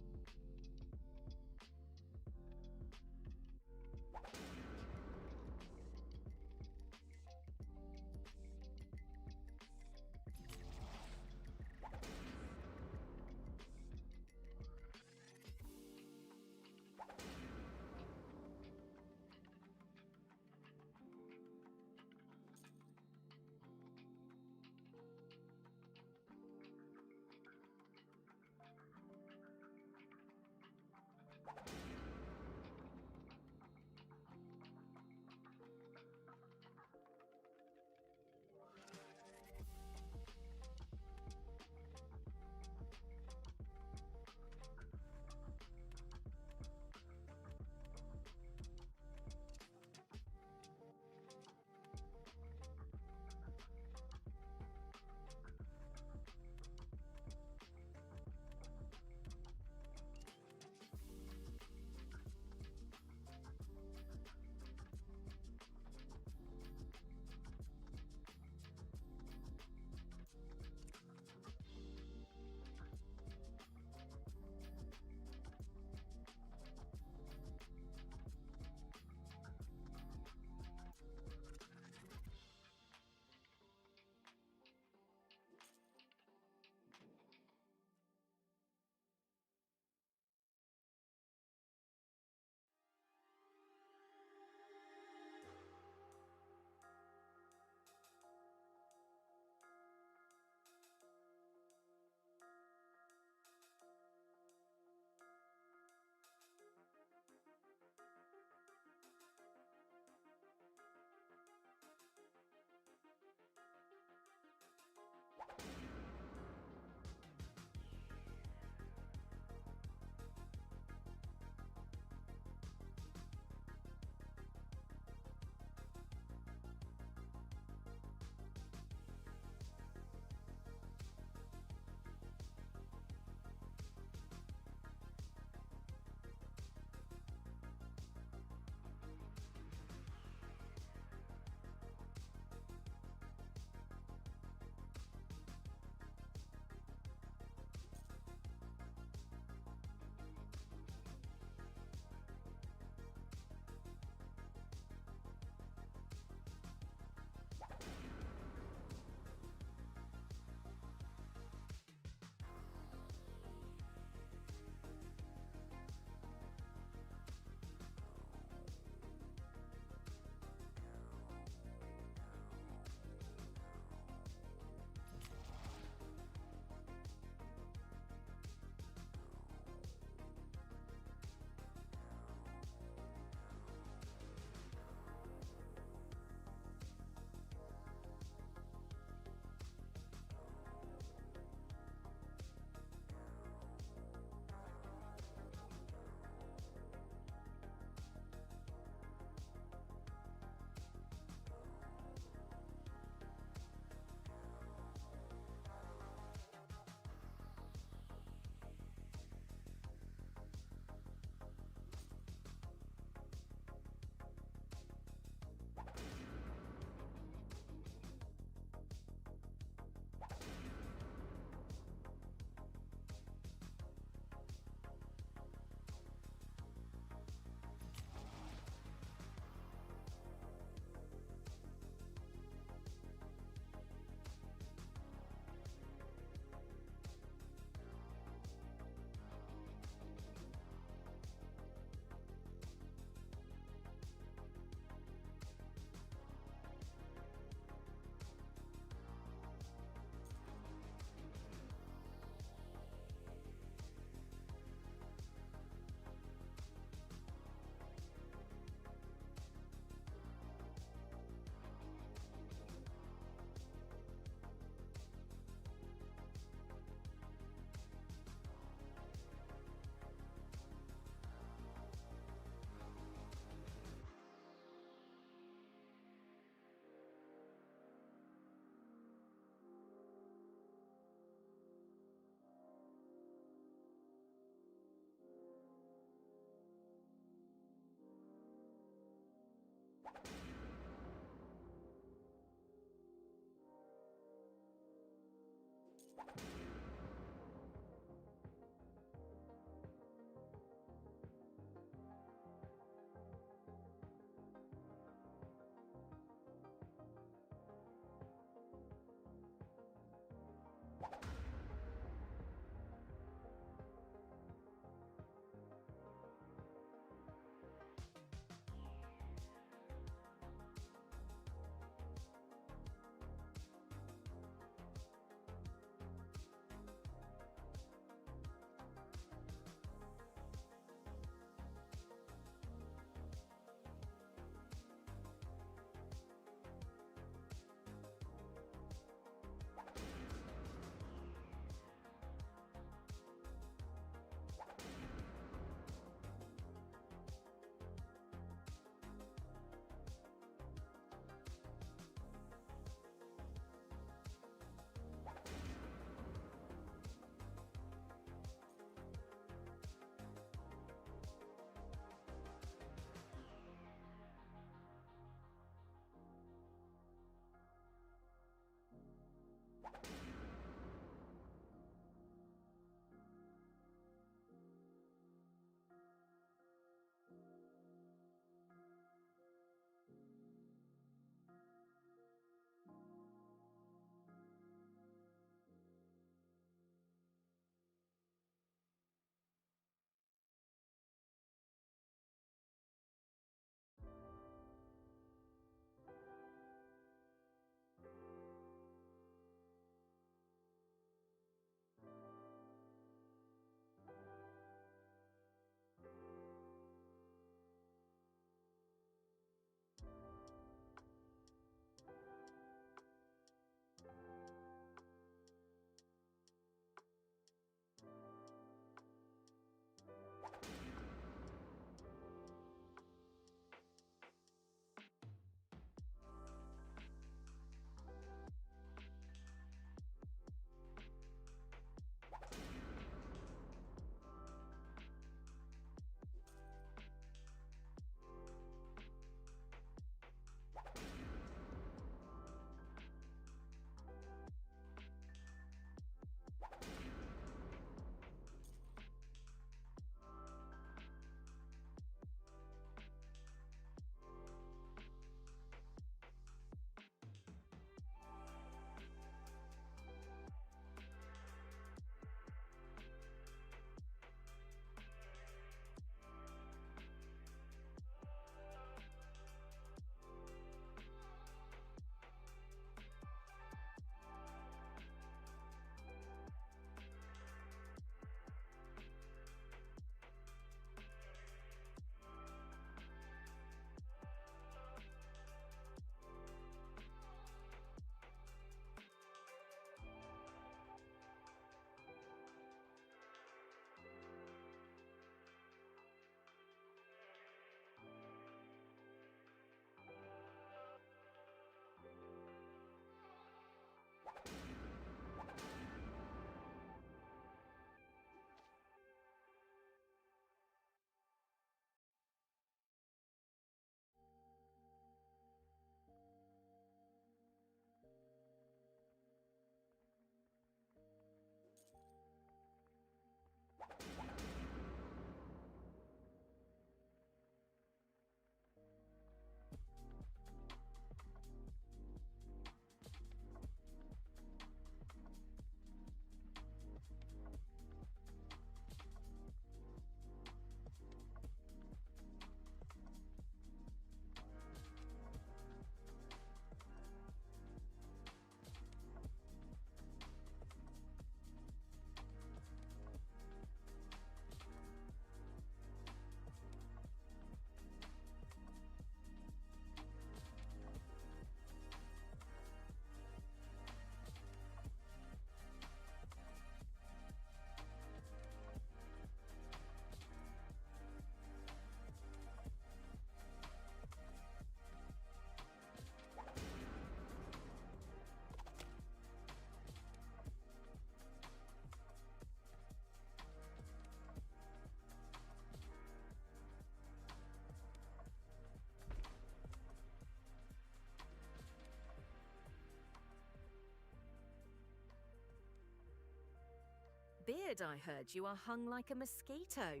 Beard, I heard you are hung like a mosquito.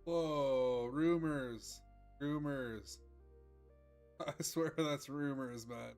Whoa, rumors. Rumors. I swear that's rumors, man.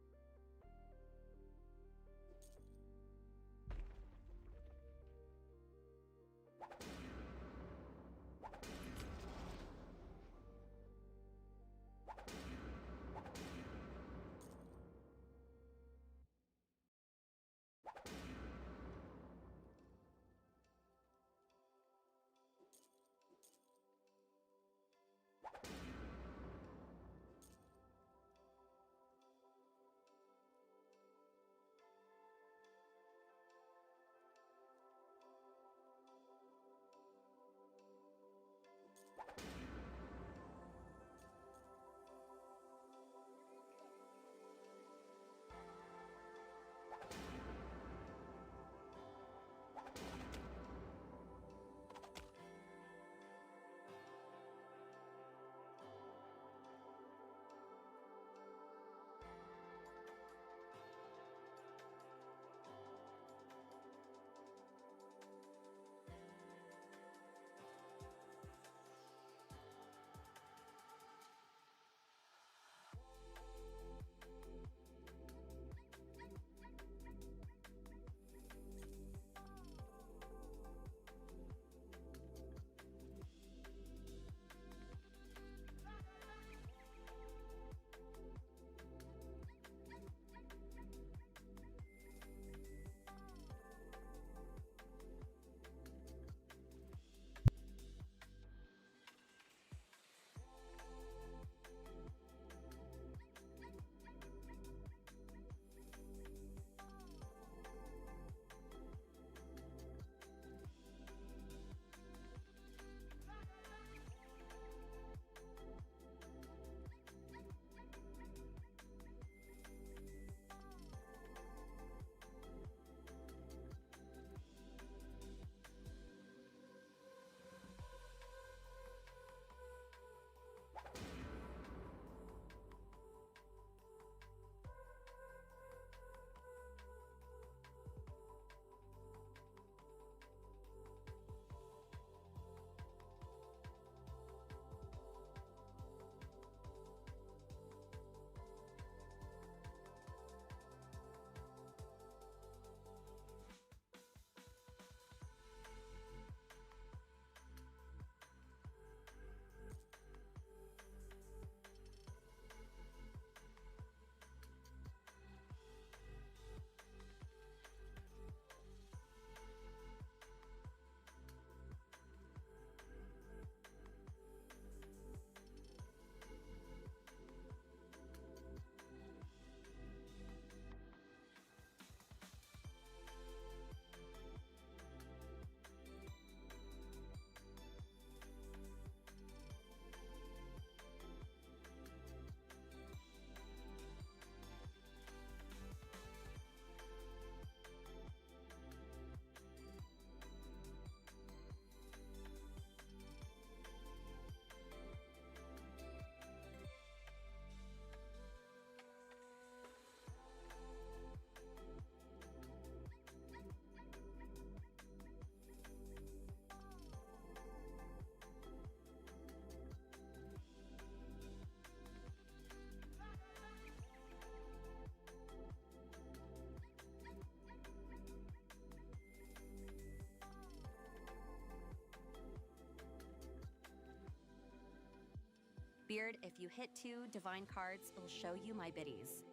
Beard, if you hit 2 divine cards, it'll show you my biddies.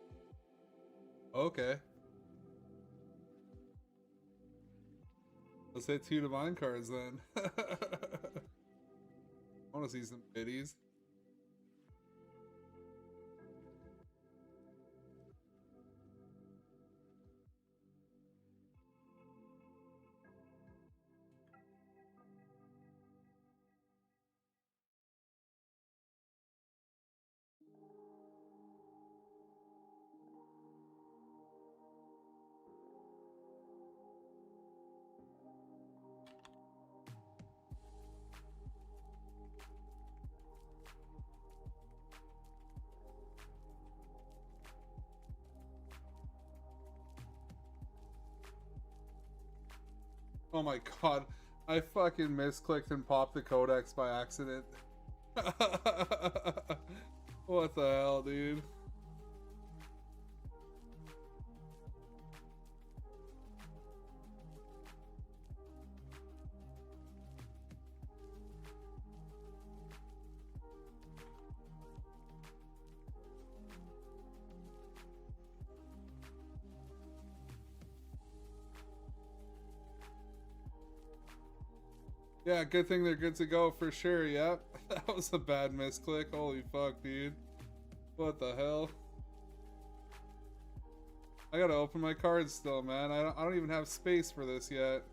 Okay. Let's hit 2 divine cards then. I want to see some biddies. Oh my god. I fucking misclicked and popped the codex by accident. What the hell, dude? Yeah, good thing they're good to go for sure, yep. That was a bad misclick. Holy fuck, dude. What the hell? I gotta open my cards still, man. I don't even have space for this yet.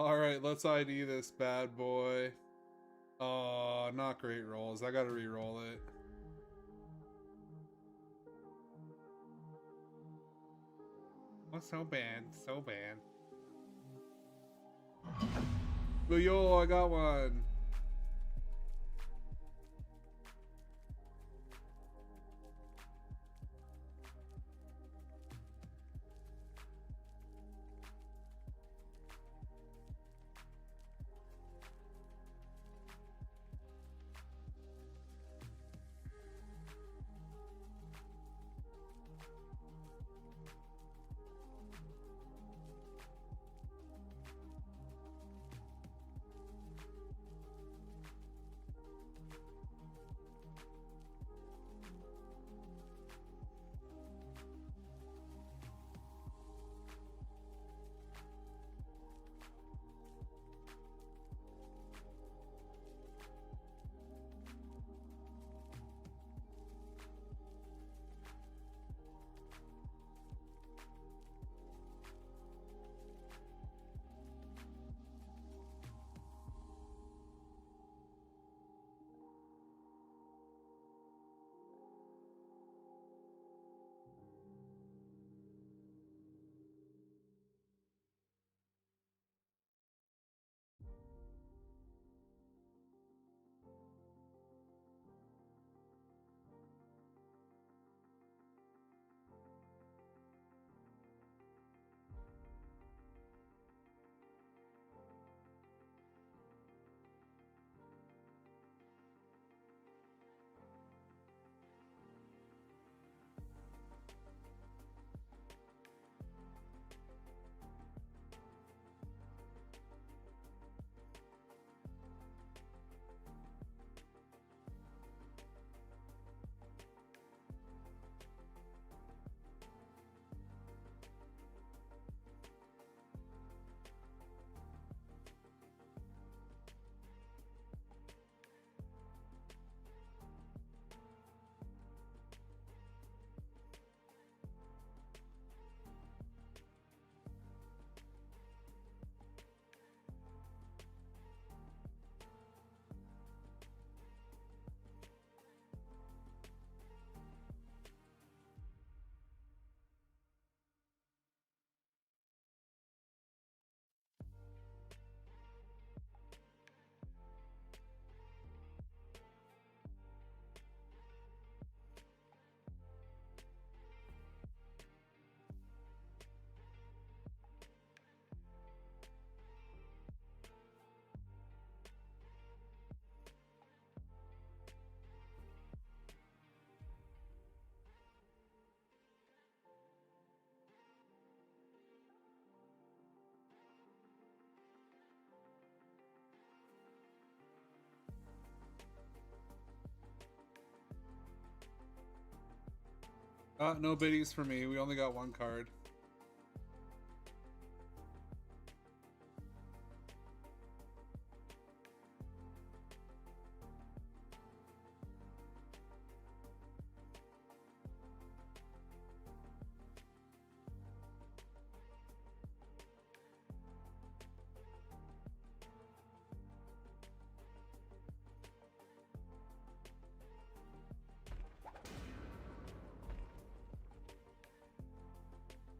Alright, let's ID this bad boy. Oh, not great rolls. I gotta re-roll it. Oh, so bad. So bad. But yo, I got one. No biddies for me. We only got one card.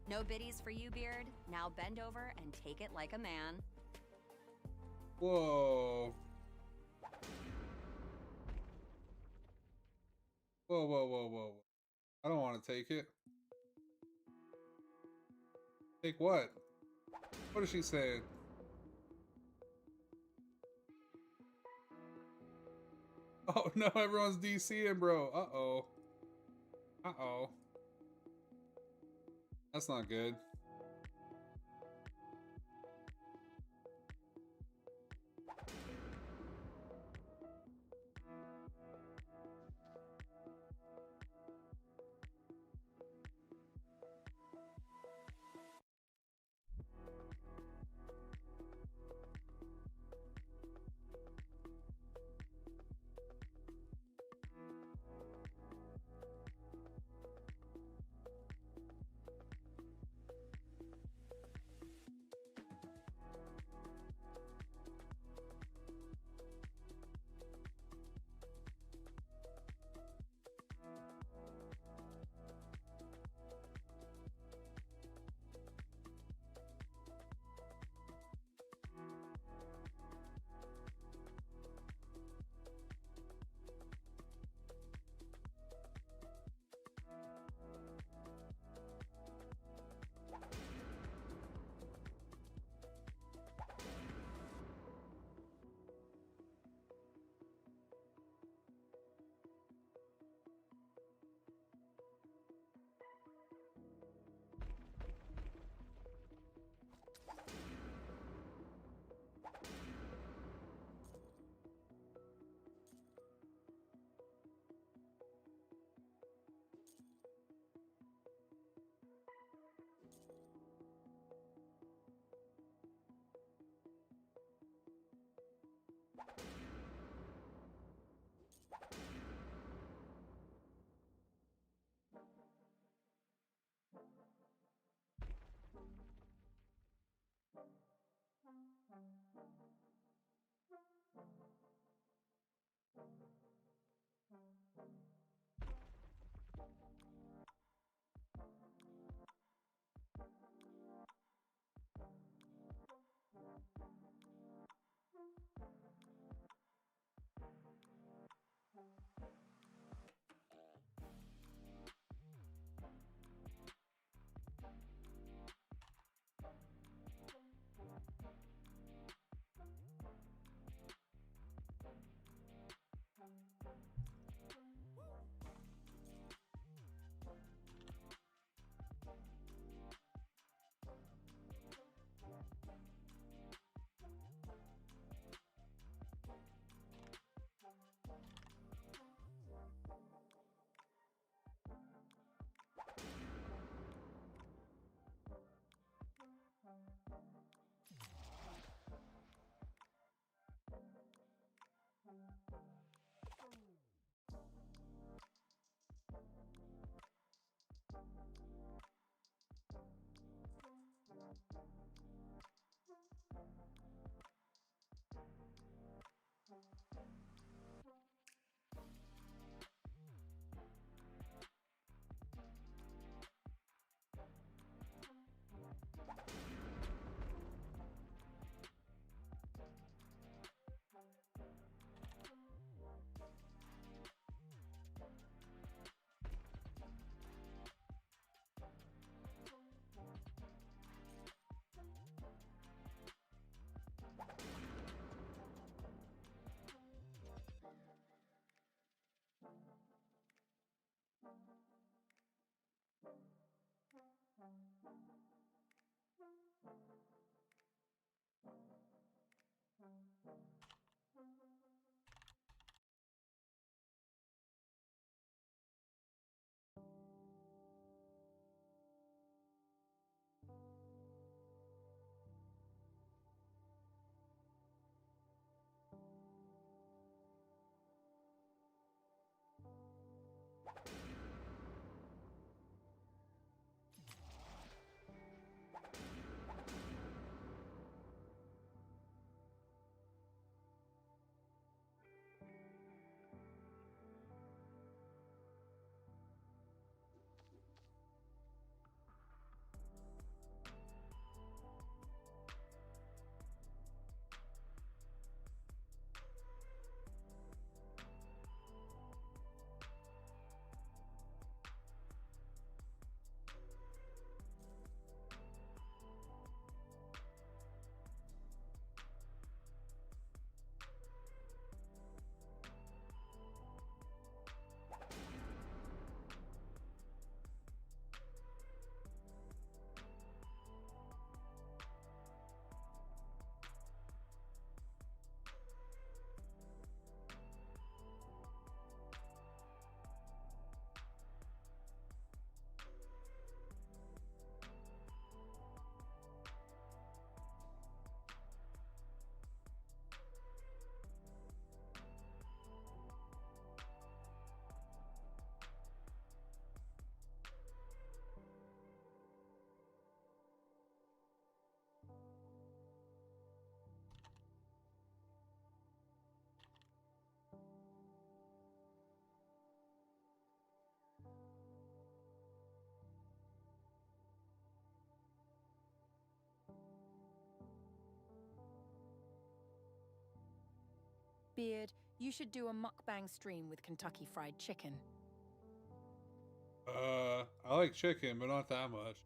No biddies for you, Beard. Now bend over and take it like a man. Whoa. Whoa, whoa, whoa, whoa. want to take it. Take what? What is she saying? Oh no, everyone's DCing, bro. Uh-oh. Uh-oh. That's not good. Beard, you should do a mukbang stream with Kentucky Fried Chicken. I like chicken, but not that much.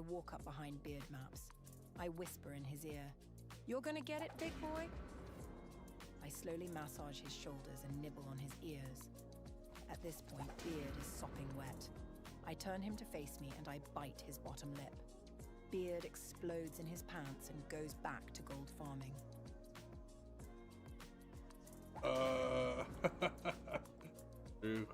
walk up behind BeardMaps. I whisper in his ear, "You're gonna get it, big boy?" I slowly massage his shoulders and nibble on his ears. At this point, Beard is sopping wet. I turn him to face me and I bite his bottom lip. Beard explodes in his pants and goes back to gold farming. Ooh.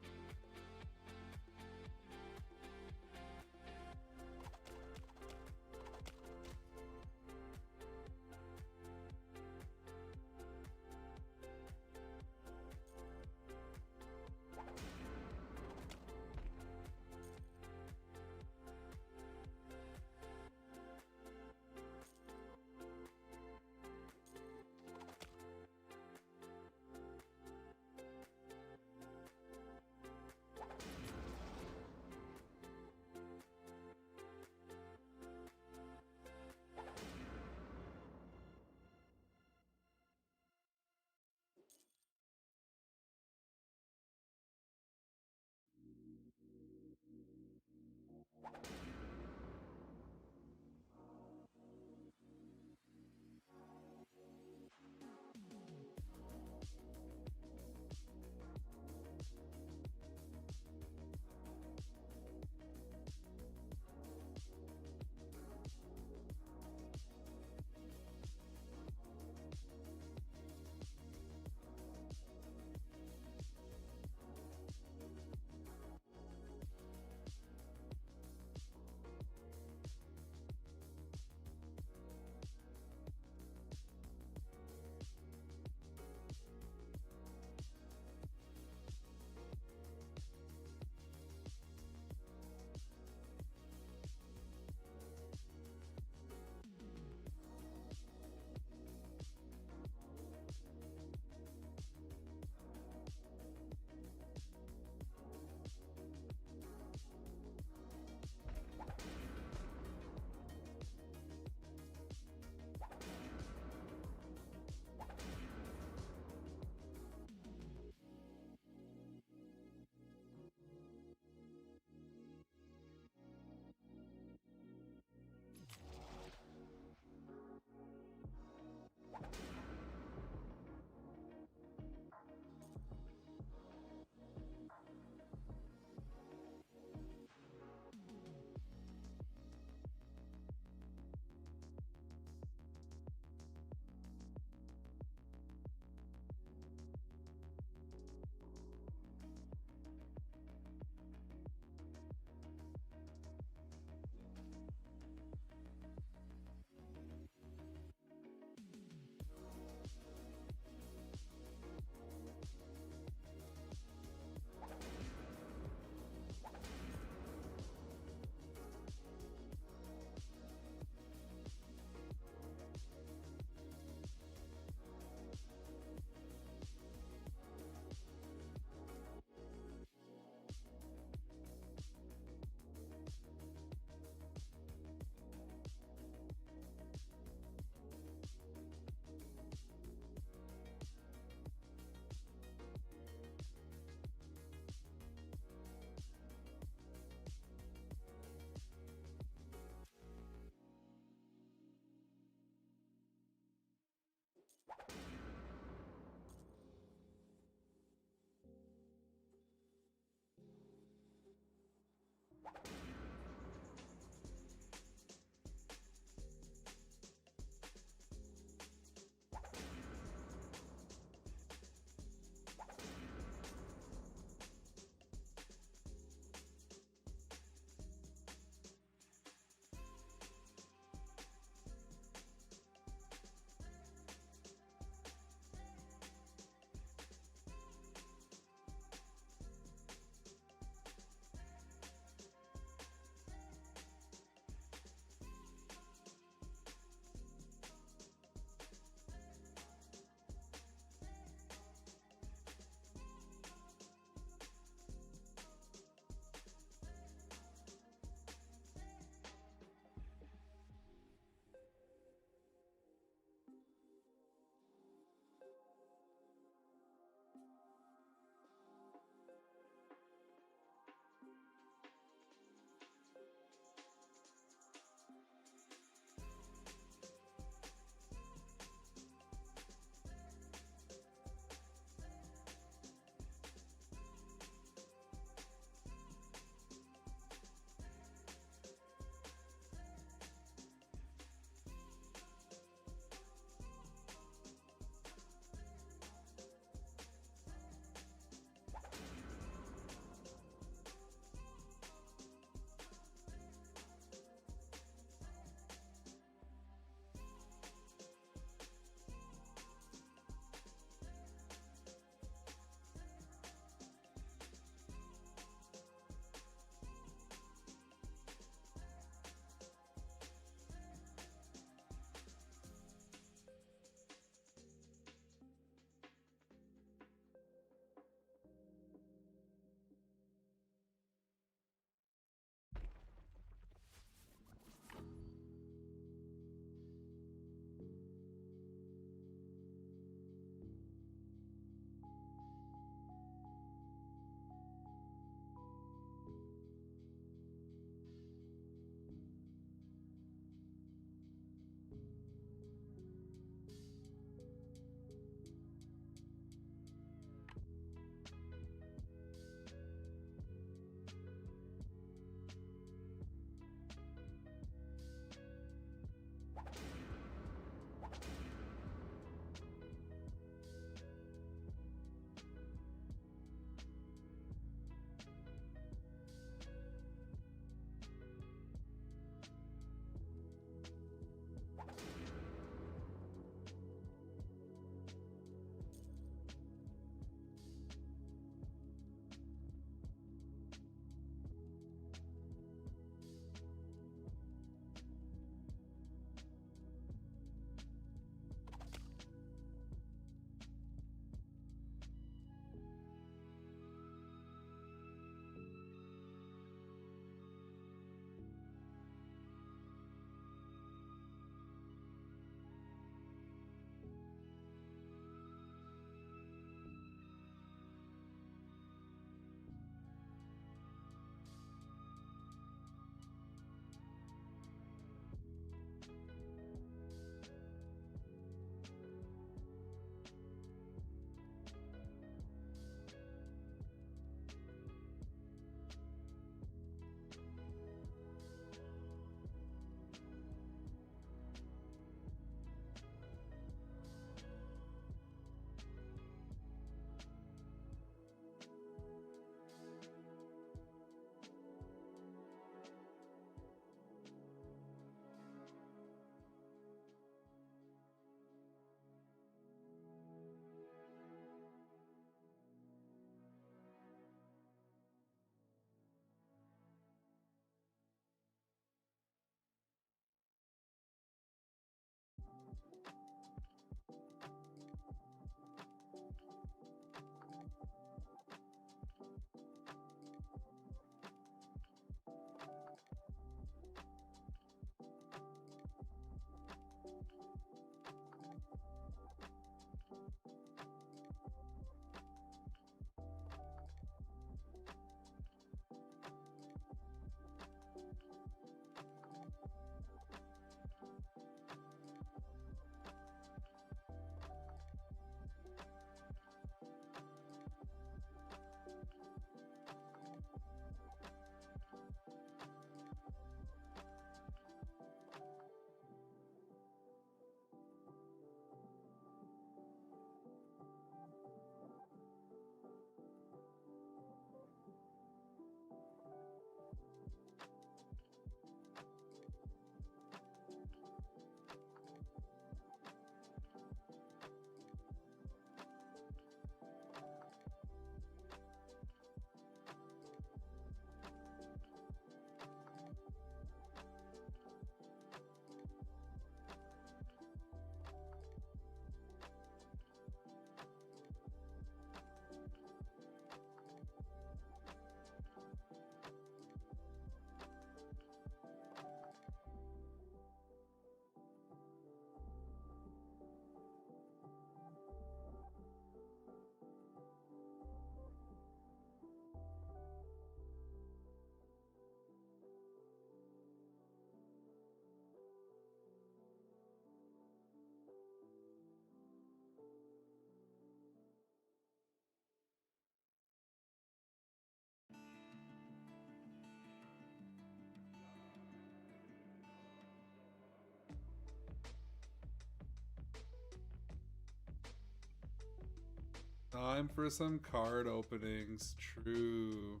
Time for some card openings. True.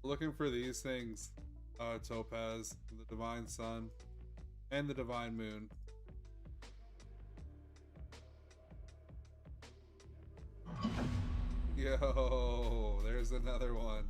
Looking for these things. Topaz, the Divine Sun, and the Divine Moon. Yo, there's another one.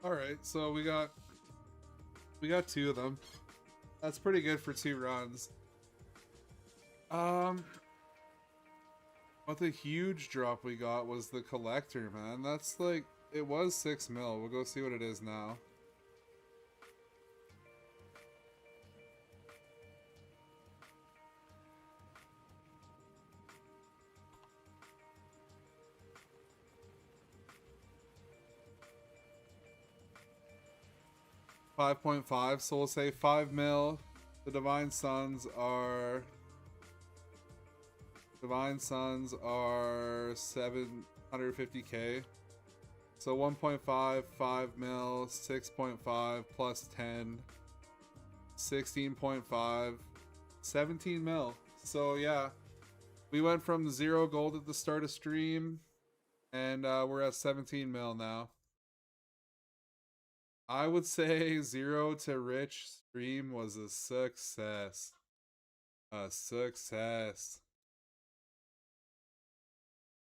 All right, so we got two of them. That's pretty good for 2 runs. What the huge drop we got was the collector, man. That's like, it was 6 mil. We'll go see what it is now. $5.5, so we'll say 5 mil. The Divine Suns are 750k. So 1.5, 5 mil, 6.5 plus 10, 16.5, 17 mil. So yeah, we went from 0 gold at the start of stream, and we're at 17 mil now. I would say 0 to rich stream was a success. A success.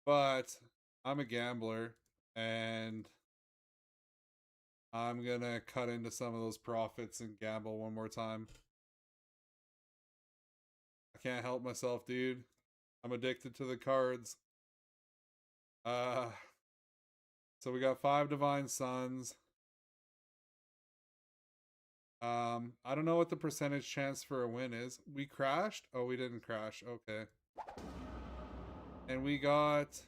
But I'm a gambler, and I'm gonna cut into some of those profits and gamble one more time. I can't help myself, dude. I'm addicted to the cards. So we got 5 Divine Suns. I don't know what the percentage chance for a win is. We crashed? Oh, we didn't crash. Okay. And we got...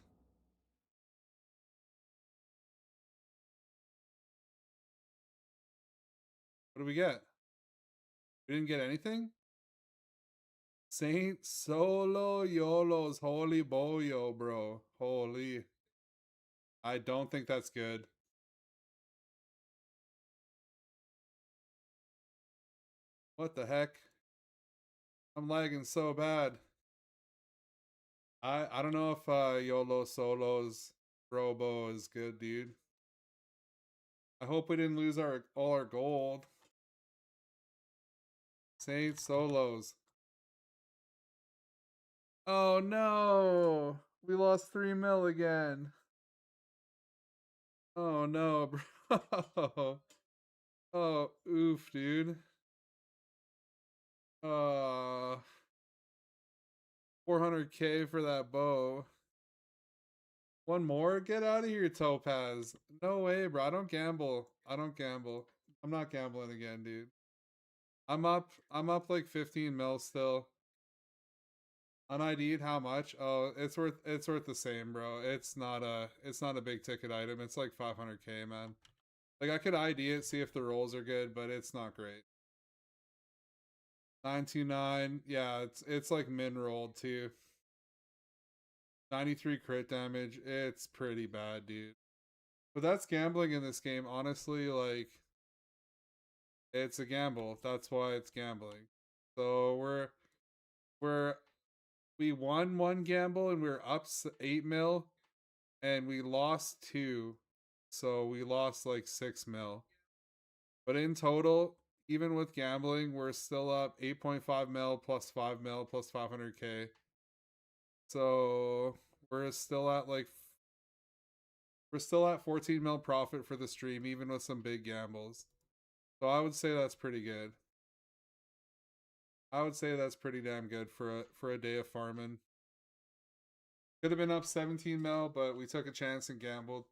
What do we get? We didn't get anything? Saint Solo YOLO's Holy Boyo, bro. Holy. I don't think that's good. What the heck? I'm lagging so bad. I don't know if YOLO Solo's Robo is good, dude. I hope we didn't lose all our gold. Saint Solos. Oh no! We lost 3 mil again. Oh no, bro. Oh, oof, dude. 400k for that bow. One more? Get out of here, Topaz. No way, bro. I don't gamble. I don't gamble. I'm not gambling again, dude. I'm up like 15 mil still. UnID'd how much? Oh, it's worth the same, bro. It's not a big ticket item. It's like 500k, man. Like I could ID it, see if the rolls are good, but it's not great. 929. Yeah, it's like min rolled too. 93 crit damage. It's pretty bad, dude. But that's gambling in this game, honestly. Like, it's a gamble. That's why it's gambling. So we won 1 gamble and we were up 8 mil, and we lost 2, so we lost like 6 mil. But in total, even with gambling, we're still up 8.5 mil plus 5 mil plus 500k. So we're still at 14 mil profit for the stream, even with some big gambles. So I would say that's pretty good. I would say that's pretty damn good for a day of farming. Could have been up 17 mil, but we took a chance and gambled.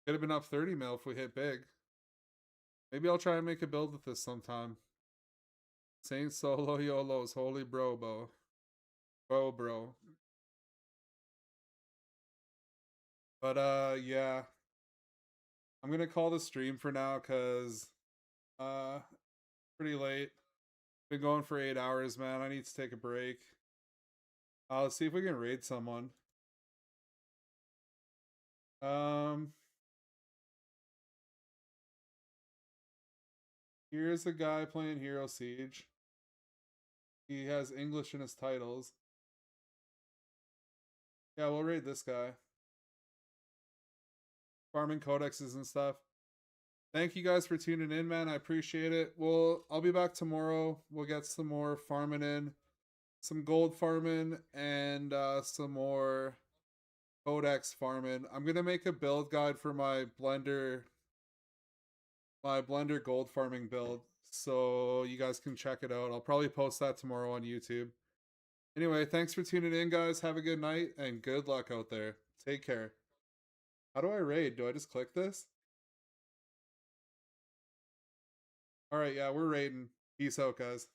Could have been up 30 mil if we hit big. Maybe I'll try and make a build with this sometime. Saint Solo YOLO's Holy Bro. But yeah. I'm gonna call the stream for now because pretty late. Been going for 8 hours, man. I need to take a break. Let's see if we can raid someone. Here's a guy playing Hero Siege. He has English in his titles. Yeah, we'll raid this guy. Farming codexes and stuff. Thank you guys for tuning in, man. I appreciate it. I'll be back tomorrow. We'll get some more farming in. Some gold farming and some more codex farming. I'm gonna make a build guide for my blender gold farming build, so you guys can check it out. I'll probably post that tomorrow on YouTube. Anyway, thanks for tuning in, guys. Have a good night and good luck out there. Take care. How do I raid? Do I just click this? Alright, yeah, we're raiding. Peace out, guys.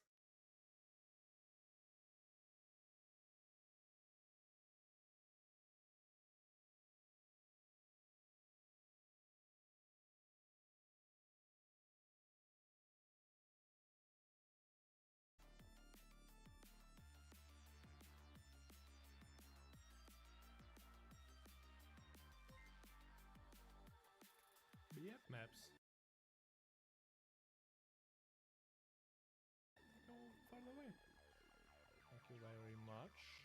BeardMaps. Go far away. Thank you very much.